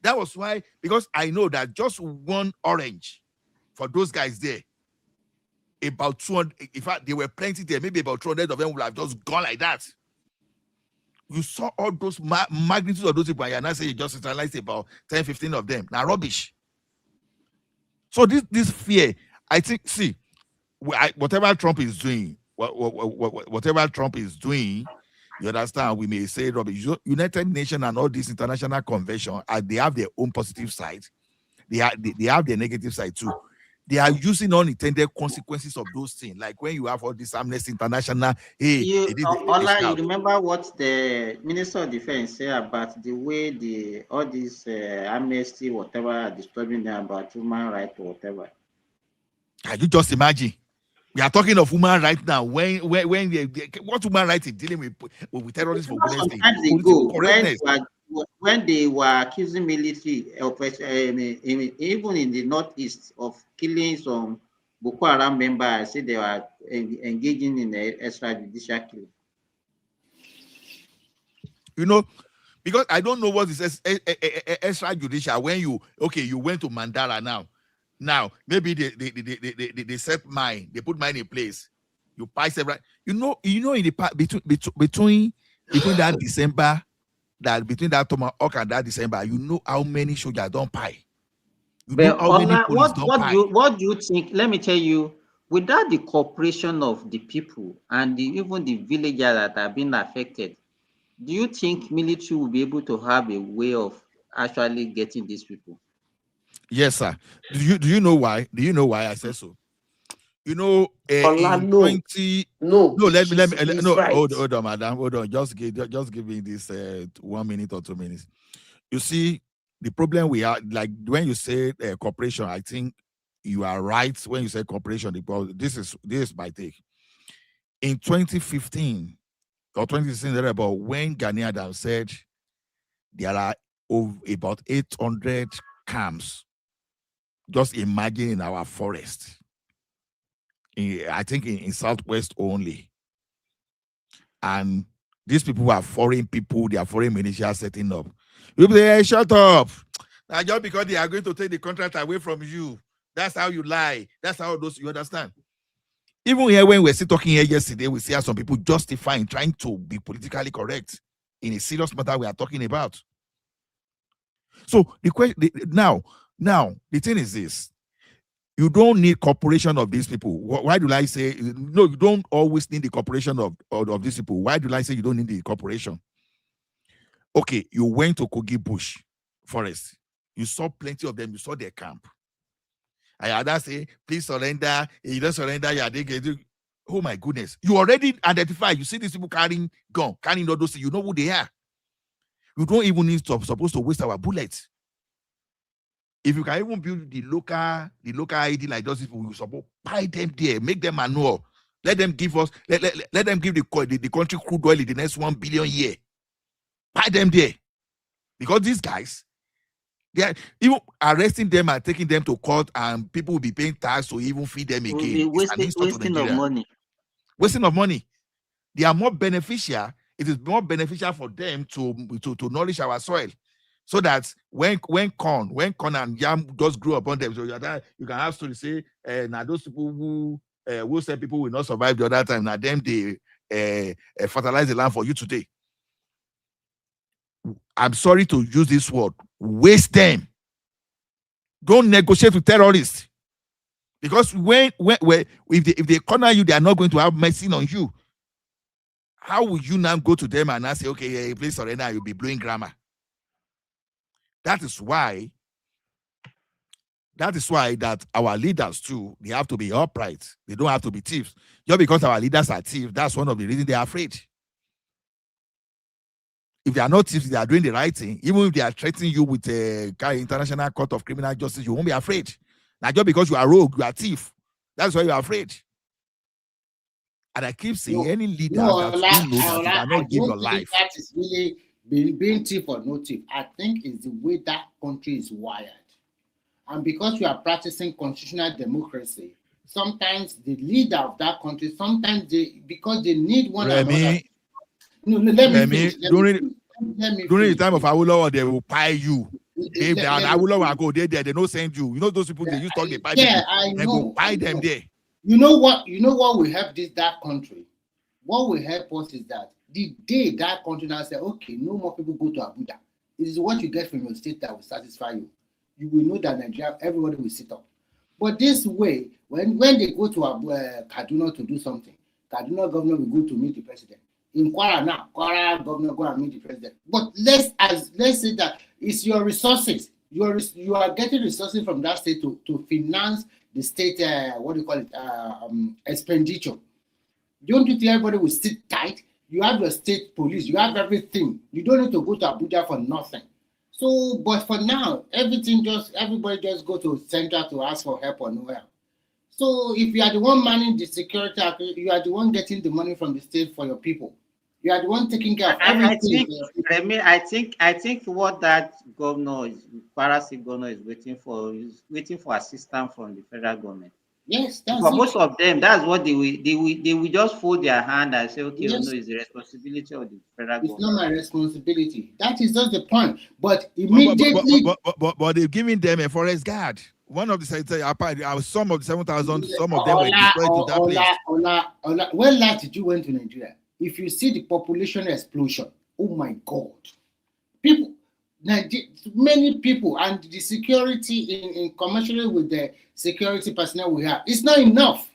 That was why, because I know that just one orange for those guys there, about 200, in fact, there were plenty there, maybe about 200 of them would have just gone like that. You saw all those magnitudes of those people, and you're not saying you just analyzed about 10, 15 of them. Now, rubbish. So this fear, I think, see, whatever Trump is doing, whatever Trump is doing, you understand, we may say rubbish. United Nations and all these international conventions, they have their own positive side. They have their negative side too. They are using unintended consequences of those things. Like when you have all this Amnesty International, hey, you remember what the Minister of Defense said about the way all these amnesty, whatever, are disturbing them about human rights or whatever? Can you just imagine? We are talking of human rights now. When what human rights is dealing with terrorists for goodness sake? When they were accusing military of even in the Northeast of killing some Boko Haram members, I said they were engaging in extrajudicial killing. You know, because I don't know what is extrajudicial. When you went to Mandara now maybe they set mine, they put mine in place. You pass several. You know in the between that December. That between that Tomahawk and that December, you know how many soldiers don't pay. But what do you think? Let me tell you, without the cooperation of the people and even the villagers that have been affected, do you think military will be able to have a way of actually getting these people? Yes, sir. Do you know why? Do you know why I said so? You know, in 20. No, let me right. Hold on, madam. Hold on. Just give me this 1 minute or 2 minutes. You see, the problem we have, like when you say cooperation, I think you are right when you say cooperation. Because this is my take. In 2015 or 2016, about when Gani Adams said there are about 800 camps, just imagine in our forest. I think in Southwest only. And these people are foreign people, they are foreign militias setting up. You say, hey, shut up. Now, just because they are going to take the contract away from you, that's how you lie. That's how you understand. Even here, when we were still talking here yesterday, we see how some people justifying, trying to be politically correct in a serious matter we are talking about. So the question now, the thing is this: you don't need cooperation of these people. Why do I say no? You don't always need the cooperation of these people. Why do I say you don't need the cooperation? Okay, you went to Kogi Bush Forest. You saw plenty of them. You saw their camp. I had say, please surrender. If you don't surrender, you are getting. Oh my goodness! You already identify. You see these people carrying gun, carrying all those things. You know who they are. You don't even need to supposed to waste our bullets. If you can even build the local ID like those people, you suppose buy them there, make them manual. Let them give us, let them give the country crude oil in the next 1 billion year. Buy them there. Because these guys, they are even arresting them and taking them to court, and people will be paying tax to even feed them again. Wasting of money. Wasting of money. They are more beneficial. It is more beneficial for them to nourish our soil. So that when corn and yam just grow upon them, so you can have to say, now those people who say people will not survive the other time, now them they fertilize the land for you today. I'm sorry to use this word, waste them. Don't negotiate with terrorists. Because if they corner you, they are not going to have mercy on you. How will you now go to them and now say, okay, please surrender, you'll be blowing grammar? That is why that our leaders too, they have to be upright. They don't have to be thieves. Just because our leaders are thieves, that's one of the reasons they are afraid. If they are not thieves, they are doing the right thing. Even if they are threatening you with a International Court of Criminal Justice, you won't be afraid. Now, just because you are rogue, you are thief. That's why you are afraid. And I keep saying, any leader that you know that you cannot give your life. That is really being thief or no thief. I think it's the way that country is wired. And because we are practicing constitutional democracy, sometimes the leader of that country, because they need one another. No, let me finish. During the time of Awolowo, they will pie you. If they are Awolowo go there, they don't send you. You know those people, they used to talk, they pie people. I know. They go pie them there. You know what will help that country? What will help us is that the day that country now say, okay, no more people go to Abuja. It is what you get from your state that will satisfy you. You will know that Nigeria, everybody will sit up. But this way, when they go to Kaduna to do something, Kaduna governor will go to meet the president. In Kwara now, Kwara governor go and meet the president. But let's say that it's your resources. You are getting resources from that state to finance the state, expenditure. Don't you think everybody will sit tight? You have your state police, you have everything. You don't need to go to Abuja for nothing. So, but for now, everybody just go to Central to ask for help or nowhere. So, if you are the one manning the security, you are the one getting the money from the state for your people. You are the one taking care of everything. I think what that Kwara State governor is waiting for assistance from the federal government. Yes, that's for most of them, that's what they will just fold their hand and say, okay, yes. No, it's the responsibility of the federal government. It's not my responsibility. That is just the point. But immediately, but they've given them a forest guard. One of the some of the 7,000, some of them were deployed to that place. When last did you went to Nigeria? If you see the population explosion, oh my God, many people, and the security in commercially with the security personnel we have, it's not enough.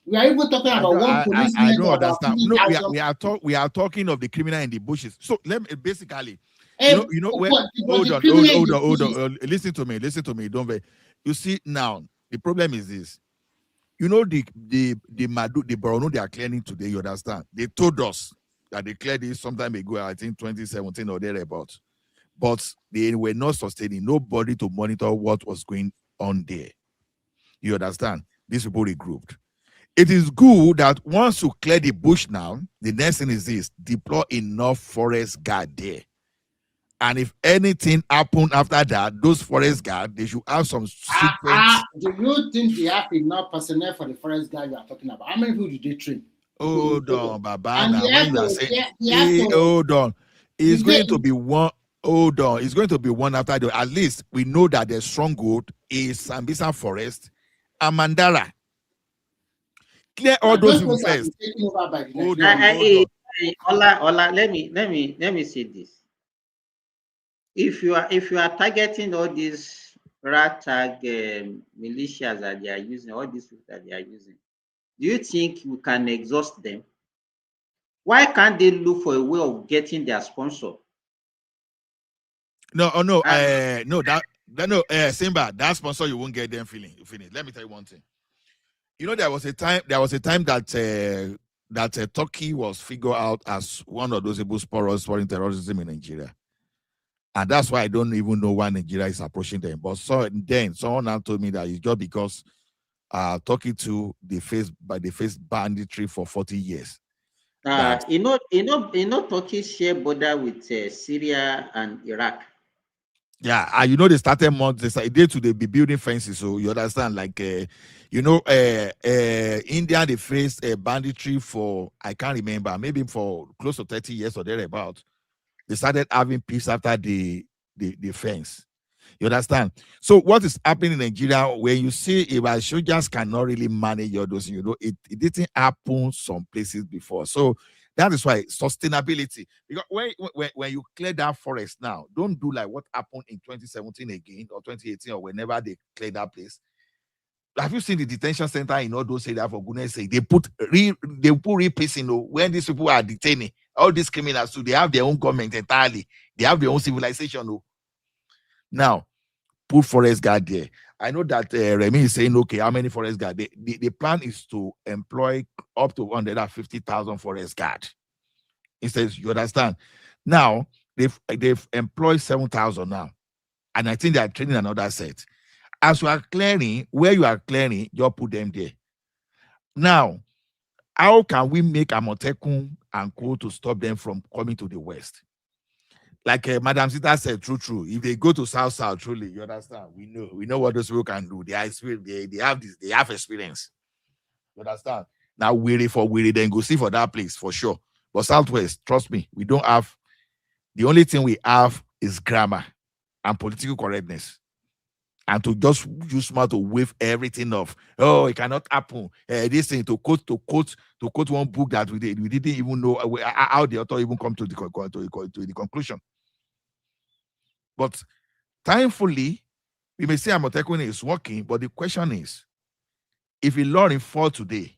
We are even talking about one policeman. I don't understand. No, we are talking of the criminal in the bushes. So let me basically, hold on. Listen to me. Don't be. You see now, the problem is this. You know the Borno they are clearing today. You understand? They told us that they cleared this sometime ago. I think 2017 or thereabouts. But they were not sustaining. Nobody to monitor what was going on there. You understand? These people regrouped. It is good that once you clear the bush now, the next thing is this: deploy enough forest guard there. And if anything happened after that, those forest guard, they should have some sequence. Do you think they have enough personnel for the forest guard you are talking about? How many people did they train? Hold on, Baba. And Now, they when have you are to, saying, hold on, it's going to be one. Hold on, it's going to be one after the. At least we know that the stronghold is Sambisa Forest and Mandara. Clear all those people first. Hold on. Ola, let me say this. If you are targeting all these ragtag militias that they are using, all these people that they are using, do you think you can exhaust them? Why can't they look for a way of getting their sponsor? No, Simba, that sponsor you won't get them feeling. Let me tell you one thing. You know, there was a time that Turkey was figured out as one of those able supporting terrorism in Nigeria. And that's why I don't even know why Nigeria is approaching them. But then someone now told me that it's just because Turkey too, they faced banditry for 40 years. You know, Turkey share border with Syria and Iraq. Yeah, you know they started months. They to be building fences. So you understand, like India they faced banditry for I can't remember, maybe for close to 30 years or thereabout. They started having peace after the fence. You understand? So what is happening in Nigeria when you see if our soldiers cannot really manage all those, it didn't happen some places before. So that is why sustainability. Because when you clear that forest now, don't do like what happened in 2017 again or 2018 or whenever they clear that place. Have you seen the detention center in all those areas? For goodness sake, they put replacing when these people are detaining all these criminals too. They have their own government entirely. They have their own civilization. Now, put forest guard there. I know that Remi is saying, okay, how many forest guard? The plan is to employ up to 150,000 forest guard. Instead, you understand? Now, they've employed 7,000 now. And I think they are training another set. As you are clearing, where you are clearing, you put them there. Now, how can we make Amotekun and Co to stop them from coming to the west? Like Madam Sita said, true. If they go to South, truly, you understand? We know what those people can do. They have experience. You understand? Now weary, then go see for that place for sure. But Southwest, trust me, we don't have. The only thing we have is grammar and political correctness. And to just use smart to wave everything off. Oh, it cannot happen. This thing to quote one book that we didn't even know how the author even come to the conclusion. But thankfully, we may say Amotekun is working, but the question is, if a law fall today,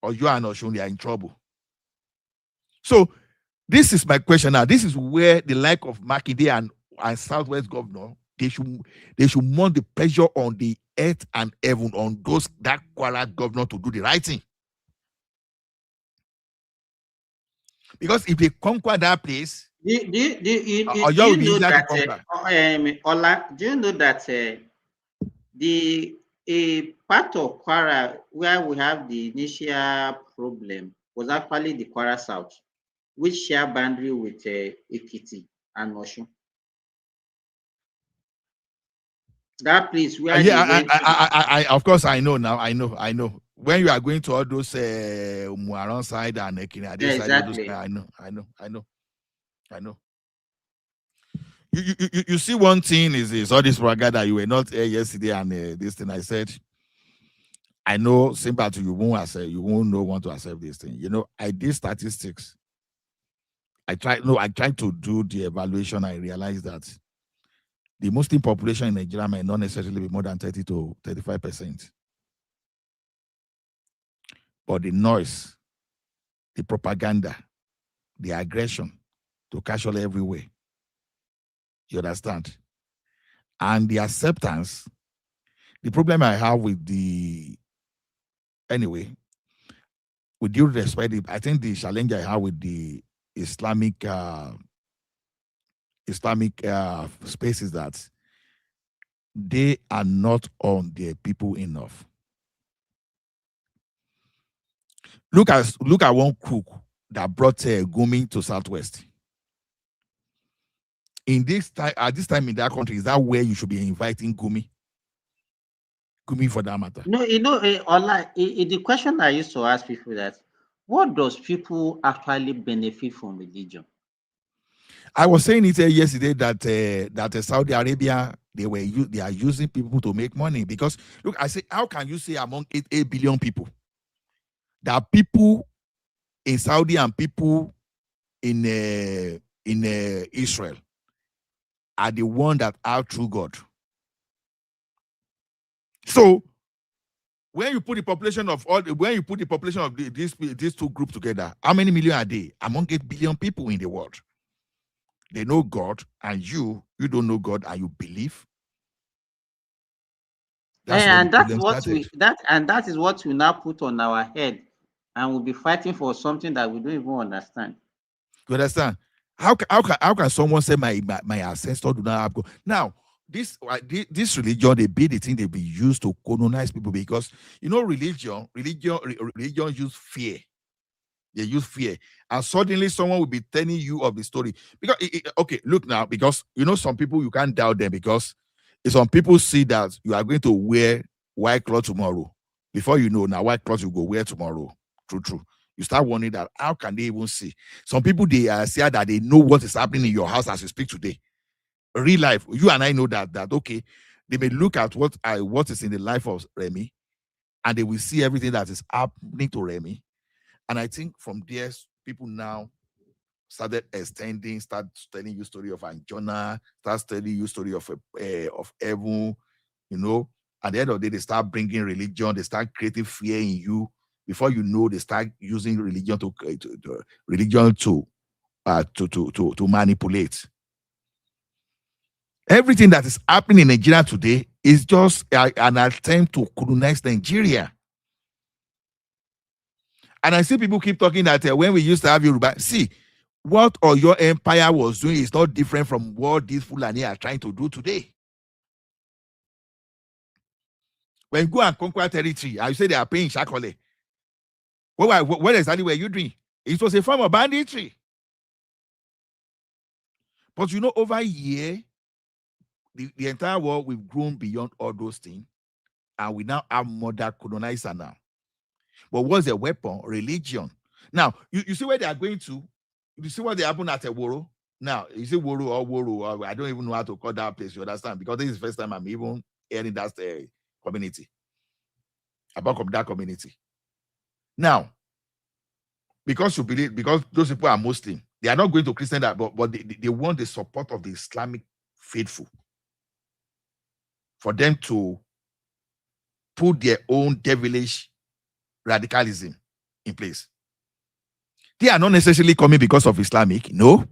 or you are not sure, they are in trouble. So this is my question now. This is where the lack of Makinde and Southwest governor, they should mount the pressure on the earth and heaven on that Kwara governor to do the right thing. Because if they conquer that place, do you know that Ola, do you know that a part of Kwara where we have the initial problem was actually the Kwara South, which share boundary with Ekiti and Osun. That place where I of course I know now. I know. When you are going to all those Muaran side and Ekina, exactly. Side, I know. You see, one thing is all this braga that you were not here yesterday, and this thing I said. I know, sympathy, you won't want to accept this thing. I did statistics. I tried to do the evaluation. I realized that the Muslim population in Nigeria may not necessarily be more than 30 to 35%. But the noise, the propaganda, the aggression to casual everywhere. You understand? And the acceptance, the problem I have with with due respect, I think the challenge I have with the Islamic space is that they are not on their people enough. Look at one crook that brought Gumi to Southwest. In this time, at this time in that country, is that where you should be inviting Gumi? Gumi for that matter. No, the question I used to ask people that, what does people actually benefit from religion? I was saying it yesterday that Saudi Arabia, they are using people to make money, because look, I say, how can you say among 8 billion people that people in Saudi and people in Israel are the one that are true God? So when you put the population of these two groups together, how many million are they among 8 billion people in the world? They know God, and you don't know God, and you believe. And that is what we now put on our head, and we'll be fighting for something that we don't even understand. You understand? How can someone say my ancestor do not have God? Now, this religion, they be the thing they be used to colonize people, because religion use fear. They use fear, and suddenly someone will be telling you of the story. Because okay, look now, because some people you can't doubt them, because if some people see that you are going to wear white cloth tomorrow, before you know, now white cloth you go wear tomorrow. True. You start wondering that how can they even see? Some people, they say that they know what is happening in your house as you speak today. Real life, you and I know that okay, they may look at what is in the life of Remi, and they will see everything that is happening to Remi. And I think from there, people now started start telling you story of Anjona, start telling you story of Evan, At the end of the day, they start bringing religion, they start creating fear in you. Before you know, they start using religion to manipulate. Everything that is happening in Nigeria today is just an attempt to colonize Nigeria. And I see people keep talking that when we used to have Yoruba, see, what your empire was doing is not different from what these Fulani are trying to do today. When you go and conquer territory, I say they are paying Shakole. What exactly were you doing? It was a form of banditry. But over here, the entire world, we've grown beyond all those things. And we now have modern colonizer now. But what's the weapon? Religion. Now, you see where they are going to? You see what they happen at a Woro? Now, you see Woro, or I don't even know how to call that place, you understand? Because this is the first time I'm even hearing that community. About that community. Now, because you believe, because those people are Muslim, they are not going to Christian, but they want the support of the Islamic faithful for them to put their own devilish radicalism in place. They are not necessarily coming because of Islamic. No.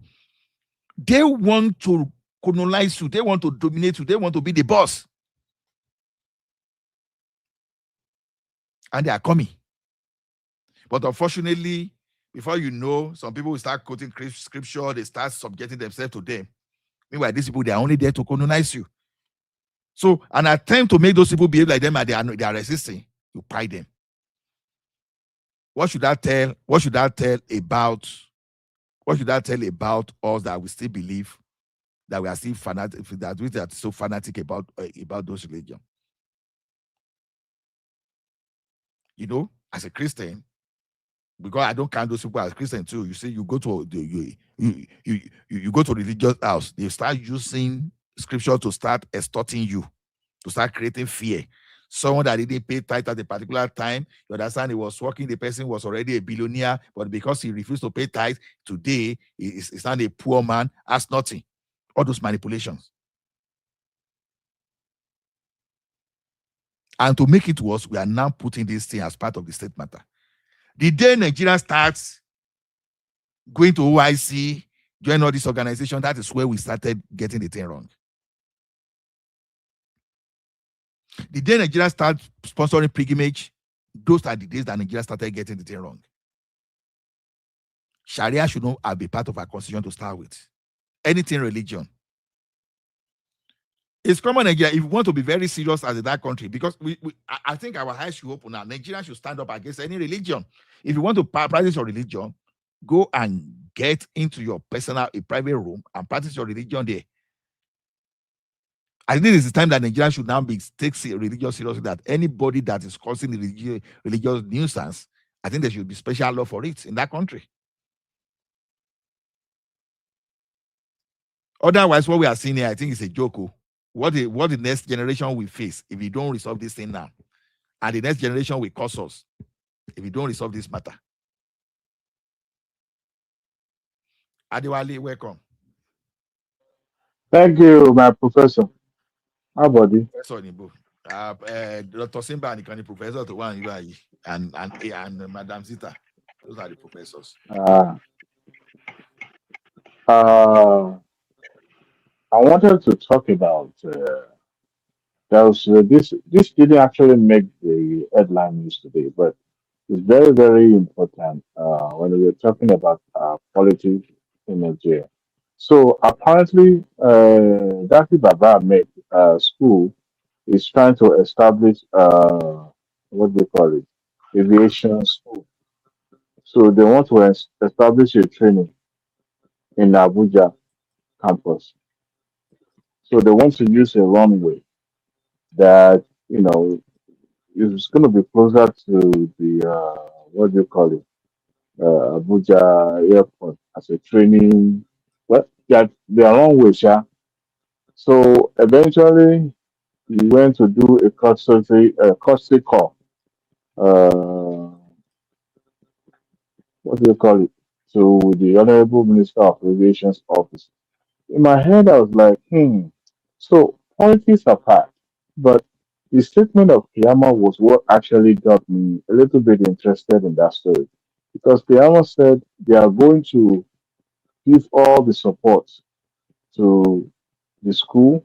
They want to colonize you. They want to dominate you. They want to be the boss. And they are coming. But unfortunately, before you know, some people will start quoting scripture. They start subjecting themselves to them. Meanwhile, these people, they are only there to colonize you. So an attempt to make those people behave like them, and they are resisting, you pry them. What should that tell about us that we still believe that we are still fanatic, that we are so fanatic about those religions? As a Christian, because I don't count those people as Christian too. You see, you go to you go to religious house, they start using scripture to start extorting you, to start creating fear. Someone that didn't pay tithe at a particular time, you understand, he was working, the person was already a billionaire, but because he refused to pay tithe, today he's not a poor man, has nothing. All those manipulations. And to make it worse, we are now putting this thing as part of the state matter. The day Nigeria starts going to OIC, join all this organization, that is where we started getting the thing wrong. The day Nigeria starts sponsoring pilgrimage, those are the days that Nigeria started getting the thing wrong. Sharia should not be part of our constitution to start with. Anything religion. It's common Nigeria. If you want to be very serious as in that country, because I think our eyes should open now. Nigeria should stand up against any religion. If you want to practice your religion, go and get into your personal, a private room and practice your religion there. I think it's the time that Nigeria should now be take religion seriously. That anybody that is causing religious nuisance, I think there should be special law for it in that country. Otherwise, what we are seeing here, I think it's a joke. What the next generation will face if we don't resolve this thing now, and the next generation will cause us if we don't resolve this matter. Adewale, welcome. Thank you, my professor. How about you? Professor Nibo. Dr. Simba and the professor to one and Madam Zita. Those are the professors. I wanted to talk about this didn't actually make the headline news today, but it's very, very important when we're talking about politics in Nigeria. So apparently, Daki Baba Ahmed School is trying to establish what do they call it, aviation school. So they want to establish a training in Abuja campus. So they want to use a runway that is going to be closer to the what do you call it, Abuja airport as a training. Well, they are runway, yeah. So eventually, we went to do a courtesy call. Uh, what do you call it? To the Honorable Minister of Aviation's office. In my head, I was like, So politics apart, but the statement of Kiyama was what actually got me a little bit interested in that story. Because Kiyama said they are going to give all the support to the school.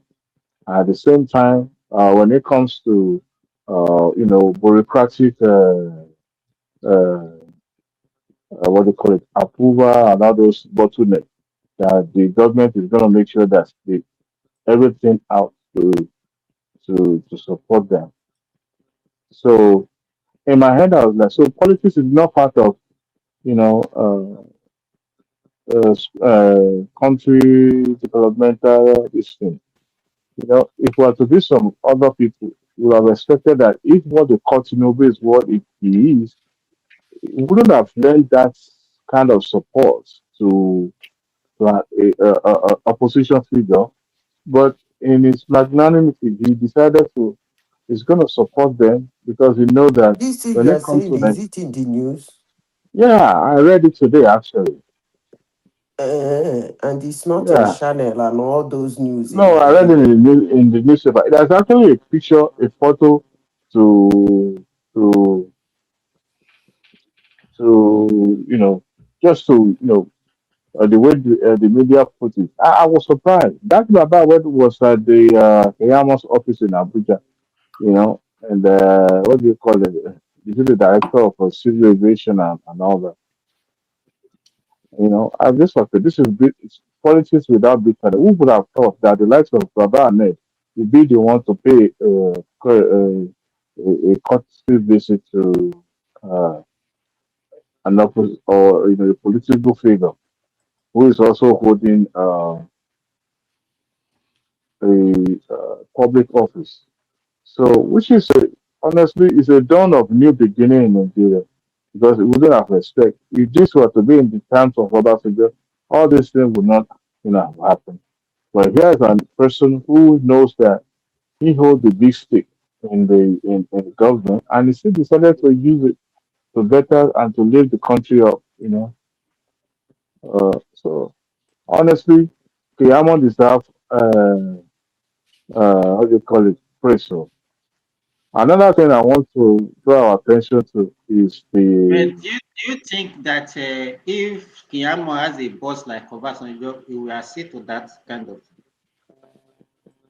At the same time, when it comes to bureaucratic what do you call it, approval and all those bottlenecks, that the government is going to make sure that everything out to support them. So in my head, I was like, so politics is not part of you know country developmental this thing. If we were to be some other people, we would have expected that if what the Tinubu is what it is, we wouldn't have lent that kind of support to a opposition figure. But in his magnanimity, he decided to he's going to support them because he knows that This thing when you are it comes saying, to is that, it in the news? yeah, I read it today actually. And it's not in Yeah, Channel and all those news in no, I read it Nigeria. in the newspaper. There's actually a picture, a photo to to just to the way the media put it. I was surprised. That Baba was at the Keyama's office in Abuja, and what do you call it? This is the director of civil aviation and all that. I just thought that it's politics without bitterness. Who would have thought that the likes of Baba Ahmed would be the one to pay a courtesy visit to uh, an office or a political figure who is also holding a public office. So, which is honestly is a dawn of new beginning in Nigeria because we don't have respect. If this were to be in the times of other figures, all these things would not, have happened. But here's a person who knows that he holds the big stick in government, and he still decided to use it to better and to lift the country up. So honestly, Kiyama deserve how do you call it, praise. So another thing I want to draw our attention to is But the. do you think that if Kiyamo has a boss like Obasanjo, he will accede to that kind of?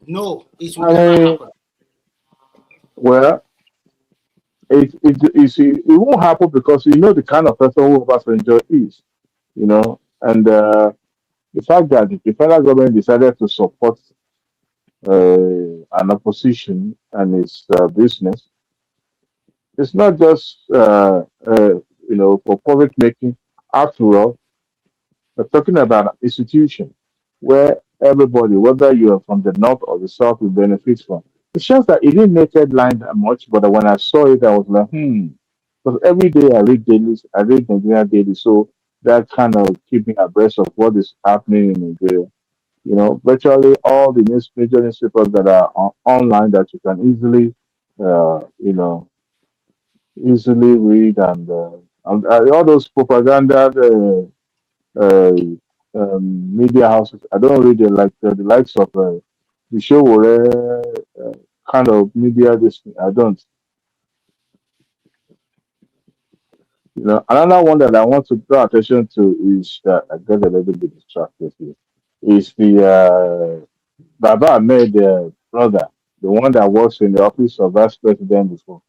No, it will I never mean, happen. well, it won't happen because the kind of person who Obasanjo is. And the fact that the federal government decided to support an opposition and its business. It's not just for profit making. After all, we're talking about an institution where everybody, whether you are from the north or the south, will benefit from. It's just that it didn't make headline that much, but when I saw it, I was like, hmm. Because every day I read dailies, I read Nigeria daily, so that kind of keep me abreast of what is happening in Nigeria. Virtually all the major newspapers that are online that you can easily, uh, you know, easily read and all those propaganda uh, media houses. I don't read it like the likes of the show or kind of media. This I don't. Another one that I want to draw attention to is that I get a little bit distracted here. Is the Baba Ahmed brother, the one that works in the office of vice president before.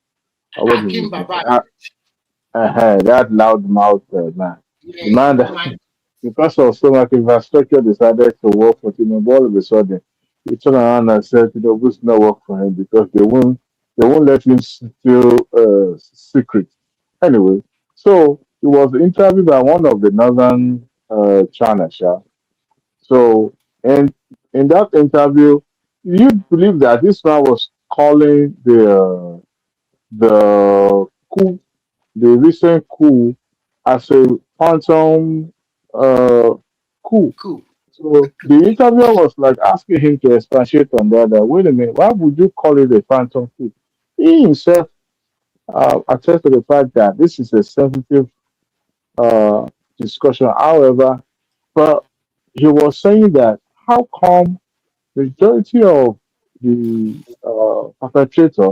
What is Akim his name? Baba. That loud mouth man. The Yeah, man that, because of so much infrastructure, decided to work for Tinubu. All of a sudden, he turned around and said, Tinubu's not work for him because they won't let him steal secret. Anyway, so he was interviewed by one of the northern channels. Yeah. So, and in that interview, you believe that this man was calling the coup, the recent coup, as a phantom uh, coup. cool. So the interviewer was like asking him to expatiate on that. Wait a minute, why would you call it a phantom coup? He himself attests to the fact that this is a sensitive uh, discussion. However, but he was saying that how come majority of the perpetrator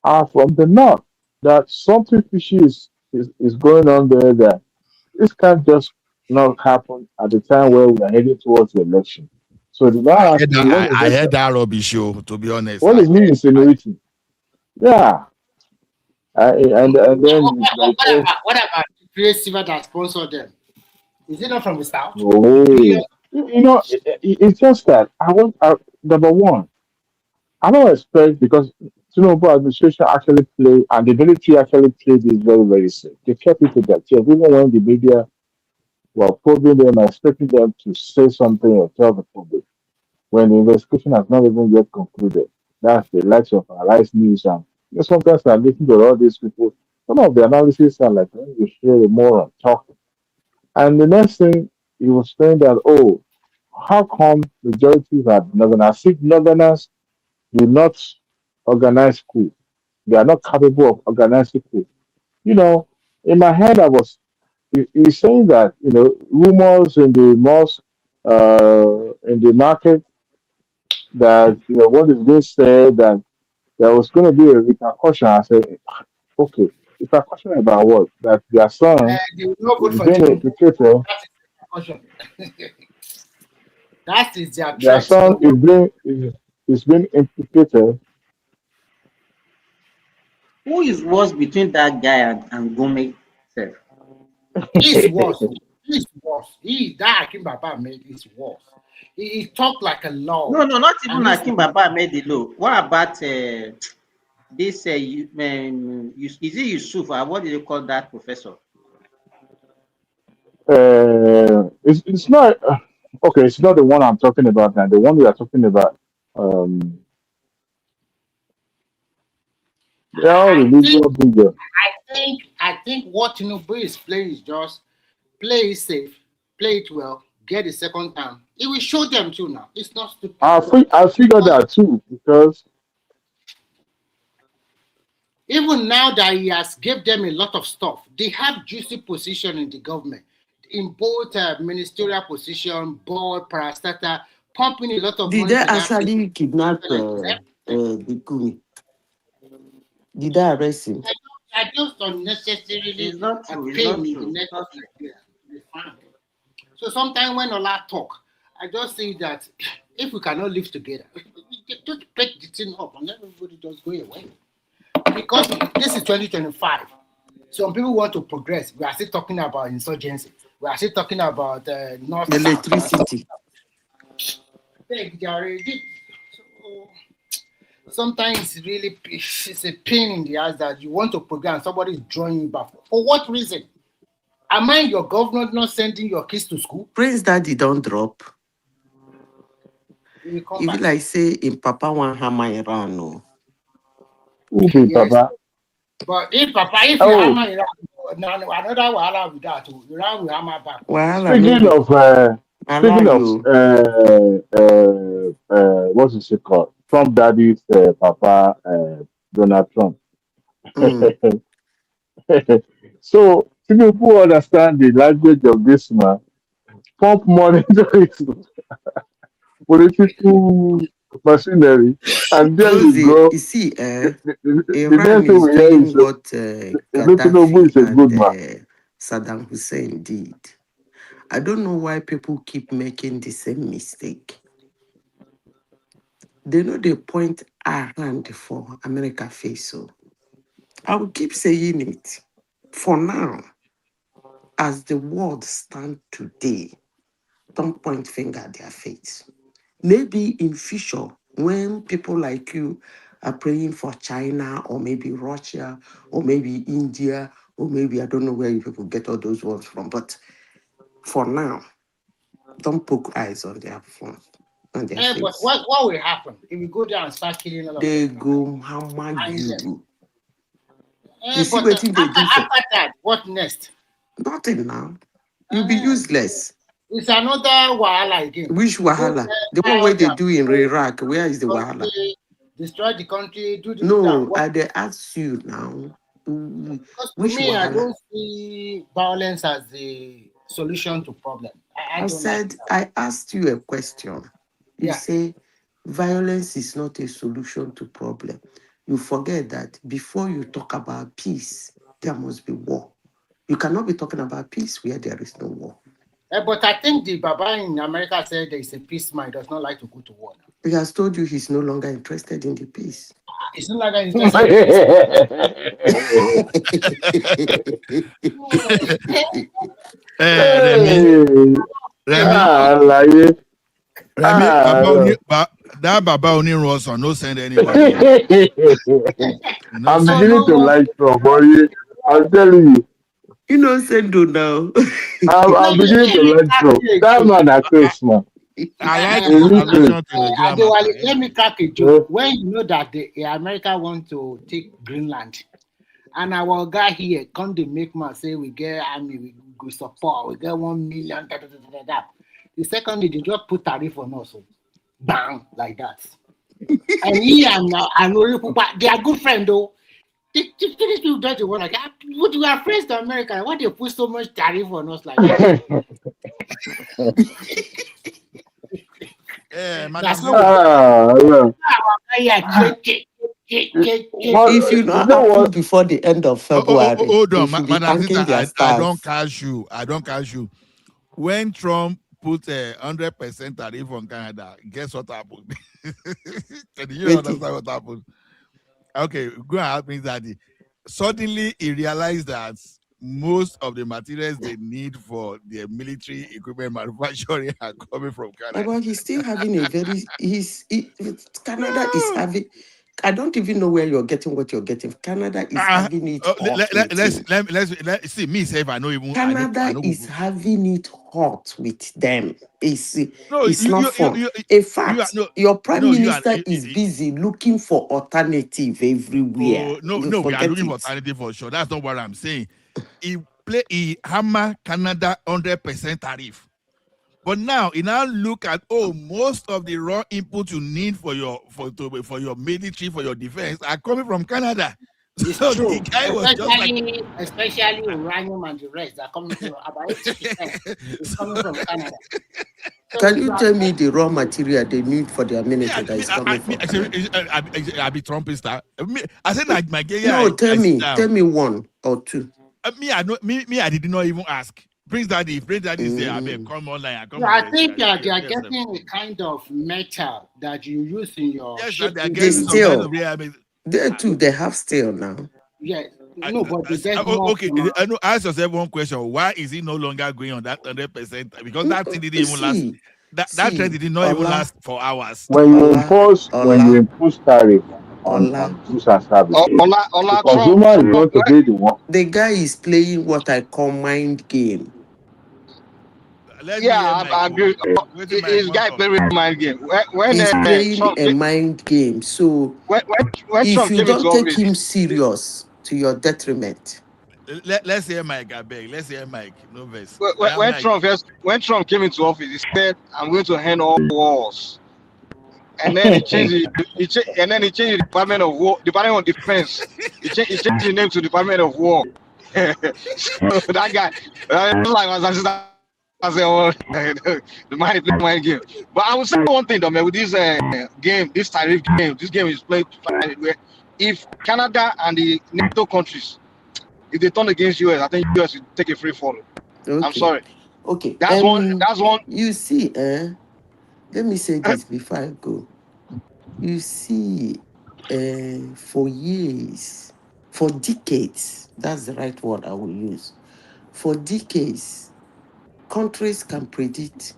are from the north? That something fishy is going on there. That this can't just not happen at the time where we are heading towards the election. So the guy asked me, I heard that rubbish show, to be honest. what is he insinuating? Yeah, and then it's like, oh, What about the place that sponsored them? Is it not from the south? oh. It's just that number one. I don't expect because Tinubu administration actually play and the military actually played this very, very safe. They kept it to their chest. Even when the media were probing them and expecting them to say something or tell the public when the investigation has not even yet concluded. That's the likes of Arise News and sometimes I'm listening to all these people. Some of the analysis are like when you hear a moron talking. And the next thing he was saying that, oh, how come majorities are northerners? See, northerners do not organize school. They are not capable of organizing school. You know, in my head, he's saying that, rumors in the mosque, in the market, that, what is being said, that there was going to be a repercussion. I said, okay, repercussion about what? That their son They will not vote is for being Tinubu. implicated, That is their their threat. son is being implicated. Who is worse between that guy and Gome self? He's worse. He's worse. That Akim Baba made is worse. He talked like a law. No, not And even Akim Baba made the law. What about this? Is it Yusuf? What do they call that professor? It's not okay. It's not the one I'm talking about now. The one we are talking about. Um, they are all religious leaders. I think what Tinubu is playing is just play it safe, play it well, get the second time. It will show them too now. It's not stupid. I figured that too because even now that he has gave them a lot of stuff, they have juicy position in the government, in both ministerial position, board, parastatal, pumping a lot of Did money they to that place. actually kidnap the Kumi? Did they arrest him? I just unnecessarily It's not true. It's pain not in the true. neck of Nigeria. So sometimes when Ola talk, I just say that if we cannot live together, just break the thing up and let everybody just go away. Because this is 2025. Some people want to progress. We are still talking about insurgency. We are still talking about North Electricity. South. sometimes it's a pain in the ass that you want to program, somebody is drawing you back. For what reason? Am I your governor not sending your kids to school? Prince Daddy don't drop. You will come If back. like say in Papa one hammer around, no. Who be Yes. Papa? But if you Oh, hammer it out, another wahala with that, you will hammer back. Wahala no speaking be of allow you. what's it called? Trump daddy's Papa Donald Trump. Mm. So people understand the language of this man. Pump money into his political machinery, and there you Josie, go. you see, The Iran next thing is we hear doing is what Tinubu Gaddafi is a and good man. Saddam Hussein did. I don't know why people keep making the same mistake. They know they point a hand for America face. So I will keep saying it. For now, as the world stand today, don't point finger at their face. Maybe in future, when people like you are praying for China or maybe Russia or maybe India or maybe I don't know where you people get all those ones from. But for now, don't poke eyes on their phone, on their But face. what will happen if you go there and start killing all of They them? go hammer And you. You see but what they do for after that, what next? nothing now. You'll be useless. It's another wahala again. Which Go wahala? The one way there, they do in Iraq, where is the wahala? destroy the country, do this, do that. No, I they ask you now. Because to Which me, I wahala? don't see violence as the solution to problem. I I don't like said, it. I asked you a question. You Yeah. say violence is not a solution to problem. You forget that before you talk about peace, there must be war. You cannot be talking about peace where there is no war. But I think the Baba in America said there is a peace man, does not like to go to war. He has told you he's no longer interested in the peace. It's not like he's interested in peace. Remy, Remy, that Baba only Rosan, no send anybody. I'm beginning to like Trump, I'm telling you. You know, Sendo now. I'm beginning to like Trump. That man, a close man. I like his observation to Nigeria matter. Let me crack a joke. When you know that the America want to take Greenland, and our guy here come to make man say we get army, we go support, we get 1 million. The second day they just put tariff on us, so bang like that. And he and they are good friends though. These people don't want like, would you are friends to America? Why they put so much tariff on us like that? If you not approve before the end of February, Hold on, they should be Madam thanking Zita, their I stars. don't cash you. I don't cash you. When Trump put 100% tariff on Canada, guess what happened? Did you understand what happened? Okay, go and help me, Daddy. Suddenly, he realized that most of the materials they need for their military equipment manufacturing are coming from Canada. But he's still having a very Canada is having. I don't even know where you're getting what you're getting. Canada is having it hot. Let's see. Me say if I know even Canada is having it hot with them. It's not fun. In fact, your prime minister is busy looking for alternative everywhere. No, we are looking for alternative for sure. That's not what I'm saying. He hammer Canada 100% tariff. But now, he now look at most of the raw input you need for your military, for your defense are coming from Canada. It's so true. the guy was just like, especially uranium and the rest are coming from about 80% is coming from Canada. Can you tell me the raw material they need for their military that is coming from Canada? I be Trumpist. I said like my guy. No, tell me one or two. I did not even ask. Prince Daddy say, I mean, come online. I think they are getting a kind of metal that you use in your ship. They still. They too, they have steel now. Yeah. No, but they get okay. Ask yourself one question. Why is he no longer going on that 100%? Because that thing didn't even last. that trend did not even last for hours. When you impose tariff on goods and services, the consumer is going to be the one. The guy is playing what I call mind game. I agree. His guy playing mind game. He's playing a mind game. So when if Trump you came into don't take office, him serious, to your detriment. Let's hear Mike, I beg. Let's hear Mike. No verse. when Trump came into office, he said, "I'm going to end all wars." And then he changed the Department of War, Department of Defense. He changed the name to Department of War. So that guy, the mind game. But I would say one thing though, man, with this game, this tariff game, this game is played where if Canada and the NATO countries, if they turn against US, I think US will take a free fall. Okay. I'm sorry. Okay. That's one. You see, let me say this before I go. You see, for years, for decades, that's the right word I will use. For decades, countries can predict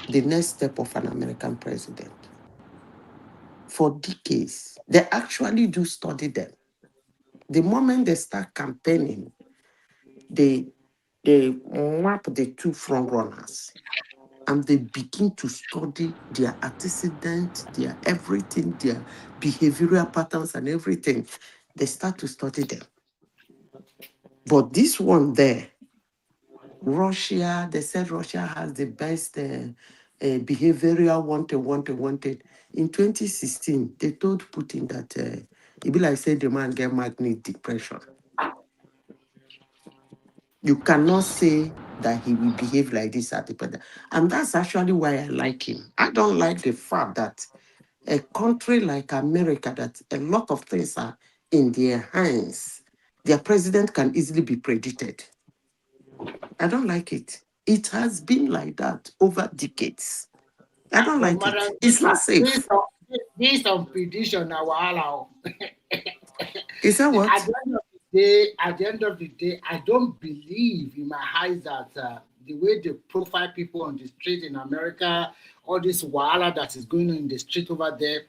the next step of an American president. For decades, they actually do study them. The moment they start campaigning, they map the two front runners and they begin to study their antecedents, their everything, their behavioral patterns and everything. They start to study them. But this one there, Russia, they said Russia has the best behavioral wanted. In 2016, they told Putin that it be like say the man get magnet depression. You cannot say that he will behave like this at the point. And that's actually why I like him. I don't like the fact that a country like America, that a lot of things are in their hands, their president can easily be predicted. I don't like it. It has been like that over decades. I don't like it. It's not safe. Based on prediction, now allow. Is that what? At the end of the day, I don't believe in my eyes that the way they profile people on the street in America, all this wahala that is going on in the street over there,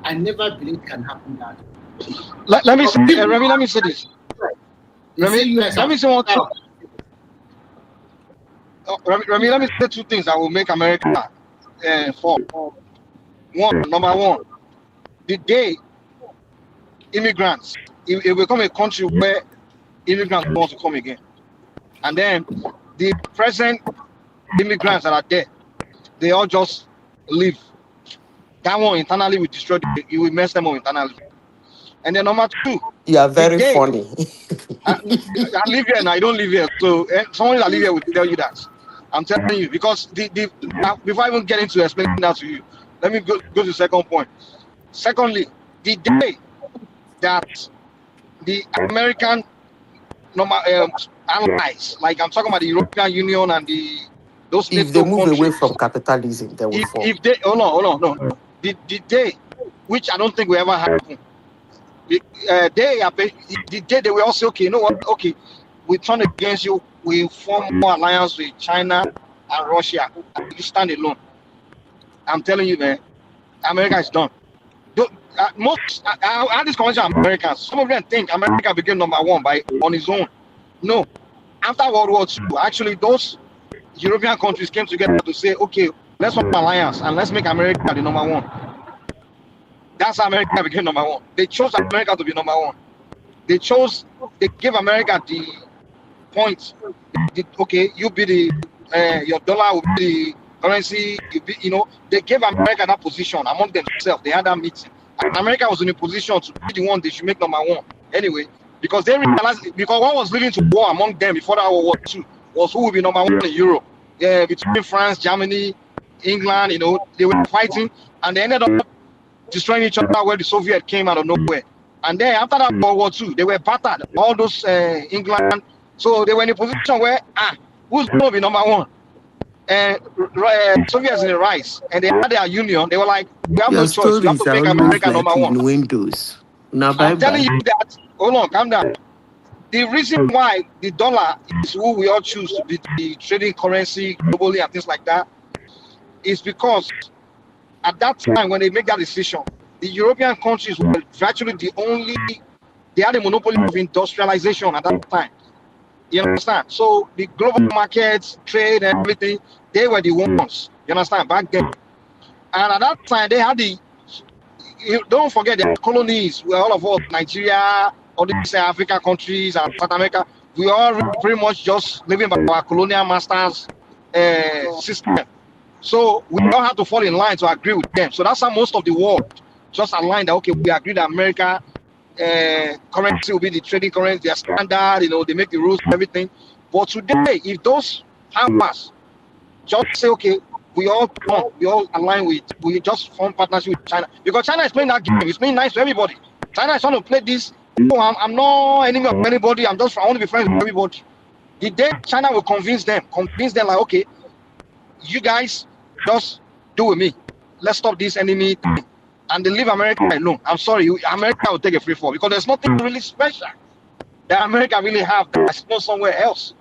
I never believe can happen that. Let me say, Remi, let me say this. Remi, let me say one thing. Remi, let me say two things that will make America fall. Number one, the day immigrants, it will become a country where immigrants want to come again. And then the present immigrants that are there, they all just leave. That one internally will destroy it will mess them up internally. And then number two, you are very funny. I live here and I don't live here. So someone that live here will tell you that. I'm telling you, because before I even get into explaining that to you, let me go to the second point. Secondly, the day that the American allies, like I'm talking about the European Union and those if they move away from capitalism, they will fall. If they hold on. The day, which I don't think will ever happen, the day they will all say, okay, you know what? Okay, we turn against you. We form more alliance with China and Russia. You stand alone. I'm telling you, man, America is done. I had this conversation with Americans. Some of them think America became number one on its own. No. After World War II, actually, those European countries came together to say, okay, let's form an alliance and let's make America the number one. That's how America became number one. They chose America to be number one. They gave America the point. Okay, you be your dollar will be the currency. They gave America that position among themselves. They had that meeting. And America was in a position to be the one they should make number one. Anyway, because they realized, because what was leading to war among them before that World War II was who would be number one in Europe. Between France, Germany, England, they were fighting and they ended up destroying each other where the Soviet came out of nowhere. And then after that World War II, they were battered, all those England. So they were in a position where, who's going to be number one? Soviets in the rise, and they had their union. They were like, we have no choice. We have to make America number one. Windows. I'm telling you that. Hold on, calm down. The reason why the dollar is who we all choose to be the trading currency globally and things like that is because at that time when they make that decision, the European countries were virtually they had a monopoly of industrialization at that time. You understand? So the global markets, trade, and everything, they were the ones. You understand? Back then. And at that time, they had don't forget the colonies where all of us, Nigeria, all these African countries and South America, we all pretty much just living by our colonial masters system. So we all have to fall in line to agree with them. So that's how most of the world just aligned that, okay, we agree that America currency will be the trading currency, their standard, they make the rules, everything. But today, if those powers just say, okay, we all align with, we just form partnership with China, because China is playing that game. It's playing nice to everybody. China is trying to play this. Oh, I'm not enemy of anybody. I want to be friends with everybody. The day China will convince them like, okay, you guys just do with me. Let's stop this enemy thing. And they leave America alone. I'm sorry, America will take a free fall because there's nothing really special that America really have that's not somewhere else.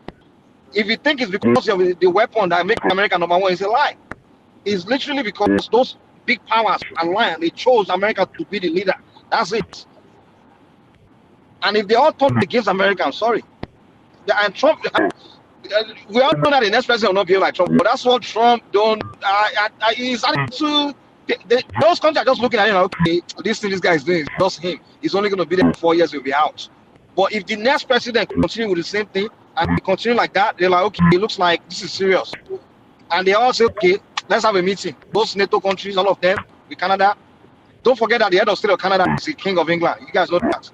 If you think it's because of the weapon that makes America number one, it's a lie. It's literally because those big powers aligned. They chose America to be the leader. That's it. And if they all turn against America, I'm sorry. And Trump, we all know that the next president will not be like Trump, but that's what Trump don't. He's attitude. Those countries are just looking at him like, okay, this thing this guy is doing is just him. He's only going to be there for 4 years, he'll be out. But if the next president continue with the same thing and they continue like that, they're like, okay, it looks like this is serious. And they all say, okay, let's have a meeting. Those NATO countries, all of them, with Canada. Don't forget that the head of state of Canada is the King of England. You guys know that.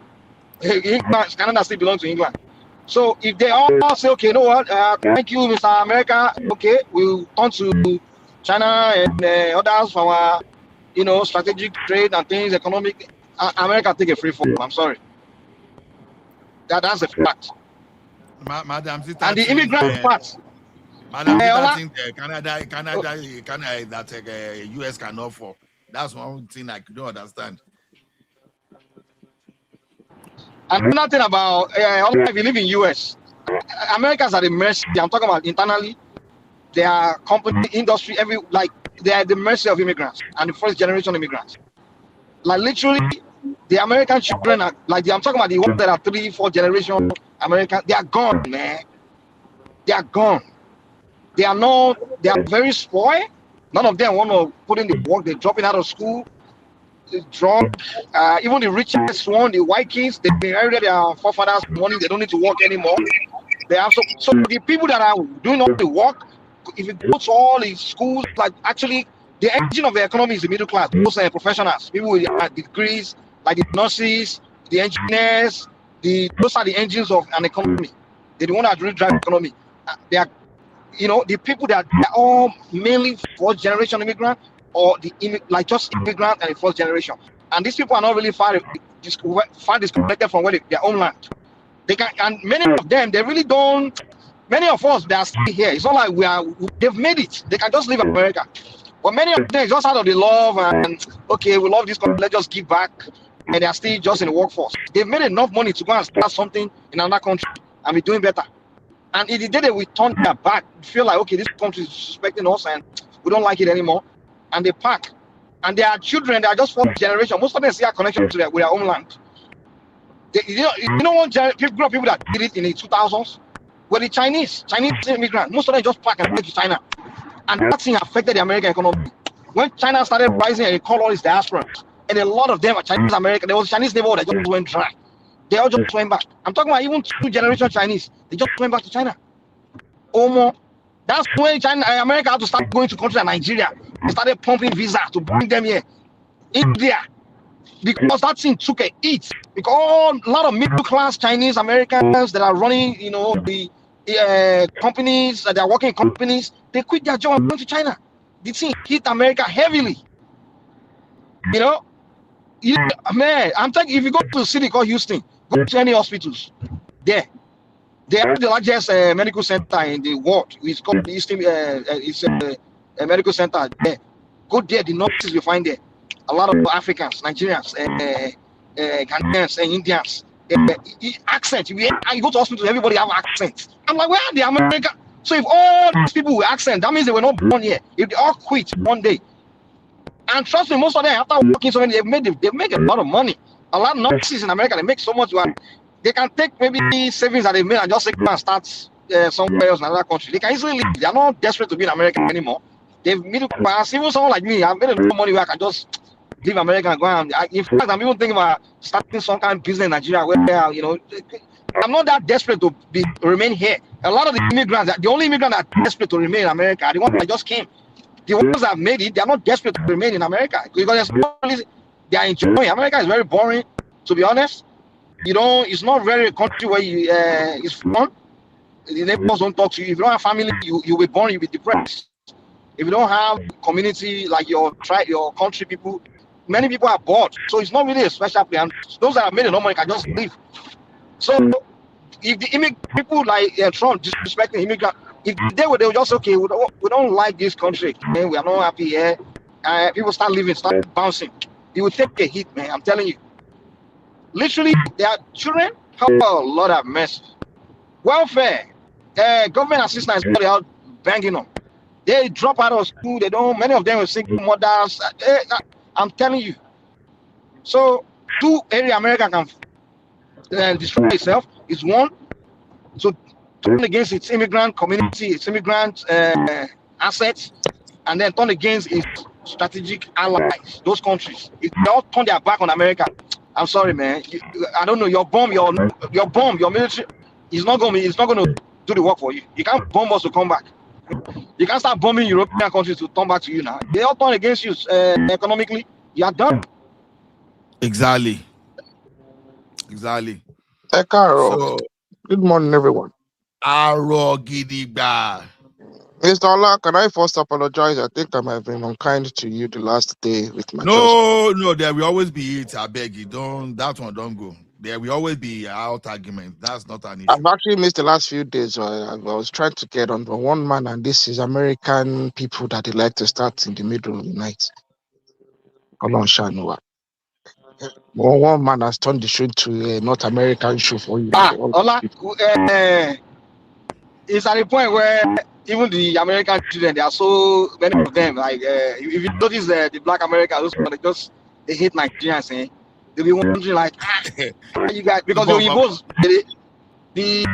Canada still belongs to England. So if they all say, okay, you know what, thank you, Mr. America, okay, we'll turn to China and others for our, strategic trade and things, economic, America take a free fall. I'm sorry. That's a fact. Madam, and the immigrant part. Madam, think Canada that US can offer. That's one thing I don't understand. Another thing about if you live in US, Americans are the mercy. I'm talking about internally. Their company, industry, they are the mercy of immigrants and the first generation immigrants. Like literally, the American children are I'm talking about the ones that are 3, 4 generation American. They are gone, man. They are gone. They are very spoiled. None of them want to put in the work. They're dropping out of school. They're drunk. Even the richest one, the white kids, they've inherited their forefathers' money. They don't need to work anymore. They have so the people that are doing all the work, if you go to all the schools, actually the engine of the economy is the middle class, those professionals, people with degrees, like the nurses, the engineers, those are the engines of an economy. They're the one that really drive the economy. They are, the people that are all mainly first generation immigrant or just immigrant and first generation. And these people are not really far disconnected from their homeland. They can, and many of them, they really don't. Many of us that are still here, it's not like they've made it. They can just leave America. But many of them just out of the love and okay, we love this country, let's just give back. And they are still just in the workforce. They've made enough money to go and start something in another country and be doing better. And if the day that we turn their back, feel like okay, this country is suspecting us and we don't like it anymore, and they pack. And their children, they are just fourth generation. Most of them see a connection to with their homeland. One group of people that did it in the 2000s were the Chinese immigrants. Most of them just packed and went to China. And that thing affected the American economy. When China started rising and they called all these diasporans, and a lot of them are Chinese American, there was a Chinese neighborhood that just went dry. They all just went back. I'm talking about even 2-generation Chinese. They just went back to China. Almost. That's when America had to start going to countries like Nigeria. They started pumping visas to bring them here. India. Because that thing took a hit. Because a lot of middle-class Chinese Americans that are running, the companies, that are working in companies, they quit their job and went to China. The thing hit America heavily. Man, I'm telling you, if you go to a city called Houston, go to any hospitals, they have the largest medical center in the world. It's called the Houston, it's a medical center there. Go there, the nurses you find there. A lot of Africans, Nigerians, Ghanaians, and Indians. Accent. You go to hospitals, everybody have accents. I'm like, where are the American? So if all these people were accent, that means they were not born here. If they all quit one day, and trust me, most of them after working so many, they make a lot of money. A lot of nurses in America, they make so much money. They can take maybe savings that they made and just take and start somewhere else in another country. They can easily leave. They are not desperate to be in America anymore. They've middle class. Even someone like me, I've made a lot of money where I can just leave America and go and. In fact, I'm even thinking about starting some kind of business in Nigeria where I'm not that desperate to remain here. A lot of the immigrants, the only immigrants that are desperate to remain in America are the ones that just came. The ones that have made it, they are not desperate to remain in America because they are enjoying. America is very boring, to be honest. It's not very a country where it's fun. The neighbors don't talk to you. If you don't have family, you'll be boring, you'll be depressed. If you don't have community like your country people, many people are bored. So it's not really a special place. And those that have made enough money can just leave. So if the people like Trump disrespecting immigrants, if they were just okay, we don't like this country, man, we are not happy here. People start leaving, start bouncing. It will take a hit, man. I'm telling you. Literally, their children have a lot of mess. Welfare, government assistance, they are banging on. They drop out of school. They don't. Many of them are single mothers. I'm telling you. So, two area America can destroy itself is one. So, turn against its immigrant community, its immigrant assets, and then turn against its strategic allies, those countries. If they all turn their back on America, I'm sorry, man. I don't know. Your military is not going to do the work for you. You can't bomb us to come back. You can't start bombing European countries to turn back to you now. They all turn against you economically. You are done. Exactly. So, good morning, everyone. Gidigba. Mr. Ola, can I first apologize? I think I might have been unkind to you the last day with my No, there will always be it. I beg you, that one don't go. There will always be out argument. That's not an issue. I've actually missed the last few days. I was trying to get on one man, and this is American people that they like to start in the middle of the night. Come on, Shanua. One man has turned the show to a North American show for you. Ola, it's at a point where even the American children, there are so many of them. Like, if you notice the Black Americans, they hate Nigerians. They'll be wondering like, you guys, because the Oyinbos, the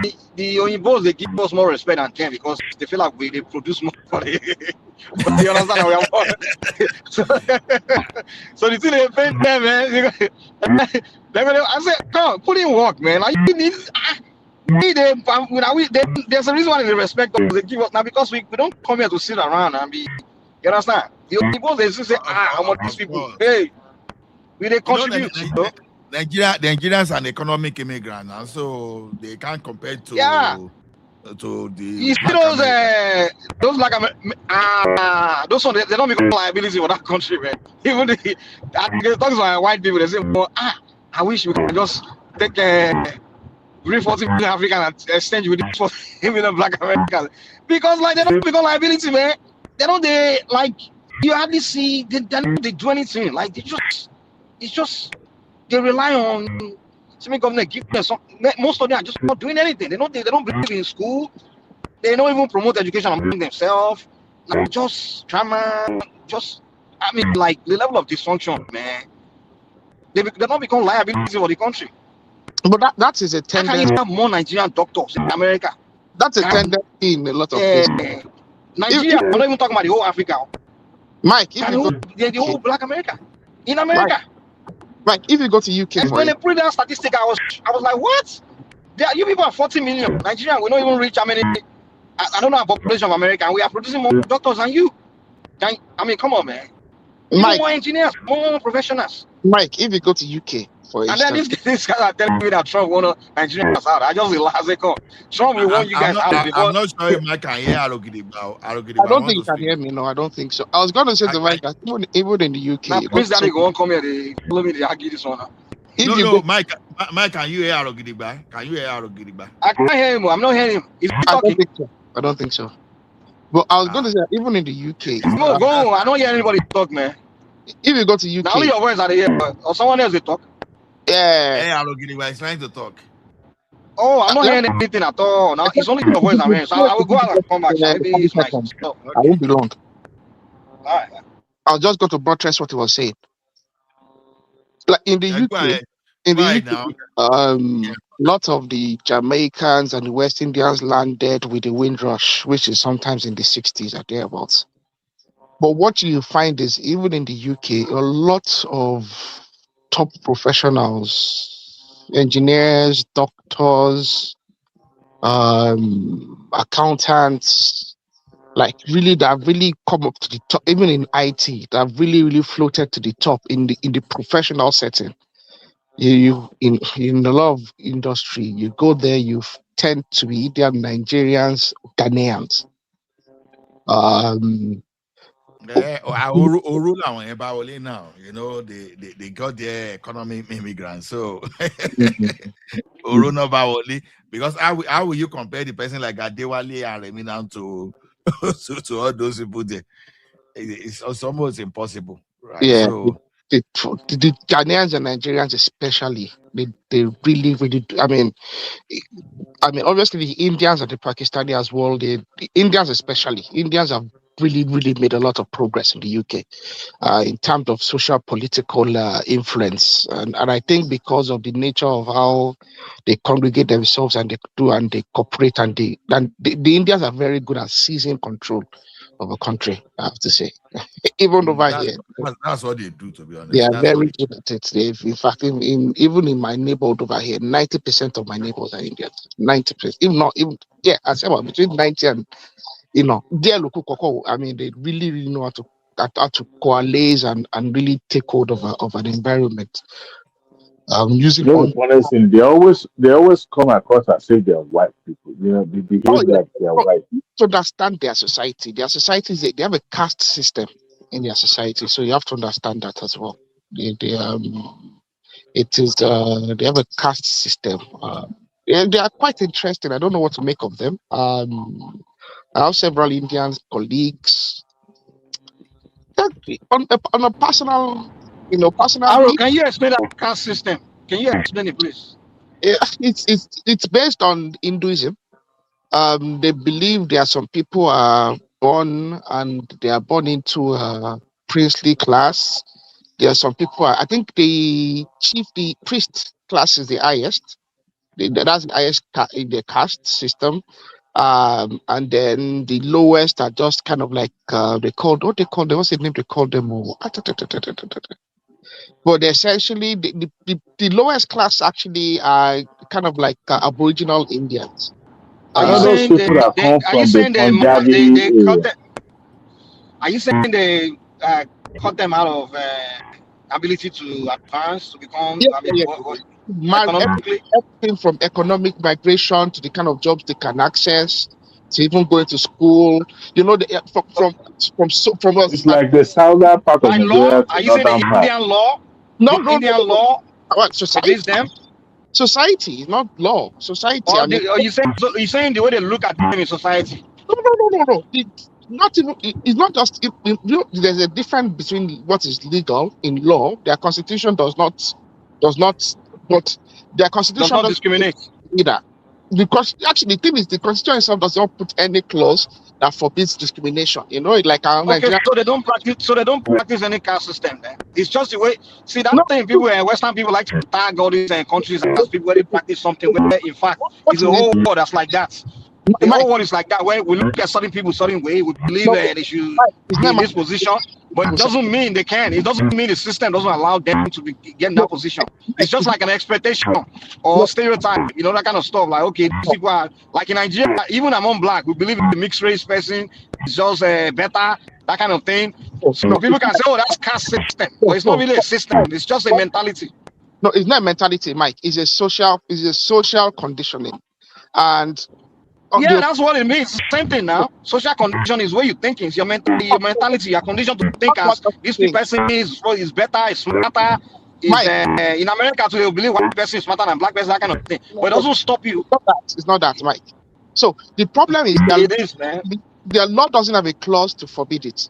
Oyinbos, they give us more respect than them because they feel like they produce more money. But you understand how we are more. So the thing they pay them, man. I said, come on, put in work, man. Like you need. There's a reason why they respect us. They give us now because we don't come here to sit around and be. You understand? The Oyinbos they say, I want these people. Hey, we they contribute. Nigerians are an economic immigrant, and so they can't compare to the. You see those like those ones they don't become liability for that country, man. Even they talk about white people, they say, well, I wish we could just take bring 40 million African and exchange with this 40 million Black Americans because like they don't become liability, man. They don't you hardly see they do anything. Like they rely on semi-government give them some. Most of them are just not doing anything. They don't believe in school. They don't even promote education among themselves. Like just drama. Like the level of dysfunction, man. They don't become liability for the country. But that is a tendency. How can you have more Nigerian doctors in America? That's a tendency in a lot of places. Nigeria, I'm not even talking about the whole Africa. Mike, the whole Black America. In America. Mike, if you go to UK, and when they put that statistic, I was like, what? You people are 40 million. Nigeria, we don't even reach how many. I don't know our population of America, and we are producing more doctors than you. Come on, man. Mike, more engineers, more professionals. Mike, if you go to UK, for instance. And then these guys are telling me that Trump won Nigerians out. I just realized, Trump will want you guys out. I'm not sure if Mike can hear Arogidigba. I don't think you can hear me. No, I don't think so. I was going to say to Mike that even in the UK. Now, please, Daddy, go on, come here. They follow me. They argue this one. Mike, can you hear Arogidigba? Can you hear Arogidigba? I can't hear him. I'm not hearing him. Is he talking? I don't think so. But I was going to say, even in the UK. No, go. I don't hear anybody talk, man. If you go to UK. Now, only your voice are here, or someone else they talk. Yeah. Hey, Arogidigba is trying to talk. Oh, I'm not Let hearing anything at all. Now it's only your voice I'm hearing. So I will go out and come back. So maybe 30 it's my seconds. stuff. I Okay. won't be long. All right. I'll just go to buttress what he was saying. Like in the Yeah, go UK, ahead. in Go the ahead UK, now. lot of the Jamaicans and the West Indians landed with the Windrush, which is sometimes in the 60s or thereabouts. But what you find is even in the UK, a lot of top professionals, engineers, doctors, accountants, like really that have really come up to the top, even in IT, that have really floated to the top in the professional setting. You in a lot of industry, you go there, tend to be either Nigerians, Ghanaians. Oru làwọn yẹn bá wọlé now, you know, they got their economic immigrants. So Oru náà bá wọlé, because how will you compare the person like Adewale and Remi now to to all those people there? It's almost impossible, right? Yeah, So the Ghanaians and Nigerians especially, they really do. I mean, obviously the Indians and the Pakistani as well. The Indians especially, Indians have really made a lot of progress in the UK in terms of social political influence, and I think because of the nature of how they congregate themselves and they do and they cooperate and the Indians are very good at seizing control of a country. I have to say, even over here. that's what they do, to be They honest. are That's what very they good at it. In fact, even in my neighborhood over here, 90% of my neighbors are Indians. 90%, if not even, yeah, I say about between 90 and dear local cocoa. I mean, they really know how to coalesce and really take hold of an environment. Using You know, all. the funniest thing, they always come across as if they're white people. You know, they Oh behave yeah, like they're oh, white. to understand their society. Their societies, they have a caste system in their society, so you have to understand that as well. It is they have a caste system. And they are quite interesting. I don't know what to make of them. I have several Indian colleagues. On a personal, Aro, personally, can you explain that caste system? Can you explain it, please? it's based on Hinduism. They believe there are some people are born and they are born into a priestly class. There are some people. I think the priest class is the highest. That's the highest in the caste system. And then the lowest are just kind of like what's the name they call them? But essentially the lowest class actually are kind of like Aboriginal Indians. Are You you know, those saying people that come are you from the saying Punjabi they cut area. them? Are you saying they cut them out of ability to advance to become? I mean, Yeah. what Everything economically? from economic migration to the kind of jobs they can access to even going to school. You know, from us. It's like the southern part of By law? Nigeria Are to you saying the northern part. Indian law? No, The no, no, no, Indian no. law What, society, forbids them? not law. Society. Or I mean, are you saying the way they look at them in society? no. Not even. It's not just. There's a difference between what is legal in law. Their constitution does not. But their Does constitution not doesn't discriminate. either. Because actually, the thing is, the constitution itself does not put any clause that forbids discrimination. You know, like our Okay, Nigeria. so they don't practice. So they don't practice any caste system. Then it's just the way. See that No, thing. People, Western people like to tag all these countries as people where they practice something. Where in fact, what it's the is it? whole world that's like that. The Mike, whole world is like that. Where we look at certain people certain way, we believe no, they should Mike, it's be not in my this position, but it concern. doesn't mean they can. It doesn't mean the system doesn't allow them to get in No, that position. It's Mike, just it's like an expectation or no, stereotype, that kind of stuff. Like, okay, these people are like in Nigeria, even among black, we believe the mixed race person is just better, that kind of thing. So people can say, oh, that's caste system, but it's not really a system. It's just a mentality. No, it's not a mentality, Mike. It's a social conditioning, and Yeah, that's what it means. Same thing now. Social condition is where you thinking. It's your mentality. You're conditioned to think as this person is better, is smarter. Is Mike, in America today, you believe white person is smarter than black person, that kind of thing. But it doesn't stop you. It's not that, Mike. So the problem is that It is, man. the law doesn't have a clause to forbid it.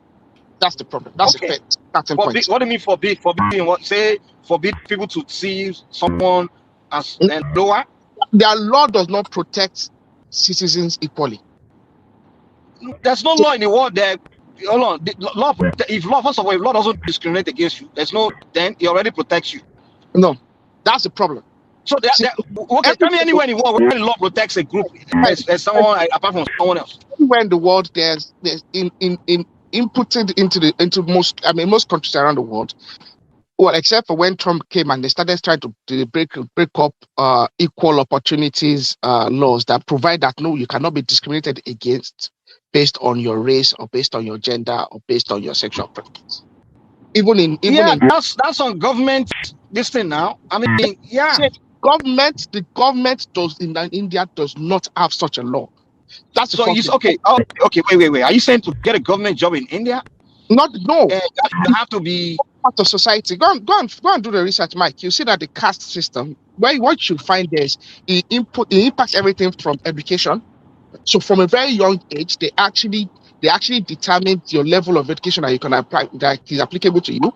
That's the problem. That's the Okay. starting Forbid. point. What do you mean forbid? Forbidding what? Say forbid people to see someone as lower. Their law does not protect citizens equally. There's no law in the world that, hold on, law, if law, first of all, if law doesn't discriminate against you, then it already protects you. No, that's the problem. So okay, tell me anywhere in the world where the law protects a group as someone apart from someone else. Everywhere in the world, there's inputted into most countries around the world. Well, except for when Trump came and they started trying to break up equal opportunities laws that provide that no, you cannot be discriminated against based on your race or based on your gender or based on your sexual preference. That's on government this thing now. I mean, yeah. The government in India does not have such a law. That's the so okay. Wait. Are you saying to get a government job in India? No. You have to be part of society. Go and do the research, Mike. You see that the caste system, what you find there is it impacts everything from education. So from a very young age, they actually determine your level of education that you can apply, that is applicable to you.